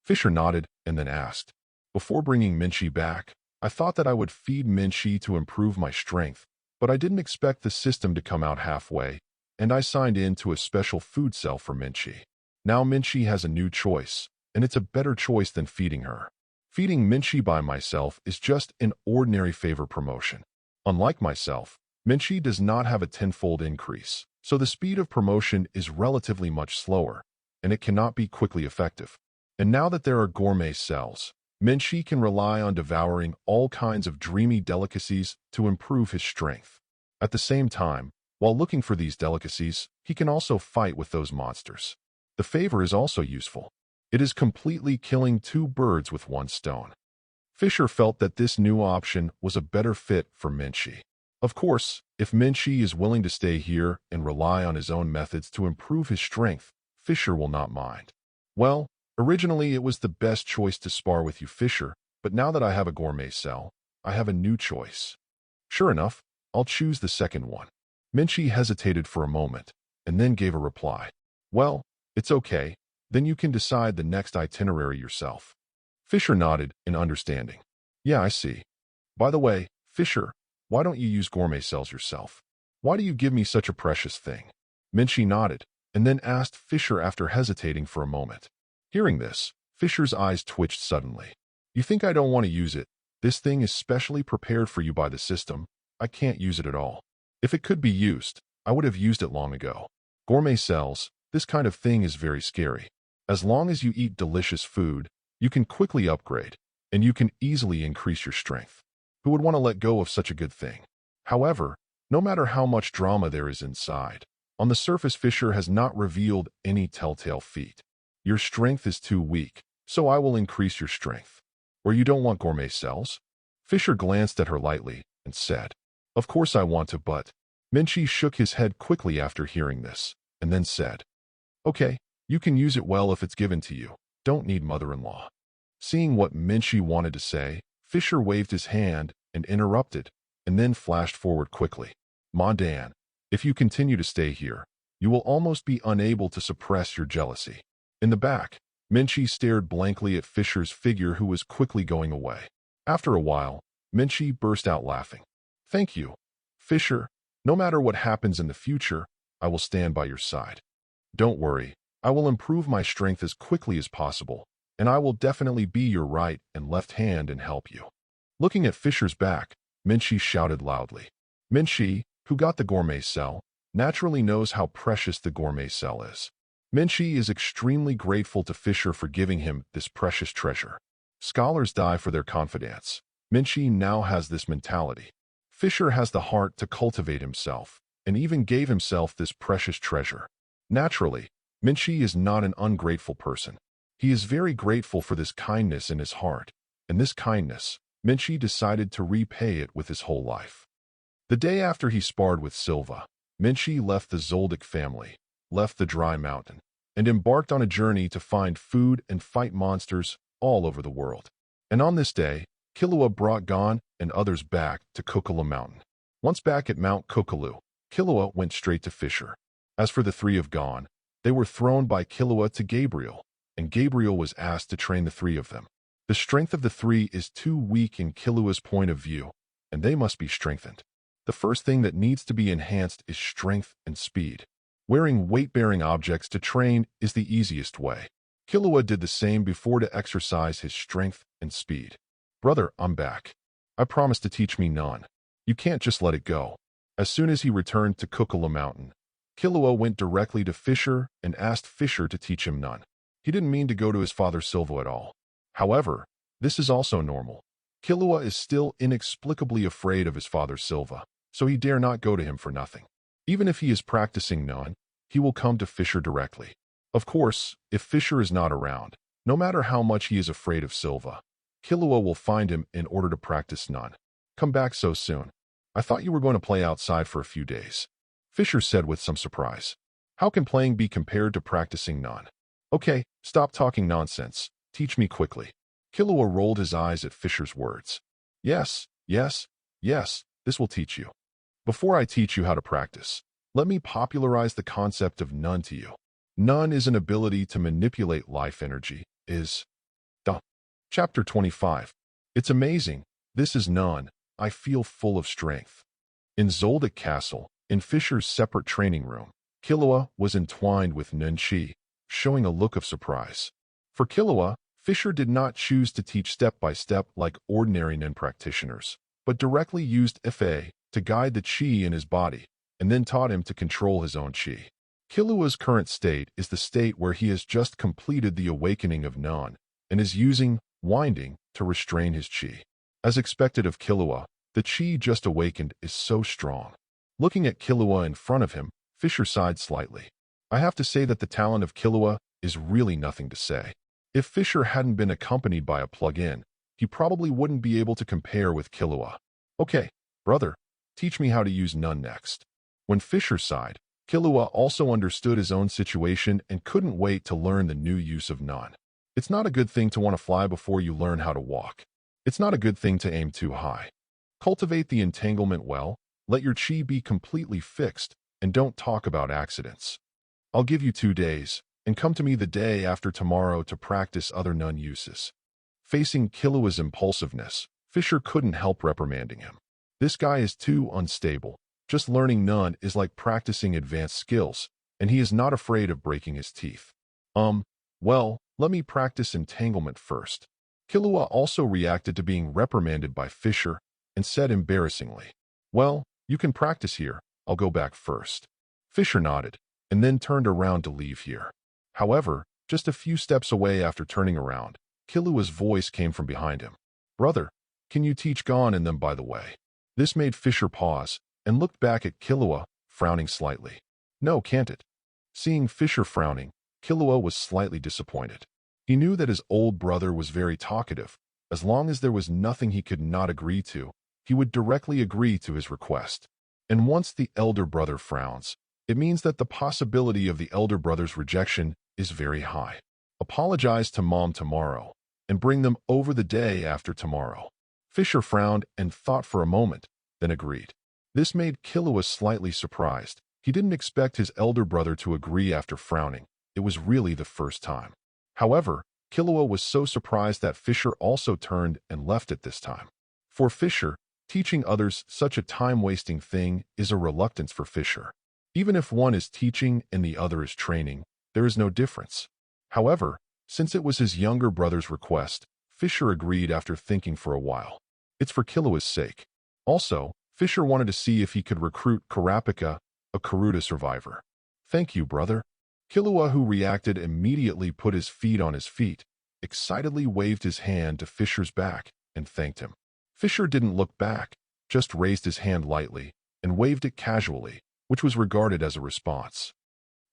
Fischer nodded and then asked, before bringing Minchi back, I thought that I would feed Minchi to improve my strength, but I didn't expect the system to come out halfway, and I signed in to a special food cell for Minchi. Now Minchi has a new choice, and it's a better choice than feeding her. Feeding Minchi by myself is just an ordinary favor promotion. Unlike myself, Minchi does not have a tenfold increase, so the speed of promotion is relatively much slower, and it cannot be quickly effective. And now that there are gourmet cells, Minchi can rely on devouring all kinds of dreamy delicacies to improve his strength. At the same time, while looking for these delicacies, he can also fight with those monsters. The favor is also useful. It is completely killing two birds with one stone. Fischer felt that this new option was a better fit for Minchi. Of course, if Minchi is willing to stay here and rely on his own methods to improve his strength, Fischer will not mind. Well, originally it was the best choice to spar with you, Fischer, but now that I have a gourmet cell, I have a new choice. Sure enough, I'll choose the second one. Minchi hesitated for a moment, and then gave a reply. Well, it's okay, then you can decide the next itinerary yourself. Fischer nodded in understanding. Yeah, I see. By the way, Fischer, why don't you use gourmet cells yourself? Why do you give me such a precious thing? Minchi nodded, and then asked Fischer after hesitating for a moment. Hearing this, Fischer's eyes twitched suddenly. You think I don't want to use it? This thing is specially prepared for you by the system. I can't use it at all. If it could be used, I would have used it long ago. Gourmet cells, this kind of thing is very scary. As long as you eat delicious food, you can quickly upgrade, and you can easily increase your strength. Who would want to let go of such a good thing? However, no matter how much drama there is inside, on the surface Fischer has not revealed any telltale feat. Your strength is too weak, so I will increase your strength. Or you don't want gourmet cells? Fischer glanced at her lightly and said, Of course I want to, but... Minchi shook his head quickly after hearing this, and then said, Okay, you can use it well if it's given to you. Don't need mother-in-law. Seeing what Minchi wanted to say, Fischer waved his hand and interrupted, and then flashed forward quickly. Ma Dan, if you continue to stay here, you will almost be unable to suppress your jealousy. In the back, Minchi stared blankly at Fischer's figure who was quickly going away. After a while, Minchi burst out laughing. Thank you, Fischer. No matter what happens in the future, I will stand by your side. Don't worry, I will improve my strength as quickly as possible, and I will definitely be your right and left hand and help you. Looking at Fischer's back, Minchi shouted loudly. Minchi, who got the gourmet cell, naturally knows how precious the gourmet cell is. Minchi is extremely grateful to Fischer for giving him this precious treasure. Scholars die for their confidence. Minchi now has this mentality. Fischer has the heart to cultivate himself, and even gave himself this precious treasure. Naturally, Minchi is not an ungrateful person. He is very grateful for this kindness in his heart, and this kindness, Minchi decided to repay it with his whole life. The day after he sparred with Silva, Minchi left the Zoldyck family, left the dry mountain, and embarked on a journey to find food and fight monsters all over the world. And on this day, Killua brought Gon and others back to Kukula Mountain. Once back at Mount Kukulu, Killua went straight to Fischer. As for the three of Gon, they were thrown by Killua to Gabriel, and Gabriel was asked to train the three of them. The strength of the three is too weak in Killua's point of view, and they must be strengthened. The first thing that needs to be enhanced is strength and speed. Wearing weight-bearing objects to train is the easiest way. Killua did the same before to exercise his strength and speed. Brother, I'm back. I promised to teach me none. You can't just let it go. As soon as he returned to Kukula Mountain, Killua went directly to Fischer and asked Fischer to teach him none. He didn't mean to go to his father Silva at all. However, this is also normal. Killua is still inexplicably afraid of his father Silva, so he dare not go to him for nothing. Even if he is practicing none, he will come to Fischer directly. Of course, if Fischer is not around, no matter how much he is afraid of Silva, Killua will find him in order to practice none. Come back so soon. I thought you were going to play outside for a few days. Fischer said with some surprise. How can playing be compared to practicing none? Okay, stop talking nonsense. Teach me quickly. Killua rolled his eyes at Fischer's words. Yes, this will teach you. Before I teach you how to practice, Let me popularize the concept of none to you. None is an ability to manipulate life energy, is. Chapter 25. It's amazing. This is none. I feel full of strength. In Zoldyck Castle, in Fischer's separate training room, Killua was entwined with Nun Chi, showing a look of surprise. For Killua, Fischer did not choose to teach step by step like ordinary Nun practitioners, but directly used Fa to guide the Chi in his body, and then taught him to control his own Chi. Killua's current state is the state where he has just completed the awakening of Nun, and is using winding to restrain his Chi. As expected of Killua, the Chi just awakened is so strong. Looking at Killua in front of him, Fischer sighed slightly. I have to say that the talent of Killua is really nothing to say. If Fischer hadn't been accompanied by a plug-in, he probably wouldn't be able to compare with Killua. Okay, brother, teach me how to use Nun next. When Fischer sighed, Killua also understood his own situation and couldn't wait to learn the new use of Nun. It's not a good thing to want to fly before you learn how to walk. It's not a good thing to aim too high. Cultivate the entanglement well, let your Chi be completely fixed, and don't talk about accidents. I'll give you 2 days, and come to me the day after tomorrow to practice other Nun uses. Facing Killua's impulsiveness, Fischer couldn't help reprimanding him. This guy is too unstable. Just learning Nun is like practicing advanced skills, and he is not afraid of breaking his teeth. Well, let me practice entanglement first. Killua also reacted to being reprimanded by Fischer and said embarrassingly, well, you can practice here, I'll go back first. Fischer nodded, and then turned around to leave here. However, just a few steps away after turning around, Killua's voice came from behind him. Brother, can you teach Gon and them by the way? This made Fischer pause, and looked back at Killua, frowning slightly. No, can't it? Seeing Fischer frowning, Killua was slightly disappointed. He knew that his old brother was very talkative. As long as there was nothing he could not agree to, he would directly agree to his request. And once the elder brother frowns, it means that the possibility of the elder brother's rejection is very high. Apologize to Mom tomorrow, and bring them over the day after tomorrow. Fischer frowned and thought for a moment, then agreed. This made Killua slightly surprised. He didn't expect his elder brother to agree after frowning. It was really the first time. However, Killua was so surprised that Fischer also turned and left at this time. For Fischer, teaching others such a time-wasting thing is a reluctance for Fischer. Even if one is teaching and the other is training, there is no difference. However, since it was his younger brother's request, Fischer agreed after thinking for a while. It's for Killua's sake. Also, Fischer wanted to see if he could recruit Kurapika, a Karuta survivor. Thank you, brother. Killua, who reacted immediately, put his feet on his feet, excitedly waved his hand to Fischer's back, and thanked him. Fischer didn't look back, just raised his hand lightly, and waved it casually, which was regarded as a response.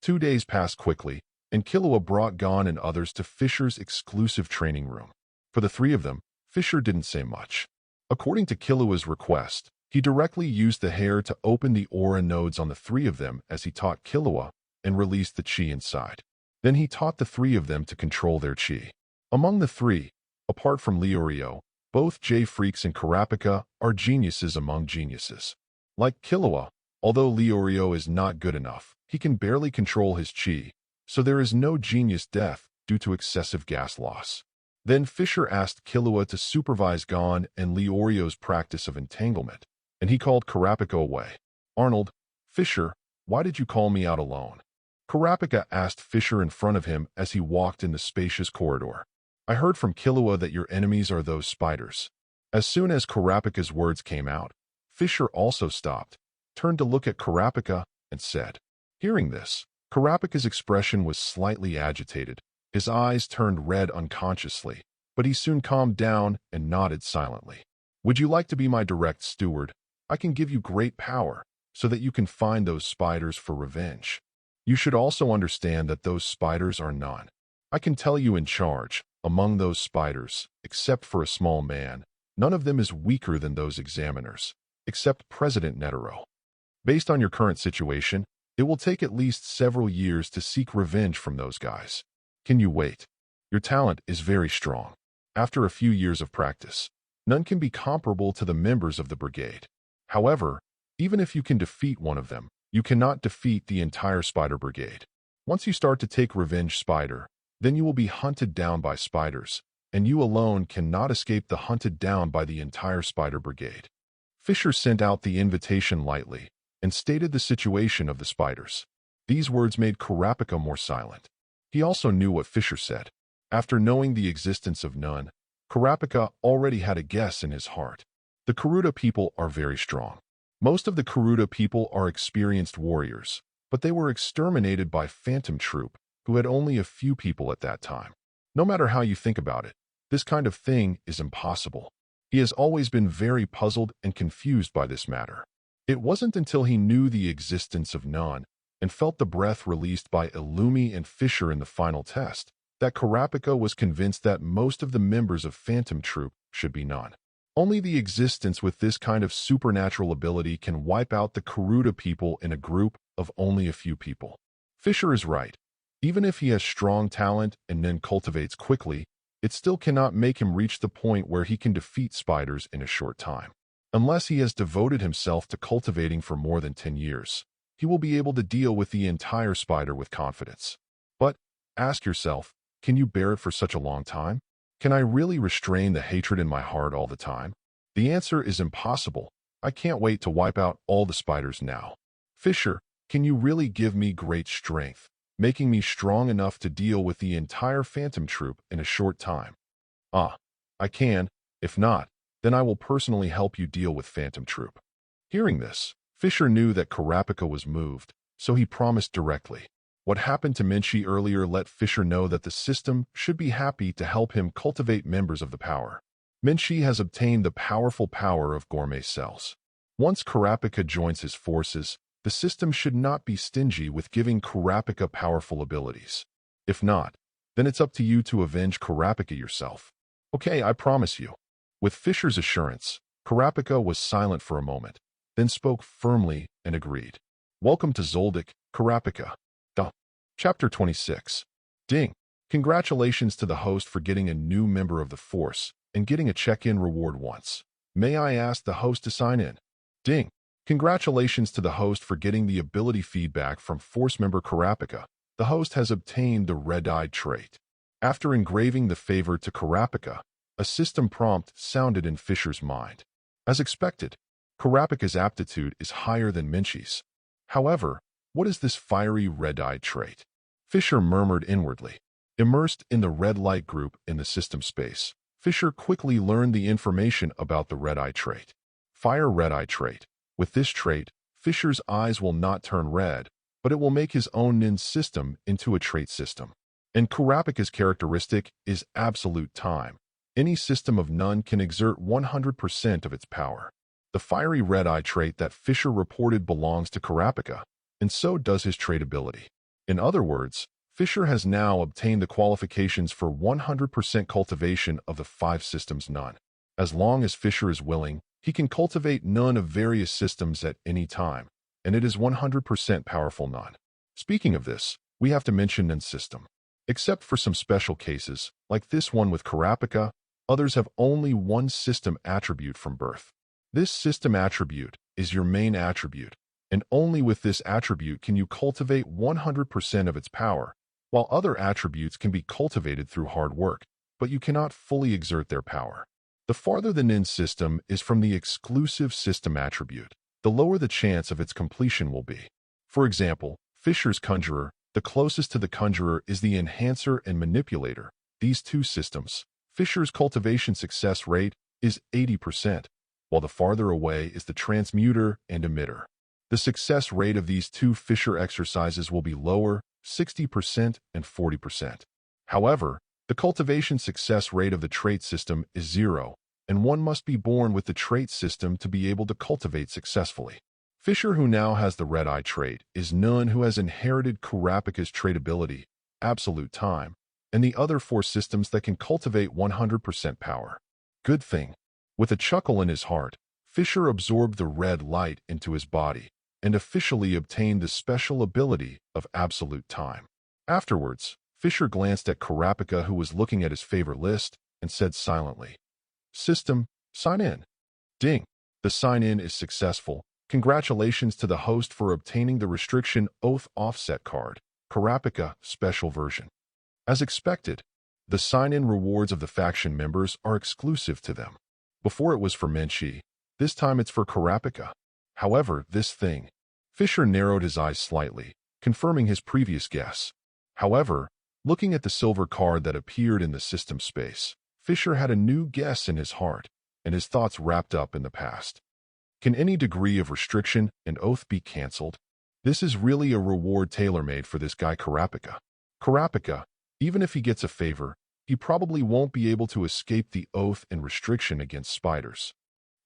2 days passed quickly, and Killua brought Gon and others to Fischer's exclusive training room. For the 3 of them, Fischer didn't say much. According to Killua's request, he directly used the heir to open the aura nodes on the 3 of them as he taught Killua, and released the Chi inside. Then he taught the 3 of them to control their Chi. Among the 3, apart from Leorio, both J-Freaks and Kurapika are geniuses among geniuses. Like Killua, although Leorio is not good enough, he can barely control his Chi, so there is no genius death due to excessive gas loss. Then Fischer asked Killua to supervise Gon and Leorio's practice of entanglement, and he called Kurapika away. Arnold, Fischer, why did you call me out alone? Kurapika asked Fischer in front of him as he walked in the spacious corridor. I heard from Killua that your enemies are those spiders. As soon as Kurapika's words came out, Fischer also stopped, turned to look at Kurapika, and said. Hearing this, Kurapika's expression was slightly agitated. His eyes turned red unconsciously, but he soon calmed down and nodded silently. Would you like to be my direct steward? I can give you great power, so that you can find those spiders for revenge. You should also understand that those spiders are none. I can tell you in charge, among those spiders, except for a small man, none of them is weaker than those examiners, except President Netero. Based on your current situation, it will take at least several years to seek revenge from those guys. Can you wait? Your talent is very strong. After a few years of practice, none can be comparable to the members of the brigade. However, even if you can defeat one of them, You cannot defeat the entire spider brigade. Once you start to take revenge spider, then you will be hunted down by spiders, and you alone cannot escape the hunted down by the entire spider brigade. Fischer sent out the invitation lightly and stated the situation of the spiders. These words made Kurapika more silent. He also knew what Fischer said. After knowing the existence of none, Kurapika already had a guess in his heart. The Kuruta people are very strong. Most of the Kuruta people are experienced warriors, but they were exterminated by Phantom Troop, who had only a few people at that time. No matter how you think about it, this kind of thing is impossible. He has always been very puzzled and confused by this matter. It wasn't until he knew the existence of none and felt the breath released by Illumi and Fischer in the final test that Kurapika was convinced that most of the members of Phantom Troop should be none. Only the existence with this kind of supernatural ability can wipe out the Kuruta people in a group of only a few people. Fischer is right. Even if he has strong talent and then cultivates quickly, it still cannot make him reach the point where he can defeat spiders in a short time. Unless he has devoted himself to cultivating for more than 10 years, he will be able to deal with the entire spider with confidence. But, ask yourself, can you bear it for such a long time? Can I really restrain the hatred in my heart all the time? The answer is impossible. I can't wait to wipe out all the spiders now. Fischer, can you really give me great strength, making me strong enough to deal with the entire Phantom Troop in a short time? Ah, I can. If not, then I will personally help you deal with Phantom Troop. Hearing this, Fischer knew that Kurapika was moved, so he promised directly. What happened to Minchi earlier let Fischer know that the system should be happy to help him cultivate members of the power. Minchi has obtained the powerful power of gourmet cells. Once Kurapika joins his forces, the system should not be stingy with giving Kurapika powerful abilities. If not, then it's up to you to avenge Kurapika yourself. Okay, I promise you. With Fischer's assurance, Kurapika was silent for a moment, then spoke firmly and agreed. Welcome to Zoldyck, Kurapika. Chapter 26. Ding. Congratulations to the host for getting a new member of the force and getting a check-in reward once. May I ask the host to sign in? Ding. Congratulations to the host for getting the ability feedback from force member Kurapika. The host has obtained the red-eyed trait. After engraving the favor to Kurapika, a system prompt sounded in Fischer's mind. As expected, Kurapika's aptitude is higher than Minchi's. However, what is this fiery red-eyed trait? Fischer murmured inwardly. Immersed in the red light group in the system space, Fischer quickly learned the information about the red-eye trait. Fire red-eye trait. With this trait, Fischer's eyes will not turn red, but it will make his own nin system into a trait system. And Kurapika's characteristic is absolute time. Any system of none can exert 100% of its power. The fiery red-eye trait that Fischer reported belongs to Kurapika, and so does his trait ability. In other words, Fischer has now obtained the qualifications for 100% cultivation of the 5 systems none. As long as Fischer is willing, he can cultivate none of various systems at any time, and it is 100% powerful none. Speaking of this, we have to mention none system. Except for some special cases, like this one with Kurapika, others have only one system attribute from birth. This system attribute is your main attribute, and only with this attribute can you cultivate 100% of its power, while other attributes can be cultivated through hard work, but you cannot fully exert their power. The farther the nin system is from the exclusive system attribute, the lower the chance of its completion will be. For example, Fischer's Conjurer, the closest to the Conjurer is the Enhancer and Manipulator. These two systems, Fischer's cultivation success rate is 80%, while the farther away is the Transmuter and Emitter. The success rate of these two Fischer exercises will be lower, 60% and 40%. However, the cultivation success rate of the trait system is 0, and one must be born with the trait system to be able to cultivate successfully. Fischer, who now has the red-eye trait, is none who has inherited Kurapika's trait ability, absolute time, and the other 4 systems that can cultivate 100% power. Good thing. With a chuckle in his heart, Fischer absorbed the red light into his body and officially obtained the special ability of absolute time. Afterwards, Fischer glanced at Kurapika, who was looking at his favorite list, and said silently, "System, sign in." Ding. The sign-in is successful. Congratulations to the host for obtaining the Restriction Oath Offset card, Kurapika Special Version. As expected, the sign-in rewards of the faction members are exclusive to them. Before it was for Menchi, this time it's for Kurapika. However, this thing, Fischer narrowed his eyes slightly, confirming his previous guess. However, looking at the silver card that appeared in the system space, Fischer had a new guess in his heart, and his thoughts wrapped up in the past. Can any degree of restriction and oath be cancelled? This is really a reward tailor-made for this guy Kurapika. Kurapika, even if he gets a favor, he probably won't be able to escape the oath and restriction against spiders.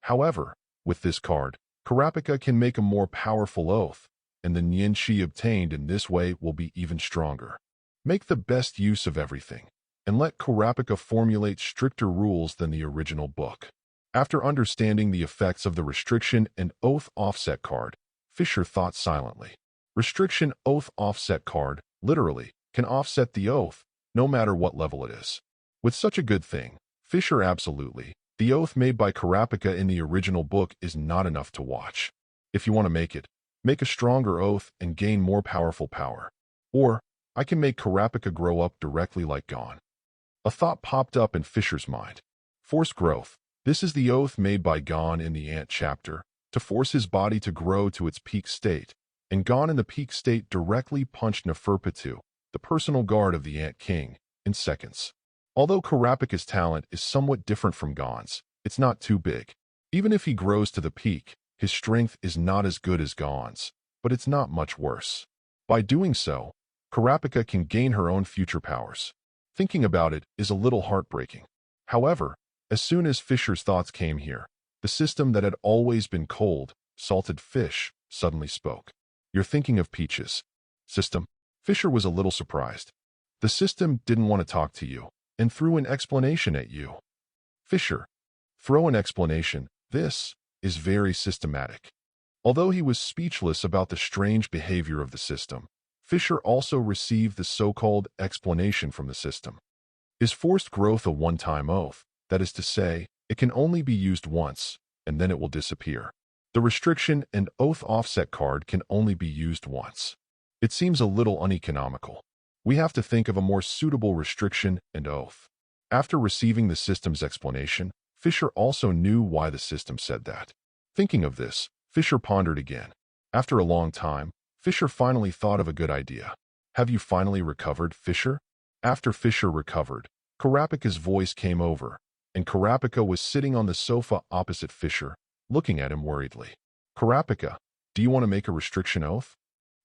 However, with this card, Kurapika can make a more powerful oath, and the Nianqi obtained in this way will be even stronger. Make the best use of everything, and let Kurapika formulate stricter rules than the original book. After understanding the effects of the Restriction and Oath Offset card, Fischer thought silently. Restriction Oath Offset card, literally, can offset the oath, no matter what level it is. With such a good thing, Fischer absolutely, the oath made by Kurapika in the original book is not enough to watch. If you want to make it, make a stronger oath and gain more powerful power. Or, I can make Kurapika grow up directly like Gon. A thought popped up in Fischer's mind. Force growth. This is the oath made by Gon in the Ant chapter, to force his body to grow to its peak state, and Gon in the peak state directly punched Neferpitou, the personal guard of the Ant King, in seconds. Although Kurapika's talent is somewhat different from Gon's, it's not too big. Even if he grows to the peak, his strength is not as good as Gon's, but it's not much worse. By doing so, Kurapika can gain her own future powers. Thinking about it is a little heartbreaking. However, as soon as Fischer's thoughts came here, the system that had always been cold, salted fish, suddenly spoke. You're thinking of peaches. System? Fischer was a little surprised. The system didn't want to talk to you, and threw an explanation at you. Fischer. Throw an explanation. This is very systematic. Although he was speechless about the strange behavior of the system, Fischer also received the so-called explanation from the system. Is forced growth a one-time oath? That is to say, it can only be used once, and then it will disappear. The Restriction and Oath Offset card can only be used once. It seems a little uneconomical. We have to think of a more suitable restriction and oath. After receiving the system's explanation, Fischer also knew why the system said that. Thinking of this, Fischer pondered again. After a long time, Fischer finally thought of a good idea. Have you finally recovered, Fischer? After Fischer recovered, Kurapika's voice came over, and Kurapika was sitting on the sofa opposite Fischer, looking at him worriedly. Kurapika, do you want to make a restriction oath?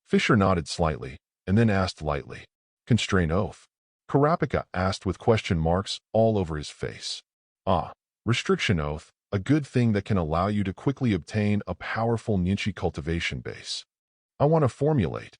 Fischer nodded slightly, and then asked lightly. Constrain oath? Kurapika asked with question marks all over his face. Restriction oath, a good thing that can allow you to quickly obtain a powerful Nianqi cultivation base. I want to formulate.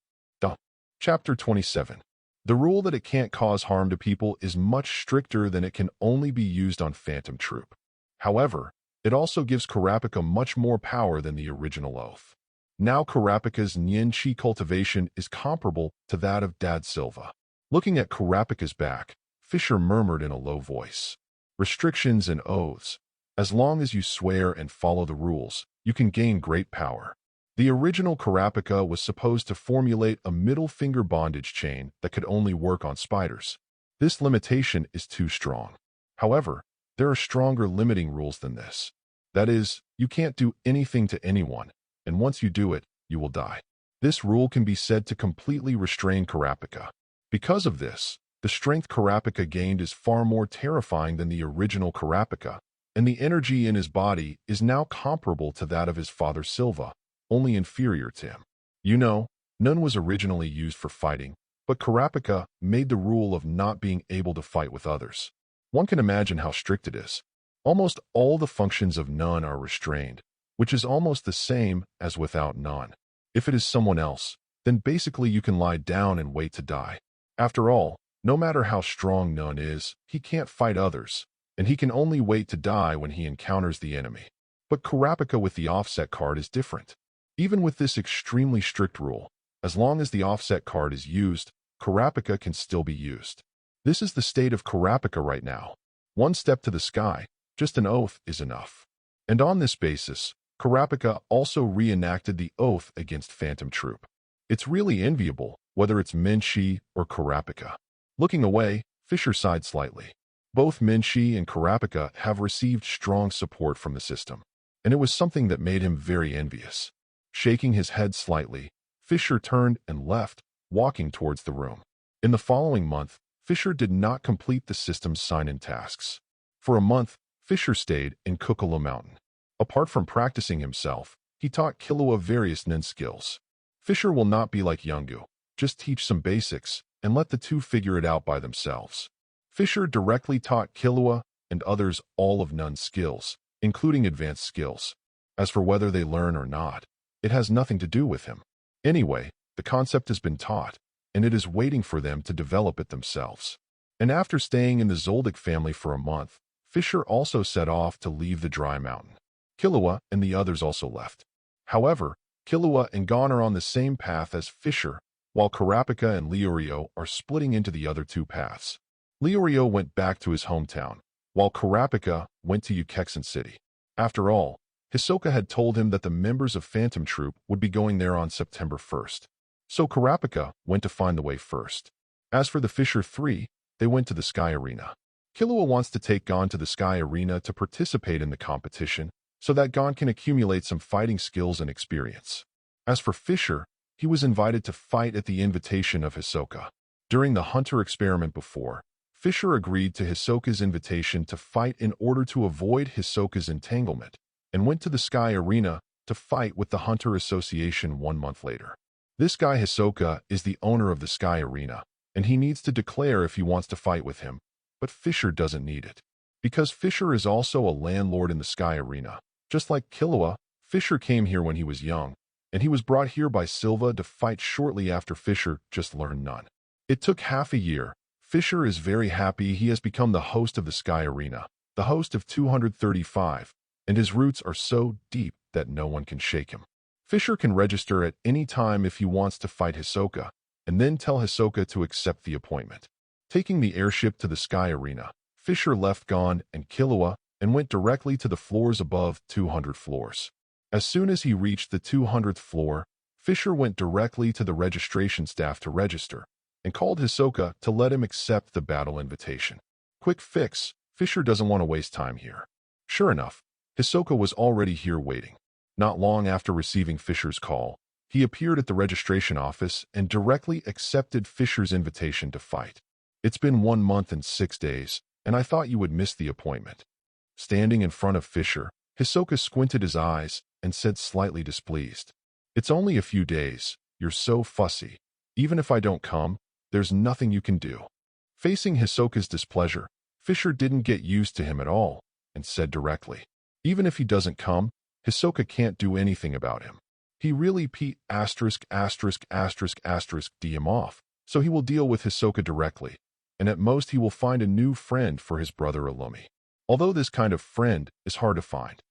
Chapter 27. The rule that it can't cause harm to people is much stricter than it can only be used on Phantom Troop. However, it also gives Kurapika much more power than the original oath. Now Kurapika's Nianqi cultivation is comparable to that of Dad Silva. Looking at Kurapika's back, Fischer murmured in a low voice. Restrictions and oaths. As long as you swear and follow the rules, you can gain great power. The original Kurapika was supposed to formulate a middle finger bondage chain that could only work on spiders. This limitation is too strong. However, there are stronger limiting rules than this. That is, you can't do anything to anyone, and once you do it, you will die. This rule can be said to completely restrain Kurapika. Because of this, the strength Kurapika gained is far more terrifying than the original Kurapika, and the energy in his body is now comparable to that of his father Silva, only inferior to him. You know, none was originally used for fighting, but Kurapika made the rule of not being able to fight with others. One can imagine how strict it is. Almost all the functions of none are restrained, which is almost the same as without none. If it is someone else, then basically you can lie down and wait to die. After all, no matter how strong none is, he can't fight others, and he can only wait to die when he encounters the enemy. But Kurapika with the offset card is different. Even with this extremely strict rule, as long as the offset card is used, Kurapika can still be used. This is the state of Kurapika right now. One step to the sky, just an oath is enough. And on this basis, Kurapika also reenacted the oath against Phantom Troop. It's really enviable, whether it's Minshi or Kurapika. Looking away, Fischer sighed slightly. Both Minshi and Kurapika have received strong support from the system, and it was something that made him very envious. Shaking his head slightly, Fischer turned and left, walking towards the room. In the following month, Fischer did not complete the system's sign-in tasks. For a month, Fischer stayed in Kukula Mountain. Apart from practicing himself, he taught Killua various nin skills. Fischer will not be like Yungu, just teach some basics and let the two figure it out by themselves. Fischer directly taught Killua and others all of Nun's skills, including advanced skills. As for whether they learn or not, it has nothing to do with him. Anyway, the concept has been taught, and it is waiting for them to develop it themselves. And after staying in the Zoldyck family for a month, Fischer also set off to leave the dry mountain. Killua and the others also left. However, Killua and Gon are on the same path as Fischer, while Kurapika and Leorio are splitting into the other two paths. Leorio went back to his hometown, while Kurapika went to Ukexan City. After all, Hisoka had told him that the members of Phantom Troop would be going there on September 1st. So Kurapika went to find the way first. As for the Fischer three, they went to the Sky Arena. Killua wants to take Gon to the Sky Arena to participate in the competition, so that Gon can accumulate some fighting skills and experience. As for Fischer, he was invited to fight at the invitation of Hisoka. During the Hunter experiment before, Fischer agreed to Hisoka's invitation to fight in order to avoid Hisoka's entanglement, and went to the Sky Arena to fight with the Hunter Association 1 month later. This guy Hisoka is the owner of the Sky Arena, and he needs to declare if he wants to fight with him, but Fischer doesn't need it. Because Fischer is also a landlord in the Sky Arena. Just like Killua, Fischer came here when he was young, and he was brought here by Silva to fight shortly after Fischer just learned none. It took half a year. Fischer is very happy he has become the host of the Sky Arena, the host of 235, and his roots are so deep that no one can shake him. Fischer can register at any time if he wants to fight Hisoka, and then tell Hisoka to accept the appointment. Taking the airship to the Sky Arena, Fischer left Gon and Killua and went directly to the floors above 200 floors. As soon as he reached the 200th floor, Fischer went directly to the registration staff to register, and called Hisoka to let him accept the battle invitation. Quick fix, Fischer doesn't want to waste time here. Sure enough, Hisoka was already here waiting. Not long after receiving Fischer's call, he appeared at the registration office and directly accepted Fischer's invitation to fight. It's been 1 month and 6 days, and I thought you would miss the appointment. Standing in front of Fischer, Hisoka squinted his eyes and said slightly displeased. It's only a few days, you're so fussy. Even if I don't come, there's nothing you can do. Facing Hisoka's displeasure, Fischer didn't get used to him at all, and said directly, even if he doesn't come, Hisoka can't do anything about him. He really d him off, so he will deal with Hisoka directly, and at most he will find a new friend for his brother Illumi. Although this kind of friend is hard to find.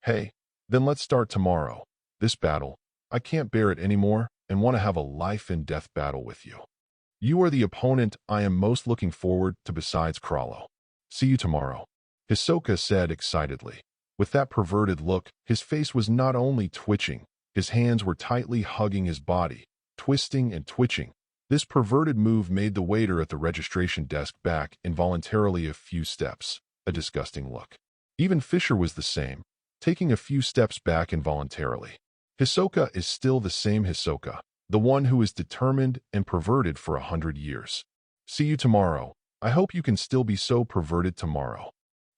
Hey, then let's start tomorrow. This battle, I can't bear it anymore and want to have a life-and-death battle with you. You are the opponent I am most looking forward to besides Krallo. See you tomorrow, Hisoka said excitedly. With that perverted look, his face was not only twitching, his hands were tightly hugging his body, twisting and twitching. This perverted move made the waiter at the registration desk back involuntarily a few steps, a disgusting look. Even Fischer was the same, taking a few steps back involuntarily. Hisoka is still the same Hisoka, the one who is determined and perverted for 100 years. See you tomorrow. I hope you can still be so perverted tomorrow.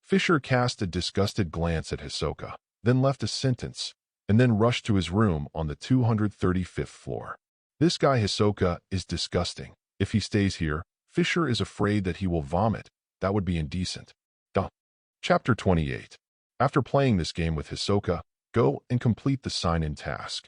Fischer cast a disgusted glance at Hisoka, then left a sentence, and then rushed to his room on the 235th floor. This guy Hisoka is disgusting. If he stays here, Fischer is afraid that he will vomit. That would be indecent. Chapter 28. After playing this game with Hisoka, go and complete the sign-in task.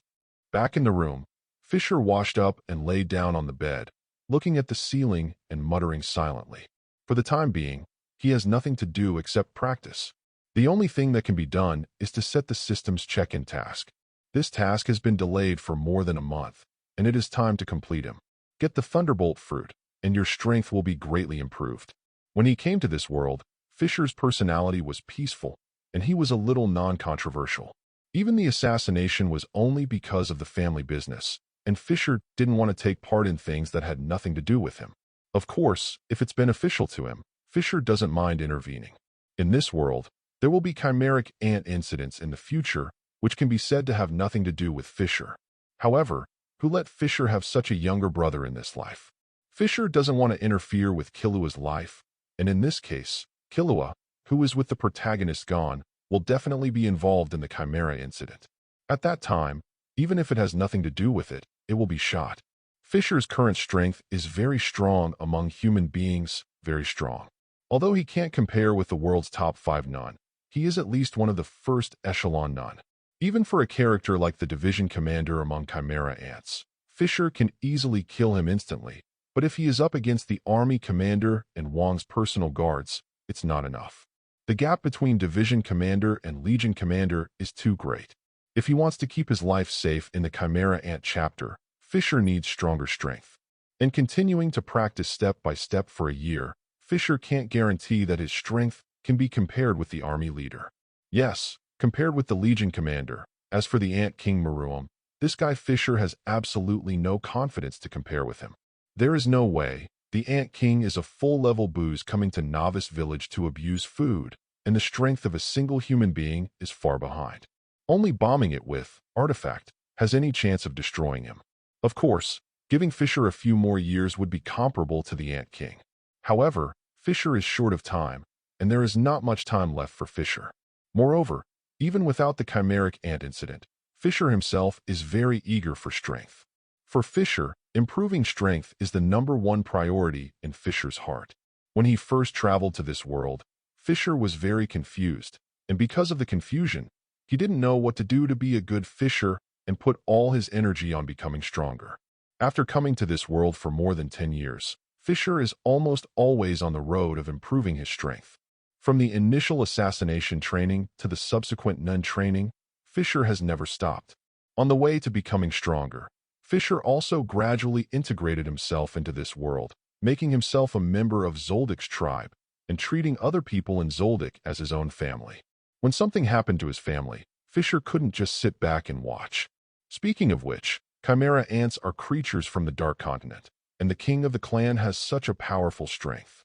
Back in the room, Fischer washed up and lay down on the bed, looking at the ceiling and muttering silently. For the time being, he has nothing to do except practice. The only thing that can be done is to set the system's check-in task. This task has been delayed for more than a month, and it is time to complete him. Get the Thunderbolt fruit, and your strength will be greatly improved. When he came to this world, Fischer's personality was peaceful, and he was a little non-controversial. Even the assassination was only because of the family business, and Fischer didn't want to take part in things that had nothing to do with him. Of course, if it's beneficial to him, Fischer doesn't mind intervening. In this world, there will be chimeric ant incidents in the future, which can be said to have nothing to do with Fischer. However, who let Fischer have such a younger brother in this life? Fischer doesn't want to interfere with Killua's life, and in this case, Killua, who is with the protagonist gone, will definitely be involved in the Chimera incident. At that time, even if it has nothing to do with it, it will be shot. Fischer's current strength is very strong among human beings, very strong. Although he can't compare with the world's top 5 none, he is at least one of the first echelon none. Even for a character like the division commander among Chimera ants, Fischer can easily kill him instantly, but if he is up against the army commander and Wong's personal guards, it's not enough. The gap between division commander and legion commander is too great. If he wants to keep his life safe in the Chimera ant chapter, Fischer needs stronger strength. And continuing to practice step by step for a year, Fischer can't guarantee that his strength can be compared with the army leader. Yes, compared with the legion commander. As for the Ant King Meruem, this guy Fischer has absolutely no confidence to compare with him. There is no way. The Ant King is a full-level booze coming to Novice Village to abuse food, and the strength of a single human being is far behind. Only bombing it with artifact has any chance of destroying him. Of course, giving Fischer a few more years would be comparable to the Ant King. However, Fischer is short of time, and there is not much time left for Fischer. Moreover, even without the chimeric ant incident, Fischer himself is very eager for strength. For Fischer, improving strength is the #1 priority in Fischer's heart. When he first traveled to this world, Fischer was very confused, and because of the confusion, he didn't know what to do to be a good Fischer and put all his energy on becoming stronger. After coming to this world for more than 10 years, Fischer is almost always on the road of improving his strength. From the initial assassination training to the subsequent nun training, Fischer has never stopped. On the way to becoming stronger, Fischer also gradually integrated himself into this world, making himself a member of Zoldyck's tribe and treating other people in Zoldyck as his own family. When something happened to his family, Fischer couldn't just sit back and watch. Speaking of which, Chimera ants are creatures from the Dark Continent, and the king of the clan has such a powerful strength.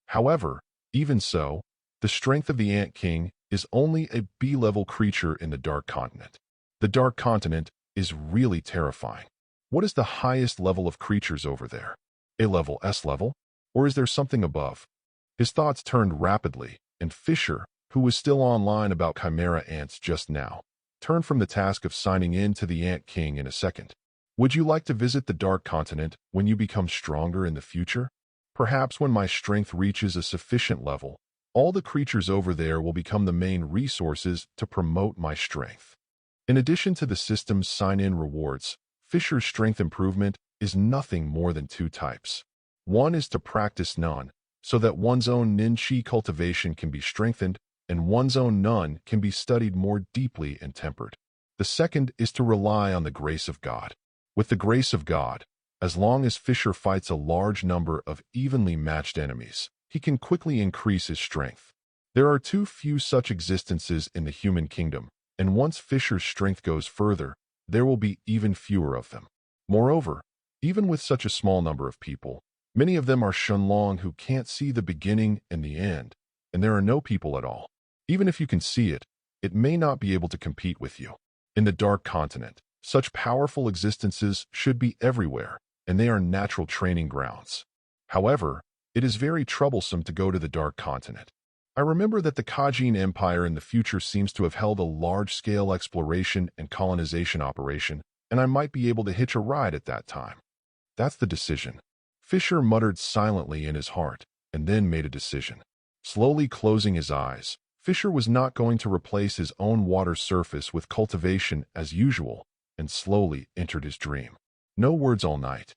However, even so, the strength of the Ant King is only a B-level creature in the Dark Continent. The Dark Continent is really terrifying. What is the highest level of creatures over there? A level, S level? Or is there something above? His thoughts turned rapidly, and Fischer, who was still online about Chimera ants just now, turned from the task of signing in to the Ant King in a second. Would you like to visit the Dark Continent when you become stronger in the future? Perhaps when my strength reaches a sufficient level, all the creatures over there will become the main resources to promote my strength. In addition to the system's sign-in rewards, Fischer's strength improvement is nothing more than 2 types. One is to practice nun, so that one's own nin-chi cultivation can be strengthened, and one's own nun can be studied more deeply and tempered. The second is to rely on the grace of God. With the grace of God, as long as Fischer fights a large number of evenly matched enemies, he can quickly increase his strength. There are too few such existences in the human kingdom, and once Fischer's strength goes further, there will be even fewer of them. Moreover, even with such a small number of people, many of them are Shunlong who can't see the beginning and the end, and there are no people at all. Even if you can see it, it may not be able to compete with you. In the Dark Continent, such powerful existences should be everywhere, and they are natural training grounds. However, it is very troublesome to go to the Dark Continent. I remember that the Kajin Empire in the future seems to have held a large-scale exploration and colonization operation, and I might be able to hitch a ride at that time. That's the decision. Fischer muttered silently in his heart, and then made a decision. Slowly closing his eyes, Fischer was not going to replace his own water surface with cultivation as usual, and slowly entered his dream. No words all night.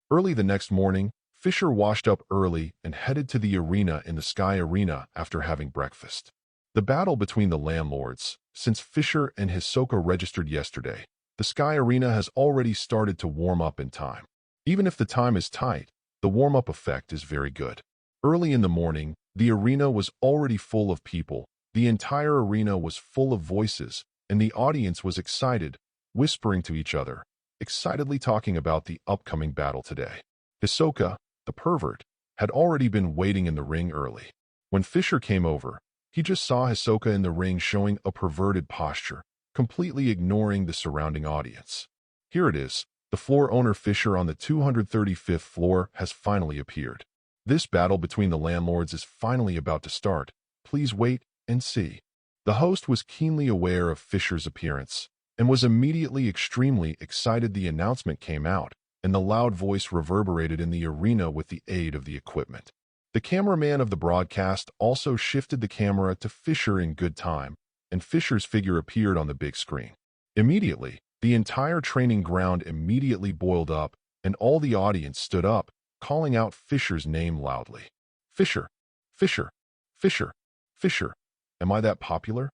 Early the next morning, Fischer washed up early and headed to the arena in the Sky Arena after having breakfast. The battle between the landlords, since Fischer and Hisoka registered yesterday, the Sky Arena has already started to warm up in time. Even if the time is tight, the warm-up effect is very good. Early in the morning, the arena was already full of people. The entire arena was full of voices, and the audience was excited, whispering to each other, excitedly talking about the upcoming battle today. Hisoka, the pervert, had already been waiting in the ring early. When Fischer came over, he just saw Hisoka in the ring showing a perverted posture, completely ignoring the surrounding audience. Here it is. The floor owner Fischer on the 235th floor has finally appeared. This battle between the landlords is finally about to start. Please wait and see. The host was keenly aware of Fischer's appearance and was immediately extremely excited. The announcement came out, and the loud voice reverberated in the arena with the aid of the equipment. The cameraman of the broadcast also shifted the camera to Fischer in good time, and Fischer's figure appeared on the big screen. Immediately, the entire training ground immediately boiled up, and all the audience stood up, calling out Fischer's name loudly. Fischer, Fischer, Fischer, Fischer. Am I that popular?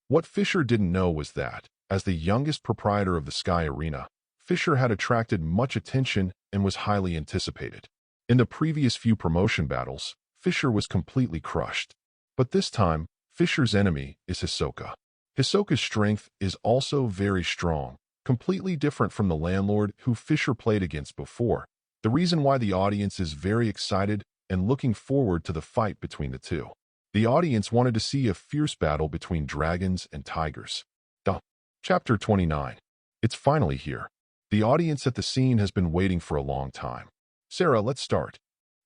What Fischer didn't know was that, as the youngest proprietor of the Sky Arena, Fischer had attracted much attention and was highly anticipated. In the previous few promotion battles, Fischer was completely crushed. But this time, Fischer's enemy is Hisoka. Hisoka's strength is also very strong, completely different from the landlord who Fischer played against before. The reason why the audience is very excited and looking forward to the fight between the two. The audience wanted to see a fierce battle between dragons and tigers. Chapter 29. It's finally here. The audience at the scene has been waiting for a long time. Sarah, let's start.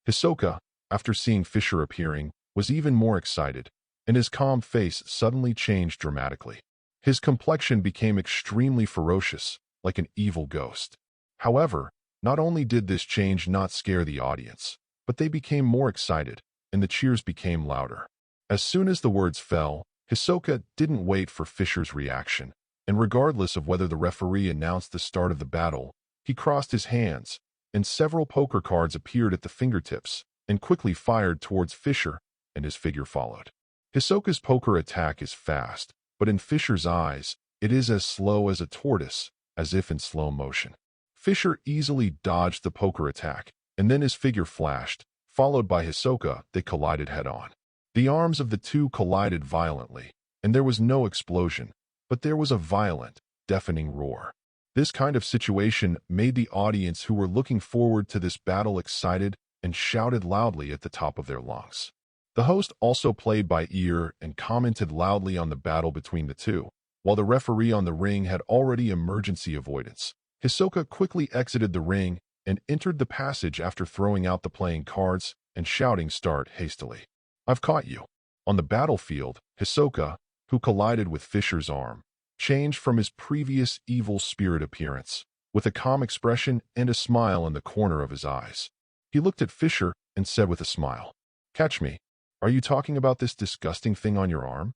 Hisoka, after seeing Fischer appearing, was even more excited, and his calm face suddenly changed dramatically. His complexion became extremely ferocious, like an evil ghost. However, not only did this change not scare the audience, but they became more excited, and the cheers became louder. As soon as the words fell, Hisoka didn't wait for Fischer's reaction, and regardless of whether the referee announced the start of the battle, he crossed his hands, and several poker cards appeared at the fingertips, and quickly fired towards Fischer, and his figure followed. Hisoka's poker attack is fast, but in Fischer's eyes, it is as slow as a tortoise, as if in slow motion. Fischer easily dodged the poker attack, and then his figure flashed, followed by Hisoka. They collided head-on. The arms of the two collided violently, and there was no explosion, but there was a violent, deafening roar. This kind of situation made the audience who were looking forward to this battle excited and shouted loudly at the top of their lungs. The host also played by ear and commented loudly on the battle between the two, while the referee on the ring had already emergency avoidance. Hisoka quickly exited the ring and entered the passage after throwing out the playing cards and shouting start hastily. I've caught you. On the battlefield, Hisoka, who collided with Fischer's arm, changed from his previous evil spirit appearance, with a calm expression and a smile in the corner of his eyes. He looked at Fischer and said with a smile, "Catch me. Are you talking about this disgusting thing on your arm?"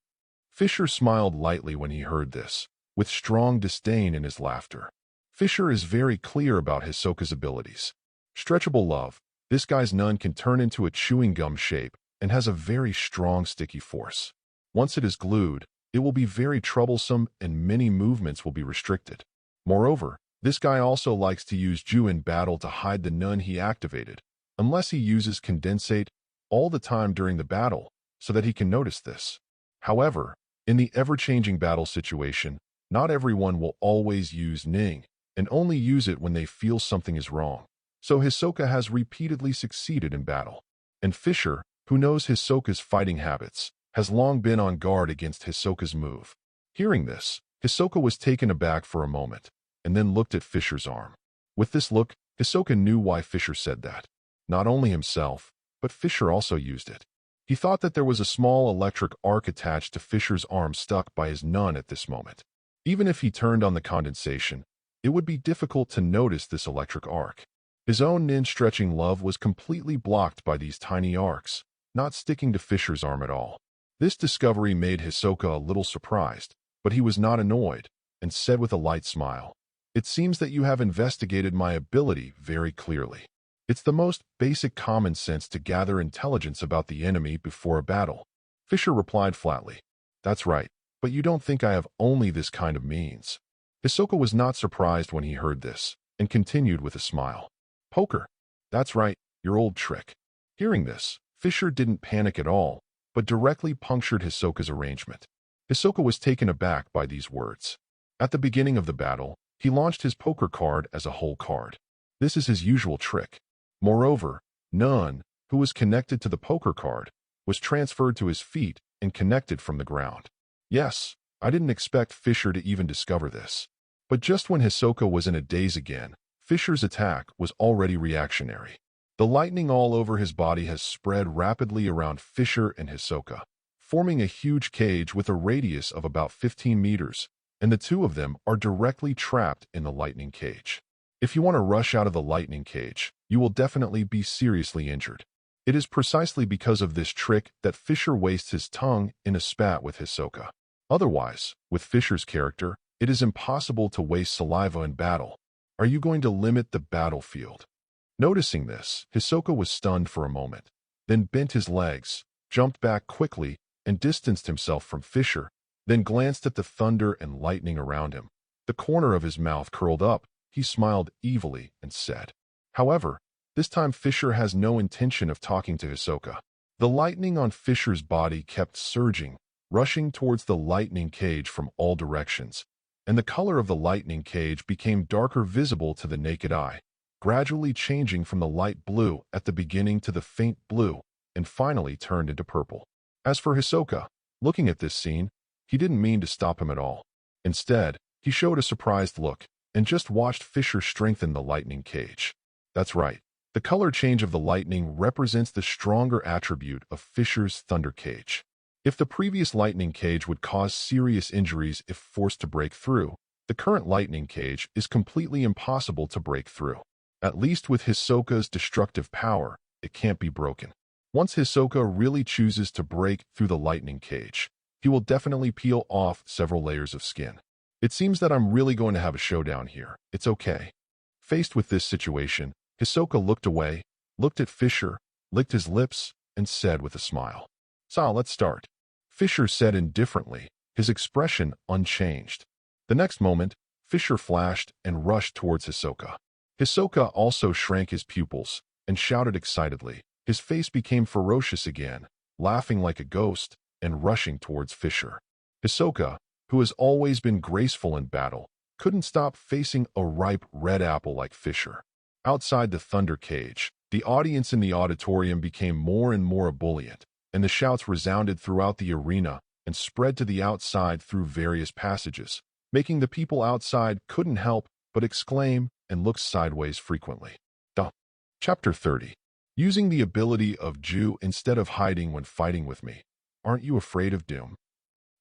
Fischer smiled lightly when he heard this, with strong disdain in his laughter. Fischer is very clear about Hisoka's abilities. Stretchable love, this guy's nun can turn into a chewing gum shape and has a very strong sticky force. Once it is glued, it will be very troublesome and many movements will be restricted. Moreover, this guy also likes to use Ju in battle to hide the nun he activated, unless he uses condensate all the time during the battle, so that he can notice this. However, in the ever-changing battle situation, not everyone will always use Ning, and only use it when they feel something is wrong. So Hisoka has repeatedly succeeded in battle. And Fischer, who knows Hisoka's fighting habits, has long been on guard against Hisoka's move. Hearing this, Hisoka was taken aback for a moment, and then looked at Fischer's arm. With this look, Hisoka knew why Fischer said that. Not only himself, but Fischer also used it. He thought that there was a small electric arc attached to Fischer's arm stuck by his nun at this moment. Even if he turned on the condensation, it would be difficult to notice this electric arc. His own nin stretching love was completely blocked by these tiny arcs, not sticking to Fischer's arm at all. This discovery made Hisoka a little surprised, but he was not annoyed, and said with a light smile, "It seems that you have investigated my ability very clearly. It's the most basic common sense to gather intelligence about the enemy before a battle." Fischer replied flatly, "That's right, but you don't think I have only this kind of means." Hisoka was not surprised when he heard this, and continued with a smile. "Poker. That's right, your old trick." Hearing this, Fischer didn't panic at all, but directly punctured Hisoka's arrangement. Hisoka was taken aback by these words. At the beginning of the battle, he launched his poker card as a whole card. This is his usual trick. Moreover, none, who was connected to the poker card, was transferred to his feet and connected from the ground. Yes, I didn't expect Fischer to even discover this. But just when Hisoka was in a daze again, Fischer's attack was already reactionary. The lightning all over his body has spread rapidly around Fischer and Hisoka, forming a huge cage with a radius of about 15 meters, and the two of them are directly trapped in the lightning cage. If you want to rush out of the lightning cage, you will definitely be seriously injured. It is precisely because of this trick that Fischer wastes his tongue in a spat with Hisoka. Otherwise, with Fischer's character, it is impossible to waste saliva in battle. Are you going to limit the battlefield? Noticing this, Hisoka was stunned for a moment, then bent his legs, jumped back quickly, and distanced himself from Fischer, then glanced at the thunder and lightning around him. The corner of his mouth curled up, he smiled evilly and said, "However, this time Fischer has no intention of talking to Hisoka." The lightning on Fischer's body kept surging, rushing towards the lightning cage from all directions, and the color of the lightning cage became darker visible to the naked eye, gradually changing from the light blue at the beginning to the faint blue, and finally turned into purple. As for Hisoka, looking at this scene, he didn't mean to stop him at all. Instead, he showed a surprised look, and just watched Fischer strengthen the lightning cage. That's right. The color change of the lightning represents the stronger attribute of Fischer's thunder cage. If the previous lightning cage would cause serious injuries if forced to break through, the current lightning cage is completely impossible to break through. At least with Hisoka's destructive power, it can't be broken. Once Hisoka really chooses to break through the lightning cage, he will definitely peel off several layers of skin. It seems that I'm really going to have a showdown here. It's okay. Faced with this situation, Hisoka looked away, looked at Fischer, licked his lips, and said with a smile, "So, let's start." Fischer said indifferently, his expression unchanged. The next moment, Fischer flashed and rushed towards Hisoka. Hisoka also shrank his pupils and shouted excitedly. His face became ferocious again, laughing like a ghost and rushing towards Fischer. Hisoka, who has always been graceful in battle, couldn't stop facing a ripe red apple like Fischer. Outside the thunder cage, the audience in the auditorium became more and more ebullient, and the shouts resounded throughout the arena and spread to the outside through various passages, making the people outside couldn't help but exclaim and look sideways frequently. Chapter 30. Using the ability of Jew instead of hiding when fighting with me. Aren't you afraid of doom?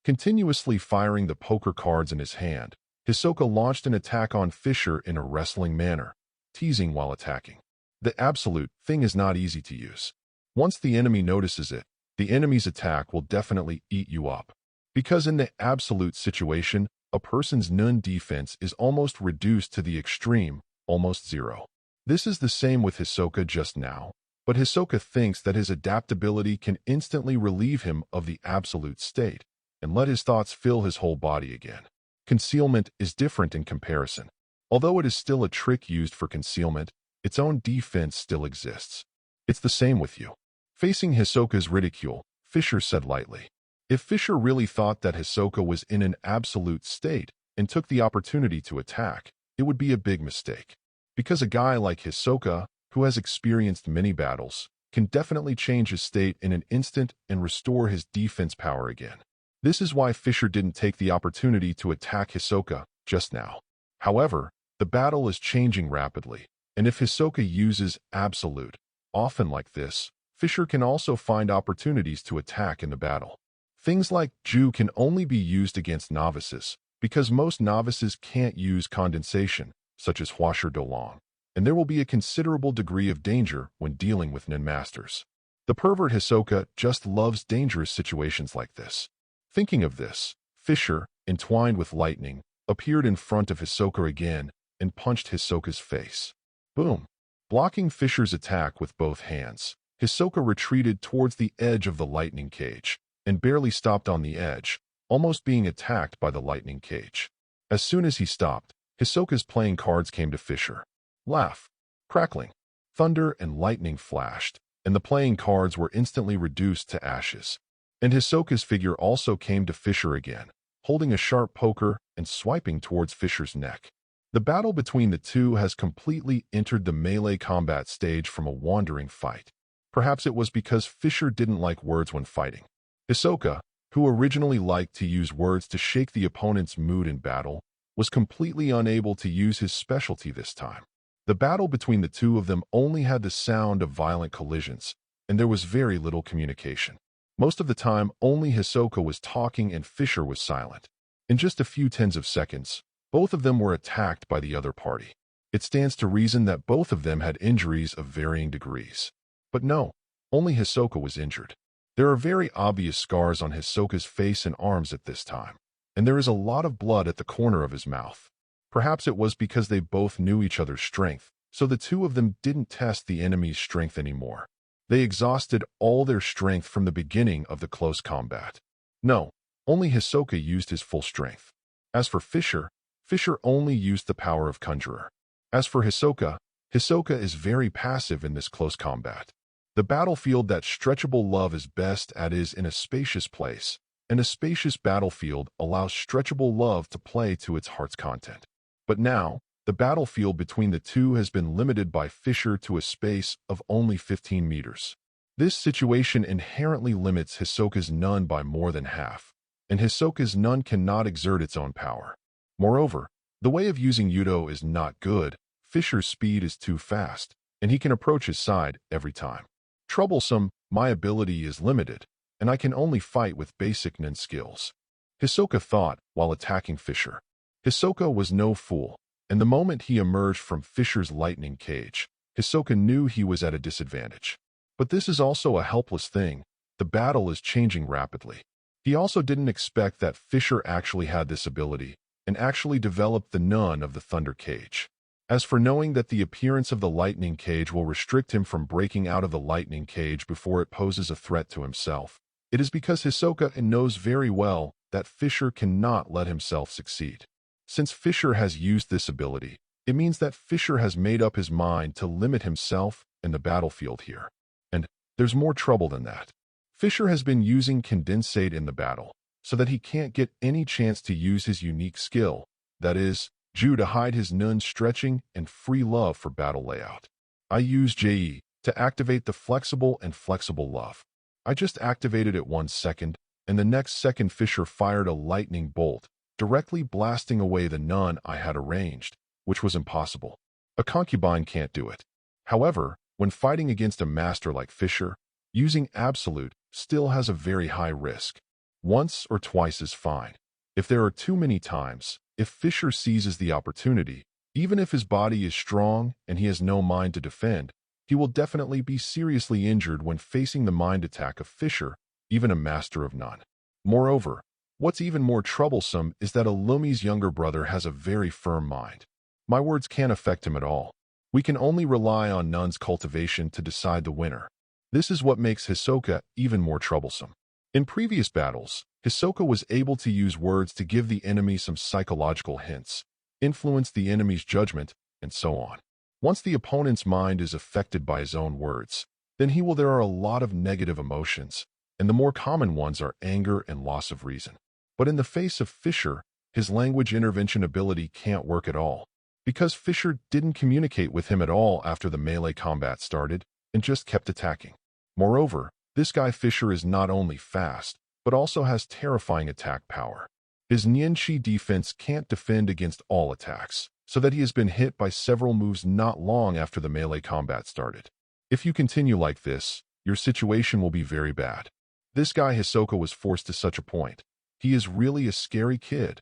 Continuously firing the poker cards in his hand, Hisoka launched an attack on Fischer in a wrestling manner, teasing while attacking. The absolute thing is not easy to use. Once the enemy notices it, the enemy's attack will definitely eat you up. Because in the absolute situation, a person's nun defense is almost reduced to the extreme, almost zero. This is the same with Hisoka just now, but Hisoka thinks that his adaptability can instantly relieve him of the absolute state, and let his thoughts fill his whole body again. Concealment is different in comparison. Although it is still a trick used for concealment, its own defense still exists. It's the same with you. Facing Hisoka's ridicule, Fischer said lightly. If Fischer really thought that Hisoka was in an absolute state and took the opportunity to attack, it would be a big mistake. Because a guy like Hisoka, who has experienced many battles, can definitely change his state in an instant and restore his defense power again. This is why Fischer didn't take the opportunity to attack Hisoka just now. However, the battle is changing rapidly, and if Hisoka uses absolute, often like this, Fischer can also find opportunities to attack in the battle. Things like Jew can only be used against novices, because most novices can't use condensation, such as Huasher Dolong, and there will be a considerable degree of danger when dealing with nin masters. The pervert Hisoka just loves dangerous situations like this. Thinking of this, Fischer, entwined with lightning, appeared in front of Hisoka again and punched Hisoka's face. Boom! Blocking Fischer's attack with both hands, Hisoka retreated towards the edge of the lightning cage and barely stopped on the edge, almost being attacked by the lightning cage. As soon as he stopped, Hisoka's playing cards came to Fischer. Laugh, crackling, thunder and lightning flashed, and the playing cards were instantly reduced to ashes. And Hisoka's figure also came to Fischer again, holding a sharp poker and swiping towards Fischer's neck. The battle between the two has completely entered the melee combat stage from a wandering fight. Perhaps it was because Fischer didn't like words when fighting. Hisoka, who originally liked to use words to shake the opponent's mood in battle, was completely unable to use his specialty this time. The battle between the two of them only had the sound of violent collisions, and there was very little communication. Most of the time, only Hisoka was talking and Fischer was silent. In just a few tens of seconds, both of them were attacked by the other party. It stands to reason that both of them had injuries of varying degrees. But no, only Hisoka was injured. There are very obvious scars on Hisoka's face and arms at this time, and there is a lot of blood at the corner of his mouth. Perhaps it was because they both knew each other's strength, so the two of them didn't test the enemy's strength anymore. They exhausted all their strength from the beginning of the close combat. No, only Hisoka used his full strength. As for Fischer, Fischer only used the power of Conjurer. As for Hisoka, Hisoka is very passive in this close combat. The battlefield that stretchable love is best at is in a spacious place, and a spacious battlefield allows stretchable love to play to its heart's content. But now, the battlefield between the two has been limited by Fischer to a space of only 15 meters. This situation inherently limits Hisoka's nun by more than half, and Hisoka's nun cannot exert its own power. Moreover, the way of using Yudo is not good. Fischer's speed is too fast, and he can approach his side every time. Troublesome, my ability is limited, and I can only fight with basic nin skills. Hisoka thought while attacking Fischer. Hisoka was no fool, and the moment he emerged from Fischer's lightning cage, Hisoka knew he was at a disadvantage. But this is also a helpless thing. The battle is changing rapidly. He also didn't expect that Fischer actually had this ability, and actually developed the nun of the thunder cage. As for knowing that the appearance of the lightning cage will restrict him from breaking out of the lightning cage before it poses a threat to himself, it is because Hisoka knows very well that Fischer cannot let himself succeed. Since Fischer has used this ability, it means that Fischer has made up his mind to limit himself and the battlefield here. And there's more trouble than that. Fischer has been using condensate in the battle, so that he can't get any chance to use his unique skill, that is, Ju to hide his nun stretching and free love for battle layout. I use JE to activate the flexible and flexible love. I just activated it 1 second, and the next second Fischer fired a lightning bolt, directly blasting away the nun I had arranged, which was impossible. A concubine can't do it. However, when fighting against a master like Fischer, using absolute still has a very high risk. Once or twice is fine. If there are too many times, if Fischer seizes the opportunity, even if his body is strong and he has no mind to defend, he will definitely be seriously injured when facing the mind attack of Fischer, even a master of none. Moreover, what's even more troublesome is that Illumi's younger brother has a very firm mind. My words can't affect him at all. We can only rely on Nun's cultivation to decide the winner. This is what makes Hisoka even more troublesome. In previous battles, Hisoka was able to use words to give the enemy some psychological hints, influence the enemy's judgment, and so on. Once the opponent's mind is affected by his own words, then there are a lot of negative emotions, and the more common ones are anger and loss of reason. But in the face of Fischer, his language intervention ability can't work at all, because Fischer didn't communicate with him at all after the melee combat started, and just kept attacking. Moreover, this guy Fischer is not only fast, but also has terrifying attack power. His Nianqi defense can't defend against all attacks, so that he has been hit by several moves not long after the melee combat started. If you continue like this, your situation will be very bad. This guy Hisoka was forced to such a point. He is really a scary kid.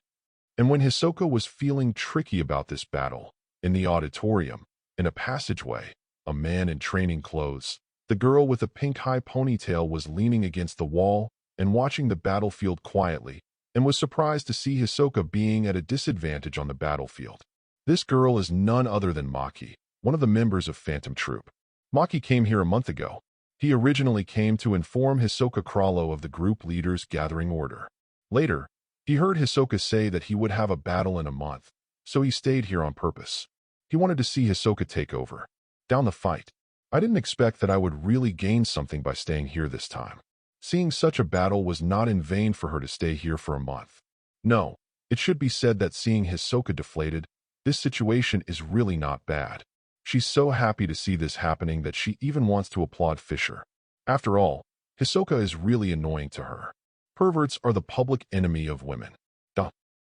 And when Hisoka was feeling tricky about this battle, in the auditorium, in a passageway, a man in training clothes, the girl with a pink high ponytail was leaning against the wall and watching the battlefield quietly, and was surprised to see Hisoka being at a disadvantage on the battlefield. This girl is none other than Maki, one of the members of Phantom Troop. Maki came here a month ago. He originally came to inform Hisoka Krallo of the group leader's gathering order. Later, he heard Hisoka say that he would have a battle in a month, so he stayed here on purpose. He wanted to see Hisoka take over. Down the fight. I didn't expect that I would really gain something by staying here this time. Seeing such a battle was not in vain for her to stay here for a month. No, it should be said that seeing Hisoka deflated, this situation is really not bad. She's so happy to see this happening that she even wants to applaud Fischer. After all, Hisoka is really annoying to her. Perverts are the public enemy of women.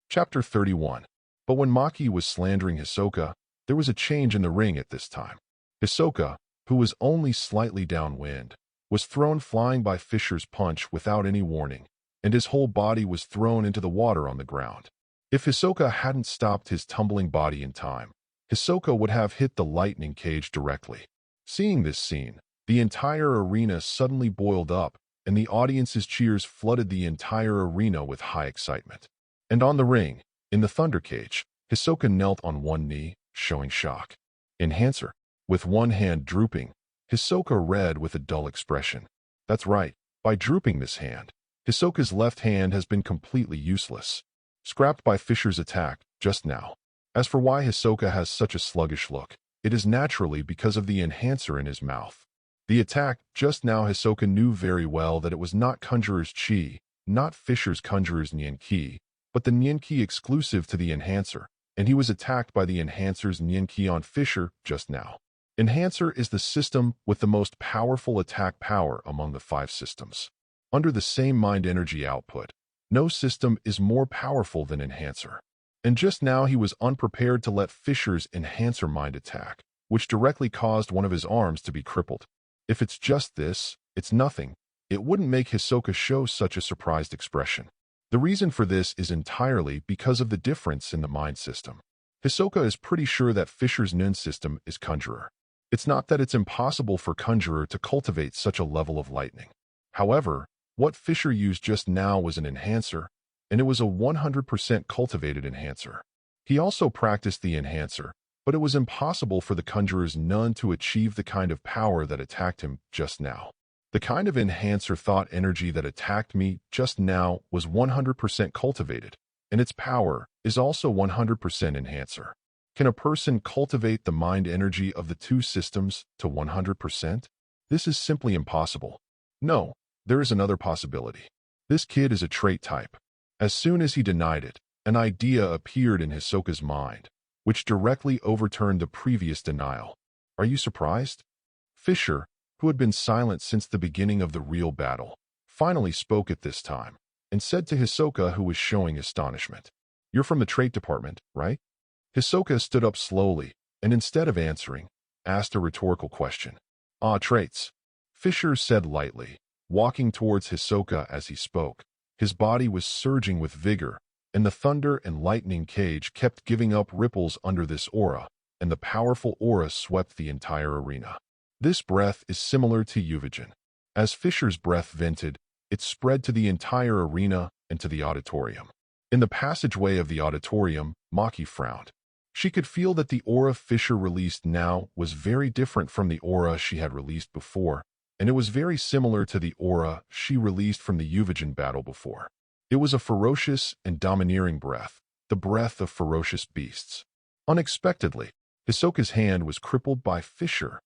Chapter 31. But when Maki was slandering Hisoka, there was a change in the ring at this time. Hisoka, who was only slightly downwind, was thrown flying by Fischer's punch without any warning, and his whole body was thrown into the water on the ground. If Hisoka hadn't stopped his tumbling body in time, Hisoka would have hit the lightning cage directly. Seeing this scene, the entire arena suddenly boiled up, and the audience's cheers flooded the entire arena with high excitement. And on the ring, in the thunder cage, Hisoka knelt on one knee, showing shock. Enhancer. With one hand drooping, Hisoka read with a dull expression. That's right, by drooping this hand, Hisoka's left hand has been completely useless. Scrapped by Fischer's attack, just now. As for why Hisoka has such a sluggish look, it is naturally because of the enhancer in his mouth. The attack, just now Hisoka knew very well that it was not Conjurer's Chi, not Fischer's Conjurer's Nian-Ki, but the Nian-Ki exclusive to the enhancer, and he was attacked by the enhancer's Nian-Ki on Fischer just now. Enhancer is the system with the most powerful attack power among the 5 systems. Under the same mind energy output, no system is more powerful than Enhancer. And just now he was unprepared to let Fischer's Enhancer mind attack, which directly caused one of his arms to be crippled. If it's just this, it's nothing. It wouldn't make Hisoka show such a surprised expression. The reason for this is entirely because of the difference in the mind system. Hisoka is pretty sure that Fischer's Nun system is Conjurer. It's not that it's impossible for Conjurer to cultivate such a level of lightning. However, what Fischer used just now was an enhancer, and it was a 100% cultivated enhancer. He also practiced the enhancer, but it was impossible for the Conjurer's Nun to achieve the kind of power that attacked him just now. The kind of enhancer thought energy that attacked me just now was 100% cultivated, and its power is also 100% enhancer. Can a person cultivate the mind energy of the 2 systems to 100%? This is simply impossible. No, there is another possibility. This kid is a trait type. As soon as he denied it, an idea appeared in Hisoka's mind, which directly overturned the previous denial. Are you surprised? Fischer, who had been silent since the beginning of the real battle, finally spoke at this time, and said to Hisoka, who was showing astonishment, "You're from the trait department, right?" Hisoka stood up slowly, and instead of answering, asked a rhetorical question. "Ah, traits," Fischer said lightly, walking towards Hisoka as he spoke. His body was surging with vigor, and the thunder and lightning cage kept giving up ripples under this aura, and the powerful aura swept the entire arena. This breath is similar to Euvigen. As Fischer's breath vented, it spread to the entire arena and to the auditorium. In the passageway of the auditorium, Maki frowned. She could feel that the aura Fischer released now was very different from the aura she had released before, and it was very similar to the aura she released from the Euvigen battle before. It was a ferocious and domineering breath, the breath of ferocious beasts. Unexpectedly, Hisoka's hand was crippled by Fischer.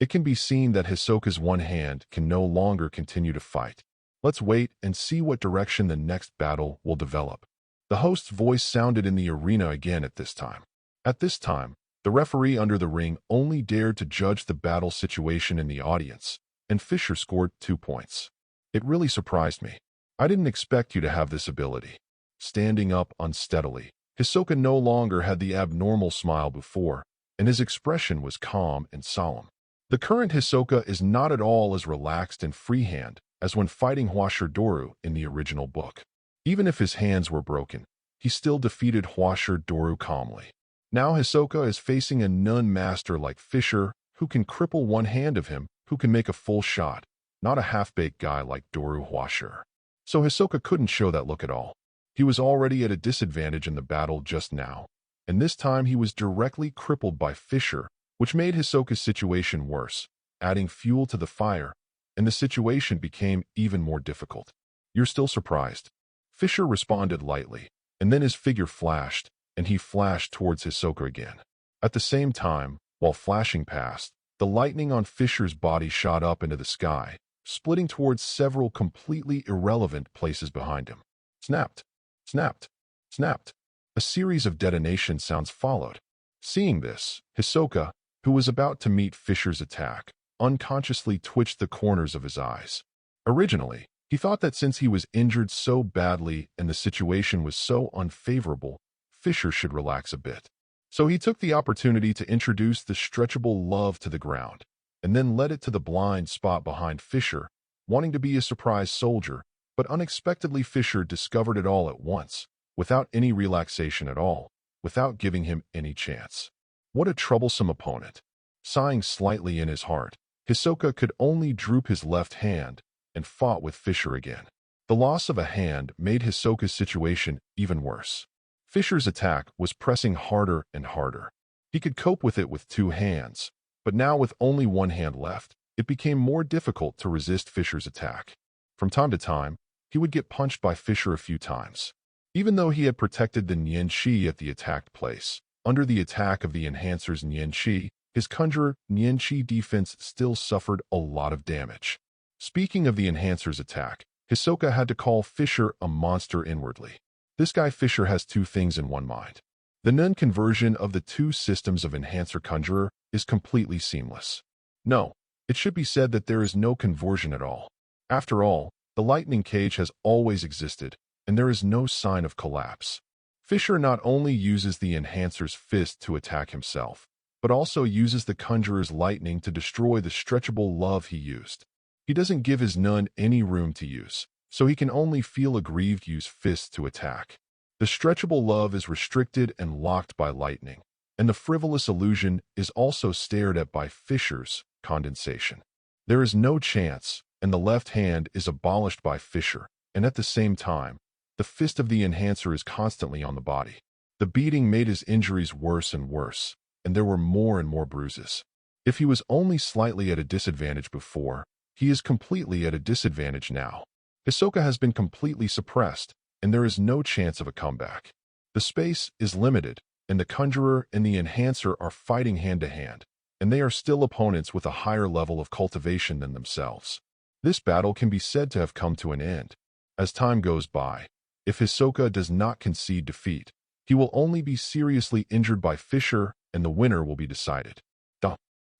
It can be seen that Hisoka's one hand can no longer continue to fight. Let's wait and see what direction the next battle will develop. The host's voice sounded in the arena again at this time. At this time, the referee under the ring only dared to judge the battle situation in the audience, and Fischer scored 2 points. It really surprised me. I didn't expect you to have this ability. Standing up unsteadily, Hisoka no longer had the abnormal smile before, and his expression was calm and solemn. The current Hisoka is not at all as relaxed and freehand as when fighting Huasher Doru in the original book. Even if his hands were broken, he still defeated Huasher Doru calmly. Now Hisoka is facing a nun master like Fischer, who can cripple one hand of him, who can make a full shot, not a half-baked guy like Doru Huasher. So Hisoka couldn't show that look at all. He was already at a disadvantage in the battle just now, and this time he was directly crippled by Fischer, which made Hisoka's situation worse, adding fuel to the fire, and the situation became even more difficult. "You're still surprised?" Fischer responded lightly, and then his figure flashed, and he flashed towards Hisoka again. At the same time, while flashing past, the lightning on Fischer's body shot up into the sky, splitting towards several completely irrelevant places behind him. Snapped, snapped, snapped. A series of detonation sounds followed. Seeing this, Hisoka, who was about to meet Fischer's attack, unconsciously twitched the corners of his eyes. Originally, he thought that since he was injured so badly and the situation was so unfavorable, Fischer should relax a bit. So he took the opportunity to introduce the stretchable love to the ground, and then led it to the blind spot behind Fischer, wanting to be a surprise soldier, but unexpectedly Fischer discovered it all at once, without any relaxation at all, without giving him any chance. What a troublesome opponent. Sighing slightly in his heart, Hisoka could only droop his left hand and fought with Fischer again. The loss of a hand made Hisoka's situation even worse. Fischer's attack was pressing harder and harder. He could cope with it with two hands, but now with only one hand left, it became more difficult to resist Fischer's attack. From time to time, he would get punched by Fischer a few times. Even though he had protected the Nianqi at the attacked place, under the attack of the Enhancer's Nianqi, his Conjurer Nianqi defense still suffered a lot of damage. Speaking of the Enhancer's attack, Hisoka had to call Fischer a monster inwardly. This guy Fischer has two things in one mind. The non-conversion of the two systems of Enhancer Conjurer is completely seamless. No, it should be said that there is no conversion at all. After all, the lightning cage has always existed, and there is no sign of collapse. Fischer not only uses the Enhancer's fist to attack himself, but also uses the Conjurer's lightning to destroy the stretchable love he used. He doesn't give his nun any room to use, so he can only feel aggrieved use fists to attack. The stretchable love is restricted and locked by lightning, and the frivolous illusion is also stared at by Fischer's condensation. There is no chance, and the left hand is abolished by Fischer, and at the same time, the fist of the Enhancer is constantly on the body. The beating made his injuries worse and worse, and there were more and more bruises. If he was only slightly at a disadvantage before, he is completely at a disadvantage now. Hisoka has been completely suppressed, and there is no chance of a comeback. The space is limited, and the Conjurer and the Enhancer are fighting hand-to-hand, and they are still opponents with a higher level of cultivation than themselves. This battle can be said to have come to an end. As time goes by, if Hisoka does not concede defeat, he will only be seriously injured by Fischer, and the winner will be decided.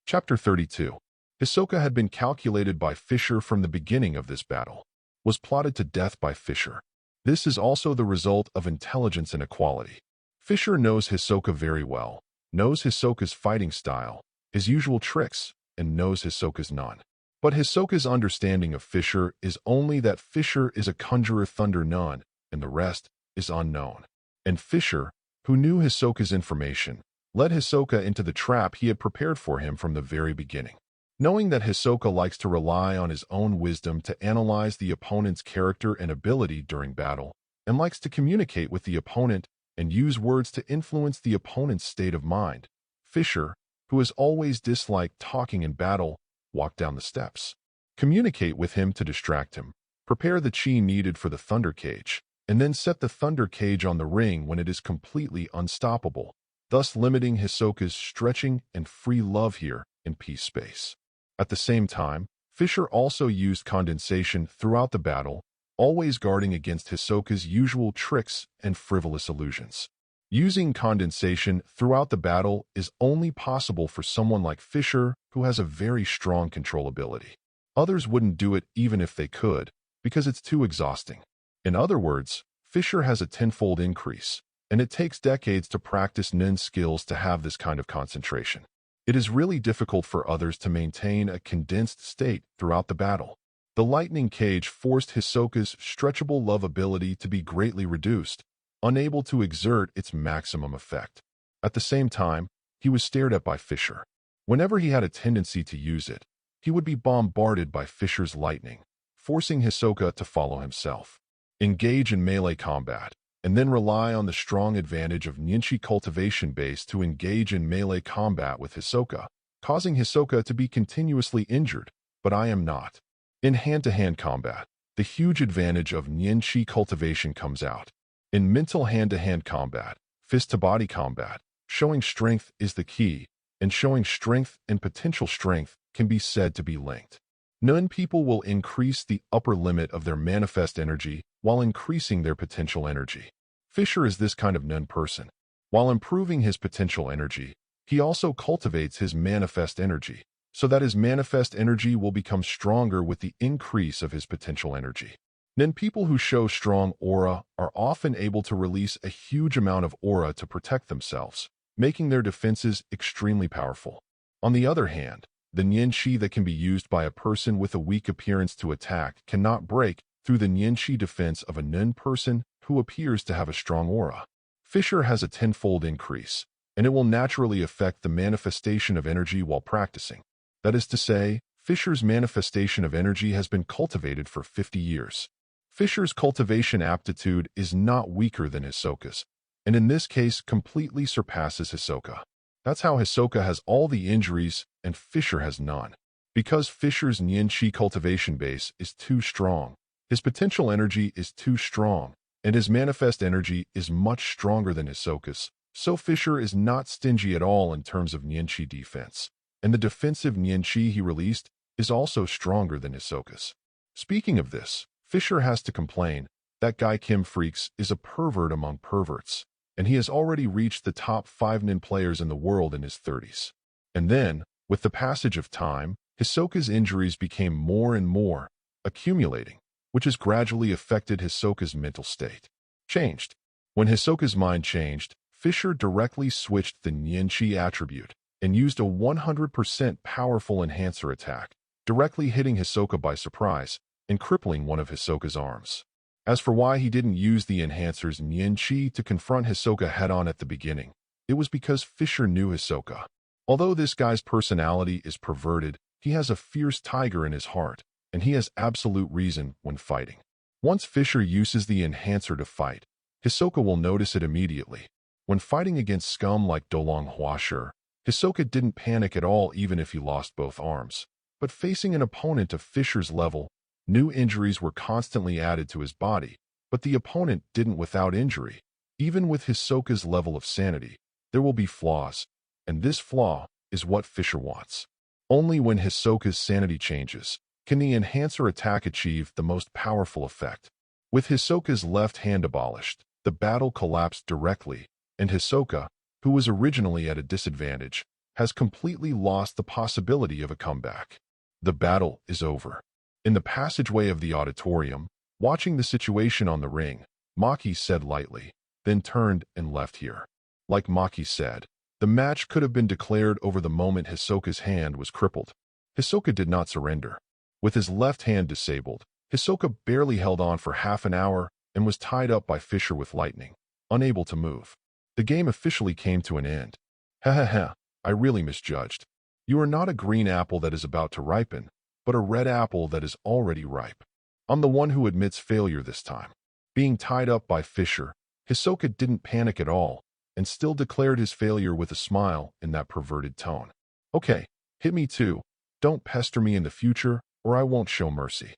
Chapter 32. Hisoka had been calculated by Fischer from the beginning of this battle, was plotted to death by Fischer. This is also the result of intelligence and equality. Fischer knows Hisoka very well, knows Hisoka's fighting style, his usual tricks, and knows Hisoka's none. But Hisoka's understanding of Fischer is only that Fischer is a Conjurer Thunder Nun, and the rest is unknown. And Fischer, who knew Hisoka's information, led Hisoka into the trap he had prepared for him from the very beginning. Knowing that Hisoka likes to rely on his own wisdom to analyze the opponent's character and ability during battle, and likes to communicate with the opponent and use words to influence the opponent's state of mind, Fischer, who has always disliked talking in battle, walked down the steps. Communicate with him to distract him, prepare the chi needed for the thunder cage, and then set the thunder cage on the ring when it is completely unstoppable, thus limiting Hisoka's stretching and free love here in peace space. At the same time, Fischer also used condensation throughout the battle, always guarding against Hisoka's usual tricks and frivolous illusions. Using condensation throughout the battle is only possible for someone like Fischer, who has a very strong control ability. Others wouldn't do it even if they could, because it's too exhausting. In other words, Fischer has a tenfold increase, and it takes decades to practice nin skills to have this kind of concentration. It is really difficult for others to maintain a condensed state throughout the battle. The lightning cage forced Hisoka's stretchable love ability to be greatly reduced, unable to exert its maximum effect. At the same time, he was stared at by Fischer. Whenever he had a tendency to use it, he would be bombarded by Fischer's lightning, forcing Hisoka to follow himself, engage in melee combat, and then rely on the strong advantage of Nianqi cultivation base to engage in melee combat with Hisoka, causing Hisoka to be continuously injured, but I am not. In hand-to-hand combat, the huge advantage of Nianqi cultivation comes out. In mental hand-to-hand combat, fist-to-body combat, showing strength is the key, and showing strength and potential strength can be said to be linked. Nun people will increase the upper limit of their manifest energy while increasing their potential energy. Fischer is this kind of Nun person. While improving his potential energy, he also cultivates his manifest energy, so that his manifest energy will become stronger with the increase of his potential energy. Nun people who show strong aura are often able to release a huge amount of aura to protect themselves, making their defenses extremely powerful. On the other hand, the Nianqi that can be used by a person with a weak appearance to attack cannot break through the Nianqi defense of a Nun person who appears to have a strong aura. Fischer has a tenfold increase, and it will naturally affect the manifestation of energy while practicing. That is to say, Fischer's manifestation of energy has been cultivated for 50 years. Fischer's cultivation aptitude is not weaker than Hisoka's, and in this case completely surpasses Hisoka. That's how Hisoka has all the injuries and Fischer has none. Because Fischer's Nianqi cultivation base is too strong, his potential energy is too strong, and his manifest energy is much stronger than Hisoka's, so Fischer is not stingy at all in terms of Nianqi defense, and the defensive Nianqi he released is also stronger than Hisoka's. Speaking of this, Fischer has to complain that guy Kim Freaks is a pervert among perverts, and he has already reached the top 5 Nin players in the world in his 30s. And then, with the passage of time, Hisoka's injuries became more and more accumulating, which has gradually affected Hisoka's mental state. Changed. When Hisoka's mind changed, Fischer directly switched the Nianqi attribute and used a 100% powerful enhancer attack, directly hitting Hisoka by surprise and crippling one of Hisoka's arms. As for why he didn't use the enhancer's Nianqi to confront Hisoka head-on at the beginning, it was because Fischer knew Hisoka. Although this guy's personality is perverted, he has a fierce tiger in his heart, and he has absolute reason when fighting. Once Fischer uses the enhancer to fight, Hisoka will notice it immediately. When fighting against scum like Dolong Huasher, Hisoka didn't panic at all even if he lost both arms. But facing an opponent of Fischer's level, new injuries were constantly added to his body, but the opponent didn't without injury. Even with Hisoka's level of sanity, there will be flaws, and this flaw is what Fischer wants. Only when Hisoka's sanity changes can the enhancer attack achieve the most powerful effect. With Hisoka's left hand abolished, the battle collapsed directly, and Hisoka, who was originally at a disadvantage, has completely lost the possibility of a comeback. The battle is over. In the passageway of the auditorium, watching the situation on the ring, Maki said lightly, then turned and left here. Like Maki said, the match could have been declared over the moment Hisoka's hand was crippled. Hisoka did not surrender. With his left hand disabled, Hisoka barely held on for half an hour and was tied up by Fischer with lightning, unable to move. The game officially came to an end. Ha, I really misjudged. You are not a green apple that is about to ripen, but a red apple that is already ripe. I'm the one who admits failure this time. Being tied up by Fischer, Hisoka didn't panic at all, and still declared his failure with a smile in that perverted tone. Okay, hit me too. Don't pester me in the future, or I won't show mercy.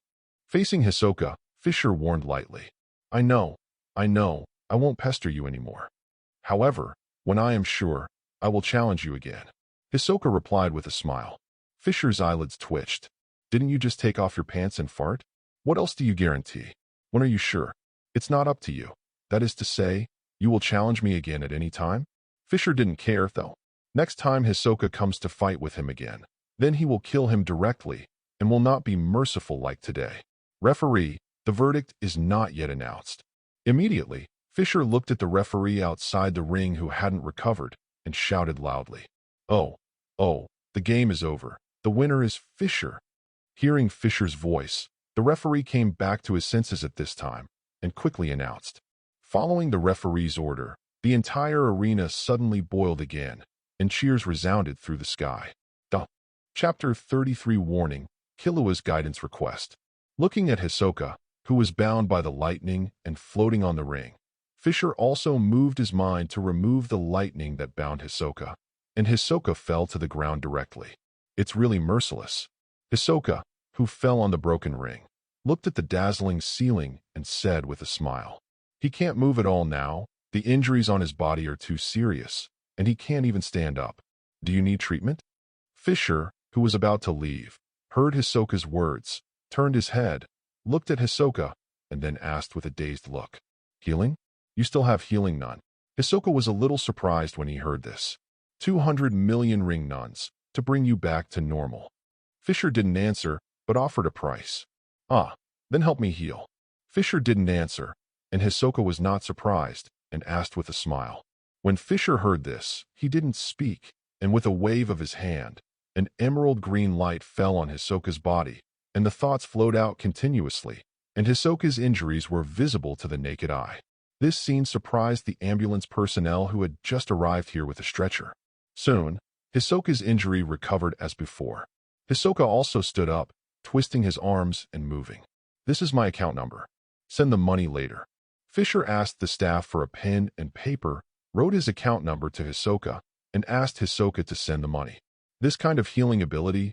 Facing Hisoka, Fischer warned lightly. I know, I won't pester you anymore. However, when I am sure, I will challenge you again. Hisoka replied with a smile. Fischer's eyelids twitched. Didn't you just take off your pants and fart? What else do you guarantee? When are you sure? It's not up to you. That is to say, you will challenge me again at any time? Fischer didn't care, though. Next time Hisoka comes to fight with him again, then he will kill him directly and will not be merciful like today. Referee, the verdict is not yet announced. Immediately, Fischer looked at the referee outside the ring who hadn't recovered and shouted loudly. Oh, the game is over. The winner is Fischer. Hearing Fischer's voice, the referee came back to his senses at this time and quickly announced. Following the referee's order, the entire arena suddenly boiled again, and cheers resounded through the sky. Chapter 33 Warning, Killua's Guidance Request. Looking at Hisoka, who was bound by the lightning and floating on the ring, Fischer also moved his mind to remove the lightning that bound Hisoka, and Hisoka fell to the ground directly. It's really merciless. Hisoka, who fell on the broken ring, looked at the dazzling ceiling and said with a smile, he can't move at all now, the injuries on his body are too serious, and he can't even stand up. Do you need treatment? Fischer, who was about to leave, heard Hisoka's words, turned his head, looked at Hisoka, and then asked with a dazed look, "Healing? You still have healing nun?" Hisoka was a little surprised when he heard this. 200 million ring nuns, to bring you back to normal. Fischer didn't answer, but offered a price. "Ah, then help me heal." Fischer didn't answer, and Hisoka was not surprised, and asked with a smile. When Fischer heard this, he didn't speak, and with a wave of his hand, an emerald green light fell on Hisoka's body, and the thoughts flowed out continuously, and Hisoka's injuries were visible to the naked eye. This scene surprised the ambulance personnel who had just arrived here with a stretcher. Soon, Hisoka's injury recovered as before. Hisoka also stood up, twisting his arms and moving. "This is my account number. Send the money later." Fischer asked the staff for a pen and paper, wrote his account number to Hisoka, and asked Hisoka to send the money. "This kind of healing ability,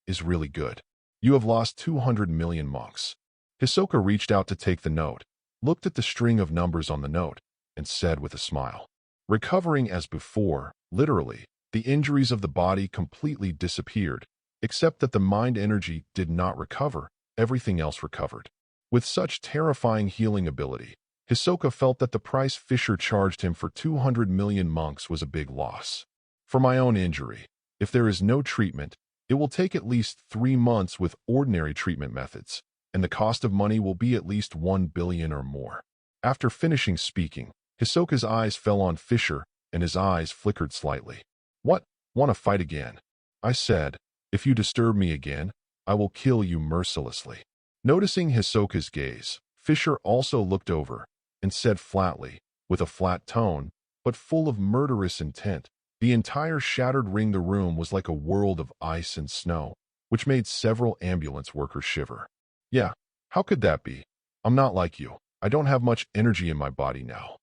is really good. You have lost 200 million monks." Hisoka reached out to take the note, looked at the string of numbers on the note, and said with a smile, "Recovering as before, literally, the injuries of the body completely disappeared, except that the mind energy did not recover, everything else recovered." With such terrifying healing ability, Hisoka felt that the price Fischer charged him for 200 million monks was a big loss. "For my own injury, if there is no treatment, it will take at least 3 months with ordinary treatment methods, and the cost of money will be at least 1 billion or more." After finishing speaking, Hisoka's eyes fell on Fischer, and his eyes flickered slightly. "What? Want to fight again?" I said, "If you disturb me again, I will kill you mercilessly." Noticing Hisoka's gaze, Fischer also looked over, and said flatly, with a flat tone, but full of murderous intent, "The entire shattered ring the room was like a world of ice and snow, which made several ambulance workers shiver." "Yeah, how could that be? I'm not like you. I don't have much energy in my body now,"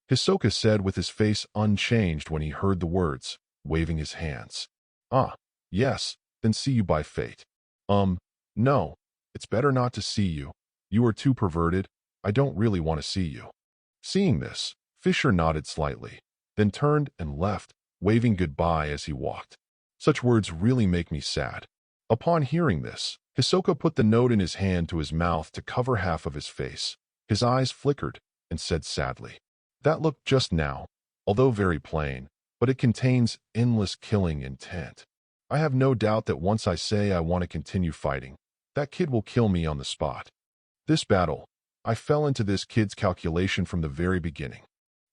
Hisoka said with his face unchanged when he heard the words, waving his hands. "Ah, yes, then see you by fate." No, it's better not to see you. You are too perverted. I don't really want to see you." Seeing this, Fischer nodded slightly, then turned and left, waving goodbye as he walked. Such words really make me sad. Upon hearing this, Hisoka put the note in his hand to his mouth to cover half of his face. His eyes flickered, and said sadly, "That look just now, although very plain, but it contains endless killing intent. I have no doubt that once I say I want to continue fighting, that kid will kill me on the spot. This battle, I fell into this kid's calculation from the very beginning."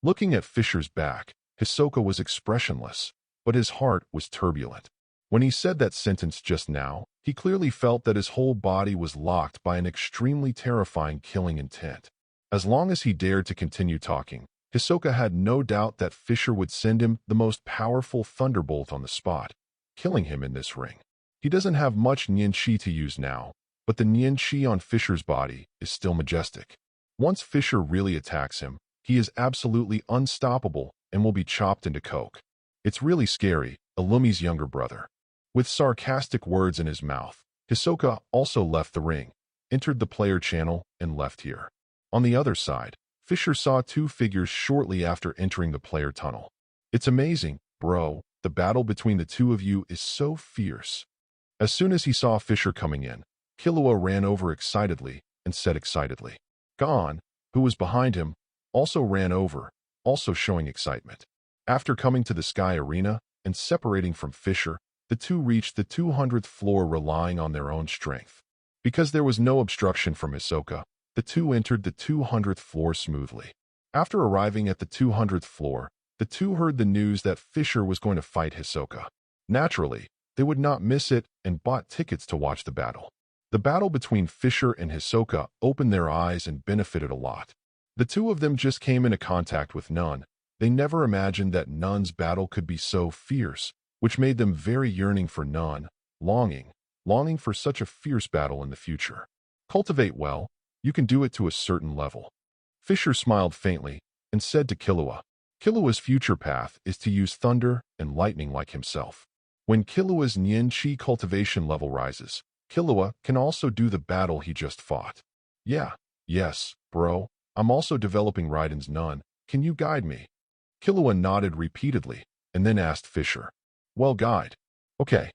Looking at Fischer's back, Hisoka was expressionless, but his heart was turbulent. When he said that sentence just now, he clearly felt that his whole body was locked by an extremely terrifying killing intent. As long as he dared to continue talking, Hisoka had no doubt that Fischer would send him the most powerful thunderbolt on the spot, killing him in this ring. He doesn't have much Nian-Chi to use now, but the Nian-Chi on Fischer's body is still majestic. Once Fischer really attacks him, he is absolutely unstoppable and will be chopped into coke. It's really scary, Illumi's younger brother. With sarcastic words in his mouth, Hisoka also left the ring, entered the player channel, and left here. On the other side, Fischer saw 2 figures shortly after entering the player tunnel. "It's amazing, bro. The battle between the 2 of you is so fierce." As soon as he saw Fischer coming in, Killua ran over excitedly and said excitedly. Gon, who was behind him, also ran over, also showing excitement. After coming to the Sky Arena and separating from Fischer, the 2 reached the 200th floor relying on their own strength. Because there was no obstruction from Hisoka, the 2 entered the 200th floor smoothly. After arriving at the 200th floor, the 2 heard the news that Fischer was going to fight Hisoka. Naturally, they would not miss it and bought tickets to watch the battle. The battle between Fischer and Hisoka opened their eyes and benefited a lot. The 2 of them just came into contact with Nun. They never imagined that Nun's battle could be so fierce, which made them very yearning for Nun, longing for such a fierce battle in the future. Cultivate well, you can do it to a certain level. Fischer smiled faintly and said to Killua, Killua's future path is to use thunder and lightning like himself. When Killua's Nian-Chi cultivation level rises, Killua can also do the battle he just fought. Yes, bro, I'm also developing Raiden's Nun. Can you guide me? Killua nodded repeatedly and then asked Fischer, Well, guide. Okay.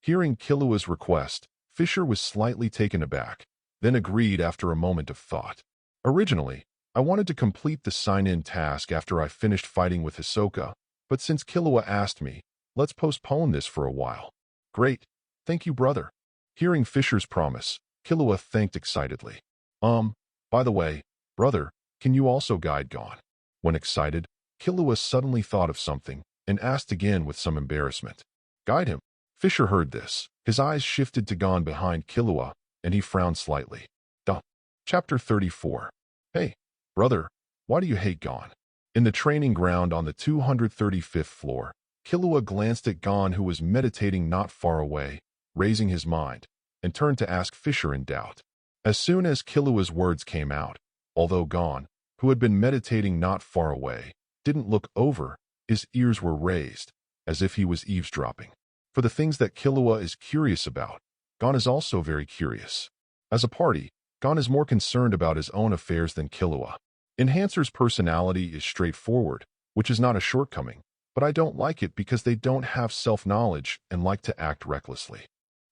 Hearing Killua's request, Fischer was slightly taken aback, then agreed after a moment of thought. Originally, I wanted to complete the sign-in task after I finished fighting with Hisoka, but since Killua asked me, let's postpone this for a while. Great. Thank you, brother. Hearing Fischer's promise, Killua thanked excitedly. By the way, brother, can you also guide Gon? When excited, Killua suddenly thought of something and asked again with some embarrassment. Guide him. Fischer heard this. His eyes shifted to Gon behind Killua, and he frowned slightly. Duh. Chapter 34. Hey, brother, why do you hate Gon? In the training ground on the 235th floor, Killua glanced at Gon, who was meditating not far away, raising his mind, and turned to ask Fischer in doubt. As soon as Killua's words came out, although Gon, who had been meditating not far away, didn't look over, his ears were raised, as if he was eavesdropping. For the things that Killua is curious about, Gon is also very curious. As a party, Gon is more concerned about his own affairs than Killua. Enhancer's personality is straightforward, which is not a shortcoming, but I don't like it because they don't have self-knowledge and like to act recklessly.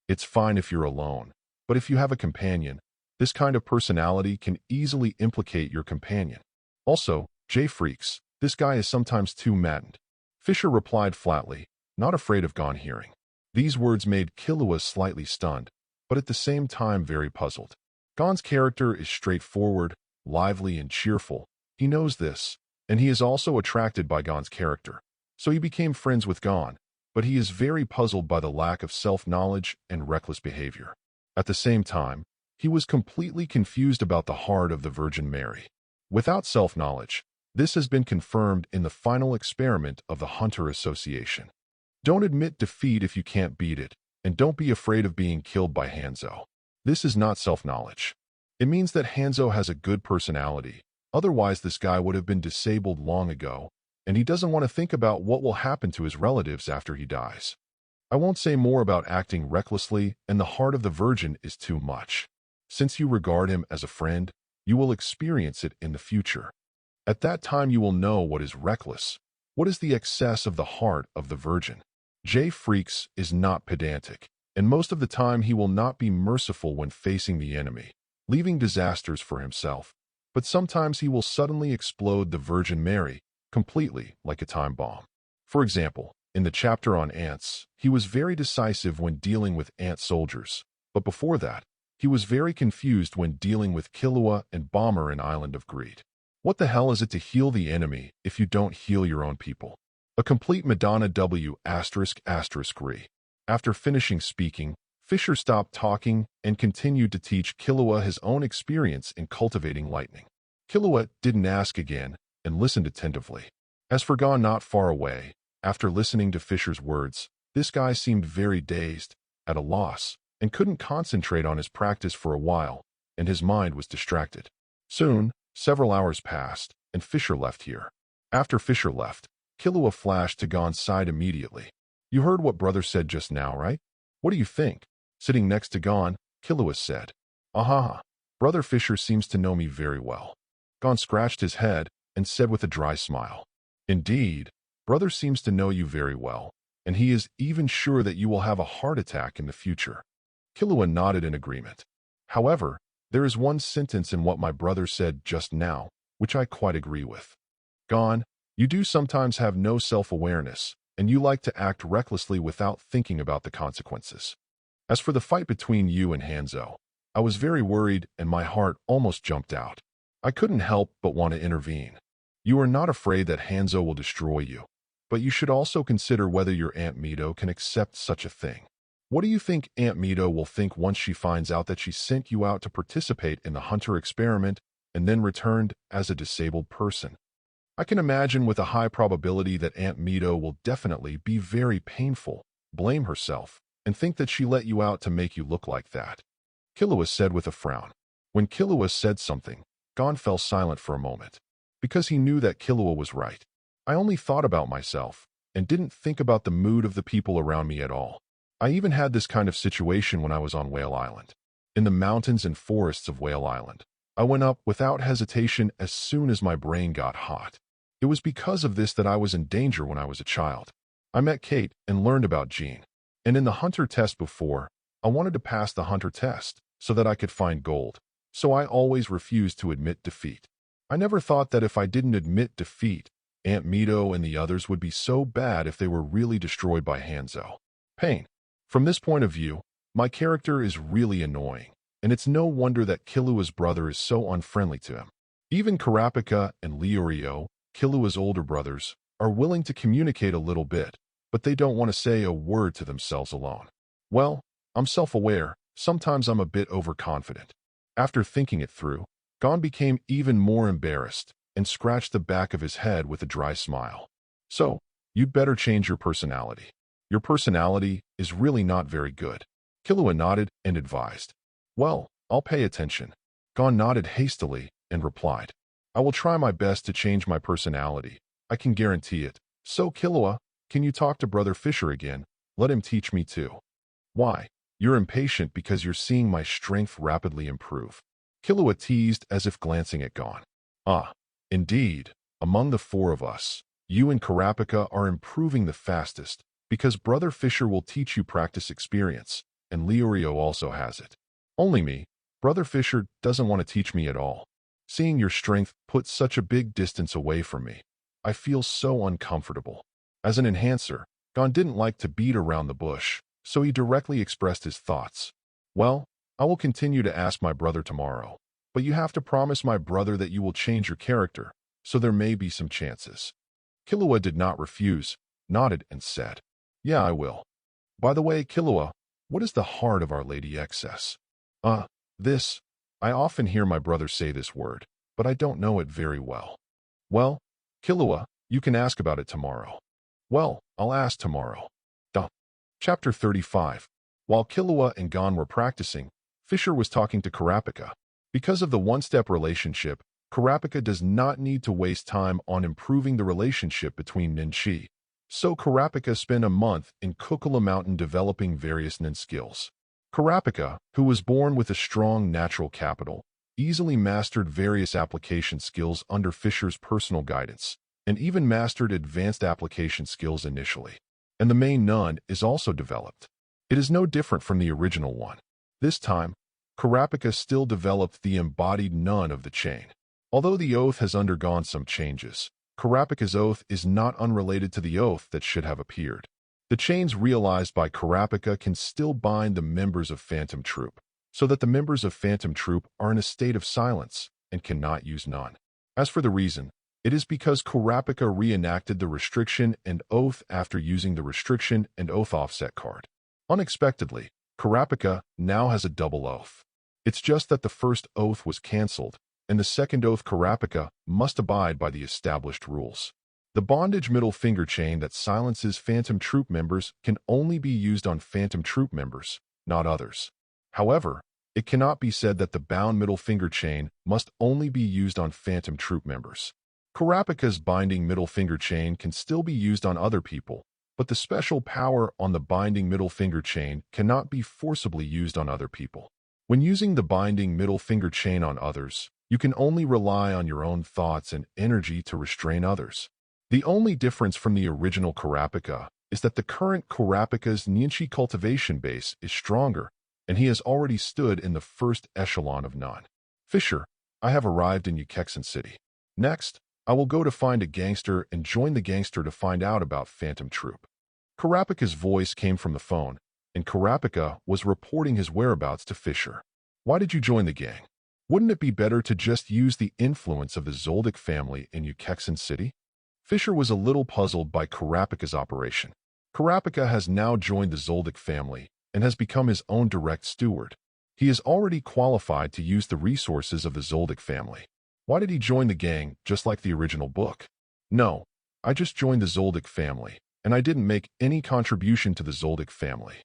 It's fine if you're alone, but if you have a companion, this kind of personality can easily implicate your companion. Also, J-Freaks, this guy is sometimes too maddened. Fischer replied flatly, not afraid of Gon hearing. These words made Killua slightly stunned, but at the same time very puzzled. Gon's character is straightforward, lively, and cheerful. He knows this, and he is also attracted by Gon's character. So he became friends with Gon, but he is very puzzled by the lack of self-knowledge and reckless behavior. At the same time, he was completely confused about the heart of the Virgin Mary. Without self-knowledge, this has been confirmed in the final experiment of the Hunter Association. Don't admit defeat if you can't beat it, and don't be afraid of being killed by Hanzo. This is not self-knowledge. It means that Hanzo has a good personality, otherwise this guy would have been disabled long ago, and he doesn't want to think about what will happen to his relatives after he dies. I won't say more about acting recklessly, and the heart of the Virgin is too much. Since you regard him as a friend, you will experience it in the future. At that time you will know what is reckless, what is the excess of the heart of the Virgin. J-Freaks is not pedantic, and most of the time he will not be merciful when facing the enemy, leaving disasters for himself, but sometimes he will suddenly explode the Virgin Mary completely like a time bomb. For example, in the chapter on ants, he was very decisive when dealing with ant soldiers, but before that, he was very confused when dealing with Killua and Bomber in Island of Greed. What the hell is it to heal the enemy if you don't heal your own people? A complete Madonna W******. After finishing speaking, Fischer stopped talking and continued to teach Killua his own experience in cultivating lightning. Killua didn't ask again and listened attentively. As for Gon not far away, after listening to Fischer's words, this guy seemed very dazed, at a loss, and couldn't concentrate on his practice for a while, and his mind was distracted. Soon, several hours passed, and Fischer left here. After Fischer left, Killua flashed to Gon's side immediately. You heard what brother said just now, right? What do you think? Sitting next to Gon, Killua said. Aha, brother Fischer seems to know me very well. Gon scratched his head and said with a dry smile. Indeed, brother seems to know you very well, and he is even sure that you will have a heart attack in the future. Killua nodded in agreement. However, there is one sentence in what my brother said just now, which I quite agree with. Gon, you do sometimes have no self-awareness, and you like to act recklessly without thinking about the consequences. As for the fight between you and Hanzo, I was very worried and my heart almost jumped out. I couldn't help but want to intervene. You are not afraid that Hanzo will destroy you, but you should also consider whether your Aunt Mito can accept such a thing. What do you think Aunt Mito will think once she finds out that she sent you out to participate in the Hunter experiment and then returned as a disabled person? I can imagine with a high probability that Aunt Mito will definitely be very painful, blame herself, and think that she let you out to make you look like that. Killua said with a frown. When Killua said something, Gon fell silent for a moment, because he knew that Killua was right. I only thought about myself, and didn't think about the mood of the people around me at all. I even had this kind of situation when I was on Whale Island. In the mountains and forests of Whale Island, I went up without hesitation as soon as my brain got hot. It was because of this that I was in danger when I was a child. I met Kate and learned about Jean. And in the Hunter test before, I wanted to pass the hunter test so that I could find gold, so I always refused to admit defeat. I never thought that if I didn't admit defeat, Aunt Mito and the others would be so bad if they were really destroyed by Hanzo. Pain. From this point of view, my character is really annoying, and it's no wonder that Killua's brother is so unfriendly to him. Even Kurapika and Leorio, Killua's older brothers, are willing to communicate a little bit, but they don't want to say a word to themselves alone. Well, I'm self-aware, sometimes I'm a bit overconfident. After thinking it through, Gon became even more embarrassed and scratched the back of his head with a dry smile. So, you'd better change your personality. Your personality is really not very good. Killua nodded and advised. Well, I'll pay attention. Gon nodded hastily and replied. I will try my best to change my personality. I can guarantee it. So, Killua, can you talk to Brother Fischer again? Let him teach me too. Why? You're impatient because you're seeing my strength rapidly improve. Killua teased as if glancing at Gon. Ah, indeed. Among the four of us, you and Kurapika are improving the fastest because Brother Fischer will teach you practice experience, and Leorio also has it. Only me. Brother Fischer doesn't want to teach me at all. Seeing your strength put such a big distance away from me, I feel so uncomfortable. As an enhancer, Gon didn't like to beat around the bush, so he directly expressed his thoughts. Well, I will continue to ask my brother tomorrow, but you have to promise my brother that you will change your character, so there may be some chances. Killua did not refuse, nodded and said, Yeah, I will. By the way, Killua, what is the heart of Our Lady Excess? This. I often hear my brother say this word, but I don't know it very well. Well, Killua, you can ask about it tomorrow. Well, I'll ask tomorrow. Chapter 35. While Killua and Gon were practicing, Fischer was talking to Kurapika. Because of the one-step relationship, Kurapika does not need to waste time on improving the relationship between nin chi. So Kurapika spent a month in Kukula Mountain developing various nin skills. Kurapika, who was born with a strong natural capital, easily mastered various application skills under Fischer's personal guidance, and even mastered advanced application skills initially. And the main nun is also developed. It is no different from the original one. This time, Kurapika still developed the embodied nun of the chain. Although the oath has undergone some changes, Kurapika's oath is not unrelated to the oath that should have appeared. The chains realized by Kurapika can still bind the members of Phantom Troop, so that the members of Phantom Troop are in a state of silence and cannot use nun. As for the reason, it is because Kurapika reenacted the restriction and oath after using the restriction and oath offset card. Unexpectedly, Kurapika now has a double oath. It's just that the first oath was cancelled, and the second oath Kurapika must abide by the established rules. The bondage middle finger chain that silences Phantom Troop members can only be used on Phantom Troop members, not others. However, it cannot be said that the bound middle finger chain must only be used on Phantom Troop members. Kurapika's binding middle finger chain can still be used on other people, but the special power on the binding middle finger chain cannot be forcibly used on other people. When using the binding middle finger chain on others, you can only rely on your own thoughts and energy to restrain others. The only difference from the original Kurapika is that the current Kurapika's Ninchi cultivation base is stronger, and he has already stood in the first echelon of Nun. Fischer, I have arrived in Ukexen City. Next, I will go to find a gangster and join the gangster to find out about Phantom Troop. Kurapika's voice came from the phone, and Kurapika was reporting his whereabouts to Fischer. Why did you join the gang? Wouldn't it be better to just use the influence of the Zoldyck family in Ukexen City? Fischer was a little puzzled by Kurapika's operation. Kurapika has now joined the Zoldyck family and has become his own direct steward. He is already qualified to use the resources of the Zoldyck family. Why did he join the gang just like the original book? No, I just joined the Zoldyck family, and I didn't make any contribution to the Zoldyck family.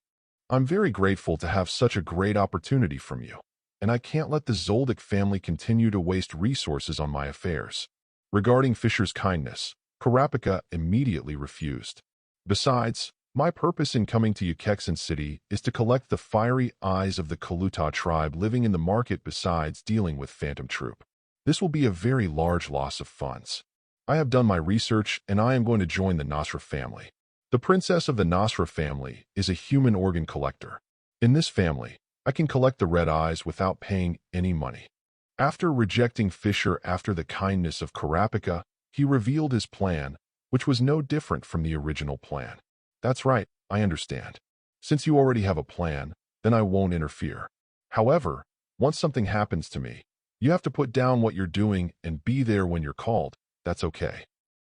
I'm very grateful to have such a great opportunity from you, and I can't let the Zoldyck family continue to waste resources on my affairs. Regarding Fischer's kindness, Kurapika immediately refused. Besides, my purpose in coming to Ukexen City is to collect the fiery eyes of the Kaluta tribe living in the market besides dealing with Phantom Troop. This will be a very large loss of funds. I have done my research and I am going to join the Nasra family. The princess of the Nasra family is a human organ collector. In this family, I can collect the red eyes without paying any money. After rejecting Fischer after the kindness of Kurapika, he revealed his plan, which was no different from the original plan. That's right, I understand. Since you already have a plan, then I won't interfere. However, once something happens to me, you have to put down what you're doing and be there when you're called. That's okay.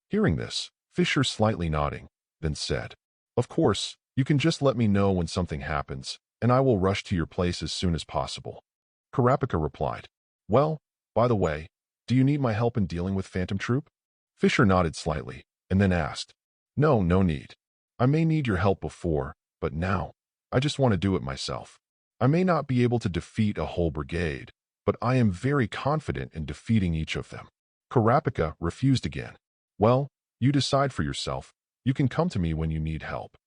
Hearing this, Fischer slightly nodding, then said, Of course, you can just let me know when something happens, and I will rush to your place as soon as possible. Kurapika replied, Well, by the way, do you need my help in dealing with Phantom Troop? Fischer nodded slightly, and then asked, No need. I may need your help before, but now, I just want to do it myself. I may not be able to defeat a whole brigade, but I am very confident in defeating each of them. Kurapika refused again. Well, you decide for yourself. You can come to me when you need help.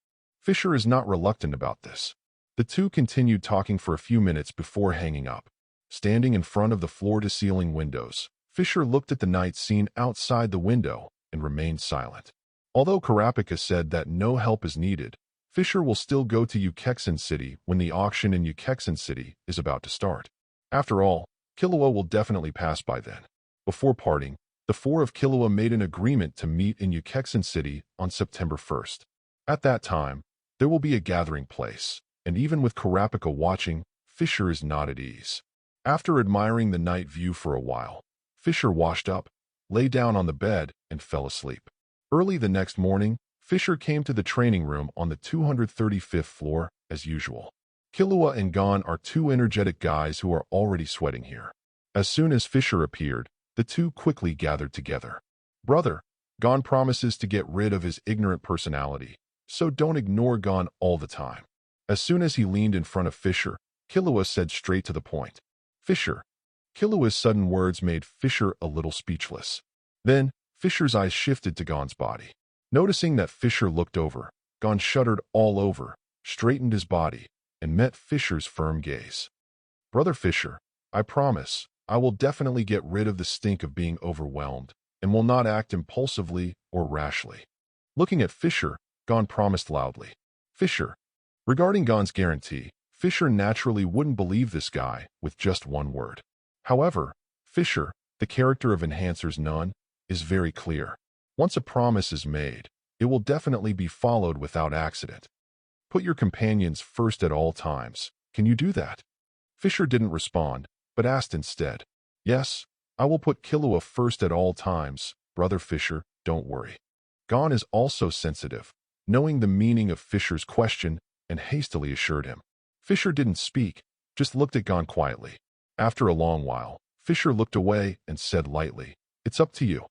Fischer is not reluctant about this. The two continued talking for a few minutes before hanging up. Standing in front of the floor-to-ceiling windows, Fischer looked at the night scene outside the window and remained silent. Although Kurapika said that no help is needed, Fischer will still go to Awakens City when the auction in Awakens City is about to start. After all, Killua will definitely pass by then. Before parting, the four of Killua made an agreement to meet in Awakens City on September 1st. At that time, there will be a gathering place, and even with Kurapika watching, Fischer is not at ease. After admiring the night view for a while, Fischer washed up, lay down on the bed, and fell asleep. Early the next morning, Fischer came to the training room on the 235th floor, as usual. Killua and Gon are two energetic guys who are already sweating here. As soon as Fischer appeared, the two quickly gathered together. Brother, Gon promises to get rid of his ignorant personality, so don't ignore Gon all the time. As soon as he leaned in front of Fischer, Killua said straight to the point. Fischer. Killua's sudden words made Fischer a little speechless. Then, Fischer's eyes shifted to Gon's body. Noticing that Fischer looked over, Gon shuddered all over, straightened his body, and met Fischer's firm gaze. Brother Fischer, I promise, I will definitely get rid of the stink of being overwhelmed, and will not act impulsively or rashly. Looking at Fischer, Gon promised loudly. Fischer. Regarding Gon's guarantee, Fischer naturally wouldn't believe this guy with just one word. However, Fischer, the character of Enhancer's Nun, is very clear. Once a promise is made, it will definitely be followed without accident. Put your companions first at all times. Can you do that? Fischer didn't respond, but asked instead. Yes, I will put Killua first at all times, Brother Fischer, don't worry. Gon is also sensitive, knowing the meaning of Fischer's question, and hastily assured him. Fischer didn't speak, just looked at Gon quietly. After a long while, Fischer looked away and said lightly, It's up to you.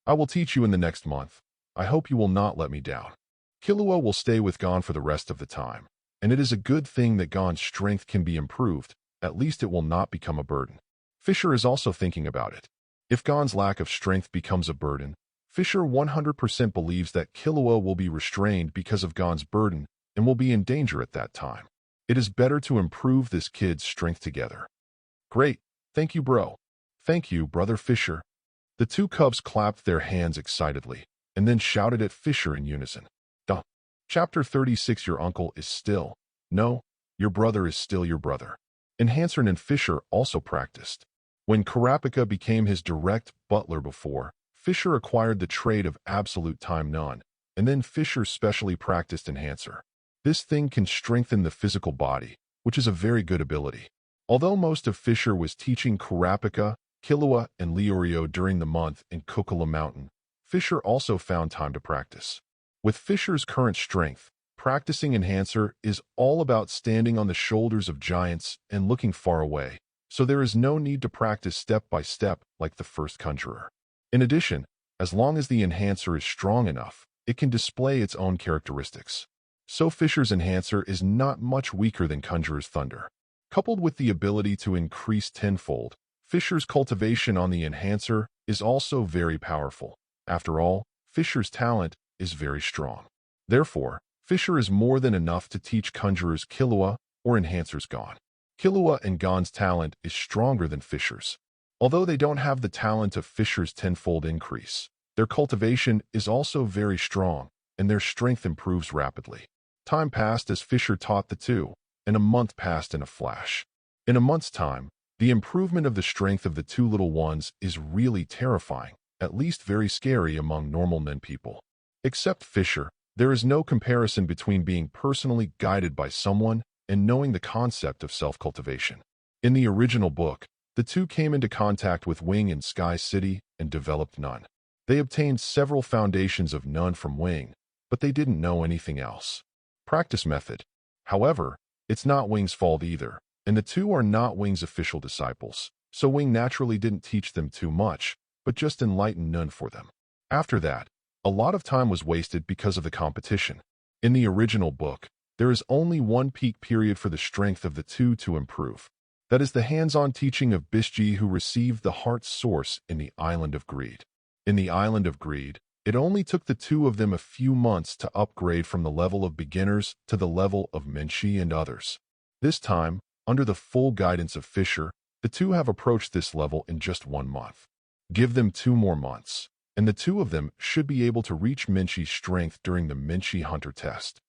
I will teach you in the next month. I hope you will not let me down. Killua will stay with Gon for the rest of the time, and it is a good thing that Gon's strength can be improved. At least it will not become a burden. Fischer is also thinking about it. If Gon's lack of strength becomes a burden, Fischer 100% believes that Killua will be restrained because of Gon's burden and will be in danger at that time. It is better to improve this kid's strength together. Great. Thank you, bro. Thank you, Brother Fischer. The two cubs clapped their hands excitedly, and then shouted at Fischer in unison. Duh. Chapter 36 Your uncle is still. No, your brother is still your brother. Enhancer and Fischer also practiced. When Kurapika became his direct butler before, Fischer acquired the trait of absolute time none, and then Fischer specially practiced Enhancer. This thing can strengthen the physical body, which is a very good ability. Although most of Fischer was teaching Kurapika, Killua, and Leorio during the month in Kokula Mountain, Fischer also found time to practice. With Fischer's current strength, practicing Enhancer is all about standing on the shoulders of giants and looking far away, so there is no need to practice step by step like the first conjurer. In addition, as long as the Enhancer is strong enough, it can display its own characteristics. So Fischer's Enhancer is not much weaker than Conjurer's Thunder. Coupled with the ability to increase tenfold, Fischer's cultivation on the Enhancer is also very powerful. After all, Fischer's talent is very strong. Therefore, Fischer is more than enough to teach Conjurer's Killua or Enhancer's Gon. Killua and Gon's talent is stronger than Fischer's. Although they don't have the talent of Fischer's tenfold increase, their cultivation is also very strong, and their strength improves rapidly. Time passed as Fischer taught the two, and a month passed in a flash. In a month's time, the improvement of the strength of the two little ones is really terrifying, at least very scary among normal men people. Except Fischer, there is no comparison between being personally guided by someone and knowing the concept of self-cultivation. In the original book, the two came into contact with Wing in Sky City and developed none. They obtained several foundations of none from Wing, but they didn't know anything else. Practice method. However, it's not Wing's fault either, and the two are not Wing's official disciples, so Wing naturally didn't teach them too much, but just enlightened none for them. After that, a lot of time was wasted because of the competition. In the original book, there is only one peak period for the strength of the two to improve. That is the hands-on teaching of Bishji, who received the heart's source in the Island of Greed. In the Island of Greed, it only took the two of them a few months to upgrade from the level of beginners to the level of Menshi and others. This time, under the full guidance of Fischer, the two have approached this level in just 1 month. Give them 2 more months, and the two of them should be able to reach Menshi's strength during the Menshi Hunter test.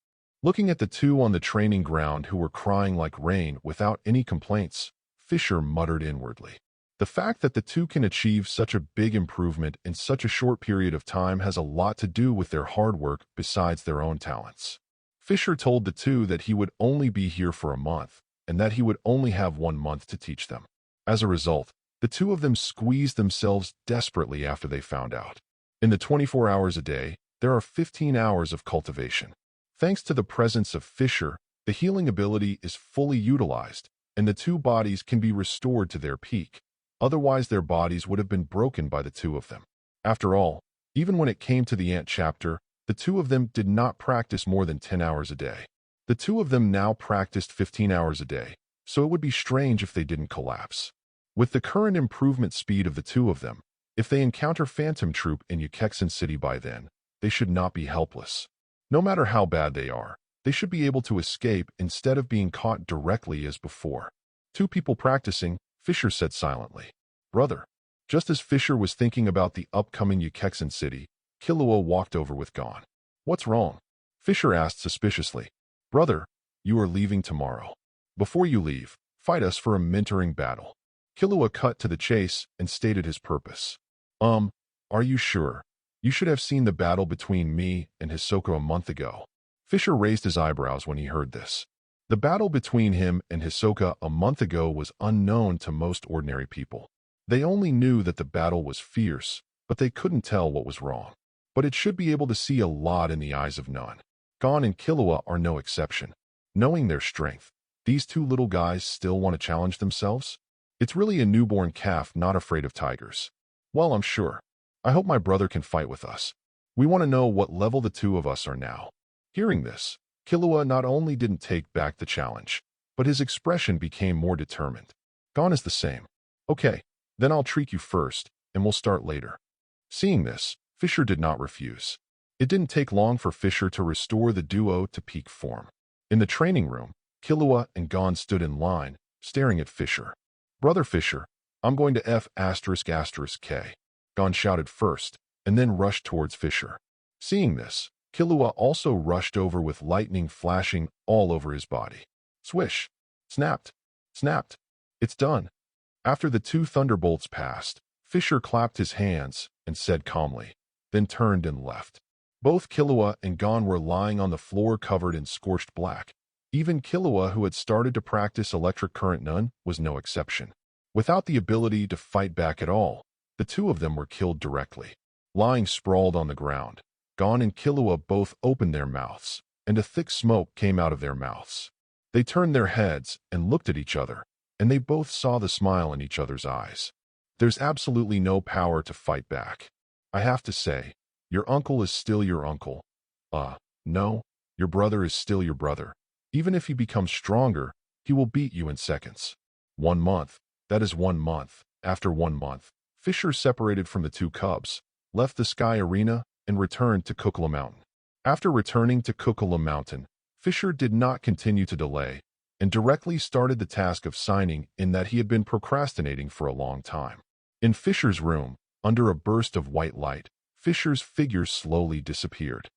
Looking at the two on the training ground who were crying like rain without any complaints, Fischer muttered inwardly. The fact that the two can achieve such a big improvement in such a short period of time has a lot to do with their hard work besides their own talents. Fischer told the two that he would only be here for a month, and that he would only have 1 month to teach them. As a result, the two of them squeezed themselves desperately after they found out. In the 24 hours a day, there are 15 hours of cultivation. Thanks to the presence of Fischer, the healing ability is fully utilized, and the two bodies can be restored to their peak. Otherwise, their bodies would have been broken by the two of them. After all, even when it came to the Ant chapter, the two of them did not practice more than 10 hours a day. The two of them now practiced 15 hours a day, so it would be strange if they didn't collapse. With the current improvement speed of the two of them, if they encounter Phantom Troop in Yukexen City by then, they should not be helpless. No matter how bad they are, they should be able to escape instead of being caught directly as before. Two people practicing, Fischer said silently. Brother. Just as Fischer was thinking about the upcoming Yukexen City, Killua walked over with Gon. What's wrong? Fischer asked suspiciously. Brother, you are leaving tomorrow. Before you leave, fight us for a mentoring battle. Killua cut to the chase and stated his purpose. Are you sure? You should have seen the battle between me and Hisoka a month ago. Fischer raised his eyebrows when he heard this. The battle between him and Hisoka a month ago was unknown to most ordinary people. They only knew that the battle was fierce, but they couldn't tell what was wrong. But it should be able to see a lot in the eyes of none. Gon and Killua are no exception. Knowing their strength, these two little guys still want to challenge themselves? It's really a newborn calf not afraid of tigers. Well, I'm sure. I hope my brother can fight with us. We want to know what level the two of us are now. Hearing this, Killua not only didn't take back the challenge, but his expression became more determined. Gon is the same. Okay, then I'll treat you first, and we'll start later. Seeing this, Fischer did not refuse. It didn't take long for Fischer to restore the duo to peak form. In the training room, Killua and Gon stood in line, staring at Fischer. Brother Fischer, I'm going to F***K. Gon shouted first, and then rushed towards Fischer. Seeing this, Killua also rushed over with lightning flashing all over his body. Swish! Snapped! Snapped! It's done. After the 2 thunderbolts passed, Fischer clapped his hands and said calmly, then turned and left. Both Killua and Gon were lying on the floor covered in scorched black. Even Killua, who had started to practice electric current Nun, was no exception. Without the ability to fight back at all, the two of them were killed directly. Lying sprawled on the ground, Gon and Killua both opened their mouths, and a thick smoke came out of their mouths. They turned their heads and looked at each other, and they both saw the smile in each other's eyes. There's absolutely no power to fight back. I have to say, your uncle is still your uncle. No, your brother is still your brother. Even if he becomes stronger, he will beat you in seconds. 1 month, that is 1 month. After 1 month, Fischer separated from the 2 cubs, left the Sky Arena, and returned to Kukula Mountain. After returning to Kukula Mountain, Fischer did not continue to delay, and directly started the task of signing in that he had been procrastinating for a long time. In Fischer's room, under a burst of white light, Fischer's figure slowly disappeared.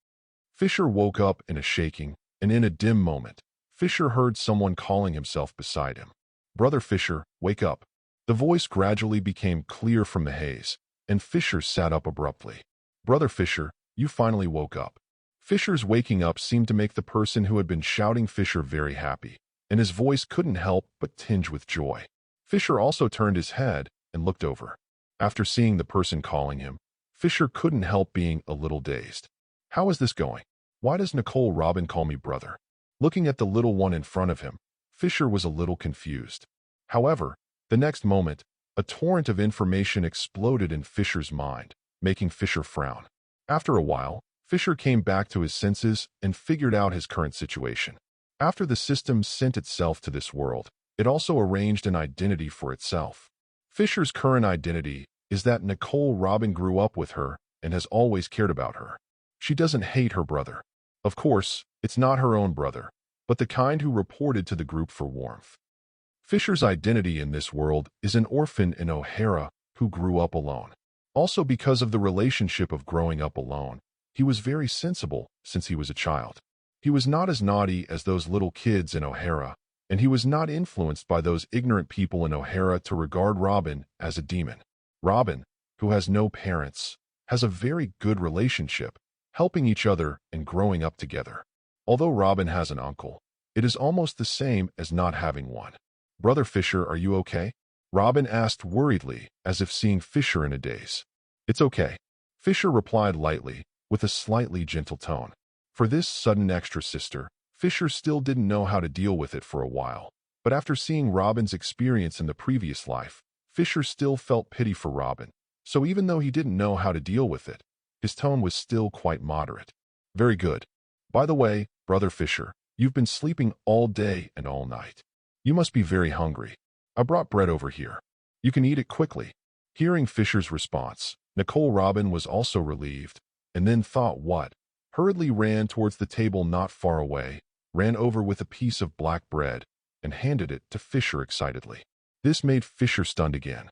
Fischer woke up in a shaking, and in a dim moment, Fischer heard someone calling himself beside him. "Brother Fischer, wake up." The voice gradually became clear from the haze, and Fischer sat up abruptly. "Brother Fischer, you finally woke up." Fischer's waking up seemed to make the person who had been shouting Fischer very happy, and his voice couldn't help but tinge with joy. Fischer also turned his head and looked over. After seeing the person calling him, Fischer couldn't help being a little dazed. "How is this going? Why does Nicole Robin call me brother?" Looking at the little one in front of him, Fischer was a little confused. However, the next moment, a torrent of information exploded in Fischer's mind, making Fischer frown. After a while, Fischer came back to his senses and figured out his current situation. After the system sent itself to this world, it also arranged an identity for itself. Fischer's current identity is that Nicole Robin grew up with her and has always cared about her. She doesn't hate her brother. Of course, it's not her own brother, but the kind who reported to the group for warmth. Fischer's identity in this world is an orphan in O'Hara who grew up alone. Also, because of the relationship of growing up alone, he was very sensible since he was a child. He was not as naughty as those little kids in O'Hara, and he was not influenced by those ignorant people in O'Hara to regard Robin as a demon. Robin, who has no parents, has a very good relationship, helping each other and growing up together. Although Robin has an uncle, it is almost the same as not having one. "Brother Fischer, are you okay?" Robin asked worriedly, as if seeing Fischer in a daze. "It's okay," Fischer replied lightly, with a slightly gentle tone. For this sudden extra sister, Fischer still didn't know how to deal with it for a while. But after seeing Robin's experience in the previous life, Fischer still felt pity for Robin. So even though he didn't know how to deal with it, his tone was still quite moderate. "Very good. By the way, Brother Fischer, you've been sleeping all day and all night. You must be very hungry. I brought bread over here. You can eat it quickly." Hearing Fischer's response, Nicole Robin was also relieved, and then thought what? Hurriedly ran towards the table not far away, ran over with a piece of black bread, and handed it to Fischer excitedly. This made Fischer stunned again.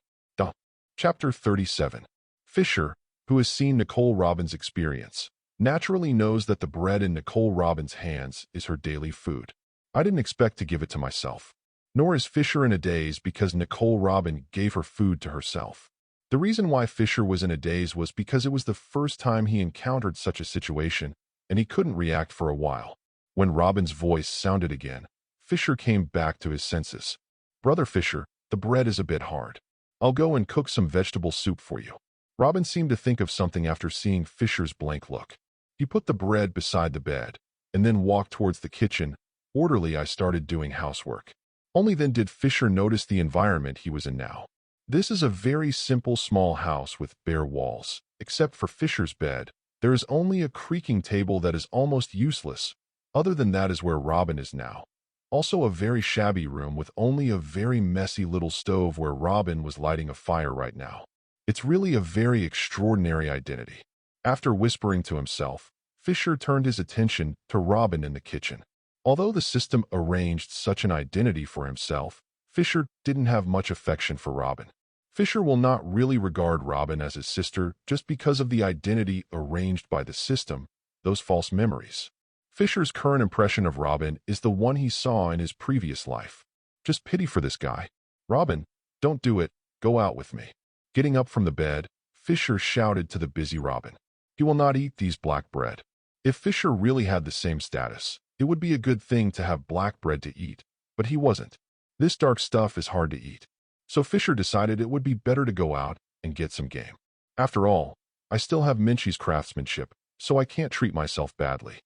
Chapter 37. Fischer, who has seen Nicole Robin's experience, naturally knows that the bread in Nicole Robin's hands is her daily food. "I didn't expect to give it to myself." Nor is Fischer in a daze because Nicole Robin gave her food to herself. The reason why Fischer was in a daze was because it was the first time he encountered such a situation, and he couldn't react for a while. When Robin's voice sounded again, Fischer came back to his senses. "Brother Fischer, the bread is a bit hard. I'll go and cook some vegetable soup for you." Robin seemed to think of something after seeing Fischer's blank look. He put the bread beside the bed, and then walked towards the kitchen. Orderly, I started doing housework. Only then did Fischer notice the environment he was in now. This is a very simple small house with bare walls. Except for Fischer's bed, there is only a creaking table that is almost useless. Other than that is where Robin is now. Also a very shabby room with only a very messy little stove where Robin was lighting a fire right now. It's really a very extraordinary identity. After whispering to himself, Fischer turned his attention to Robin in the kitchen. Although the system arranged such an identity for himself, Fischer didn't have much affection for Robin. Fischer will not really regard Robin as his sister just because of the identity arranged by the system, those false memories. Fischer's current impression of Robin is the one he saw in his previous life. Just pity for this guy. "Robin, don't do it, go out with me." Getting up from the bed, Fischer shouted to the busy Robin. He will not eat these black bread. If Fischer really had the same status, it would be a good thing to have black bread to eat, but he wasn't. This dark stuff is hard to eat. So Fischer decided it would be better to go out and get some game. After all, I still have Minchie's craftsmanship, so I can't treat myself badly.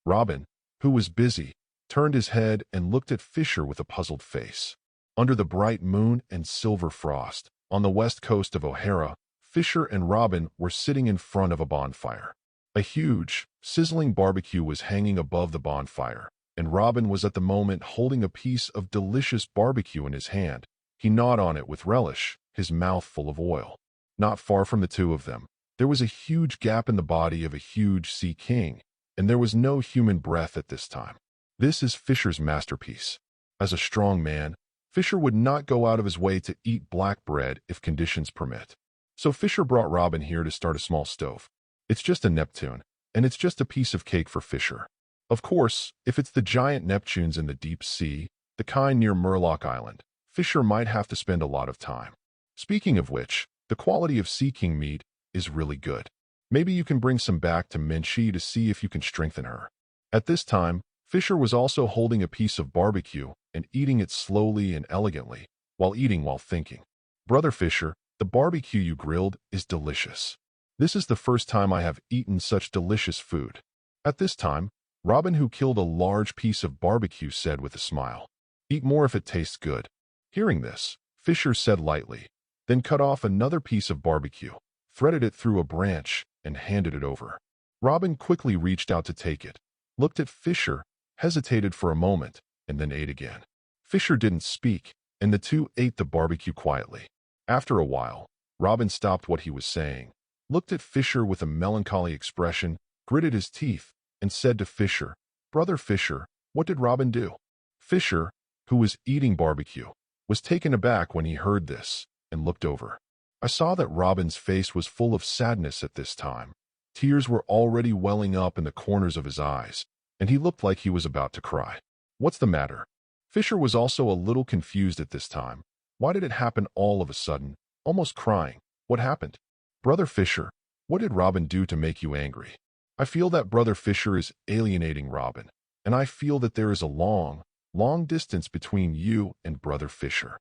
Robin, who was busy, turned his head and looked at Fischer with a puzzled face. Under the bright moon and silver frost, on the west coast of O'Hara, Fischer and Robin were sitting in front of a bonfire. A huge, sizzling barbecue was hanging above the bonfire, and Robin was at the moment holding a piece of delicious barbecue in his hand. He gnawed on it with relish, his mouth full of oil. Not far from the two of them, there was a huge gap in the body of a huge sea king, and there was no human breath at this time. This is Fischer's masterpiece. As a strong man, Fischer would not go out of his way to eat black bread if conditions permit. So Fischer brought Robin here to start a small stove. It's just a Neptune, and it's just a piece of cake for Fischer. Of course, if it's the giant Neptunes in the deep sea, the kind near Murloc Island, Fischer might have to spend a lot of time. Speaking of which, the quality of Sea King meat is really good. Maybe you can bring some back to Minchi to see if you can strengthen her. At this time, Fischer was also holding a piece of barbecue and eating it slowly and elegantly, while thinking. Brother Fischer, the barbecue you grilled is delicious. This is the first time I have eaten such delicious food. At this time, Robin, who killed a large piece of barbecue, said with a smile, "Eat more if it tastes good." Hearing this, Fischer said lightly, then cut off another piece of barbecue, threaded it through a branch, and handed it over. Robin quickly reached out to take it, looked at Fischer, hesitated for a moment, and then ate again. Fischer didn't speak, and the two ate the barbecue quietly. After a while, Robin stopped what he was saying, looked at Fischer with a melancholy expression, gritted his teeth, and said to Fischer, "Brother Fischer, what did Robin do?" Fischer, who was eating barbecue, was taken aback when he heard this, and looked over. I saw that Robin's face was full of sadness at this time. Tears were already welling up in the corners of his eyes, and he looked like he was about to cry. "What's the matter?" Fischer was also a little confused at this time. Why did it happen all of a sudden? Almost crying. What happened? "Brother Fischer, what did Robin do to make you angry?" I feel that Brother Fischer is alienating Robin, and I feel that there is a long, long distance between you and Brother Fischer.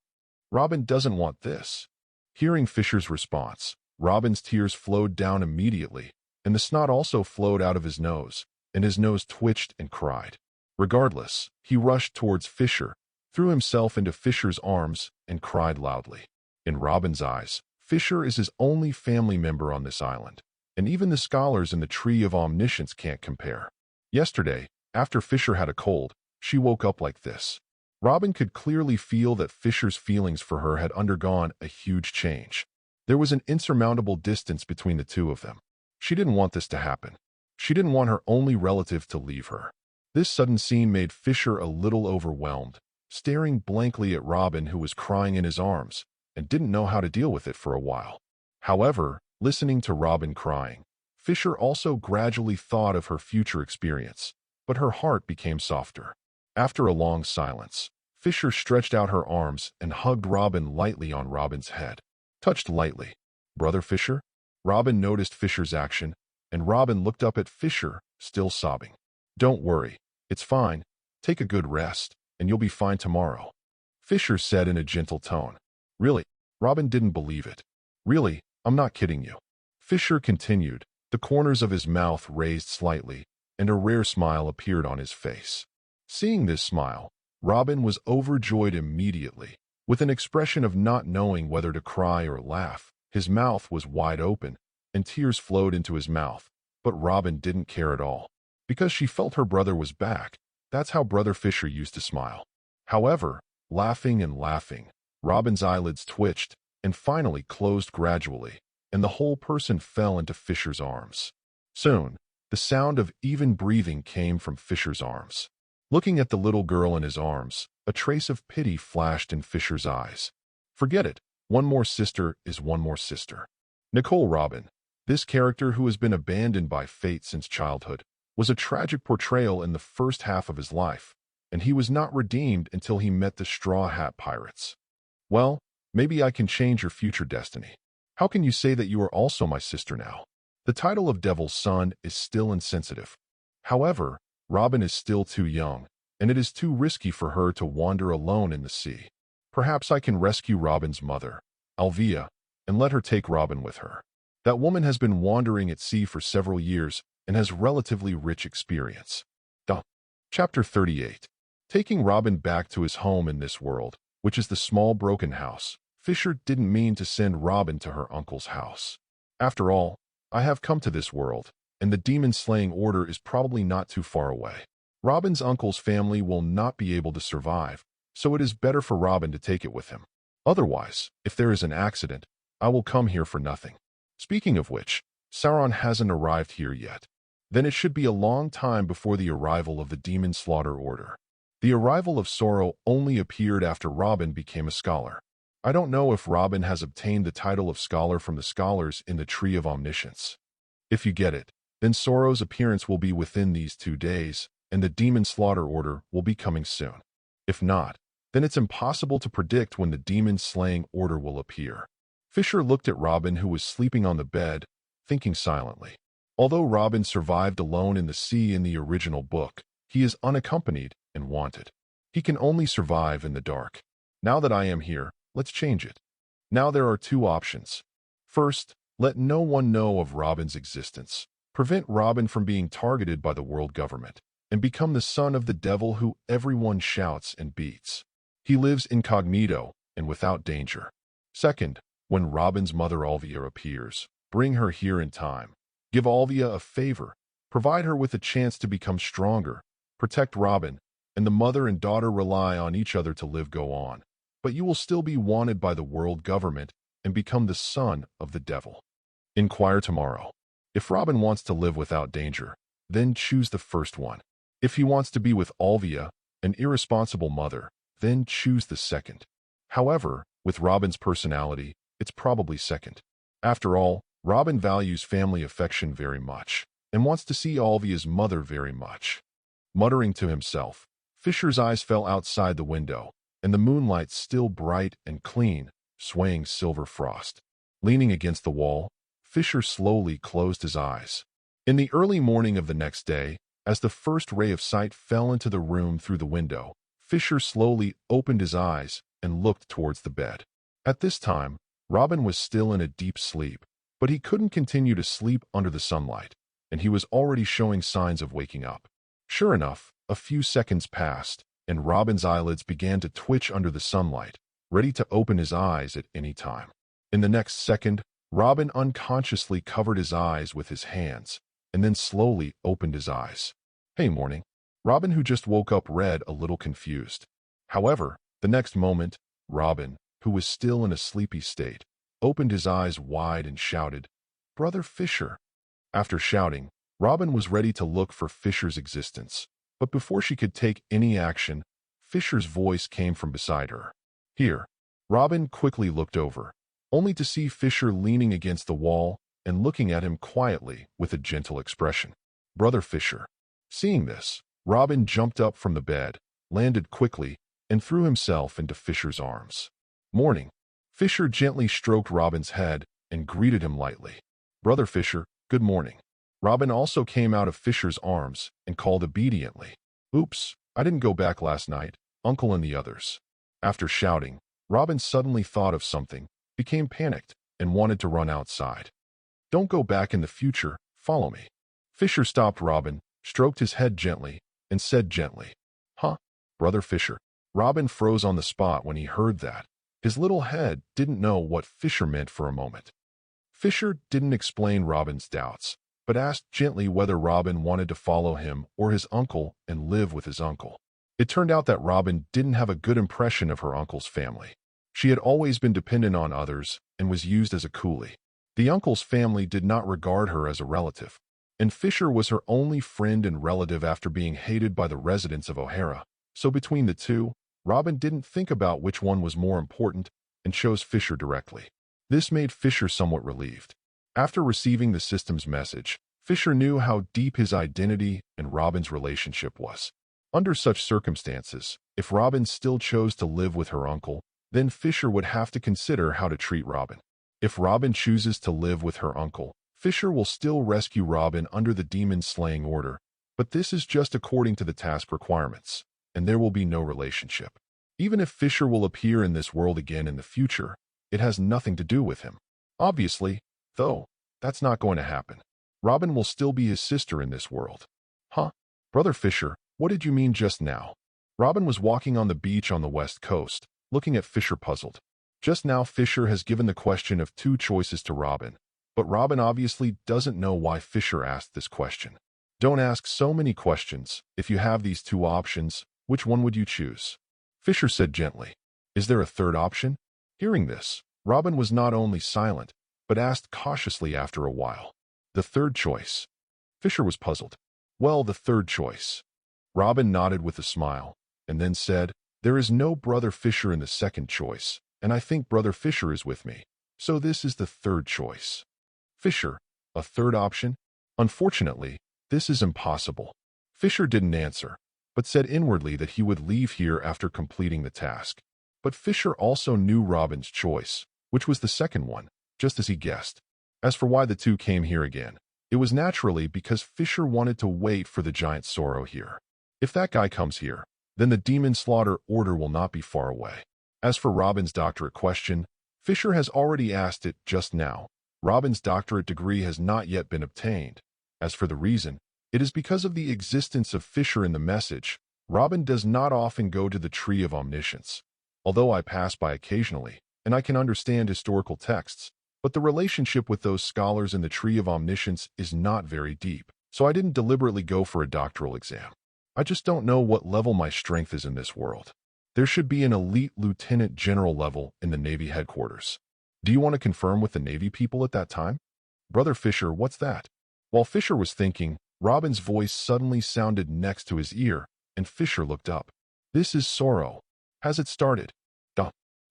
Robin doesn't want this. Hearing Fischer's response, Robin's tears flowed down immediately, and the snot also flowed out of his nose, and his nose twitched and cried. Regardless, he rushed towards Fischer, threw himself into Fischer's arms, and cried loudly. In Robin's eyes, Fischer is his only family member on this island, and even the scholars in the Tree of Omniscience can't compare. Yesterday, after Fischer had a cold, she woke up like this. Robin could clearly feel that Fischer's feelings for her had undergone a huge change. There was an insurmountable distance between the two of them. She didn't want this to happen. She didn't want her only relative to leave her. This sudden scene made Fischer a little overwhelmed, staring blankly at Robin, who was crying in his arms, and didn't know how to deal with it for a while. However, listening to Robin crying, Fischer also gradually thought of her future experience, but her heart became softer. After a long silence, Fischer stretched out her arms and hugged Robin lightly on Robin's head. Touched lightly. "Brother Fischer?" Robin noticed Fischer's action, and Robin looked up at Fischer, still sobbing. "Don't worry. It's fine. Take a good rest, and you'll be fine tomorrow," Fischer said in a gentle tone. "Really?" Robin didn't believe it. "Really, I'm not kidding you," Fischer continued, the corners of his mouth raised slightly, and a rare smile appeared on his face. Seeing this smile, Robin was overjoyed immediately. With an expression of not knowing whether to cry or laugh, his mouth was wide open, and tears flowed into his mouth, but Robin didn't care at all. Because she felt her brother was back, that's how Brother Fischer used to smile. However, laughing and laughing, Robin's eyelids twitched and finally closed gradually, and the whole person fell into Fischer's arms. Soon, the sound of even breathing came from Fischer's arms. Looking at the little girl in his arms, a trace of pity flashed in Fischer's eyes. Forget it. One more sister is one more sister. Nicole Robin, this character who has been abandoned by fate since childhood, was a tragic portrayal in the first half of his life, and he was not redeemed until he met the Straw Hat Pirates. Well, maybe I can change your future destiny. How can you say that you are also my sister now? The title of Devil's Son is still insensitive. However, Robin is still too young, and it is too risky for her to wander alone in the sea. Perhaps I can rescue Robin's mother, Alvia, and let her take Robin with her. That woman has been wandering at sea for several years and has relatively rich experience. Chapter 38. Taking Robin back to his home in this world, which is the small broken house, Fischer didn't mean to send Robin to her uncle's house. After all, I have come to this world, and the demon-slaying order is probably not too far away. Robin's uncle's family will not be able to survive, so it is better for Robin to take it with him. Otherwise, if there is an accident, I will come here for nothing. Speaking of which, Sauron hasn't arrived here yet. Then it should be a long time before the arrival of the Demon Slaughter Order. The arrival of Sauron only appeared after Robin became a scholar. I don't know if Robin has obtained the title of scholar from the scholars in the Tree of Omniscience. If you get it, then Sauron's appearance will be within these 2 days, and the demon slaughter order will be coming soon. If not, then it's impossible to predict when the demon slaying order will appear. Fischer looked at Robin, who was sleeping on the bed, thinking silently. Although Robin survived alone in the sea in the original book, he is unaccompanied and wanted. He can only survive in the dark. Now that I am here, let's change it. Now there are two options. First, let no one know of Robin's existence. Prevent Robin from being targeted by the world government, and become the son of the devil who everyone shouts and beats. He lives incognito and without danger. Second, when Robin's mother Alvia appears, bring her here in time. Give Alvia a favor. Provide her with a chance to become stronger. Protect Robin, and the mother and daughter rely on each other to go on. But you will still be wanted by the world government and become the son of the devil. Inquire tomorrow. If Robin wants to live without danger, then choose the first one. If he wants to be with Alvia, an irresponsible mother, then choose the second. However, with Robin's personality, it's probably second. After all, Robin values family affection very much, and wants to see Alvia's mother very much. Muttering to himself, Fischer's eyes fell outside the window, and the moonlight still bright and clean, swaying silver frost. Leaning against the wall, Fischer slowly closed his eyes. In the early morning of the next day, as the first ray of sight fell into the room through the window, Fischer slowly opened his eyes and looked towards the bed. At this time, Robin was still in a deep sleep, but he couldn't continue to sleep under the sunlight, and he was already showing signs of waking up. Sure enough, a few seconds passed, and Robin's eyelids began to twitch under the sunlight, ready to open his eyes at any time. In the next second, Robin unconsciously covered his eyes with his hands, and then slowly opened his eyes. "Hey, morning." Robin, who just woke up, read, a little confused. However, the next moment, Robin, who was still in a sleepy state, opened his eyes wide and shouted, "Brother Fischer." After shouting, Robin was ready to look for Fischer's existence, but before she could take any action, Fischer's voice came from beside her. "Here." Robin quickly looked over, only to see Fischer leaning against the wall and looking at him quietly with a gentle expression. "Brother Fischer." Seeing this, Robin jumped up from the bed, landed quickly, and threw himself into Fischer's arms. "Morning." Fischer gently stroked Robin's head and greeted him lightly. "Brother Fischer, good morning." Robin also came out of Fischer's arms and called obediently, "Oops, I didn't go back last night, Uncle and the others." After shouting, Robin suddenly thought of something, became panicked, and wanted to run outside. "Don't go back in the future, follow me." Fischer stopped Robin, stroked his head gently, and said gently, "Huh, Brother Fischer." Robin froze on the spot when he heard that. His little head didn't know what Fischer meant for a moment. Fischer didn't explain Robin's doubts, but asked gently whether Robin wanted to follow him or his uncle and live with his uncle. It turned out that Robin didn't have a good impression of her uncle's family. She had always been dependent on others and was used as a coolie. The uncle's family did not regard her as a relative, and Fischer was her only friend and relative after being hated by the residents of O'Hara. So between the two, Robin didn't think about which one was more important and chose Fischer directly. This made Fischer somewhat relieved. After receiving the system's message, Fischer knew how deep his identity and Robin's relationship was. Under such circumstances, if Robin still chose to live with her uncle, then Fischer would have to consider how to treat Robin. If Robin chooses to live with her uncle, Fischer will still rescue Robin under the demon-slaying order, but this is just according to the task requirements, and there will be no relationship. Even if Fischer will appear in this world again in the future, it has nothing to do with him. Obviously, though, that's not going to happen. Robin will still be his sister in this world. "Huh? Brother Fischer, what did you mean just now?" Robin was walking on the beach on the west coast, looking at Fischer puzzled. Just now Fischer has given the question of two choices to Robin, but Robin obviously doesn't know why Fischer asked this question. Don't ask so many questions. If you have these two options, which one would you choose? Fischer said gently. "Is there a third option?" Hearing this, Robin was not only silent, but asked cautiously after a while. "The third choice." Fischer was puzzled. "Well, the third choice." Robin nodded with a smile, and then said, "There is no Brother Fischer in the second choice, and I think Brother Fischer is with me. So this is the third choice." Fischer, a third option? Unfortunately, this is impossible. Fischer didn't answer, but said inwardly that he would leave here after completing the task. But Fischer also knew Robin's choice, which was the second one, just as he guessed. As for why the two came here again, it was naturally because Fischer wanted to wait for the giant Sorrow here. If that guy comes here, then the demon slaughter order will not be far away. As for Robin's doctorate question, Fischer has already asked it just now. Robin's doctorate degree has not yet been obtained. As for the reason, it is because of the existence of Fischer in the message. Robin does not often go to the Tree of Omniscience. Although I pass by occasionally, and I can understand historical texts, but the relationship with those scholars in the Tree of Omniscience is not very deep, so I didn't deliberately go for a doctoral exam. I just don't know what level my strength is in this world. There should be an elite lieutenant general level in the Navy headquarters. Do you want to confirm with the Navy people at that time? Brother Fischer, what's that? While Fischer was thinking, Robin's voice suddenly sounded next to his ear, and Fischer looked up. This is Sorrow. Has it started?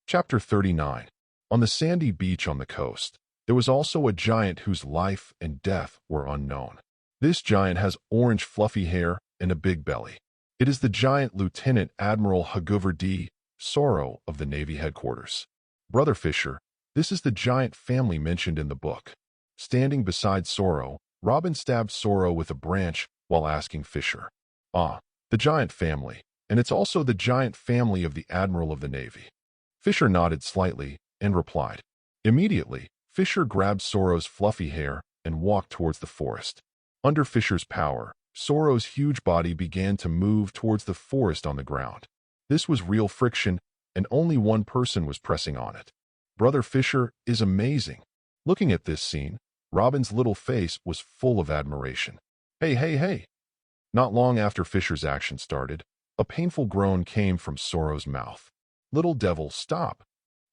Chapter 39. On the sandy beach on the coast, there was also a giant whose life and death were unknown. This giant has orange fluffy hair and a big belly. It is the giant Lieutenant Admiral Haguver D. Sorrow of the Navy headquarters. Brother Fischer, this is the giant family mentioned in the book. Standing beside Sorrow, Robin stabbed Sorrow with a branch while asking Fischer. Ah, the giant family, and it's also the giant family of the Admiral of the Navy. Fischer nodded slightly and replied. Immediately, Fischer grabbed Sorrow's fluffy hair and walked towards the forest. Under Fischer's power, Sorrow's huge body began to move towards the forest on the ground. This was real friction, and only one person was pressing on it. Brother Fischer is amazing. Looking at this scene, Robin's little face was full of admiration. Hey, hey, hey! Not long after Fischer's action started, a painful groan came from Sorrow's mouth. Little devil, stop!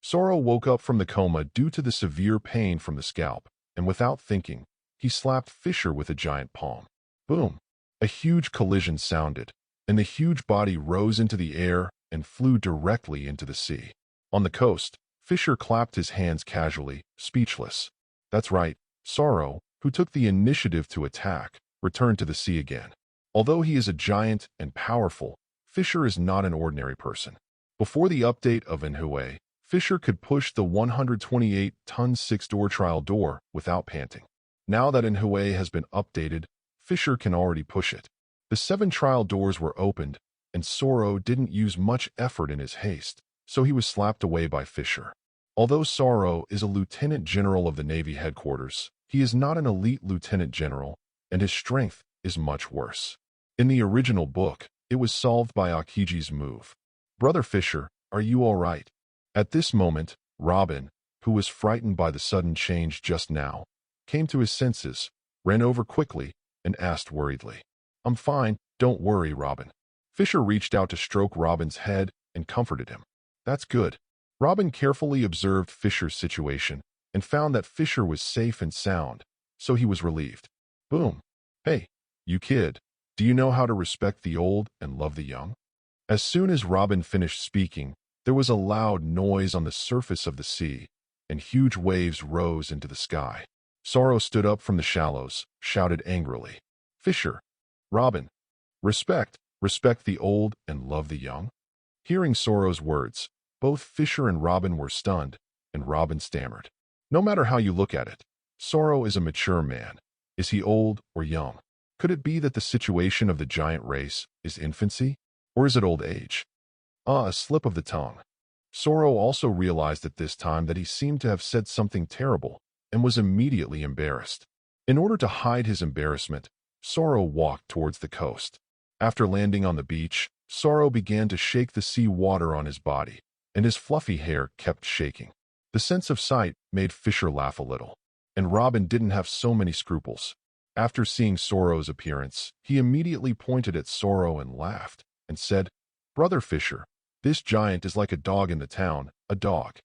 Sorrow woke up from the coma due to the severe pain from the scalp, and without thinking, he slapped Fischer with a giant palm. Boom! A huge collision sounded, and the huge body rose into the air and flew directly into the sea. On the coast, Fischer clapped his hands casually, speechless. That's right, Sorrow, who took the initiative to attack, returned to the sea again. Although he is a giant and powerful, Fischer is not an ordinary person. Before the update of Enhue, Fischer could push the 128-ton 6-door trial door without panting. Now that Enhue has been updated, Fischer can already push it. The 7 trial doors were opened, and Sorrow didn't use much effort in his haste, so he was slapped away by Fischer. Although Sorrow is a lieutenant general of the Navy headquarters, he is not an elite lieutenant general, and his strength is much worse. In the original book, it was solved by Akiji's move. Brother Fischer, are you all right? At this moment, Robin, who was frightened by the sudden change just now, came to his senses, ran over quickly, and asked worriedly. I'm fine, don't worry, Robin. Fischer reached out to stroke Robin's head and comforted him. That's good. Robin carefully observed Fischer's situation and found that Fischer was safe and sound, so he was relieved. Boom. Hey, you kid, do you know how to respect the old and love the young? As soon as Robin finished speaking, there was a loud noise on the surface of the sea, and huge waves rose into the sky. Sorrow stood up from the shallows, shouted angrily. Fischer, Robin, respect the old and love the young. Hearing Sorrow's words, both Fischer and Robin were stunned, and Robin stammered. No matter how you look at it, Sorrow is a mature man. Is he old or young? Could it be that the situation of the giant race is infancy, or is it old age? A slip of the tongue. Sorrow also realized at this time that he seemed to have said something terrible, and was immediately embarrassed. In order to hide his embarrassment, Sorrow walked towards the coast. After landing on the beach, Sorrow began to shake the sea water on his body, and his fluffy hair kept shaking. The sense of sight made Fischer laugh a little, and Robin didn't have so many scruples. After seeing Sorrow's appearance, he immediately pointed at Sorrow and laughed, and said, Brother Fischer, this giant is like a dog in the town, a dog.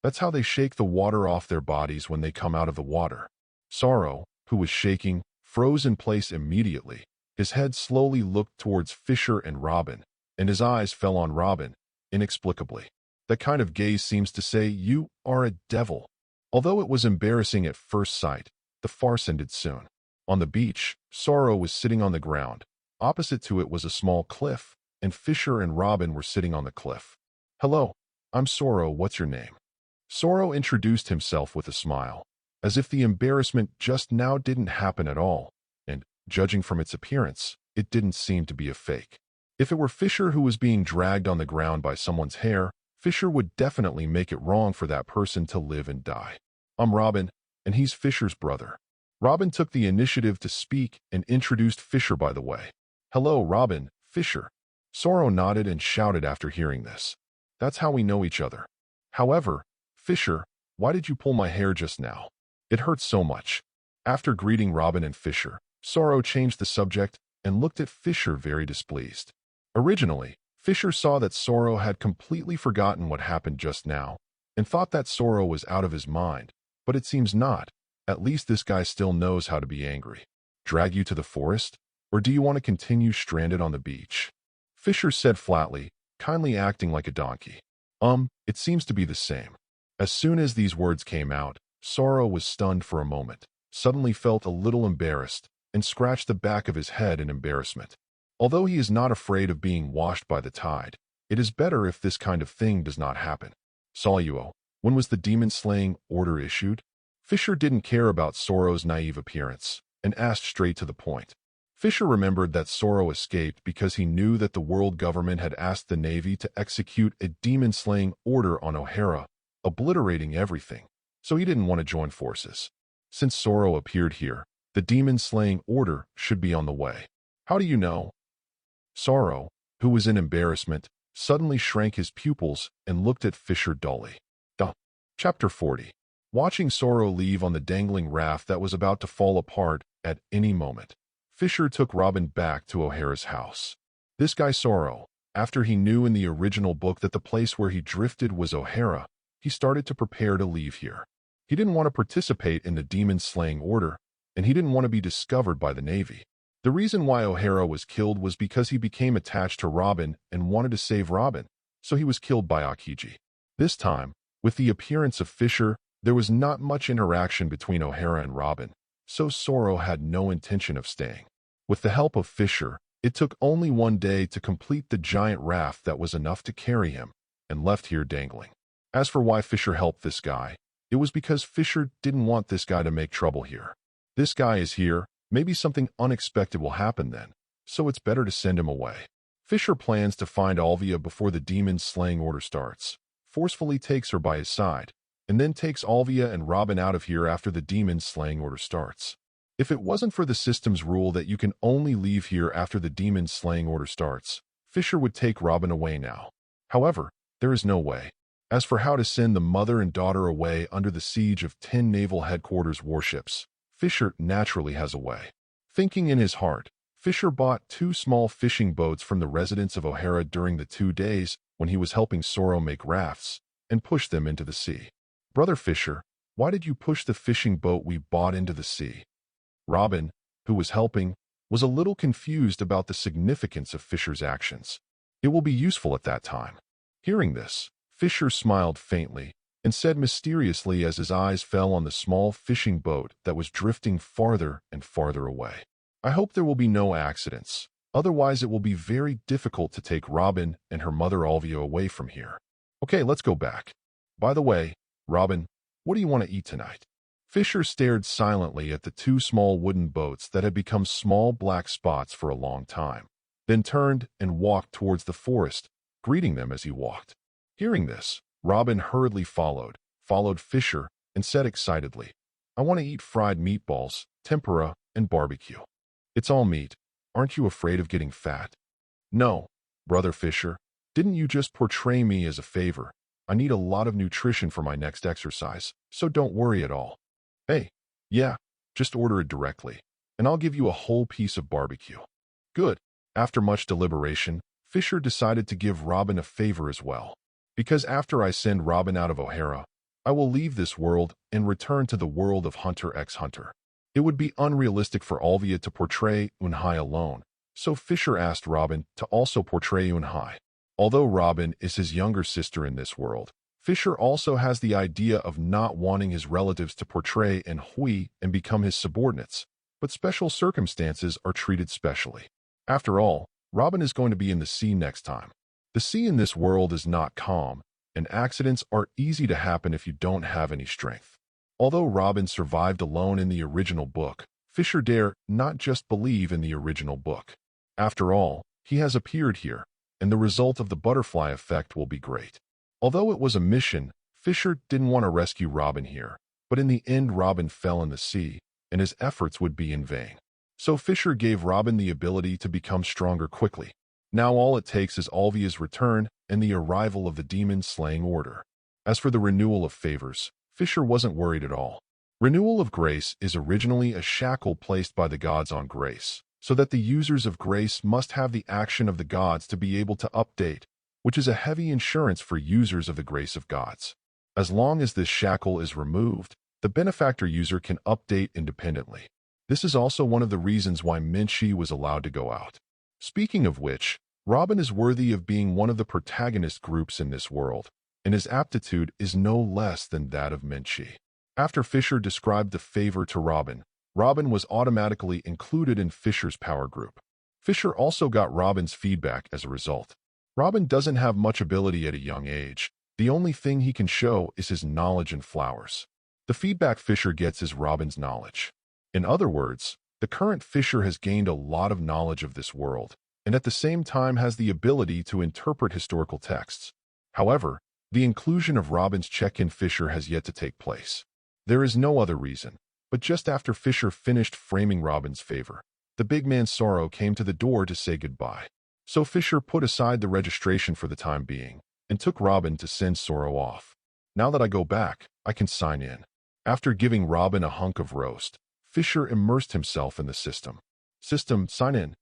That's how they shake the water off their bodies when they come out of the water. Sorrow, who was shaking, froze in place immediately. His head slowly looked towards Fischer and Robin, and his eyes fell on Robin, inexplicably. That kind of gaze seems to say, you are a devil. Although it was embarrassing at first sight, the farce ended soon. On the beach, Sorrow was sitting on the ground, Opposite to it was a small cliff, and Fischer and Robin were sitting on the cliff. "Hello, I'm Sorrow, what's your name?" Sorrow introduced himself with a smile, as if the embarrassment just now didn't happen at all, and, judging from its appearance, it didn't seem to be a fake. If it were Fischer who was being dragged on the ground by someone's hair, Fischer would definitely make it wrong for that person to live and die. "I'm Robin, and he's Fischer's brother." Robin took the initiative to speak and introduced Fischer by the way. "Hello, Robin, Fischer." Sorrow nodded and shouted after hearing this. "That's how we know each other. However, Fischer, why did you pull my hair just now? It hurts so much." After greeting Robin and Fischer, Sorrow changed the subject and looked at Fischer very displeased. Originally, Fischer saw that Sorrow had completely forgotten what happened just now and thought that Sorrow was out of his mind, but it seems not. At least this guy still knows how to be angry. "Drag you to the forest? Or do you want to continue stranded on the beach?" Fischer said flatly, kindly acting like a donkey. It seems to be the same." As soon as these words came out, Sorrow was stunned for a moment, suddenly felt a little embarrassed, and scratched the back of his head in embarrassment. Although he is not afraid of being washed by the tide, it is better if this kind of thing does not happen. "Soluo, when was the demon-slaying order issued?" Fischer didn't care about Sorrow's naive appearance, and asked straight to the point. Fischer remembered that Sorrow escaped because he knew that the world government had asked the Navy to execute a demon-slaying order on O'Hara, obliterating everything, so he didn't want to join forces. Since Sorrow appeared here, the demon-slaying order should be on the way. "How do you know?" Sorrow, who was in embarrassment, suddenly shrank his pupils and looked at Fischer dully. Chapter 40. Watching Sorrow leave on the dangling raft that was about to fall apart at any moment, Fischer took Robin back to O'Hara's house. This guy Sorrow, after he knew in the original book that the place where he drifted was O'Hara, he started to prepare to leave here. He didn't want to participate in the demon-slaying order, and he didn't want to be discovered by the Navy. The reason why O'Hara was killed was because he became attached to Robin and wanted to save Robin, so he was killed by Aokiji. This time, with the appearance of Fischer, there was not much interaction between O'Hara and Robin, so Sorrow had no intention of staying. With the help of Fischer, it took only one day to complete the giant raft that was enough to carry him, and left here dangling. As for why Fischer helped this guy, it was because Fischer didn't want this guy to make trouble here. This guy is here, maybe something unexpected will happen then, so it's better to send him away. Fischer plans to find Alvia before the demon-slaying order starts, forcefully takes her by his side, and then takes Alvia and Robin out of here after the demon-slaying order starts. If it wasn't for the system's rule that you can only leave here after the demon-slaying order starts, Fischer would take Robin away now. However, there is no way. As for how to send the mother and daughter away under the siege of 10 naval headquarters warships, Fischer naturally has a way. Thinking in his heart, Fischer bought 2 small fishing boats from the residents of O'Hara during the 2 days when he was helping Sorrow make rafts, and pushed them into the sea. "Brother Fischer, why did you push the fishing boat we bought into the sea?" Robin, who was helping, was a little confused about the significance of Fischer's actions. It will be useful at that time. Hearing this, Fischer smiled faintly and said mysteriously as his eyes fell on the small fishing boat that was drifting farther and farther away. "I hope there will be no accidents. Otherwise, it will be very difficult to take Robin and her mother Alvia away from here. Okay, let's go back. By the way, Robin, what do you want to eat tonight?" Fischer stared silently at the 2 small wooden boats that had become small black spots for a long time, then turned and walked towards the forest, greeting them as he walked. Hearing this, Robin hurriedly followed Fischer, and said excitedly, "I want to eat fried meatballs, tempura, and barbecue." "It's all meat. Aren't you afraid of getting fat?" "No, brother Fischer. Didn't you just portray me as a favor? I need a lot of nutrition for my next exercise, so don't worry at all." "Hey, yeah, just order it directly, and I'll give you a whole piece of barbecue." "Good." After much deliberation, Fischer decided to give Robin a favor as well. "Because after I send Robin out of O'Hara, I will leave this world and return to the world of Hunter x Hunter. It would be unrealistic for Alvia to portray Unhai alone, so Fischer asked Robin to also portray Unhai. Although Robin is his younger sister in this world, Fischer also has the idea of not wanting his relatives to portray Hui and become his subordinates, but special circumstances are treated specially. After all, Robin is going to be in the sea next time. The sea in this world is not calm, and accidents are easy to happen if you don't have any strength. Although Robin survived alone in the original book, Fischer dare not just believe in the original book. After all, he has appeared here, and the result of the butterfly effect will be great. Although it was a mission, Fischer didn't want to rescue Robin here, but in the end Robin fell in the sea, and his efforts would be in vain. So Fischer gave Robin the ability to become stronger quickly. Now all it takes is Alvia's return and the arrival of the demon-slaying order. As for the renewal of favors, Fischer wasn't worried at all. Renewal of grace is originally a shackle placed by the gods on grace, so that the users of grace must have the action of the gods to be able to update, which is a heavy insurance for users of the grace of gods. As long as this shackle is removed, the benefactor user can update independently. This is also one of the reasons why Menchi was allowed to go out. Speaking of which, Robin is worthy of being one of the protagonist groups in this world, and his aptitude is no less than that of Menchi. After Fischer described the favor to Robin, Robin was automatically included in Fischer's power group. Fischer also got Robin's feedback as a result. Robin doesn't have much ability at a young age. The only thing he can show is his knowledge in flowers. The feedback Fischer gets is Robin's knowledge. In other words, the current Fischer has gained a lot of knowledge of this world, and at the same time has the ability to interpret historical texts. However, the inclusion of Robin's check-in Fischer has yet to take place. There is no other reason, but just after Fischer finished framing Robin's favor, the big man Sorrow came to the door to say goodbye. So Fischer put aside the registration for the time being, and took Robin to send Sorrow off. Now that I go back, I can sign in. After giving Robin a hunk of roast, Fischer immersed himself in the system. System, sign in.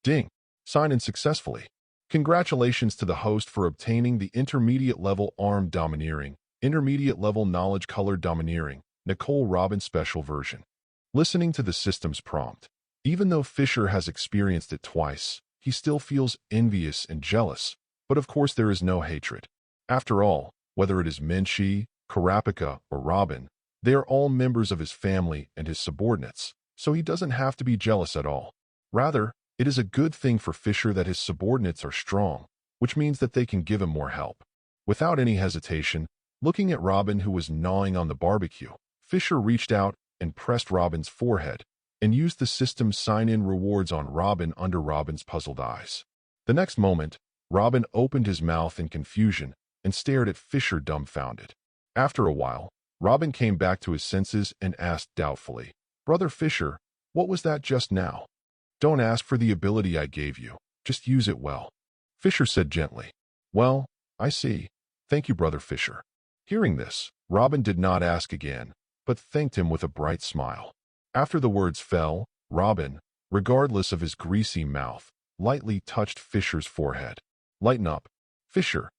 Ding. Sign in successfully. Congratulations to the host for obtaining the intermediate level arm domineering, intermediate level knowledge color domineering, Nicole Robin special version. Listening to the system's prompt. Even though Fischer has experienced it twice, he still feels envious and jealous, but of course there is no hatred. After all, whether it is Menchi, Karapika, or Robin, they are all members of his family and his subordinates, so he doesn't have to be jealous at all. Rather, it is a good thing for Fischer that his subordinates are strong, which means that they can give him more help. Without any hesitation, looking at Robin who was gnawing on the barbecue, Fischer reached out and pressed Robin's forehead, and used the system's sign-in rewards on Robin under Robin's puzzled eyes. The next moment, Robin opened his mouth in confusion and stared at Fischer dumbfounded. After a while, Robin came back to his senses and asked doubtfully, "Brother Fischer, what was that just now?" "Don't ask for the ability I gave you. Just use it well," Fischer said gently. "Well, I see. Thank you, Brother Fischer." Hearing this, Robin did not ask again, but thanked him with a bright smile. After the words fell, Robin, regardless of his greasy mouth, lightly touched Fischer's forehead. "Lighten up, Fischer."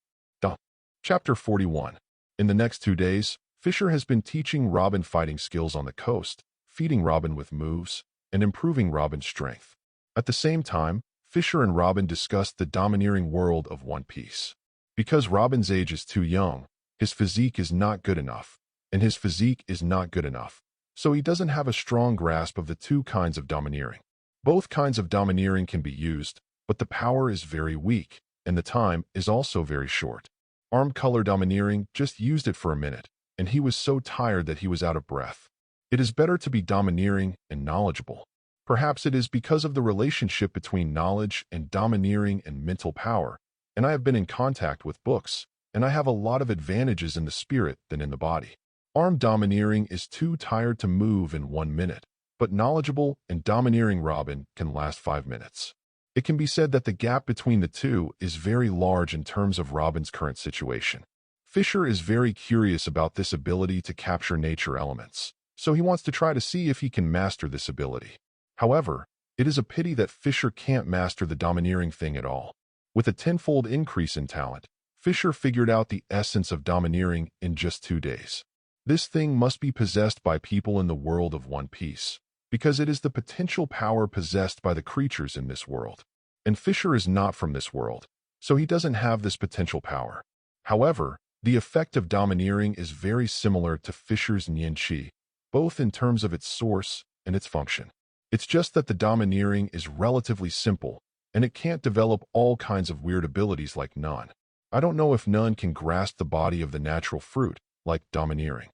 Chapter 41. In the next 2 days, Fischer has been teaching Robin fighting skills on the coast, feeding Robin with moves, and improving Robin's strength. At the same time, Fischer and Robin discussed the domineering world of One Piece. Because Robin's age is too young, his physique is not good enough, and his physique is not good enough, so he doesn't have a strong grasp of the two kinds of domineering. Both kinds of domineering can be used, but the power is very weak, and the time is also very short. Arm color domineering just used it for a minute, and he was so tired that he was out of breath. It is better to be domineering and knowledgeable. Perhaps it is because of the relationship between knowledge and domineering and mental power, and I have been in contact with books, and I have a lot of advantages in the spirit than in the body. Arm domineering is too tired to move in 1 minute, but knowledgeable and domineering Robin can last 5 minutes. It can be said that the gap between the two is very large in terms of Robin's current situation. Fischer is very curious about this ability to capture nature elements, so he wants to try to see if he can master this ability. However, it is a pity that Fischer can't master the domineering thing at all. With a tenfold increase in talent, Fischer figured out the essence of domineering in just 2 days. This thing must be possessed by people in the world of One Piece, because it is the potential power possessed by the creatures in this world. And Fischer is not from this world, so he doesn't have this potential power. However, the effect of domineering is very similar to Fischer's Nianqi, both in terms of its source and its function. It's just that the domineering is relatively simple, and it can't develop all kinds of weird abilities like none. I don't know if none can grasp the body of the natural fruit, like domineering.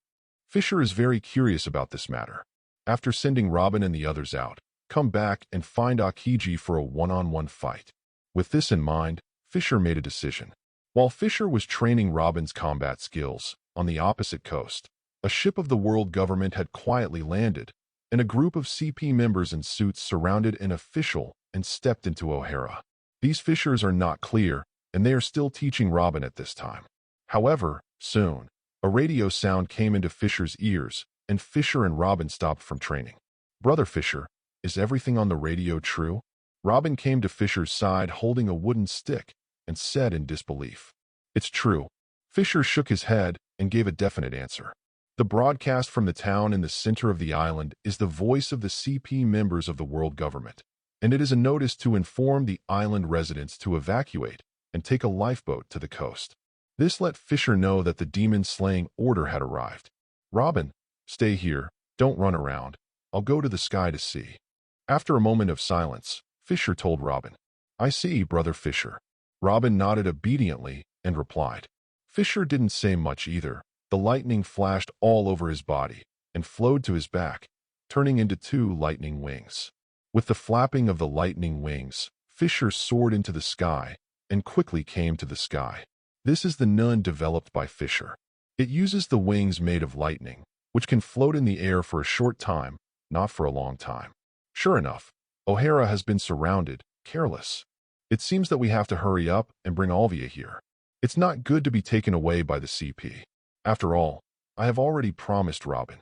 Fischer is very curious about this matter. After sending Robin and the others out, come back and find Akiji for a one-on-one fight. With this in mind, Fischer made a decision. While Fischer was training Robin's combat skills, on the opposite coast, a ship of the world government had quietly landed, and a group of CP members in suits surrounded an official and stepped into O'Hara. These Fischers are not clear, and they are still teaching Robin at this time. However, soon, a radio sound came into Fischer's ears, and Fischer and Robin stopped from training. "Brother Fischer, is everything on the radio true?" Robin came to Fischer's side holding a wooden stick and said in disbelief, "It's true." Fischer shook his head and gave a definite answer. The broadcast from the town in the center of the island is the voice of the CP members of the world government, and it is a notice to inform the island residents to evacuate and take a lifeboat to the coast. This let Fischer know that the demon-slaying order had arrived. "Robin, stay here, don't run around. I'll go to the sky to see." After a moment of silence, Fischer told Robin, "I see, Brother Fischer." Robin nodded obediently and replied. Fischer didn't say much either. The lightning flashed all over his body and flowed to his back, turning into 2 lightning wings. With the flapping of the lightning wings, Fischer soared into the sky and quickly came to the sky. This is the nun developed by Fischer. It uses the wings made of lightning, which can float in the air for a short time, not for a long time. Sure enough, O'Hara has been surrounded, careless. It seems that we have to hurry up and bring Alvia here. It's not good to be taken away by the CP. After all, I have already promised Robin.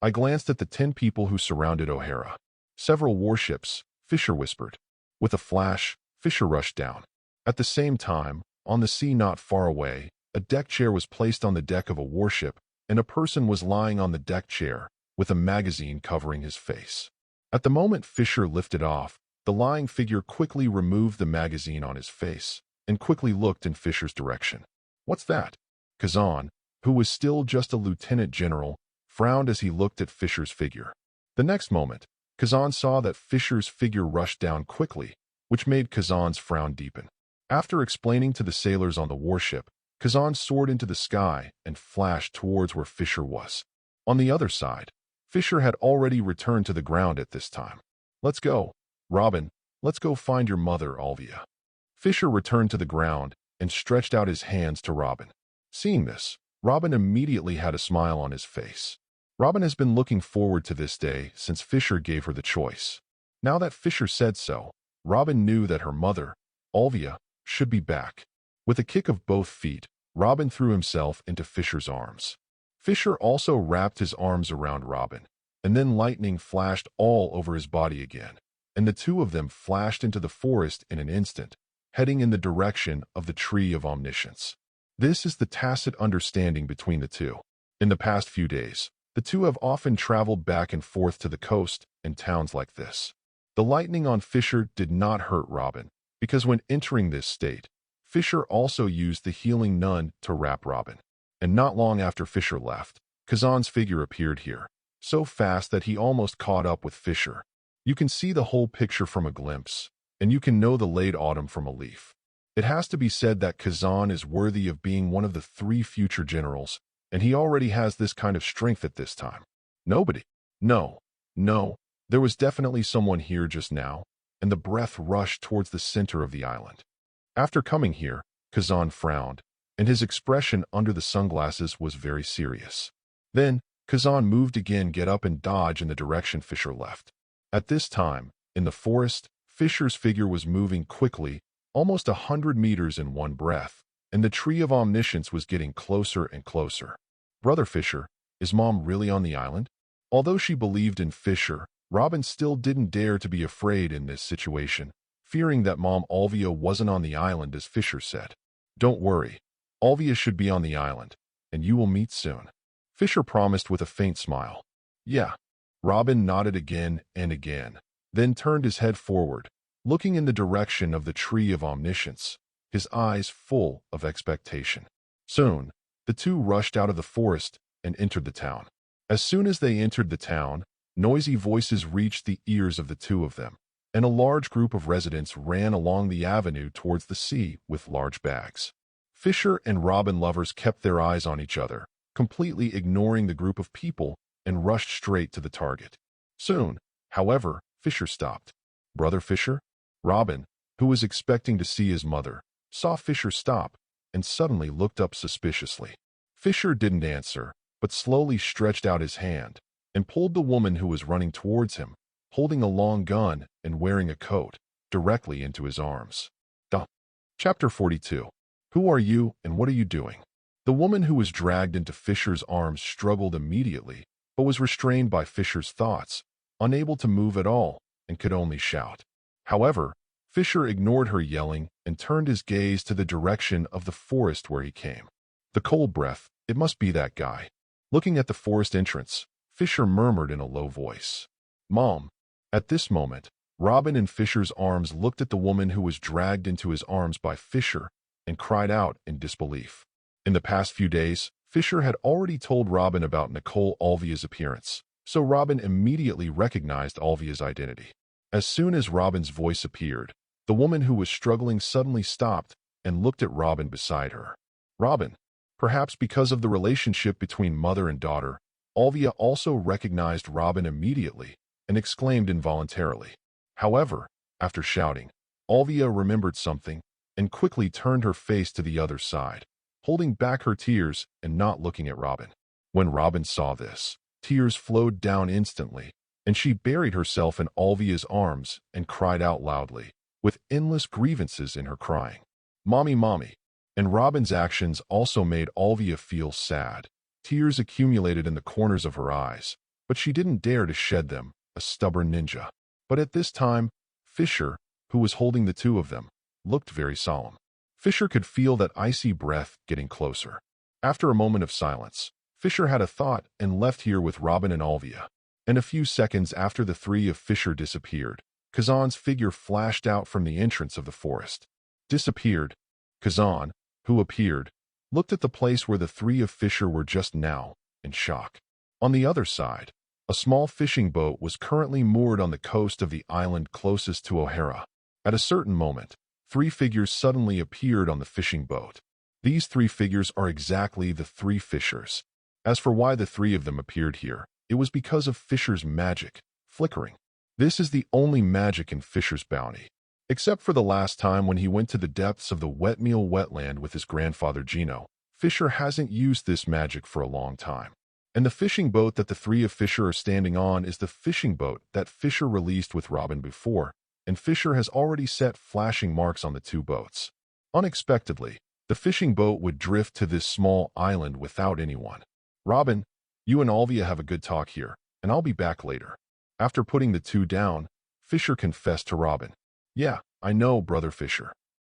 I glanced at the 10 people who surrounded O'Hara. "Several warships," Fischer whispered. With a flash, Fischer rushed down. At the same time, on the sea not far away, a deck chair was placed on the deck of a warship, and a person was lying on the deck chair, with a magazine covering his face. At the moment Fischer lifted off, the lying figure quickly removed the magazine on his face, and quickly looked in Fischer's direction. "What's that?" Kazan, who was still just a lieutenant general, frowned as he looked at Fischer's figure. The next moment, Kazan saw that Fischer's figure rushed down quickly, which made Kazan's frown deepen. After explaining to the sailors on the warship, Kazan soared into the sky and flashed towards where Fischer was. On the other side, Fischer had already returned to the ground at this time. "Let's go. Robin, let's go find your mother, Alvia." Fischer returned to the ground and stretched out his hands to Robin. Seeing this, Robin immediately had a smile on his face. Robin has been looking forward to this day since Fischer gave her the choice. Now that Fischer said so, Robin knew that her mother, Alvia, should be back. With a kick of both feet, Robin threw himself into Fischer's arms. Fischer also wrapped his arms around Robin, and then lightning flashed all over his body again, and the 2 of them flashed into the forest in an instant, heading in the direction of the Tree of Omniscience. This is the tacit understanding between the 2. In the past few days, the 2 have often traveled back and forth to the coast and towns like this. The lightning on Fischer did not hurt Robin, because when entering this state, Fischer also used the healing nun to wrap Robin. And not long after Fischer left, Kazan's figure appeared here, so fast that he almost caught up with Fischer. You can see the whole picture from a glimpse, and you can know the late autumn from a leaf. It has to be said that Kazan is worthy of being one of the 3 future generals, and he already has this kind of strength at this time. Nobody. No, there was definitely someone here just now, and the breath rushed towards the center of the island. After coming here, Kazan frowned, and his expression under the sunglasses was very serious. Then, Kazan moved again, get up and dodge in the direction Fischer left. At this time, in the forest, Fischer's figure was moving quickly, almost 100 meters in one breath, and the Tree of Omniscience was getting closer and closer. "Brother Fischer, is Mom really on the island?" Although she believed in Fischer, Robin still didn't dare to be afraid in this situation, fearing that Mom Alvia wasn't on the island as Fischer said. "Don't worry, Alvia should be on the island, and you will meet soon," Fischer promised with a faint smile. "Yeah." Robin nodded again and again, then turned his head forward, looking in the direction of the Tree of Omniscience, his eyes full of expectation. Soon, the 2 rushed out of the forest and entered the town. As soon as they entered the town, noisy voices reached the ears of the 2 of them. and a large group of residents ran along the avenue towards the sea with large bags. Fischer and Robin lovers kept their eyes on each other, completely ignoring the group of people, and rushed straight to the target. Soon, however, Fischer stopped. "Brother Fischer?" Robin, who was expecting to see his mother, saw Fischer stop and suddenly looked up suspiciously. Fischer didn't answer, but slowly stretched out his hand and pulled the woman who was running towards him, holding a long gun and wearing a coat, directly into his arms. Chapter 42. Who are you and what are you doing? The woman who was dragged into Fischer's arms struggled immediately, but was restrained by Fischer's thoughts, unable to move at all, and could only shout. However, Fischer ignored her yelling and turned his gaze to the direction of the forest where he came. The cold breath, it must be that guy. Looking at the forest entrance, Fischer murmured in a low voice, "Mom." At this moment, Robin in Fischer's arms looked at the woman who was dragged into his arms by Fischer and cried out in disbelief. In the past few days, Fischer had already told Robin about Nicole Alvia's appearance, so Robin immediately recognized Alvia's identity. As soon as Robin's voice appeared, the woman who was struggling suddenly stopped and looked at Robin beside her. Robin, perhaps because of the relationship between mother and daughter, Alvia also recognized Robin immediately and exclaimed involuntarily. However, after shouting, Alvia remembered something and quickly turned her face to the other side, holding back her tears and not looking at Robin. When Robin saw this, tears flowed down instantly, and she buried herself in Alvia's arms and cried out loudly, with endless grievances in her crying. "Mommy, mommy." And Robin's actions also made Alvia feel sad. Tears accumulated in the corners of her eyes, but she didn't dare to shed them, a stubborn ninja. But at this time, Fischer, who was holding the two of them, looked very solemn. Fischer could feel that icy breath getting closer. After a moment of silence, Fischer had a thought and left here with Robin and Alvia. And a few seconds after the three of Fischer disappeared, Kazan's figure flashed out from the entrance of the forest. Disappeared. Kazan, who appeared, looked at the place where the three of Fischer were just now, in shock. On the other side, a small fishing boat was currently moored on the coast of the island closest to O'Hara. At a certain moment, three figures suddenly appeared on the fishing boat. These three figures are exactly the three Fischers. As for why the three of them appeared here, it was because of Fischer's magic, flickering. This is the only magic in Fischer's bounty. Except for the last time when he went to the depths of the Wetmeal wetland with his grandfather Gino, Fischer hasn't used this magic for a long time. And the fishing boat that the three of Fischer are standing on is the fishing boat that Fischer released with Robin before, and Fischer has already set flashing marks on the two boats. Unexpectedly, the fishing boat would drift to this small island without anyone. "Robin, you and Alvia have a good talk here, and I'll be back later." After putting the two down, Fischer confessed to Robin. "Yeah, I know, brother Fischer."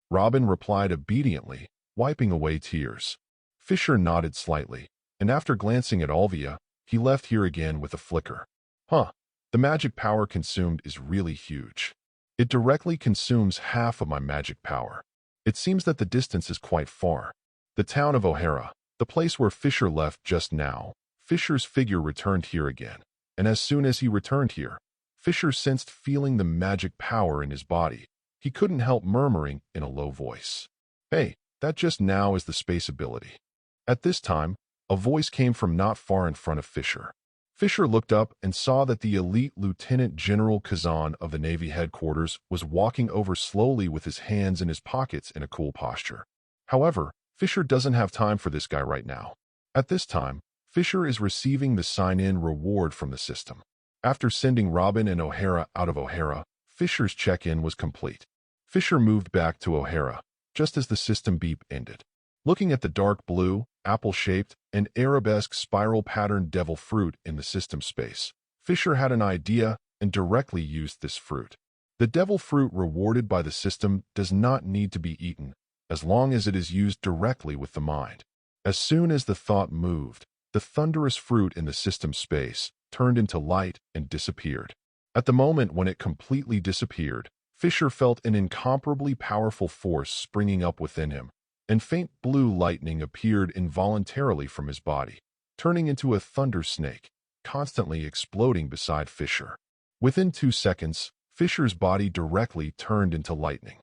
Robin replied obediently, wiping away tears. Fischer nodded slightly, and after glancing at Alvia, he left here again with a flicker. The magic power consumed is really huge. It directly consumes half of my magic power. It seems that the distance is quite far. The town of O'Hara, the place where Fischer left just now, Fischer's figure returned here again, and as soon as he returned here, Fischer sensed feeling the magic power in his body. He couldn't help murmuring in a low voice, "Hey, that just now is the space ability." At this time, a voice came from not far in front of Fischer. Fischer looked up and saw that the elite Lieutenant General Kazan of the Navy headquarters was walking over slowly with his hands in his pockets in a cool posture. However, Fischer doesn't have time for this guy right now. At this time, Fischer is receiving the sign-in reward from the system. After sending Robin and O'Hara out of O'Hara, Fischer's check-in was complete. Fischer moved back to O'Hara, just as the system beep ended. Looking at the dark blue, apple-shaped, and arabesque spiral-patterned devil fruit in the system space, Fischer had an idea and directly used this fruit. The devil fruit rewarded by the system does not need to be eaten, as long as it is used directly with the mind. As soon as the thought moved, the thunderous fruit in the system space turned into light and disappeared. At the moment when it completely disappeared, Fischer felt an incomparably powerful force springing up within him, and faint blue lightning appeared involuntarily from his body, turning into a thunder snake, constantly exploding beside Fischer. Within 2 seconds, Fischer's body directly turned into lightning.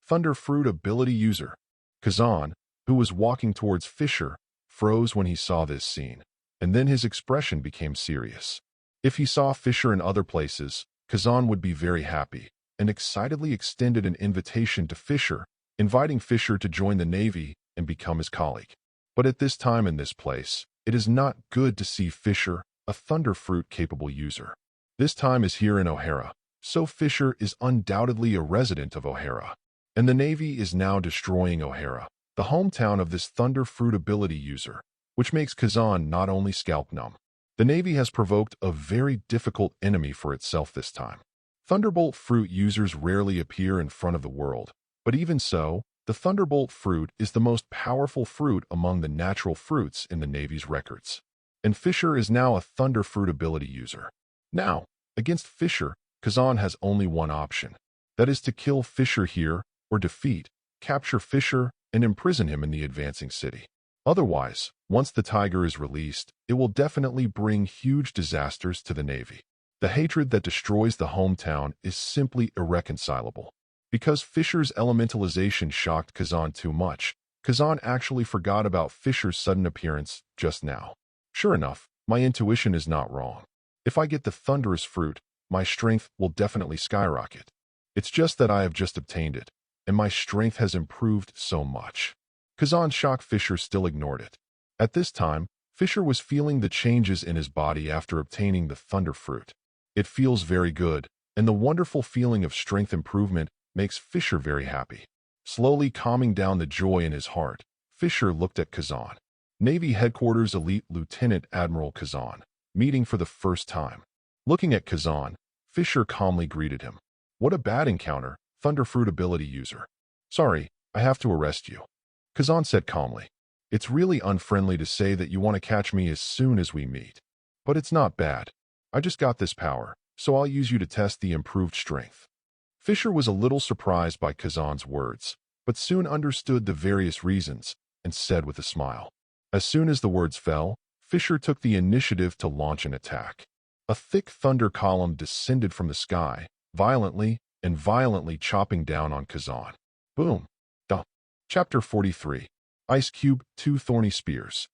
Thunder Fruit ability user. Kazan, who was walking towards Fischer, froze when he saw this scene, and then his expression became serious. If he saw Fischer in other places, Kazan would be very happy, and excitedly extended an invitation to Fischer, inviting Fischer to join the Navy and become his colleague. But at this time in this place, it is not good to see Fischer, a Thunder Fruit-capable user. This time is here in O'Hara, so Fischer is undoubtedly a resident of O'Hara, and the Navy is now destroying O'Hara, the hometown of this Thunder Fruit ability user, which makes Kazan not only scalp numb. The Navy has provoked a very difficult enemy for itself this time. Thunderbolt Fruit users rarely appear in front of the world, but even so, the Thunderbolt Fruit is the most powerful fruit among the natural fruits in the Navy's records. And Fischer is now a Thunder Fruit ability user. Now, against Fischer, Kazan has only one option. That is to kill Fischer here, or defeat, capture Fischer, and imprison him in the advancing city. Otherwise, once the Tiger is released, it will definitely bring huge disasters to the Navy. The hatred that destroys the hometown is simply irreconcilable. Because Fischer's elementalization shocked Kazan too much, Kazan actually forgot about Fischer's sudden appearance just now. Sure enough, my intuition is not wrong. If I get the Thunderous Fruit, my strength will definitely skyrocket. It's just that I have just obtained it, and my strength has improved so much. Kazan's shock Fischer still ignored it. At this time, Fischer was feeling the changes in his body after obtaining the Thunder Fruit. It feels very good, and the wonderful feeling of strength improvement makes Fischer very happy. Slowly calming down the joy in his heart, Fischer looked at Kazan. Navy Headquarters Elite Lieutenant Admiral Kazan, meeting for the first time. Looking at Kazan, Fischer calmly greeted him. What a bad encounter, Thunder Fruit ability user. Sorry, I have to arrest you. Kazan said calmly. It's really unfriendly to say that you want to catch me as soon as we meet. But it's not bad. I just got this power, so I'll use you to test the improved strength. Fischer was a little surprised by Kazan's words, but soon understood the various reasons, and said with a smile. As soon as the words fell, Fischer took the initiative to launch an attack. A thick thunder column descended from the sky, violently chopping down on Kazan. Boom. Duh. Chapter 43. Ice Cube, Two Thorny Spears.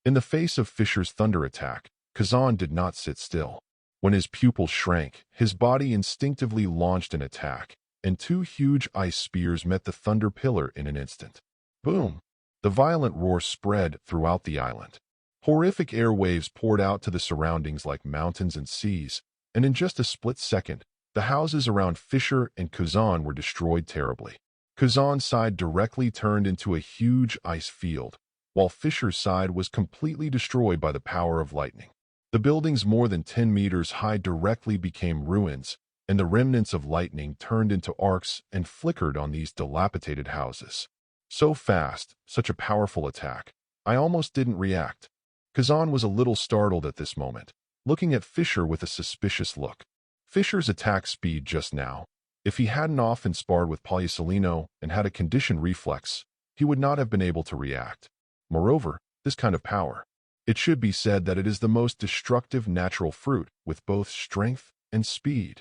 In the face of Fischer's thunder attack, Kazan did not sit still. When his pupils shrank, his body instinctively launched an attack, and two huge ice spears met the thunder pillar in an instant. Boom! The violent roar spread throughout the island. Horrific air waves poured out to the surroundings like mountains and seas, and in just a split second, the houses around Fischer and Kazan were destroyed terribly. Kazan's side directly turned into a huge ice field, while Fischer's side was completely destroyed by the power of lightning. The buildings more than 10 meters high directly became ruins, and the remnants of lightning turned into arcs and flickered on these dilapidated houses. So fast, such a powerful attack. I almost didn't react. Kazan was a little startled at this moment, looking at Fischer with a suspicious look. Fischer's attack speed just now. If he hadn't often sparred with Polysolino and had a conditioned reflex, he would not have been able to react. Moreover, this kind of power. It should be said that it is the most destructive natural fruit with both strength and speed.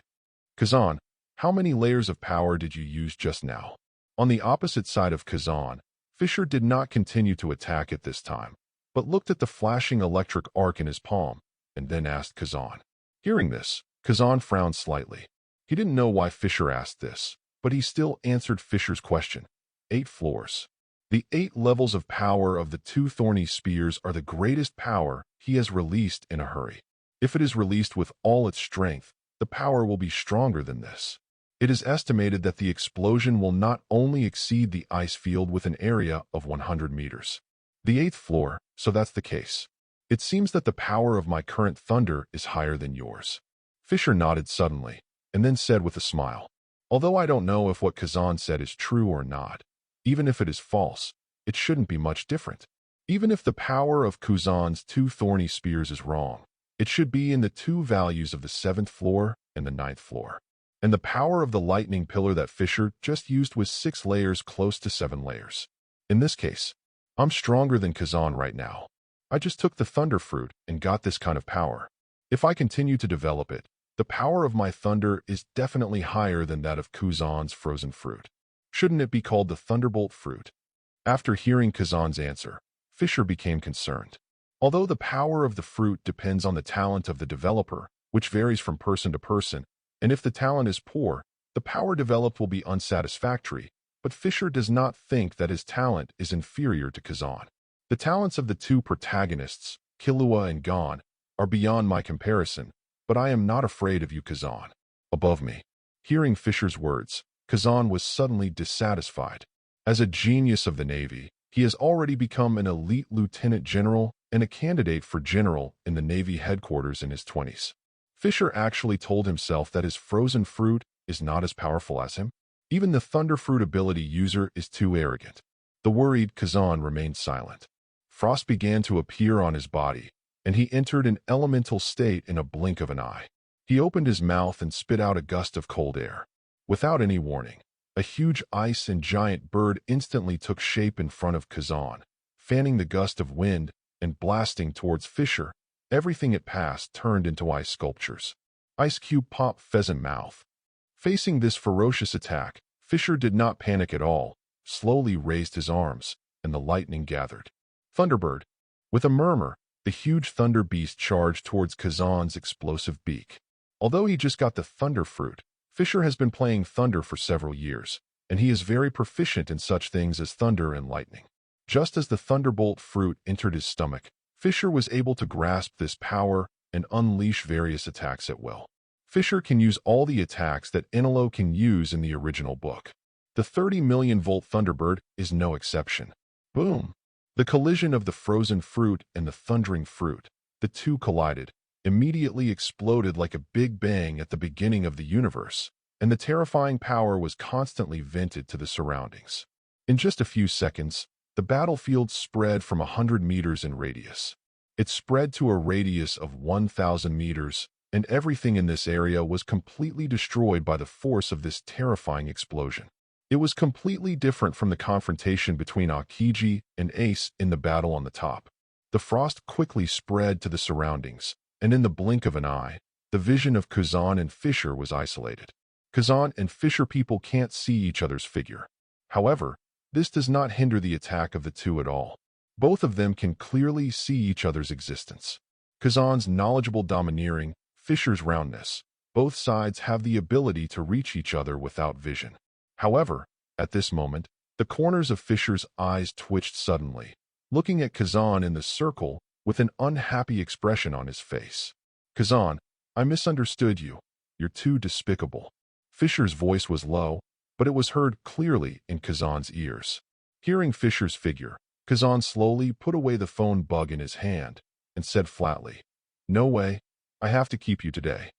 Kazan, how many layers of power did you use just now? On the opposite side of Kazan, Fischer did not continue to attack at this time, but looked at the flashing electric arc in his palm, and then asked Kazan. Hearing this, Kazan frowned slightly. He didn't know why Fischer asked this, but he still answered Fischer's question. 8 floors. The 8 levels of power of the two thorny spears are the greatest power he has released in a hurry. If it is released with all its strength, the power will be stronger than this. It is estimated that the explosion will not only exceed the ice field with an area of 100 meters. The 8th floor, so that's the case. It seems that the power of my current thunder is higher than yours. Fischer nodded suddenly, and then said with a smile, although I don't know if what Kazan said is true or not, even if it is false, it shouldn't be much different. Even if the power of Kazan's two thorny spears is wrong, it should be in the two values of the 7th floor and the 9th floor. And the power of the lightning pillar that Fischer just used was 6 layers close to 7 layers. In this case, I'm stronger than Kazan right now. I just took the thunder fruit and got this kind of power. If I continue to develop it, The power of my thunder is definitely higher than that of Kazan's frozen fruit. Shouldn't it be called the Thunderbolt fruit? After hearing Kazan's answer, Fischer became concerned. Although the power of the fruit depends on the talent of the developer, which varies from person to person, and if the talent is poor, the power developed will be unsatisfactory, but Fischer does not think that his talent is inferior to Kazan. The talents of the two protagonists, Killua and Gon, are beyond my comparison, but I am not afraid of you, Kazan. Above me. Hearing Fischer's words, Kazan was suddenly dissatisfied. As a genius of the Navy, he has already become an elite lieutenant general and a candidate for general in the Navy headquarters in his 20s. Fischer actually told himself that his frozen fruit is not as powerful as him. Even the Thunder Fruit ability user is too arrogant. The worried Kazan remained silent. Frost began to appear on his body, and he entered an elemental state in a blink of an eye. He opened his mouth and spit out a gust of cold air. Without any warning, a huge ice and giant bird instantly took shape in front of Kazan, fanning the gust of wind and blasting towards Fischer. Everything it passed turned into ice sculptures. Ice Cube Pop Pheasant Mouth. Facing this ferocious attack, Fischer did not panic at all, slowly raised his arms, and the lightning gathered. Thunderbird. With a murmur, the huge thunder beast charged towards Kazan's explosive beak. Although he just got the Thunder Fruit, Fischer has been playing Thunder for several years, and he is very proficient in such things as thunder and lightning. Just as the Thunderbolt fruit entered his stomach, Fischer was able to grasp this power and unleash various attacks at will. Fischer can use all the attacks that Enelo can use in the original book. The 30 million volt Thunderbird is no exception. Boom! The collision of the frozen fruit and the thundering fruit, the two collided, immediately exploded like a big bang at the beginning of the universe, and the terrifying power was constantly vented to the surroundings. In just a few seconds, the battlefield spread from 100 meters in radius. It spread to a radius of 1,000 meters, and everything in this area was completely destroyed by the force of this terrifying explosion. It was completely different from the confrontation between Aokiji and Ace in the battle on the top. The frost quickly spread to the surroundings, and in the blink of an eye, the vision of Kazan and Fischer was isolated. Kazan and Fischer people can't see each other's figure. However, this does not hinder the attack of the two at all. Both of them can clearly see each other's existence. Kazan's knowledgeable domineering, Fischer's roundness. Both sides have the ability to reach each other without vision. However, at this moment, the corners of Fischer's eyes twitched suddenly, looking at Kazan in the circle with an unhappy expression on his face. Kazan, I misunderstood you. You're too despicable. Fischer's voice was low, but it was heard clearly in Kazan's ears. Hearing Fischer's figure, Kazan slowly put away the phone bug in his hand and said flatly, No way, I have to keep you today.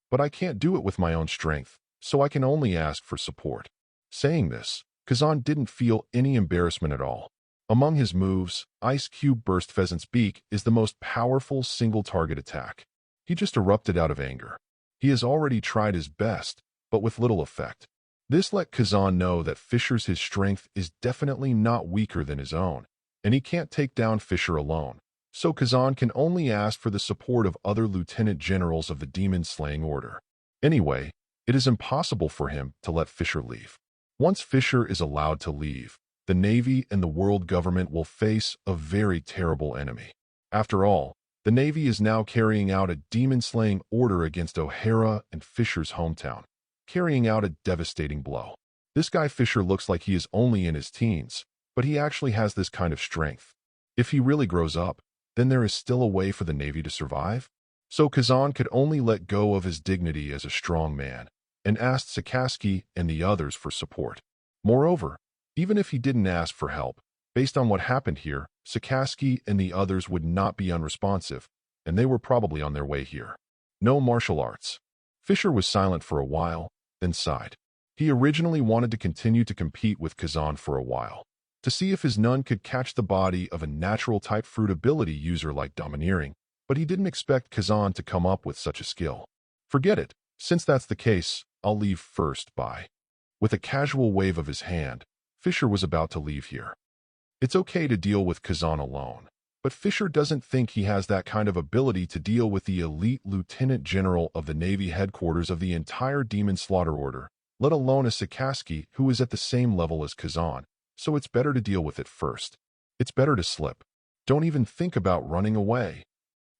But I can't do it with my own strength, so I can only ask for support. Saying this, Kazan didn't feel any embarrassment at all. Among his moves, Ice Cube Burst Pheasant's Beak is the most powerful single-target attack. He just erupted out of anger. He has already tried his best, but with little effect. This let Kazan know that Fischer's his strength is definitely not weaker than his own, and he can't take down Fischer alone. So Kazan can only ask for the support of other lieutenant generals of the demon-slaying order. Anyway, it is impossible for him to let Fischer leave. Once Fischer is allowed to leave, the Navy and the world government will face a very terrible enemy. After all, the Navy is now carrying out a demon-slaying order against O'Hara and Fischer's hometown, carrying out a devastating blow. This guy Fischer looks like he is only in his teens, but he actually has this kind of strength. If he really grows up, then there is still a way for the Navy to survive. So Kazan could only let go of his dignity as a strong man, and asked Sakaski and the others for support. Moreover, even if he didn't ask for help, based on what happened here, Sakaski and the others would not be unresponsive, and they were probably on their way here. No martial arts. Fischer was silent for a while, then sighed. He originally wanted to continue to compete with Kazan for a while, to see if his nun could catch the body of a natural-type fruit ability user like Domineering, but he didn't expect Kazan to come up with such a skill. Forget it. Since that's the case, I'll leave first, bye. With a casual wave of his hand, Fischer was about to leave here. It's okay to deal with Kazan alone. But Fischer doesn't think he has that kind of ability to deal with the elite lieutenant general of the Navy headquarters of the entire Demon Slaughter Order, let alone a Sikorsky who is at the same level as Kazan, so it's better to deal with it first. It's better to slip. Don't even think about running away.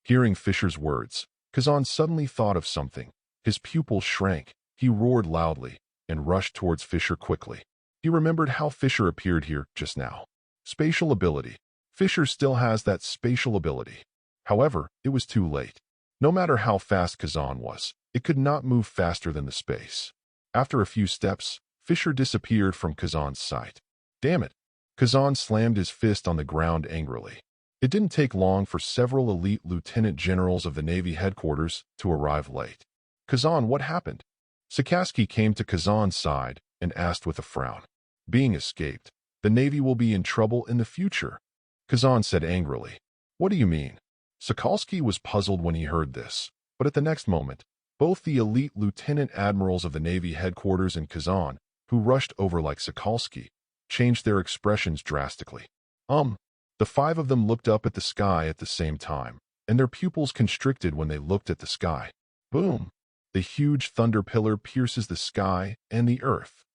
Hearing Fischer's words, Kazan suddenly thought of something. His pupils shrank, he roared loudly, and rushed towards Fischer quickly. He remembered how Fischer appeared here just now. Spatial ability. Fischer still has that spatial ability. However, it was too late. No matter how fast Kazan was, it could not move faster than the space. After a few steps, Fischer disappeared from Kazan's sight. Damn it! Kazan slammed his fist on the ground angrily. It didn't take long for several elite lieutenant generals of the Navy headquarters to arrive late. Kazan, what happened? Sikorsky came to Kazan's side and asked with a frown. Being escaped, the Navy will be in trouble in the future. Kazan said angrily. What do you mean? Sikorsky was puzzled when he heard this, but at the next moment, both the elite lieutenant admirals of the Navy headquarters and Kazan, who rushed over like Sikorsky, changed their expressions drastically. The five of them looked up at the sky at the same time, and their pupils constricted when they looked at the sky. Boom! The huge thunder pillar pierces the sky and the earth.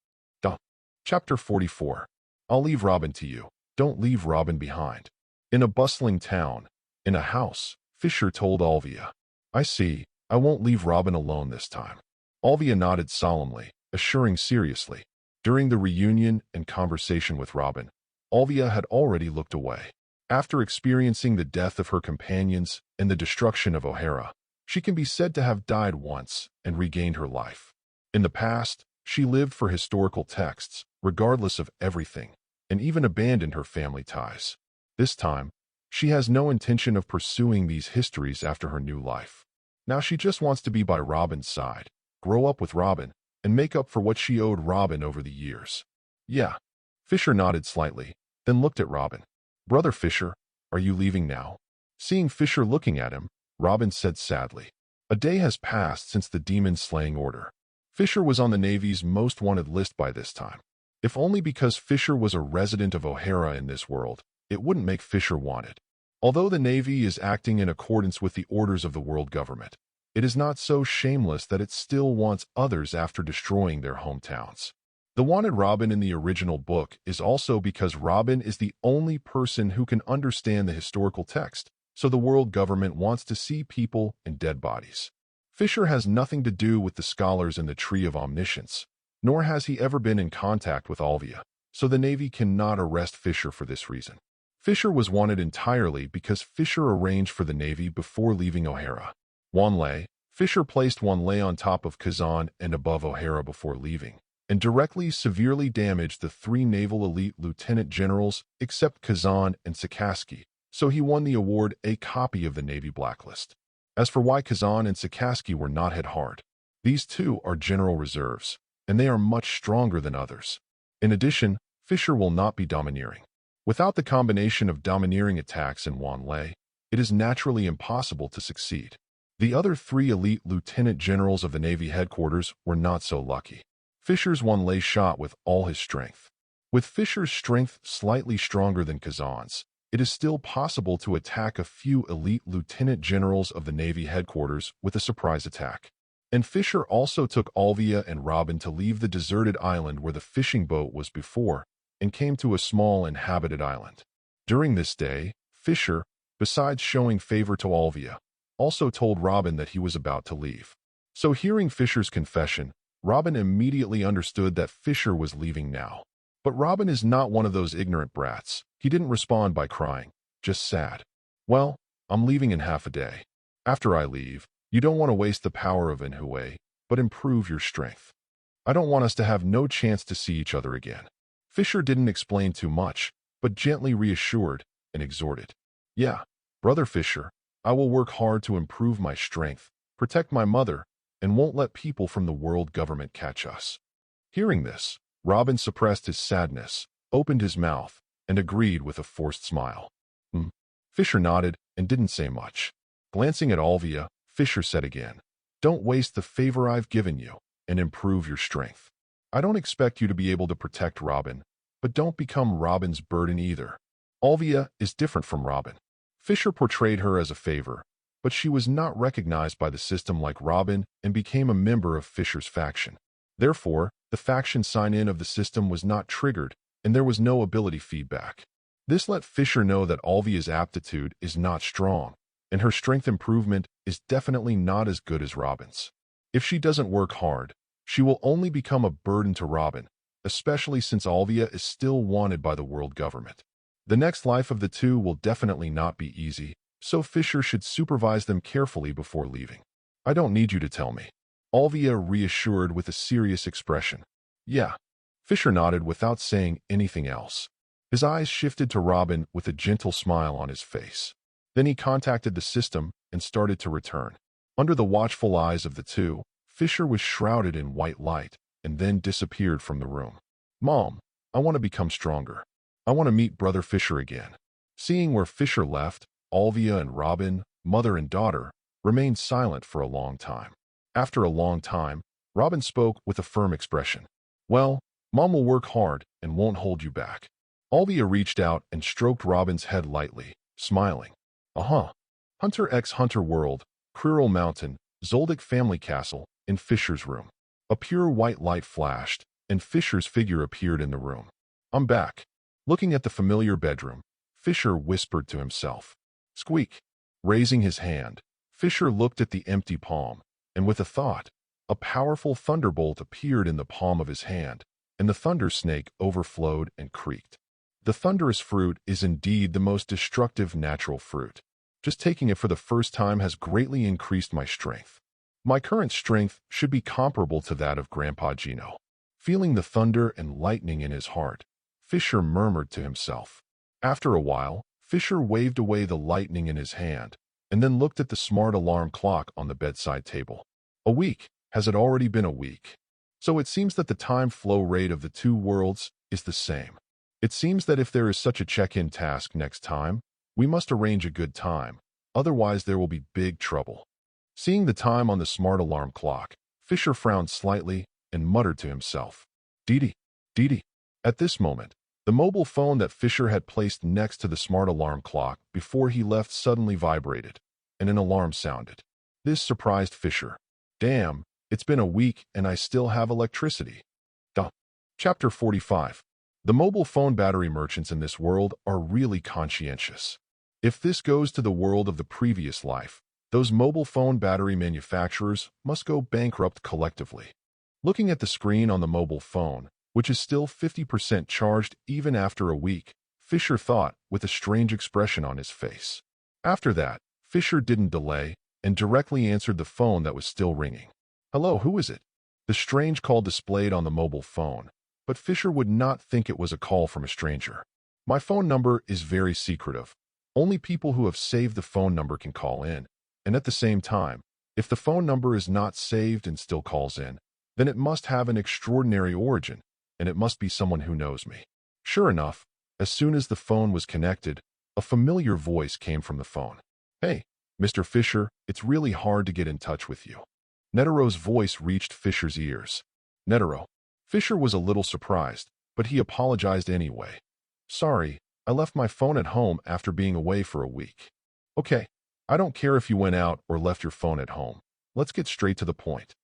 Chapter 44. I'll leave Robin to you. Don't leave Robin behind. In a bustling town, in a house, Fischer told Olvia. I see, I won't leave Robin alone this time. Olvia nodded solemnly, assuring seriously. During the reunion and conversation with Robin, Olvia had already looked away. After experiencing the death of her companions and the destruction of O'Hara, she can be said to have died once and regained her life. In the past, she lived for historical texts, regardless of everything, and even abandoned her family ties. This time, she has no intention of pursuing these histories after her new life. Now she just wants to be by Robin's side, grow up with Robin, and make up for what she owed Robin over the years. Yeah. Fischer nodded slightly, then looked at Robin. Brother Fischer, are you leaving now? Seeing Fischer looking at him, Robin said sadly. A day has passed since the demon-slaying order. Fischer was on the Navy's most wanted list by this time. If only because Fischer was a resident of O'Hara in this world, it wouldn't make Fischer wanted. Although the Navy is acting in accordance with the orders of the world government, it is not so shameless that it still wants others after destroying their hometowns. The wanted Robin in the original book is also because Robin is the only person who can understand the historical text, so the world government wants to see people and dead bodies. Fischer has nothing to do with the scholars in the Tree of Omniscience, nor has he ever been in contact with Olvia, so the Navy cannot arrest Fischer for this reason. Fischer was wanted entirely because Fischer arranged for the Navy before leaving O'Hara. Wanlei, Fischer placed Wanlei on top of Kazan and above O'Hara before leaving, and directly severely damaged the three naval elite lieutenant generals except Kazan and Sikorsky, so he won the award a copy of the Navy blacklist. As for why Kazan and Sikorsky were not hit hard, these two are general reserves, and they are much stronger than others. In addition, Fischer will not be domineering. Without the combination of domineering attacks in Wanlei, it is naturally impossible to succeed. The other three elite lieutenant generals of the Navy headquarters were not so lucky. Fischer's Wanlei shot with all his strength. With Fischer's strength slightly stronger than Kazan's, it is still possible to attack a few elite lieutenant generals of the Navy headquarters with a surprise attack. And Fischer also took Olvia and Robin to leave the deserted island where the fishing boat was before and came to a small inhabited island. During this day, Fischer, besides showing favor to Olvia, also told Robin that he was about to leave. So hearing Fischer's confession, Robin immediately understood that Fischer was leaving now. But Robin is not one of those ignorant brats. He didn't respond by crying, just sad. Well, I'm leaving in half a day. After I leave, you don't want to waste the power of Inhue, but improve your strength. I don't want us to have no chance to see each other again. Fischer didn't explain too much, but gently reassured and exhorted. Yeah, Brother Fischer, I will work hard to improve my strength, protect my mother, and won't let people from the world government catch us. Hearing this, Robin suppressed his sadness, opened his mouth, and agreed with a forced smile. Fischer nodded and didn't say much. Glancing at Olvia, Fischer said again, Don't waste the favor I've given you, and improve your strength. I don't expect you to be able to protect Robin, but don't become Robin's burden either. Olvia is different from Robin. Fischer portrayed her as a favor, but she was not recognized by the system like Robin and became a member of Fischer's faction. Therefore, the faction sign-in of the system was not triggered, and there was no ability feedback. This let Fischer know that Alvia's aptitude is not strong, and her strength improvement is definitely not as good as Robin's. If she doesn't work hard, she will only become a burden to Robin, especially since Alvia is still wanted by the world government. The next life of the two will definitely not be easy, so Fischer should supervise them carefully before leaving. I don't need you to tell me. Alvia reassured with a serious expression. Yeah. Fischer nodded without saying anything else. His eyes shifted to Robin with a gentle smile on his face. Then he contacted the system and started to return. Under the watchful eyes of the two, Fischer was shrouded in white light and then disappeared from the room. Mom, I want to become stronger. I want to meet Brother Fischer again. Seeing where Fischer left, Alvia and Robin, mother and daughter, remained silent for a long time. After a long time, Robin spoke with a firm expression. Well, Mom will work hard and won't hold you back. Alvia reached out and stroked Robin's head lightly, smiling. Hunter x Hunter World, Quirrell Mountain, Zoldyck family castle, in Fischer's room. A pure white light flashed, and Fischer's figure appeared in the room. I'm back. Looking at the familiar bedroom, Fischer whispered to himself. Squeak. Raising his hand, Fischer looked at the empty palm, and with a thought, a powerful thunderbolt appeared in the palm of his hand, and the thunder snake overflowed and creaked. The thunderous fruit is indeed the most destructive natural fruit. Just taking it for the first time has greatly increased my strength. My current strength should be comparable to that of Grandpa Gino. Feeling the thunder and lightning in his heart, Fischer murmured to himself. After a while, Fischer waved away the lightning in his hand, and then looked at the smart alarm clock on the bedside table. A week. Has it already been a week? So it seems that the time flow rate of the two worlds is the same. It seems that if there is such a check-in task next time, we must arrange a good time, otherwise there will be big trouble. Seeing the time on the smart alarm clock, Fischer frowned slightly and muttered to himself. Dee Dee. At this moment, the mobile phone that Fischer had placed next to the smart alarm clock before he left suddenly vibrated, and an alarm sounded. This surprised Fischer. Damn, it's been a week and I still have electricity. Chapter 45. The mobile phone battery merchants in this world are really conscientious. If this goes to the world of the previous life, those mobile phone battery manufacturers must go bankrupt collectively. Looking at the screen on the mobile phone, which is still 50% charged even after a week, Fischer thought with a strange expression on his face. After that, Fischer didn't delay and directly answered the phone that was still ringing. Hello, who is it? The strange call displayed on the mobile phone, but Fischer would not think it was a call from a stranger. My phone number is very secretive. Only people who have saved the phone number can call in, and at the same time, if the phone number is not saved and still calls in, then it must have an extraordinary origin, and it must be someone who knows me. Sure enough, as soon as the phone was connected, a familiar voice came from the phone. Hey, Mr. Fischer, it's really hard to get in touch with you. Netero's voice reached Fischer's ears. Netero. Fischer was a little surprised, but he apologized anyway. Sorry, I left my phone at home after being away for a week. Okay, I don't care if you went out or left your phone at home. Let's get straight to the point.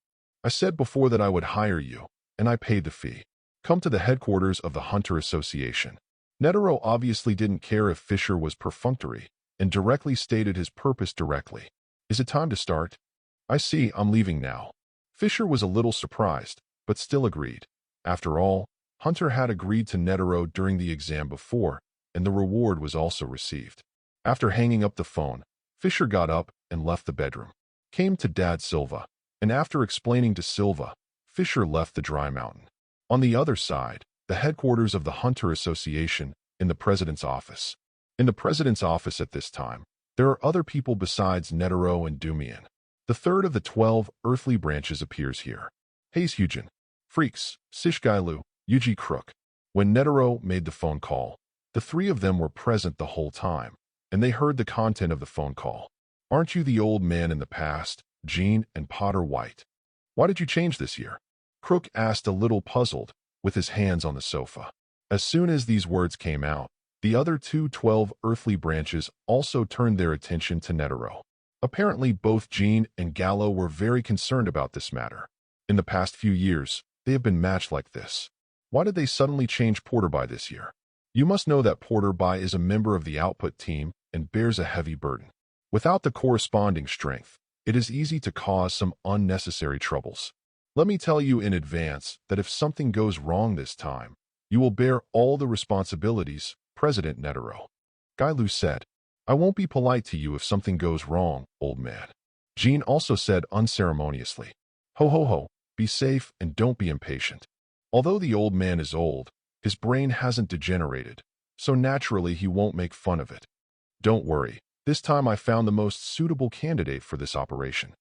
I said before that I would hire you, and I paid the fee. Come to the headquarters of the Hunter Association. Netero obviously didn't care if Fischer was perfunctory, and directly stated his purpose directly. Is it time to start? I see, I'm leaving now. Fischer was a little surprised, but still agreed. After all, Hunter had agreed to Netero during the exam before, and the reward was also received. After hanging up the phone, Fischer got up and left the bedroom. Came to Dad Silva, and after explaining to Silva, Fischer left the dry mountain. On the other side, the headquarters of the Hunter Association in the president's office. In the president's office at this time, there are other people besides Netero and Dumian. The third of the 12 earthly branches appears here. Hayes Hugin, Freaks, Sishgailu, Yuji Crook. When Netero made the phone call, the three of them were present the whole time, and they heard the content of the phone call. Aren't you the old man in the past, Gene and Potter White? Why did you change this year? Crook asked, a little puzzled, with his hands on the sofa. As soon as these words came out, The other 12 earthly branches also turned their attention to Netero. Apparently, both Jean and Gallo were very concerned about this matter. In the past few years, they have been matched like this. Why did they suddenly change Porterby this year? You must know that Porterby is a member of the output team and bears a heavy burden. Without the corresponding strength, it is easy to cause some unnecessary troubles. Let me tell you in advance that if something goes wrong this time, you will bear all the responsibilities, President Netero. Gailu said, I won't be polite to you if something goes wrong, old man. Jean also said unceremoniously, Ho ho ho, be safe and don't be impatient. Although the old man is old, his brain hasn't degenerated, so naturally he won't make fun of it. Don't worry, this time I found the most suitable candidate for this operation.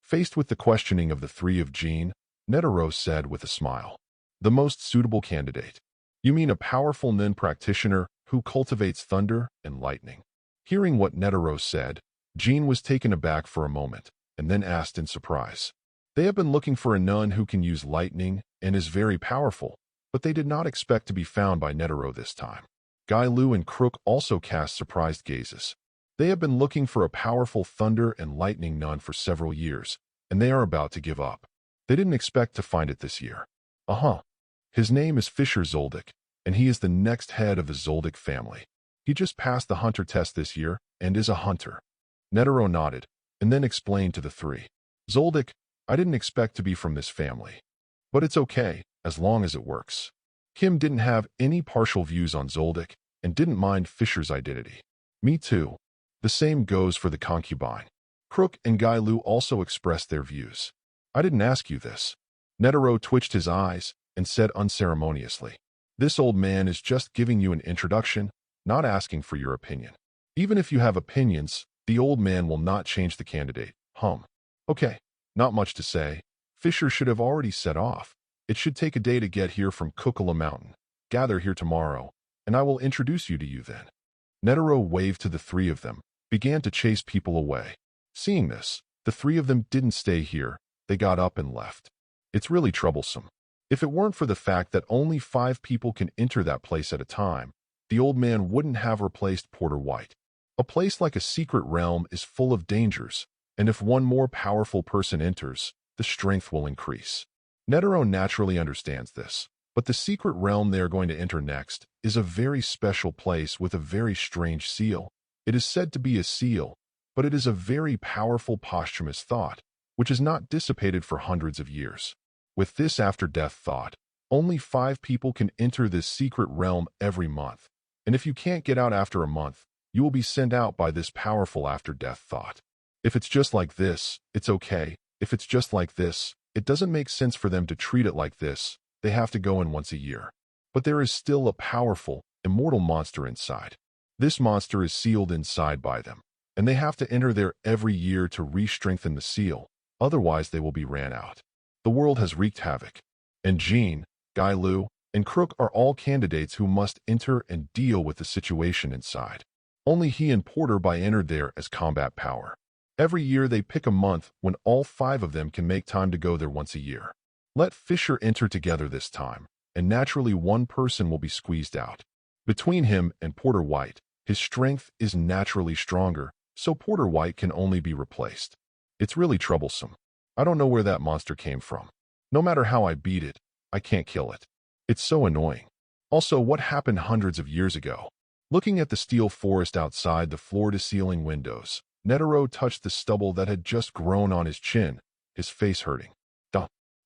Faced with the questioning of the three of Jean, Netero said with a smile, The most suitable candidate? You mean a powerful Nin practitioner who cultivates thunder and lightning? Hearing what Netero said, Jean was taken aback for a moment, and then asked in surprise. They have been looking for a nun who can use lightning and is very powerful, but they did not expect to be found by Netero this time. Gailu and Crook also cast surprised gazes. They have been looking for a powerful thunder and lightning nun for several years, and they are about to give up. They didn't expect to find it this year. His name is Fischer Zoldyck, and he is the next head of the Zoldyck family. He just passed the hunter test this year and is a hunter. Netero nodded, and then explained to the three. Zoldyck, I didn't expect to be from this family. But it's okay, as long as it works. Kim didn't have any partial views on Zoldyck, and didn't mind Fischer's identity. Me too. The same goes for the concubine. Crook and Gailu also expressed their views. I didn't ask you this. Netero twitched his eyes and said unceremoniously, This old man is just giving you an introduction, not asking for your opinion. Even if you have opinions, the old man will not change the candidate. Okay, not much to say. Fischer should have already set off. It should take a day to get here from Kukula Mountain. Gather here tomorrow, and I will introduce you to you then. Netero waved to the three of them, began to chase people away. Seeing this, the three of them didn't stay here. They got up and left. It's really troublesome. If it weren't for the fact that only 5 people can enter that place at a time, the old man wouldn't have replaced Porter White. A place like a secret realm is full of dangers, and if one more powerful person enters, the strength will increase. Netero naturally understands this, but the secret realm they are going to enter next is a very special place with a very strange seal. It is said to be a seal, but it is a very powerful posthumous thought, which is not dissipated for hundreds of years. With this after-death thought, only 5 people can enter this secret realm every month, and if you can't get out after a month, you will be sent out by this powerful after-death thought. If it's just like this, it's okay. If it's just like this, it doesn't make sense for them to treat it like this. They have to go in once a year. But there is still a powerful, immortal monster inside. This monster is sealed inside by them, and they have to enter there every year to re-strengthen the seal, otherwise they will be ran out. The world has wreaked havoc, and Jean, Gailu, and Crook are all candidates who must enter and deal with the situation inside. Only he and Porterby entered there as combat power. Every year they pick a month when all 5 of them can make time to go there once a year. Let Fischer enter together this time, and naturally one person will be squeezed out. Between him and Porter White, his strength is naturally stronger, so Porter White can only be replaced. It's really troublesome. I don't know where that monster came from. No matter how I beat it, I can't kill it. It's so annoying. Also, what happened hundreds of years ago? Looking at the steel forest outside the floor-to-ceiling windows, Netero touched the stubble that had just grown on his chin, his face hurting.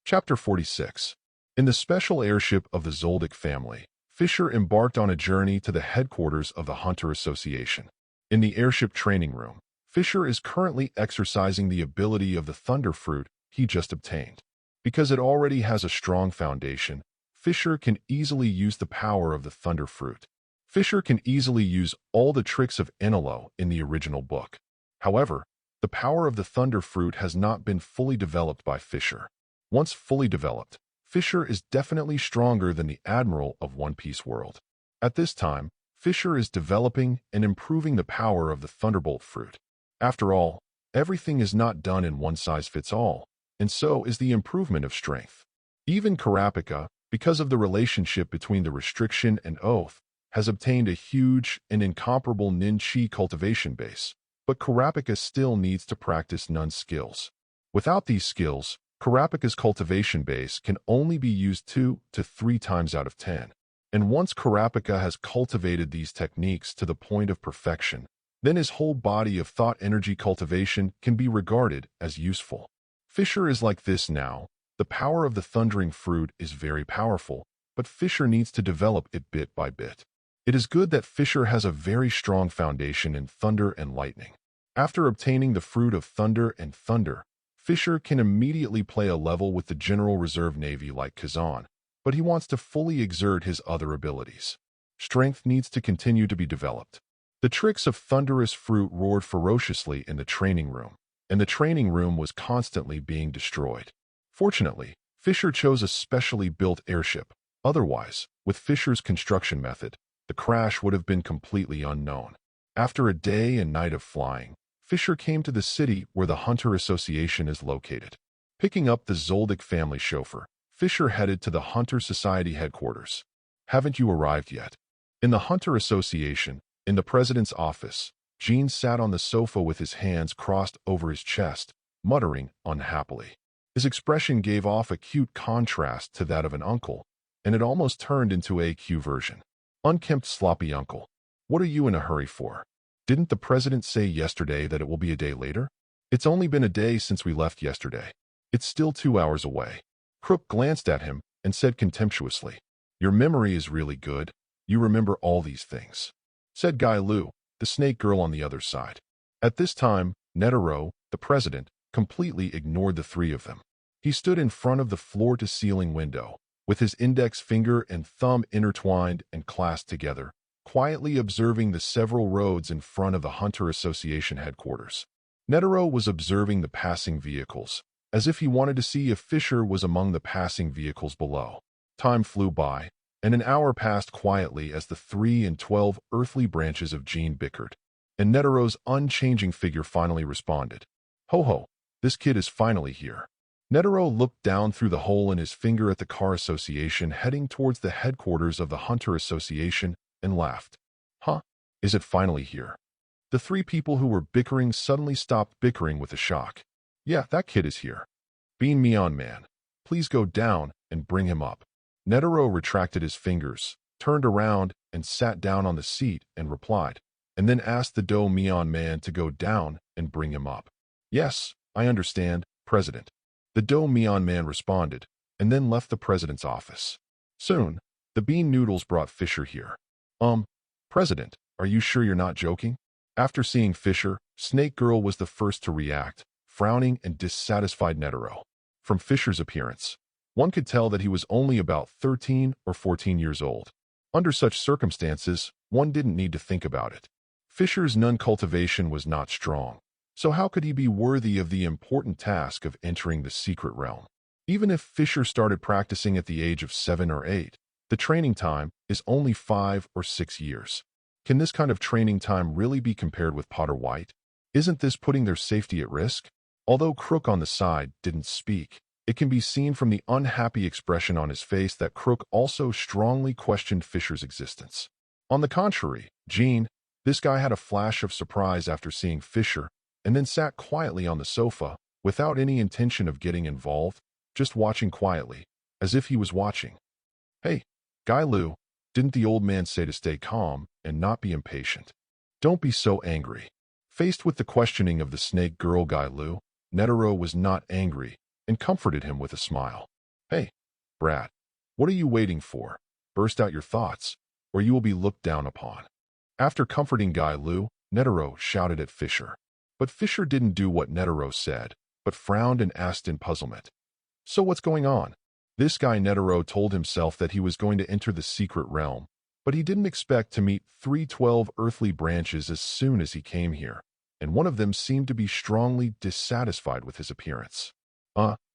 Chapter 46. In the special airship of the Zoldyck family, Fischer embarked on a journey to the headquarters of the Hunter Association. In the airship training room, Fischer is currently exercising the ability of the Thunder Fruit he just obtained. Because it already has a strong foundation, Fischer can easily use the power of the Thunder Fruit. Fischer can easily use all the tricks of Enelo in the original book. However, the power of the Thunder Fruit has not been fully developed by Fischer. Once fully developed, Fischer is definitely stronger than the Admiral of One Piece World. At this time, Fischer is developing and improving the power of the Thunderbolt Fruit. After all, everything is not done in one-size-fits-all, and so is the improvement of strength. Even Karapika, because of the relationship between the restriction and oath, has obtained a huge and incomparable nin-chi cultivation base, but Kurapika still needs to practice Nun's skills. Without these skills, Kurapika's cultivation base can only be used 2 to 3 times out of 10. And once Kurapika has cultivated these techniques to the point of perfection, then his whole body of thought energy cultivation can be regarded as useful. Fischer is like this now. The power of the thundering fruit is very powerful, but Fischer needs to develop it bit by bit. It is good that Fischer has a very strong foundation in thunder and lightning. After obtaining the fruit of thunder and thunder, Fischer can immediately play a level with the General Reserve Navy like Kazan, but he wants to fully exert his other abilities. Strength needs to continue to be developed. The tricks of thunderous fruit roared ferociously in the training room, and the training room was constantly being destroyed. Fortunately, Fischer chose a specially built airship. Otherwise, with Fischer's construction method, the crash would have been completely unknown. After a day and night of flying, Fischer came to the city where the Hunter Association is located. Picking up the Zoldyck family chauffeur, Fischer headed to the Hunter Society headquarters. Haven't you arrived yet? In the Hunter Association, in the president's office, Gene sat on the sofa with his hands crossed over his chest, muttering unhappily. His expression gave off a cute contrast to that of an uncle, and it almost turned into a Q version. Unkempt, sloppy uncle. What are you in a hurry for? Didn't the president say yesterday that it will be a day later? It's only been a day since we left yesterday. It's still 2 hours away. Crook glanced at him and said contemptuously, "Your memory is really good. You remember all these things," said Guy Lu, the snake girl on the other side. At this time, Netero, the president, completely ignored the three of them. He stood in front of the floor-to-ceiling window, with his index finger and thumb intertwined and clasped together, quietly observing the several roads in front of the Hunter Association headquarters. Netero was observing the passing vehicles, as if he wanted to see if Fischer was among the passing vehicles below. Time flew by, and an hour passed quietly as the 3 and 12 earthly branches of Gene bickered, and Netero's unchanging figure finally responded. "Ho ho, this kid is finally here." Netero looked down through the hole in his finger at the car association heading towards the headquarters of the Hunter Association and laughed. "Huh? Is it finally here?" The 3 people who were bickering suddenly stopped bickering with a shock. "Yeah, that kid is here. Bean me on, man. Please go down and bring him up." Netero retracted his fingers, turned around and sat down on the seat and replied, and then asked the Do Mion man to go down and bring him up. "Yes, I understand, President." The Do Mion man responded, and then left the president's office. Soon, the bean noodles brought Fischer here. President, are you sure you're not joking?" After seeing Fischer, Snake Girl was the first to react, frowning and dissatisfied Netero. From Fischer's appearance, one could tell that he was only about 13 or 14 years old. Under such circumstances, one didn't need to think about it. Fischer's nun cultivation was not strong, so how could he be worthy of the important task of entering the secret realm? Even if Fischer started practicing at the age of 7 or 8, the training time is only 5 or 6 years. Can this kind of training time really be compared with Potter White? Isn't this putting their safety at risk? Although Crook on the side didn't speak, it can be seen from the unhappy expression on his face that Crook also strongly questioned Fischer's existence. On the contrary, Gene, this guy had a flash of surprise after seeing Fischer, and then sat quietly on the sofa, without any intention of getting involved, just watching quietly, as if he was watching. "Hey, Guy Lu, didn't the old man say to stay calm and not be impatient? Don't be so angry." Faced with the questioning of the snake girl Guy Lu, Netero was not angry and comforted him with a smile. "Hey, brat, what are you waiting for? Burst out your thoughts, or you will be looked down upon." After comforting Guy Lu, Netero shouted at Fischer. But Fischer didn't do what Netero said, but frowned and asked in puzzlement, "So what's going on?" This guy Netero told himself that he was going to enter the secret realm, but he didn't expect to meet 312 earthly branches as soon as he came here, and one of them seemed to be strongly dissatisfied with his appearance.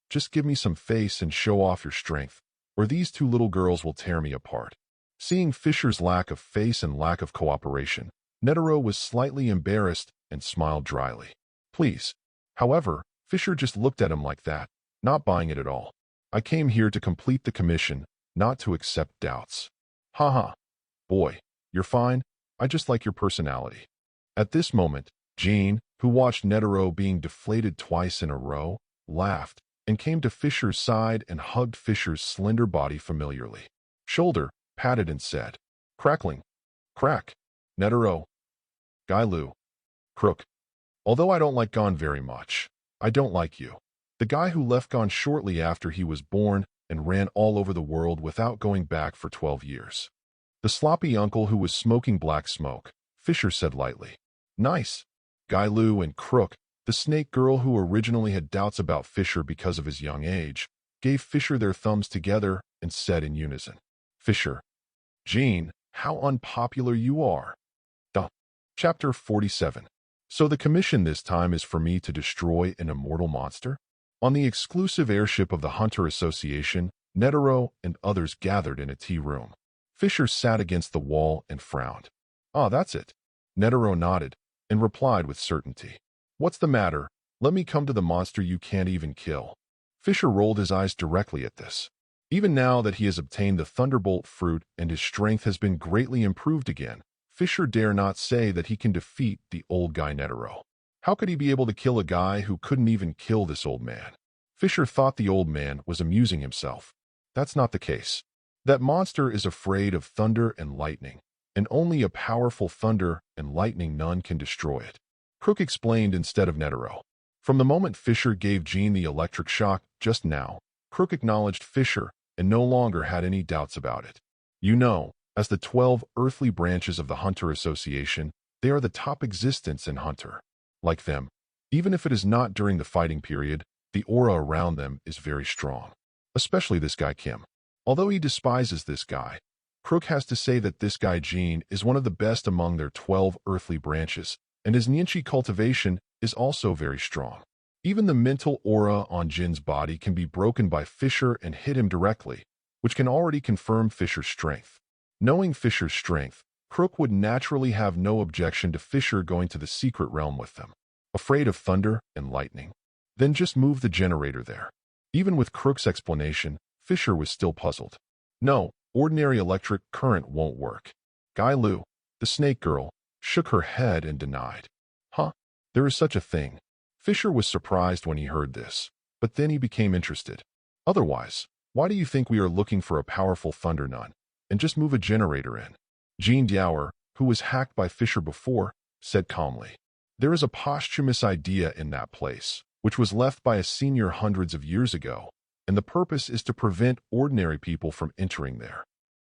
Just give me some face and show off your strength, or these 2 little girls will tear me apart." Seeing Fischer's lack of face and lack of cooperation, Netero was slightly embarrassed and smiled dryly. "Please." However, Fischer just looked at him like that, not buying it at all. "I came here to complete the commission, not to accept doubts." "Ha ha. Boy, You're fine. I just like your personality. At this moment, Jean, who watched Netero being deflated twice in a row, laughed and came to Fischer's side and hugged Fischer's slender body familiarly. Shoulder, patted and said, "Crackling. Crack. Netero. Gailu. Crook. Although I don't like Gon very much, I don't like you." The guy who left Gon shortly after he was born and ran all over the world without going back for 12 years. The sloppy uncle who was smoking black smoke, Fischer said lightly. Nice. Gailu and Crook, the snake girl who originally had doubts about Fischer because of his young age, gave Fischer their thumbs together and said in unison, Fischer. Jean, how unpopular you are. Duh. Chapter 47. So the commission this time is for me to destroy an immortal monster? On the exclusive airship of the Hunter Association, Netero and others gathered in a tea room. Fischer sat against the wall and frowned. Ah, that's it. Netero nodded and replied with certainty. What's the matter? Let me come to the monster you can't even kill. Fischer rolled his eyes directly at this. Even now that he has obtained the Thunderbolt fruit and his strength has been greatly improved again, Fischer dare not say that he can defeat the old guy Netero. How could he be able to kill a guy who couldn't even kill this old man? Fischer thought the old man was amusing himself. That's not the case. That monster is afraid of thunder and lightning, and only a powerful thunder and lightning nun can destroy it. Crook explained instead of Netero. From the moment Fischer gave Jean the electric shock just now, Crook acknowledged Fischer and no longer had any doubts about it. You know, as the 12 earthly branches of the Hunter Association, they are the top existence in Hunter. Like them, even if it is not during the fighting period, the aura around them is very strong. Especially this guy Kim. Although he despises this guy, Crook has to say that this guy Jean is one of the best among their 12 earthly branches, and his Nianchi cultivation is also very strong. Even the mental aura on Jin's body can be broken by Fischer and hit him directly, which can already confirm Fischer's strength. Knowing Fischer's strength, Crook would naturally have no objection to Fischer going to the secret realm with them. Afraid of thunder and lightning? Then just move the generator there. Even with Crook's explanation, Fischer was still puzzled. No, ordinary electric current won't work. Gailu, the snake girl, shook her head and denied. Huh? There is such a thing. Fischer was surprised when he heard this, but then he became interested. Otherwise, why do you think we are looking for a powerful thunder nun? And just move a generator in. Jean Dower, who was hacked by Fischer before, said calmly. There is a posthumous idea in that place, which was left by a senior hundreds of years ago, and the purpose is to prevent ordinary people from entering there.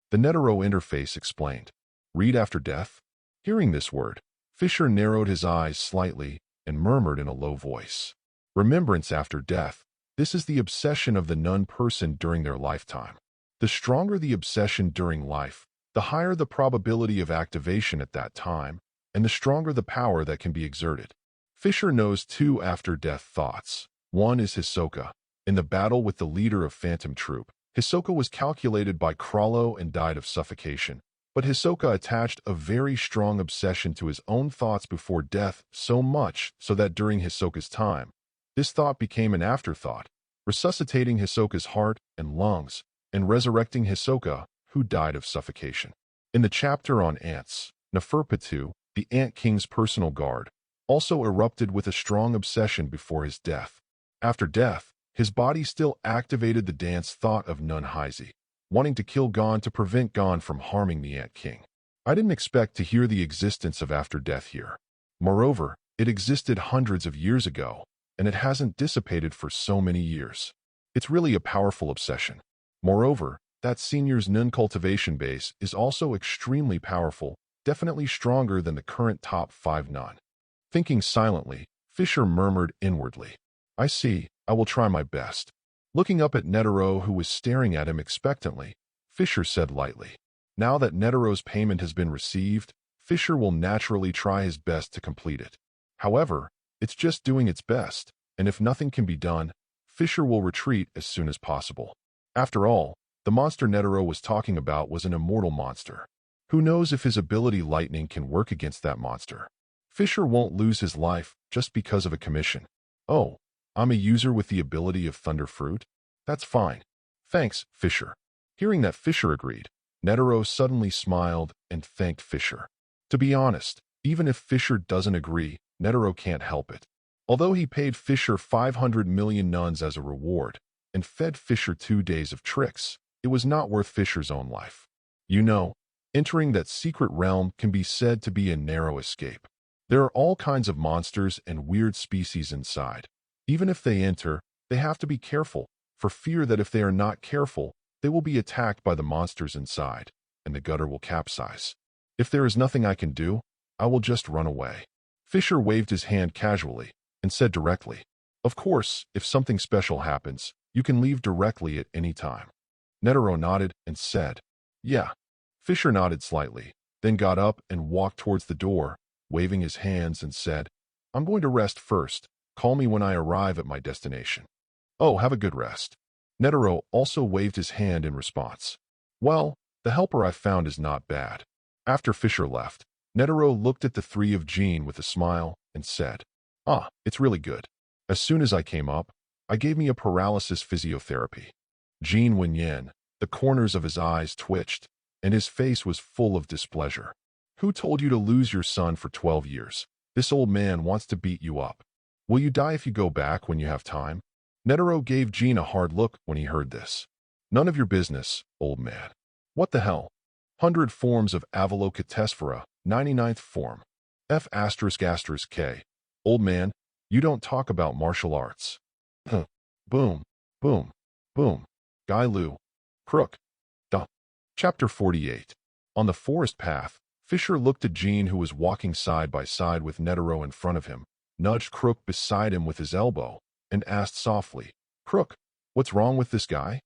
The Netero interface explained. Read after death? Hearing this word, Fischer narrowed his eyes slightly and murmured in a low voice. Remembrance after death. This is the obsession of the nun person during their lifetime. The stronger the obsession during life, the higher the probability of activation at that time, and the stronger the power that can be exerted. Fischer knows two after-death thoughts. One is Hisoka. In the battle with the leader of Phantom Troop, Hisoka was calculated by Krallo and died of suffocation, but Hisoka attached a very strong obsession to his own thoughts before death, so much so that during Hisoka's time, this thought became an afterthought, resuscitating Hisoka's heart and lungs, and resurrecting Hisoka, who died of suffocation. In the chapter on ants, Neferpitu, the Ant King's personal guard, also erupted with a strong obsession before his death. After death, his body still activated the dance thought of Nun Heizi, wanting to kill Gon to prevent Gon from harming the Ant King. I didn't expect to hear the existence of after death here. Moreover, it existed hundreds of years ago, and it hasn't dissipated for so many years. It's really a powerful obsession. Moreover, that senior's Nun cultivation base is also extremely powerful, definitely stronger than the current top 5 Nun. Thinking silently, Fischer murmured inwardly. I see, I will try my best. Looking up at Netero, who was staring at him expectantly, Fischer said lightly. Now that Netero's payment has been received, Fischer will naturally try his best to complete it. However, it's just doing its best, and if nothing can be done, Fischer will retreat as soon as possible. After all, the monster Netero was talking about was an immortal monster. Who knows if his ability lightning can work against that monster? Fischer won't lose his life just because of a commission. Oh, I'm a user with the ability of Thunder Fruit? That's fine. Thanks, Fischer. Hearing that Fischer agreed, Netero suddenly smiled and thanked Fischer. To be honest, even if Fischer doesn't agree, Netero can't help it. Although he paid Fischer 500 million nuns as a reward and fed Fischer 2 days of tricks, it was not worth Fischer's own life. You know, entering that secret realm can be said to be a narrow escape. There are all kinds of monsters and weird species inside. Even if they enter, they have to be careful, for fear that if they are not careful, they will be attacked by the monsters inside, and the gutter will capsize. If there is nothing I can do, I will just run away. Fischer waved his hand casually and said directly, "Of course, if something special happens, you can leave directly at any time." Netero nodded and said, "Yeah." Fischer nodded slightly, then got up and walked towards the door, waving his hands and said, "I'm going to rest first. Call me when I arrive at my destination." "Oh, have a good rest." Netero also waved his hand in response. "Well, the helper I found is not bad." After Fischer left, Netero looked at the three of Jean with a smile and said, "Ah, it's really good. As soon as I came up, I gave me a paralysis physiotherapy." Jean Wenyan, the corners of his eyes twitched, and his face was full of displeasure. "Who told you to lose your son for 12 years? This old man wants to beat you up. Will you die if you go back when you have time?" Netero gave Jean a hard look when he heard this. "None of your business, old man." "What the hell? 100 forms of Avalokitesphera, 99th form. F***K. Old man, you don't talk about martial arts." Boom, boom, boom. Guy Lu. Crook. Duh. Chapter 48. On the forest path, Fischer looked at Jean, who was walking side by side with Netero in front of him, nudged Crook beside him with his elbow, and asked softly, "Crook, what's wrong with this guy?"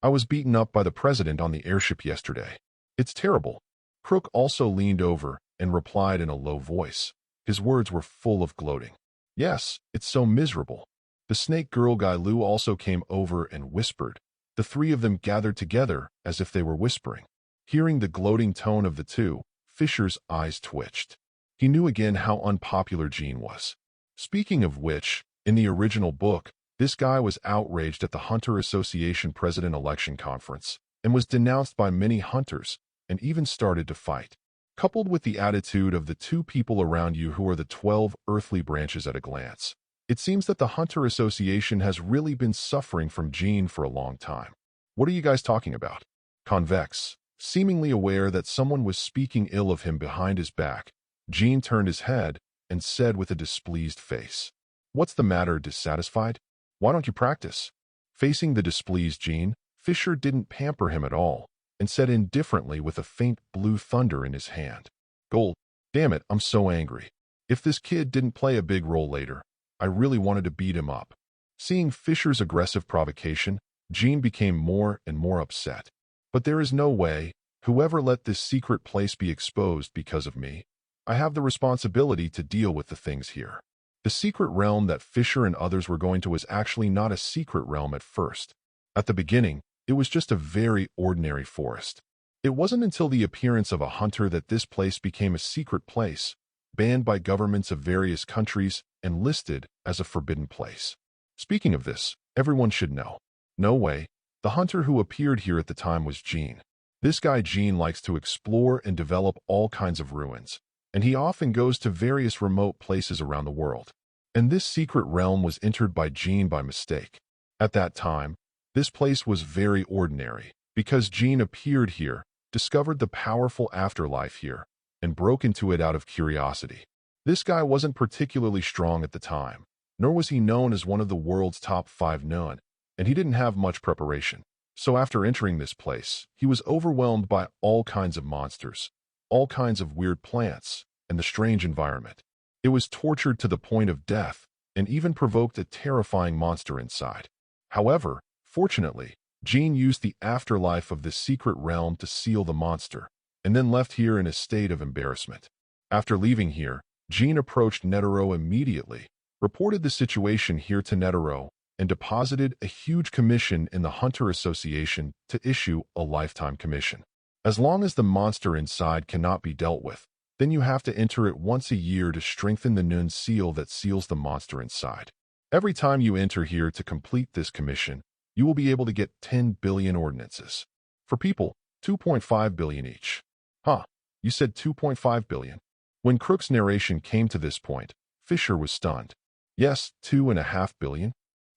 "I was beaten up by the president on the airship yesterday. It's terrible." Crook also leaned over and replied in a low voice. His words were full of gloating. "Yes, it's so miserable." The snake girl Guy Lu also came over and whispered. The three of them gathered together as if they were whispering. Hearing the gloating tone of the two, Fischer's eyes twitched. He knew again how unpopular Jean was. Speaking of which, in the original book, this guy was outraged at the Hunter Association President Election Conference and was denounced by many hunters and even started to fight. Coupled with the attitude of the two people around you who are the 12 earthly branches at a glance, it seems that the Hunter Association has really been suffering from Jean for a long time. "What are you guys talking about?" Convex, seemingly aware that someone was speaking ill of him behind his back, Jean turned his head and said with a displeased face, "What's the matter, dissatisfied? Why don't you practice?" Facing the displeased Jean, Fischer didn't pamper him at all and said indifferently with a faint blue thunder in his hand, "Gold, damn it, I'm so angry. If this kid didn't play a big role later, I really wanted to beat him up." Seeing Fischer's aggressive provocation, Jean became more and more upset. "But there is no way. Whoever let this secret place be exposed because of me, I have the responsibility to deal with the things here." The secret realm that Fischer and others were going to was actually not a secret realm at first. At the beginning, it was just a very ordinary forest. It wasn't until the appearance of a hunter that this place became a secret place, banned by governments of various countries and listed as a forbidden place. Speaking of this, everyone should know. No way. The hunter who appeared here at the time was Jean. This guy Jean likes to explore and develop all kinds of ruins, and he often goes to various remote places around the world. And this secret realm was entered by Jean by mistake. At that time, this place was very ordinary, because Jean appeared here, discovered the powerful afterlife here, and broke into it out of curiosity. This guy wasn't particularly strong at the time, nor was he known as one of the world's top 5 known, and he didn't have much preparation. So after entering this place, he was overwhelmed by all kinds of monsters, all kinds of weird plants, and the strange environment. It was tortured to the point of death, and even provoked a terrifying monster inside. However, fortunately, Jean used the afterlife of this secret realm to seal the monster, and then left here in a state of embarrassment. After leaving here, Jean approached Netero immediately, reported the situation here to Netero, and deposited a huge commission in the Hunter Association to issue a lifetime commission. As long as the monster inside cannot be dealt with, then you have to enter it once a year to strengthen the Nun seal that seals the monster inside. Every time you enter here to complete this commission, you will be able to get 10 billion ordinances. For people, 2.5 billion each. Huh, you said 2.5 billion? When Crook's narration came to this point, Fischer was stunned. Yes, 2.5 billion?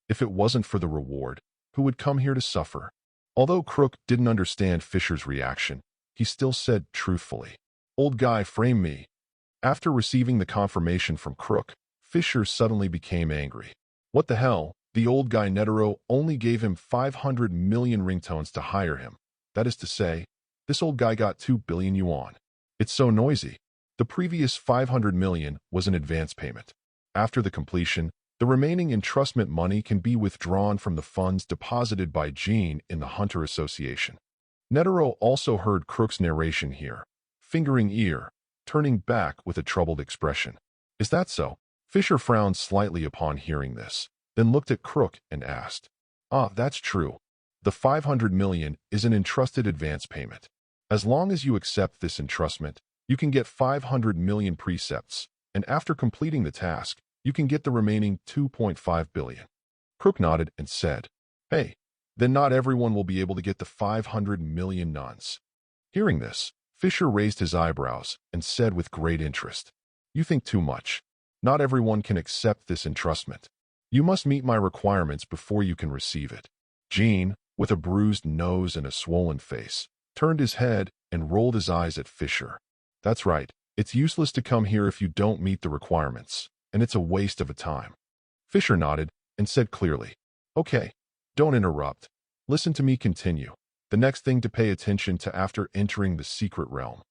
If it wasn't for the reward, who would come here to suffer? Although Crook didn't understand Fischer's reaction, he still said truthfully, "Old guy, frame me." After receiving the confirmation from Crook, Fischer suddenly became angry. What the hell? The old guy Netero only gave him 500 million ringtones to hire him. That is to say, this old guy got 2 billion yuan. It's so noisy. The previous 500 million was an advance payment. After the completion, the remaining entrustment money can be withdrawn from the funds deposited by Jean in the Hunter Association. Netero also heard Crook's narration here, fingering ear, turning back with a troubled expression. Is that so? Fischer frowned slightly upon hearing this, then looked at Crook and asked, "Ah, that's true. The 500 million is an entrusted advance payment. As long as you accept this entrustment, you can get 500 million precepts, and after completing the task, you can get the remaining 2.5 billion. Crook nodded and said, "Hey, then not everyone will be able to get the 500 million nuns." Hearing this, Fischer raised his eyebrows and said with great interest, "You think too much. Not everyone can accept this entrustment. You must meet my requirements before you can receive it." Jean, with a bruised nose and a swollen face, turned his head and rolled his eyes at Fischer. "That's right. It's useless to come here if you don't meet the requirements, and it's a waste of a time." Fischer nodded and said clearly, "Okay, don't interrupt. Listen to me continue. The next thing to pay attention to after entering the secret realm."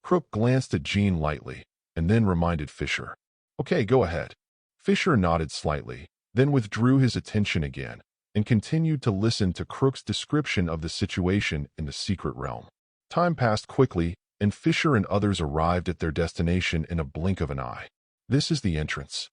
Crook glanced at Jean lightly and then reminded Fischer, "Okay, go ahead." Fischer nodded slightly, then withdrew his attention again and continued to listen to Crook's description of the situation in the secret realm. Time passed quickly, and Fischer and others arrived at their destination in a blink of an eye. This is the entrance.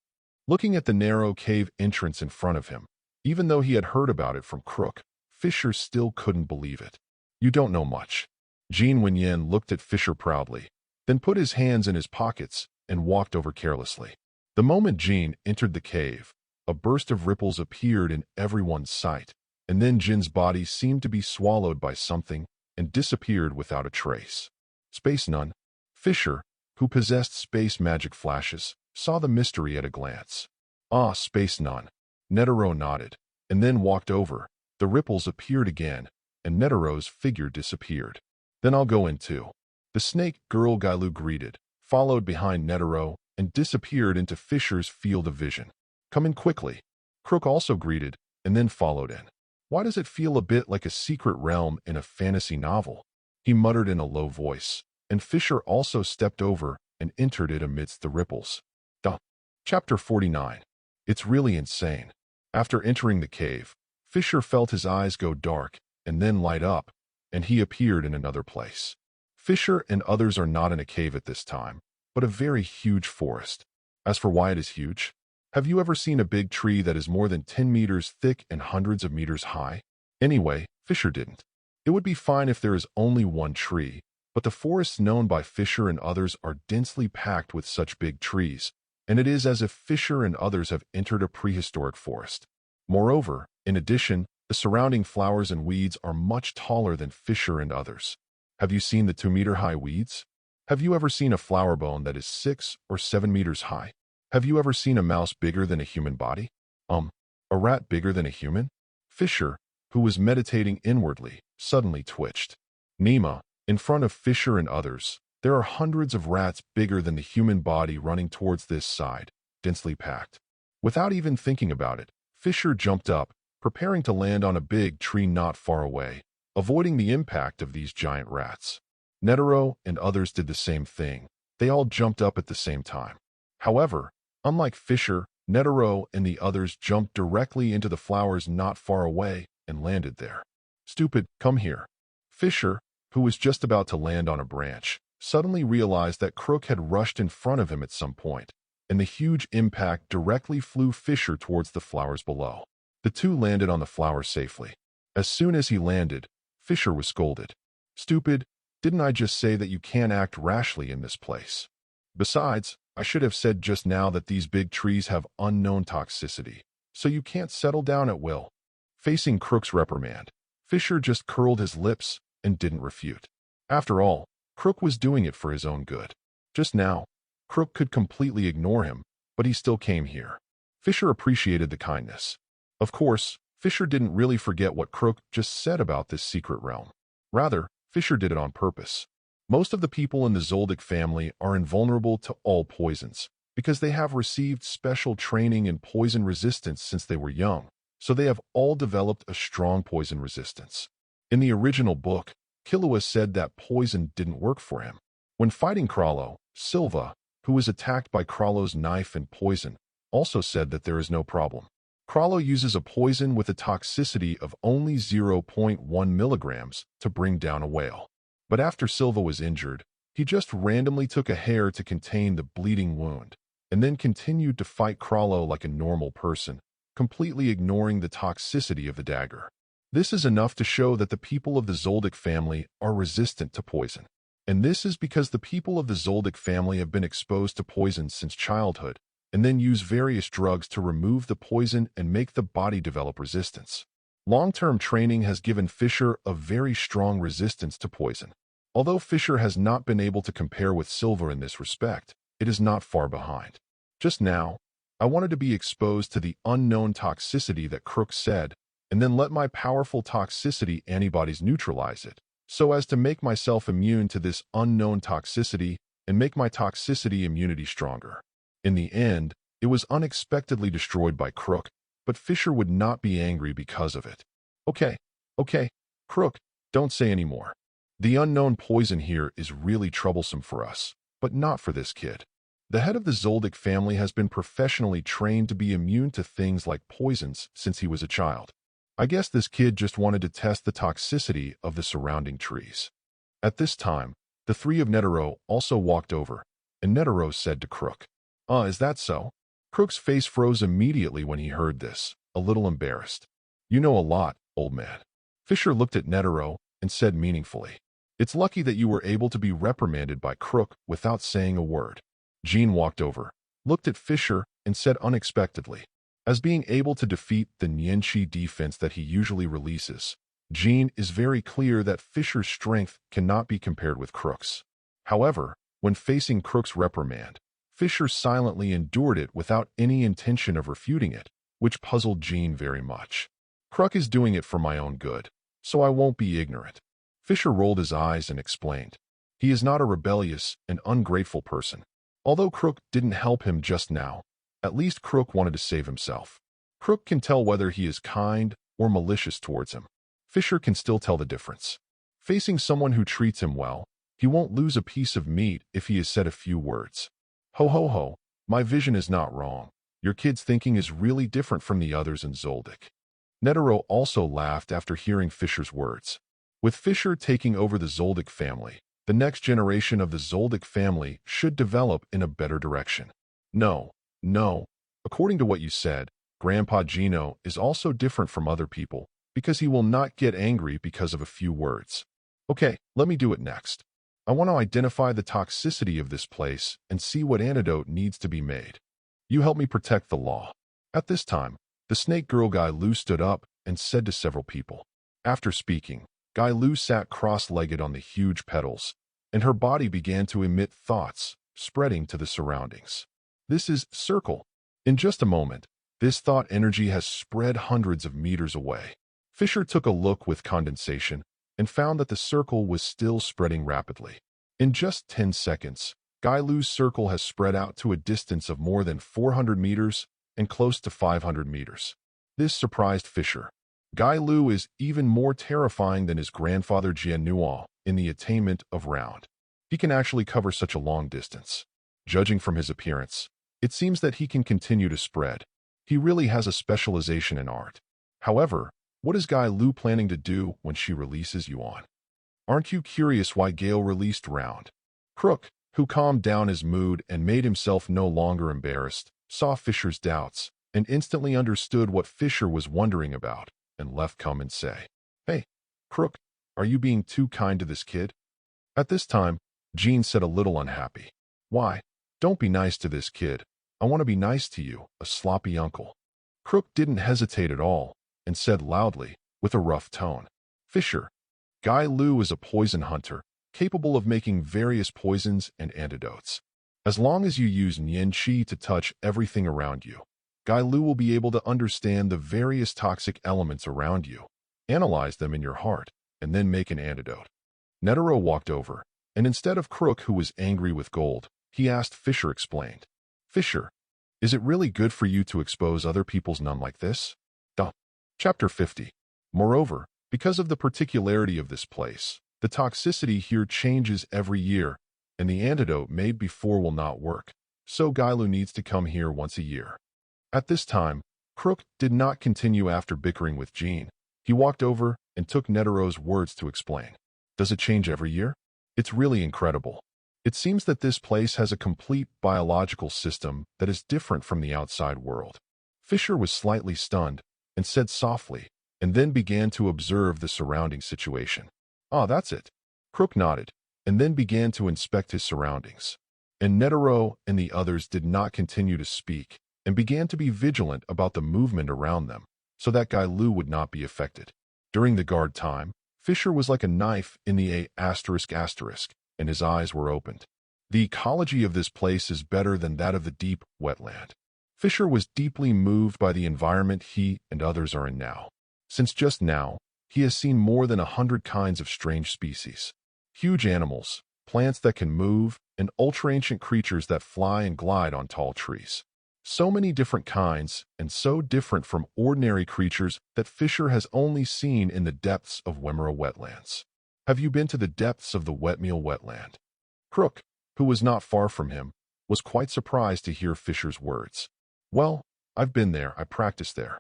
Looking at the narrow cave entrance in front of him, even though he had heard about it from Crook, Fischer still couldn't believe it. "You don't know much." Jean Wenyan looked at Fischer proudly, then put his hands in his pockets and walked over carelessly. The moment Jean entered the cave, a burst of ripples appeared in everyone's sight, and then Jin's body seemed to be swallowed by something and disappeared without a trace. Space Nun. Fischer, who possessed space magic flashes, saw the mystery at a glance. "Ah, Space Nun." Netero nodded, and then walked over. The ripples appeared again, and Netero's figure disappeared. "Then I'll go in too." The snake girl Gailu greeted, followed behind Netero, and disappeared into Fischer's field of vision. "Come in quickly." Crook also greeted, and then followed in. "Why does it feel a bit like a secret realm in a fantasy novel?" he muttered in a low voice, and Fischer also stepped over and entered it amidst the ripples. Chapter 49. It's really insane. After entering the cave, Fischer felt his eyes go dark and then light up, and he appeared in another place. Fischer and others are not in a cave at this time, but a very huge forest. As for why it is huge, have you ever seen a big tree that is more than 10 meters thick and hundreds of meters high? Anyway, Fischer didn't. It would be fine if there is only one tree, but the forests known by Fischer and others are densely packed with such big trees, and it is as if Fischer and others have entered a prehistoric forest. Moreover, in addition, the surrounding flowers and weeds are much taller than Fischer and others. Have you seen the 2-meter-high weeds? Have you ever seen a flower bone that is 6 or 7 meters high? Have you ever seen a mouse bigger than a human body? A rat bigger than a human? Fischer, who was meditating inwardly, suddenly twitched. Nima, in front of Fischer and others, there are hundreds of rats bigger than the human body running towards this side, densely packed. Without even thinking about it, Fischer jumped up, preparing to land on a big tree not far away, avoiding the impact of these giant rats. Netero and others did the same thing. They all jumped up at the same time. However, unlike Fischer, Netero and the others jumped directly into the flowers not far away and landed there. "Stupid, come here." Fischer, who was just about to land on a branch, suddenly realized that Crook had rushed in front of him at some point, and the huge impact directly flew Fischer towards the flowers below. The two landed on the flowers safely. As soon as he landed, Fischer was scolded. "Stupid, didn't I just say that you can't act rashly in this place? Besides, I should have said just now that these big trees have unknown toxicity, so you can't settle down at will." Facing Crook's reprimand, Fischer just curled his lips and didn't refute. After all, Crook was doing it for his own good. Just now, Crook could completely ignore him, but he still came here. Fischer appreciated the kindness. Of course, Fischer didn't really forget what Crook just said about this secret realm. Rather, Fischer did it on purpose. Most of the people in the Zoldyck family are invulnerable to all poisons, because they have received special training in poison resistance since they were young, so they have all developed a strong poison resistance. In the original book, Killua said that poison didn't work for him. When fighting Krallo, Silva, who was attacked by Krallo's knife and poison, also said that there is no problem. Krallo uses a poison with a toxicity of only 0.1 milligrams to bring down a whale. But after Silva was injured, he just randomly took a hair to contain the bleeding wound, and then continued to fight Krallo like a normal person, completely ignoring the toxicity of the dagger. This is enough to show that the people of the Zoldyck family are resistant to poison. And this is because the people of the Zoldyck family have been exposed to poison since childhood, and then use various drugs to remove the poison and make the body develop resistance. Long-term training has given Fischer a very strong resistance to poison. Although Fischer has not been able to compare with Silva in this respect, it is not far behind. Just now, I wanted to be exposed to the unknown toxicity that Crook said, and then let my powerful toxicity antibodies neutralize it, so as to make myself immune to this unknown toxicity and make my toxicity immunity stronger. In the end, it was unexpectedly destroyed by Crook, but Fischer would not be angry because of it. Okay, Crook, don't say any more. The unknown poison here is really troublesome for us, but not for this kid. The head of the Zoldyck family has been professionally trained to be immune to things like poisons since he was a child. I guess this kid just wanted to test the toxicity of the surrounding trees. At this time, the three of Netero also walked over, and Netero said to Crook, is that so?" Crook's face froze immediately when he heard this, a little embarrassed. "You know a lot, old man." Fischer looked at Netero and said meaningfully, "It's lucky that you were able to be reprimanded by Crook without saying a word." Jean walked over, looked at Fischer, and said unexpectedly, "As being able to defeat the Nianqi defense that he usually releases, Jean is very clear that Fischer's strength cannot be compared with Crook's. However, when facing Crook's reprimand, Fischer silently endured it without any intention of refuting it, which puzzled Jean very much. Crook is doing it for my own good, so I won't be ignorant." Fischer rolled his eyes and explained, "He is not a rebellious and ungrateful person. Although Crook didn't help him just now, at least Crook wanted to save himself. Crook can tell whether he is kind or malicious towards him. Fischer can still tell the difference. Facing someone who treats him well, he won't lose a piece of meat if he has said a few words. Ho ho ho, my vision is not wrong. Your kid's thinking is really different from the others in Zoldyck." Netero also laughed after hearing Fischer's words. With Fischer taking over the Zoldyck family, the next generation of the Zoldyck family should develop in a better direction. No. According to what you said, Grandpa Gino is also different from other people because he will not get angry because of a few words. Okay, let me do it next. I want to identify the toxicity of this place and see what antidote needs to be made. You help me protect the law." At this time, the snake girl Guy Lu stood up and said to several people. After speaking, Guy Lu sat cross-legged on the huge petals, and her body began to emit thoughts, spreading to the surroundings. This is circle. In just a moment, this thought energy has spread hundreds of meters away. Fischer took a look with condensation and found that the circle was still spreading rapidly. In just 10 seconds, Guy Lu's circle has spread out to a distance of more than 400 meters and close to 500 meters. This surprised Fischer. Guy Lu is even more terrifying than his grandfather Jiannuo in the attainment of round. He can actually cover such a long distance. Judging from his appearance, it seems that he can continue to spread. He really has a specialization in art. However, what is Guy Lu planning to do when she releases Yuan? Aren't you curious why Gale released Round? Crook, who calmed down his mood and made himself no longer embarrassed, saw Fischer's doubts and instantly understood what Fischer was wondering about and left come and say, "Hey, Crook, are you being too kind to this kid?" At this time, Jean said a little unhappy, "Why? Don't be nice to this kid. I want to be nice to you, a sloppy uncle." Crook didn't hesitate at all and said loudly, with a rough tone, "Fischer, Guy Lu is a poison hunter, capable of making various poisons and antidotes. As long as you use Nian Qi to touch everything around you, Guy Lu will be able to understand the various toxic elements around you, analyze them in your heart, and then make an antidote. Netero walked over, and instead of Crook, who was angry with gold, he asked Fischer explained. Fischer, is it really good for you to expose other people's nun like this? Chapter 50. Moreover, because of the particularity of this place, the toxicity here changes every year, and the antidote made before will not work, so Guy Lu needs to come here once a year. At this time, Crook did not continue after bickering with Jean. He walked over and took Netero's words to explain. Does it change every year? It's really incredible. It seems that this place has a complete biological system that is different from the outside world. Fischer was slightly stunned and said softly, and then began to observe the surrounding situation. Ah, that's it. Crook nodded, and then began to inspect his surroundings. And Netero and the others did not continue to speak, and began to be vigilant about the movement around them, so that Guy Lu would not be affected. During the guard time, Fischer was like a knife in the ***, and his eyes were opened. The ecology of this place is better than that of the deep wetland. Fischer was deeply moved by the environment he and others are in now. Since just now, he has seen more than 100 kinds of strange species. Huge animals, plants that can move, and ultra-ancient creatures that fly and glide on tall trees. So many different kinds, and so different from ordinary creatures that Fischer has only seen in the depths of Wimmera wetlands. Have you been to the depths of the Wetmeal wetland? Crook, who was not far from him, was quite surprised to hear Fischer's words. Well, I've been there, I practiced there.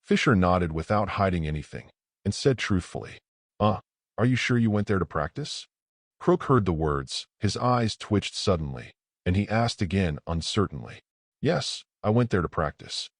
Fischer nodded without hiding anything, and said truthfully, are you sure you went there to practice? Crook heard the words, his eyes twitched suddenly, and he asked again uncertainly. Yes, I went there to practice.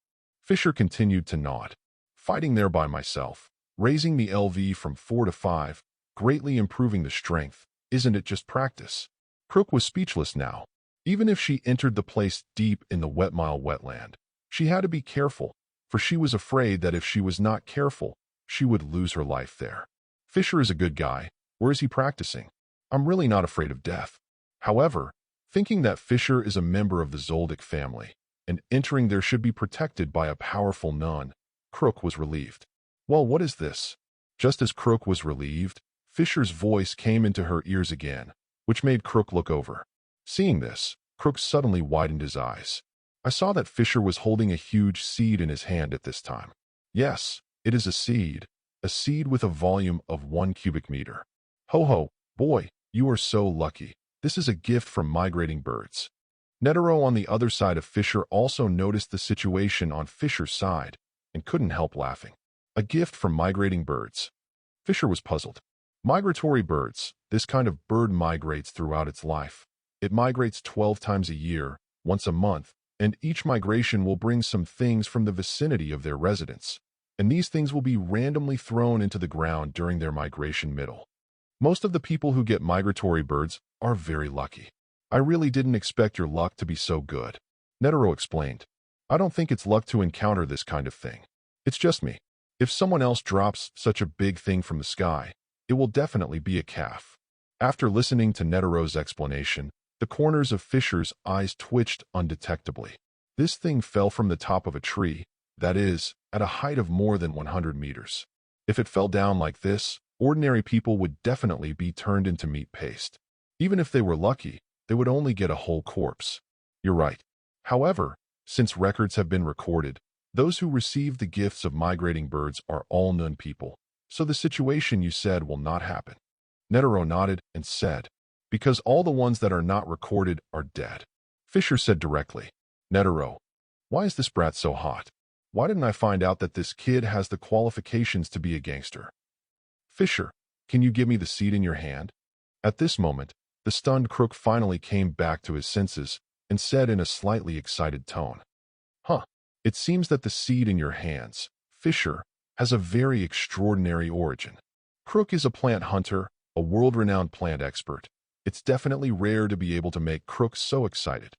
Fischer continued to nod. Fighting there by myself, raising the LV from 4 to 5, greatly improving the strength, isn't it just practice? Crook was speechless now. Even if she entered the place deep in the Wetmeal wetland, she had to be careful, for she was afraid that if she was not careful, she would lose her life there. Fischer is a good guy. Where is he practicing? I'm really not afraid of death. However, thinking that Fischer is a member of the Zoldyck family, and entering there should be protected by a powerful nun, Crook was relieved. Well, what is this? Just as Crook was relieved, Fischer's voice came into her ears again, which made Crook look over. Seeing this, Crook suddenly widened his eyes. I saw that Fischer was holding a huge seed in his hand at this time. Yes, it is a seed with a volume of 1 cubic meter. Ho ho, boy, you are so lucky. This is a gift from migrating birds. Netero on the other side of Fischer also noticed the situation on Fischer's side and couldn't help laughing. A gift from migrating birds. Fischer was puzzled. Migratory birds, this kind of bird migrates throughout its life. It migrates 12 times a year, once a month, and each migration will bring some things from the vicinity of their residence, and these things will be randomly thrown into the ground during their migration middle. Most of the people who get migratory birds are very lucky. I really didn't expect your luck to be so good. Netero explained. I don't think it's luck to encounter this kind of thing. It's just me. If someone else drops such a big thing from the sky, it will definitely be a calf. After listening to Netero's explanation, the corners of Fischer's eyes twitched undetectably. This thing fell from the top of a tree, that is, at a height of more than 100 meters. If it fell down like this, ordinary people would definitely be turned into meat paste. Even if they were lucky, they would only get a whole corpse. You're right. However, since records have been recorded, those who receive the gifts of migrating birds are all nun people, so the situation you said will not happen. Netero nodded and said, because all the ones that are not recorded are dead. Fischer said directly, Netero, why is this brat so hot? Why didn't I find out that this kid has the qualifications to be a gangster? Fischer, can you give me the seed in your hand? At this moment, the stunned Crook finally came back to his senses and said in a slightly excited tone, it seems that the seed in your hands, Fischer, has a very extraordinary origin. Crook is a plant hunter, a world-renowned plant expert. It's definitely rare to be able to make Crook so excited.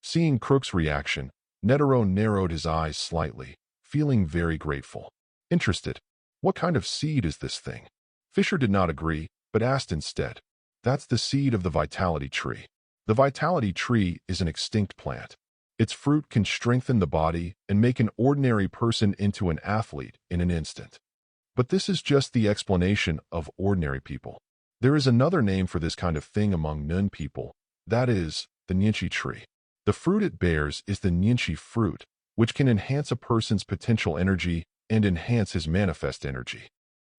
Seeing Crook's reaction, Netero narrowed his eyes slightly, feeling very grateful. Interested. What kind of seed is this thing? Fischer did not agree, but asked instead. That's the seed of the vitality tree. The vitality tree is an extinct plant. Its fruit can strengthen the body and make an ordinary person into an athlete in an instant. But this is just the explanation of ordinary people. There is another name for this kind of thing among Nun people, that is, the Nyenchi tree. The fruit it bears is the Nyenchi fruit, which can enhance a person's potential energy and enhance his manifest energy.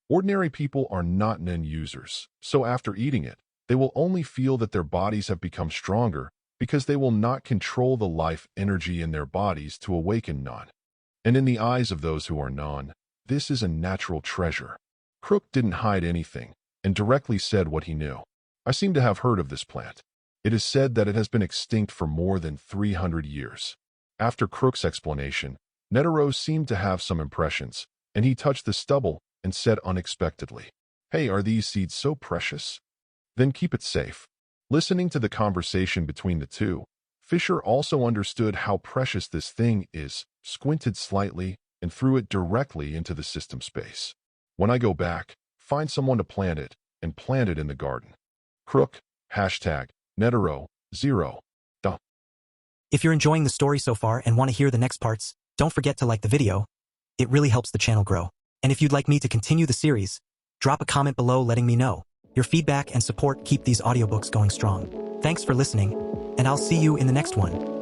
Ordinary people are not Nun users, so after eating it, they will only feel that their bodies have become stronger because they will not control the life energy in their bodies to awaken Nun. And in the eyes of those who are Nun, this is a natural treasure. Crook didn't hide anything and directly said what he knew. I seem to have heard of this plant. It is said that it has been extinct for more than 300 years. After Crook's explanation, Netero seemed to have some impressions, and he touched the stubble and said unexpectedly, "Hey, are these seeds so precious? Then keep it safe." Listening to the conversation between the two, Fischer also understood how precious this thing is, squinted slightly, and threw it directly into the system space. "When I go back, find someone to plant it, and plant it in the garden." Crook, #Netero0. If you're enjoying the story so far and want to hear the next parts, don't forget to like the video. It really helps the channel grow. And if you'd like me to continue the series, drop a comment below letting me know. Your feedback and support keep these audiobooks going strong. Thanks for listening, and I'll see you in the next one.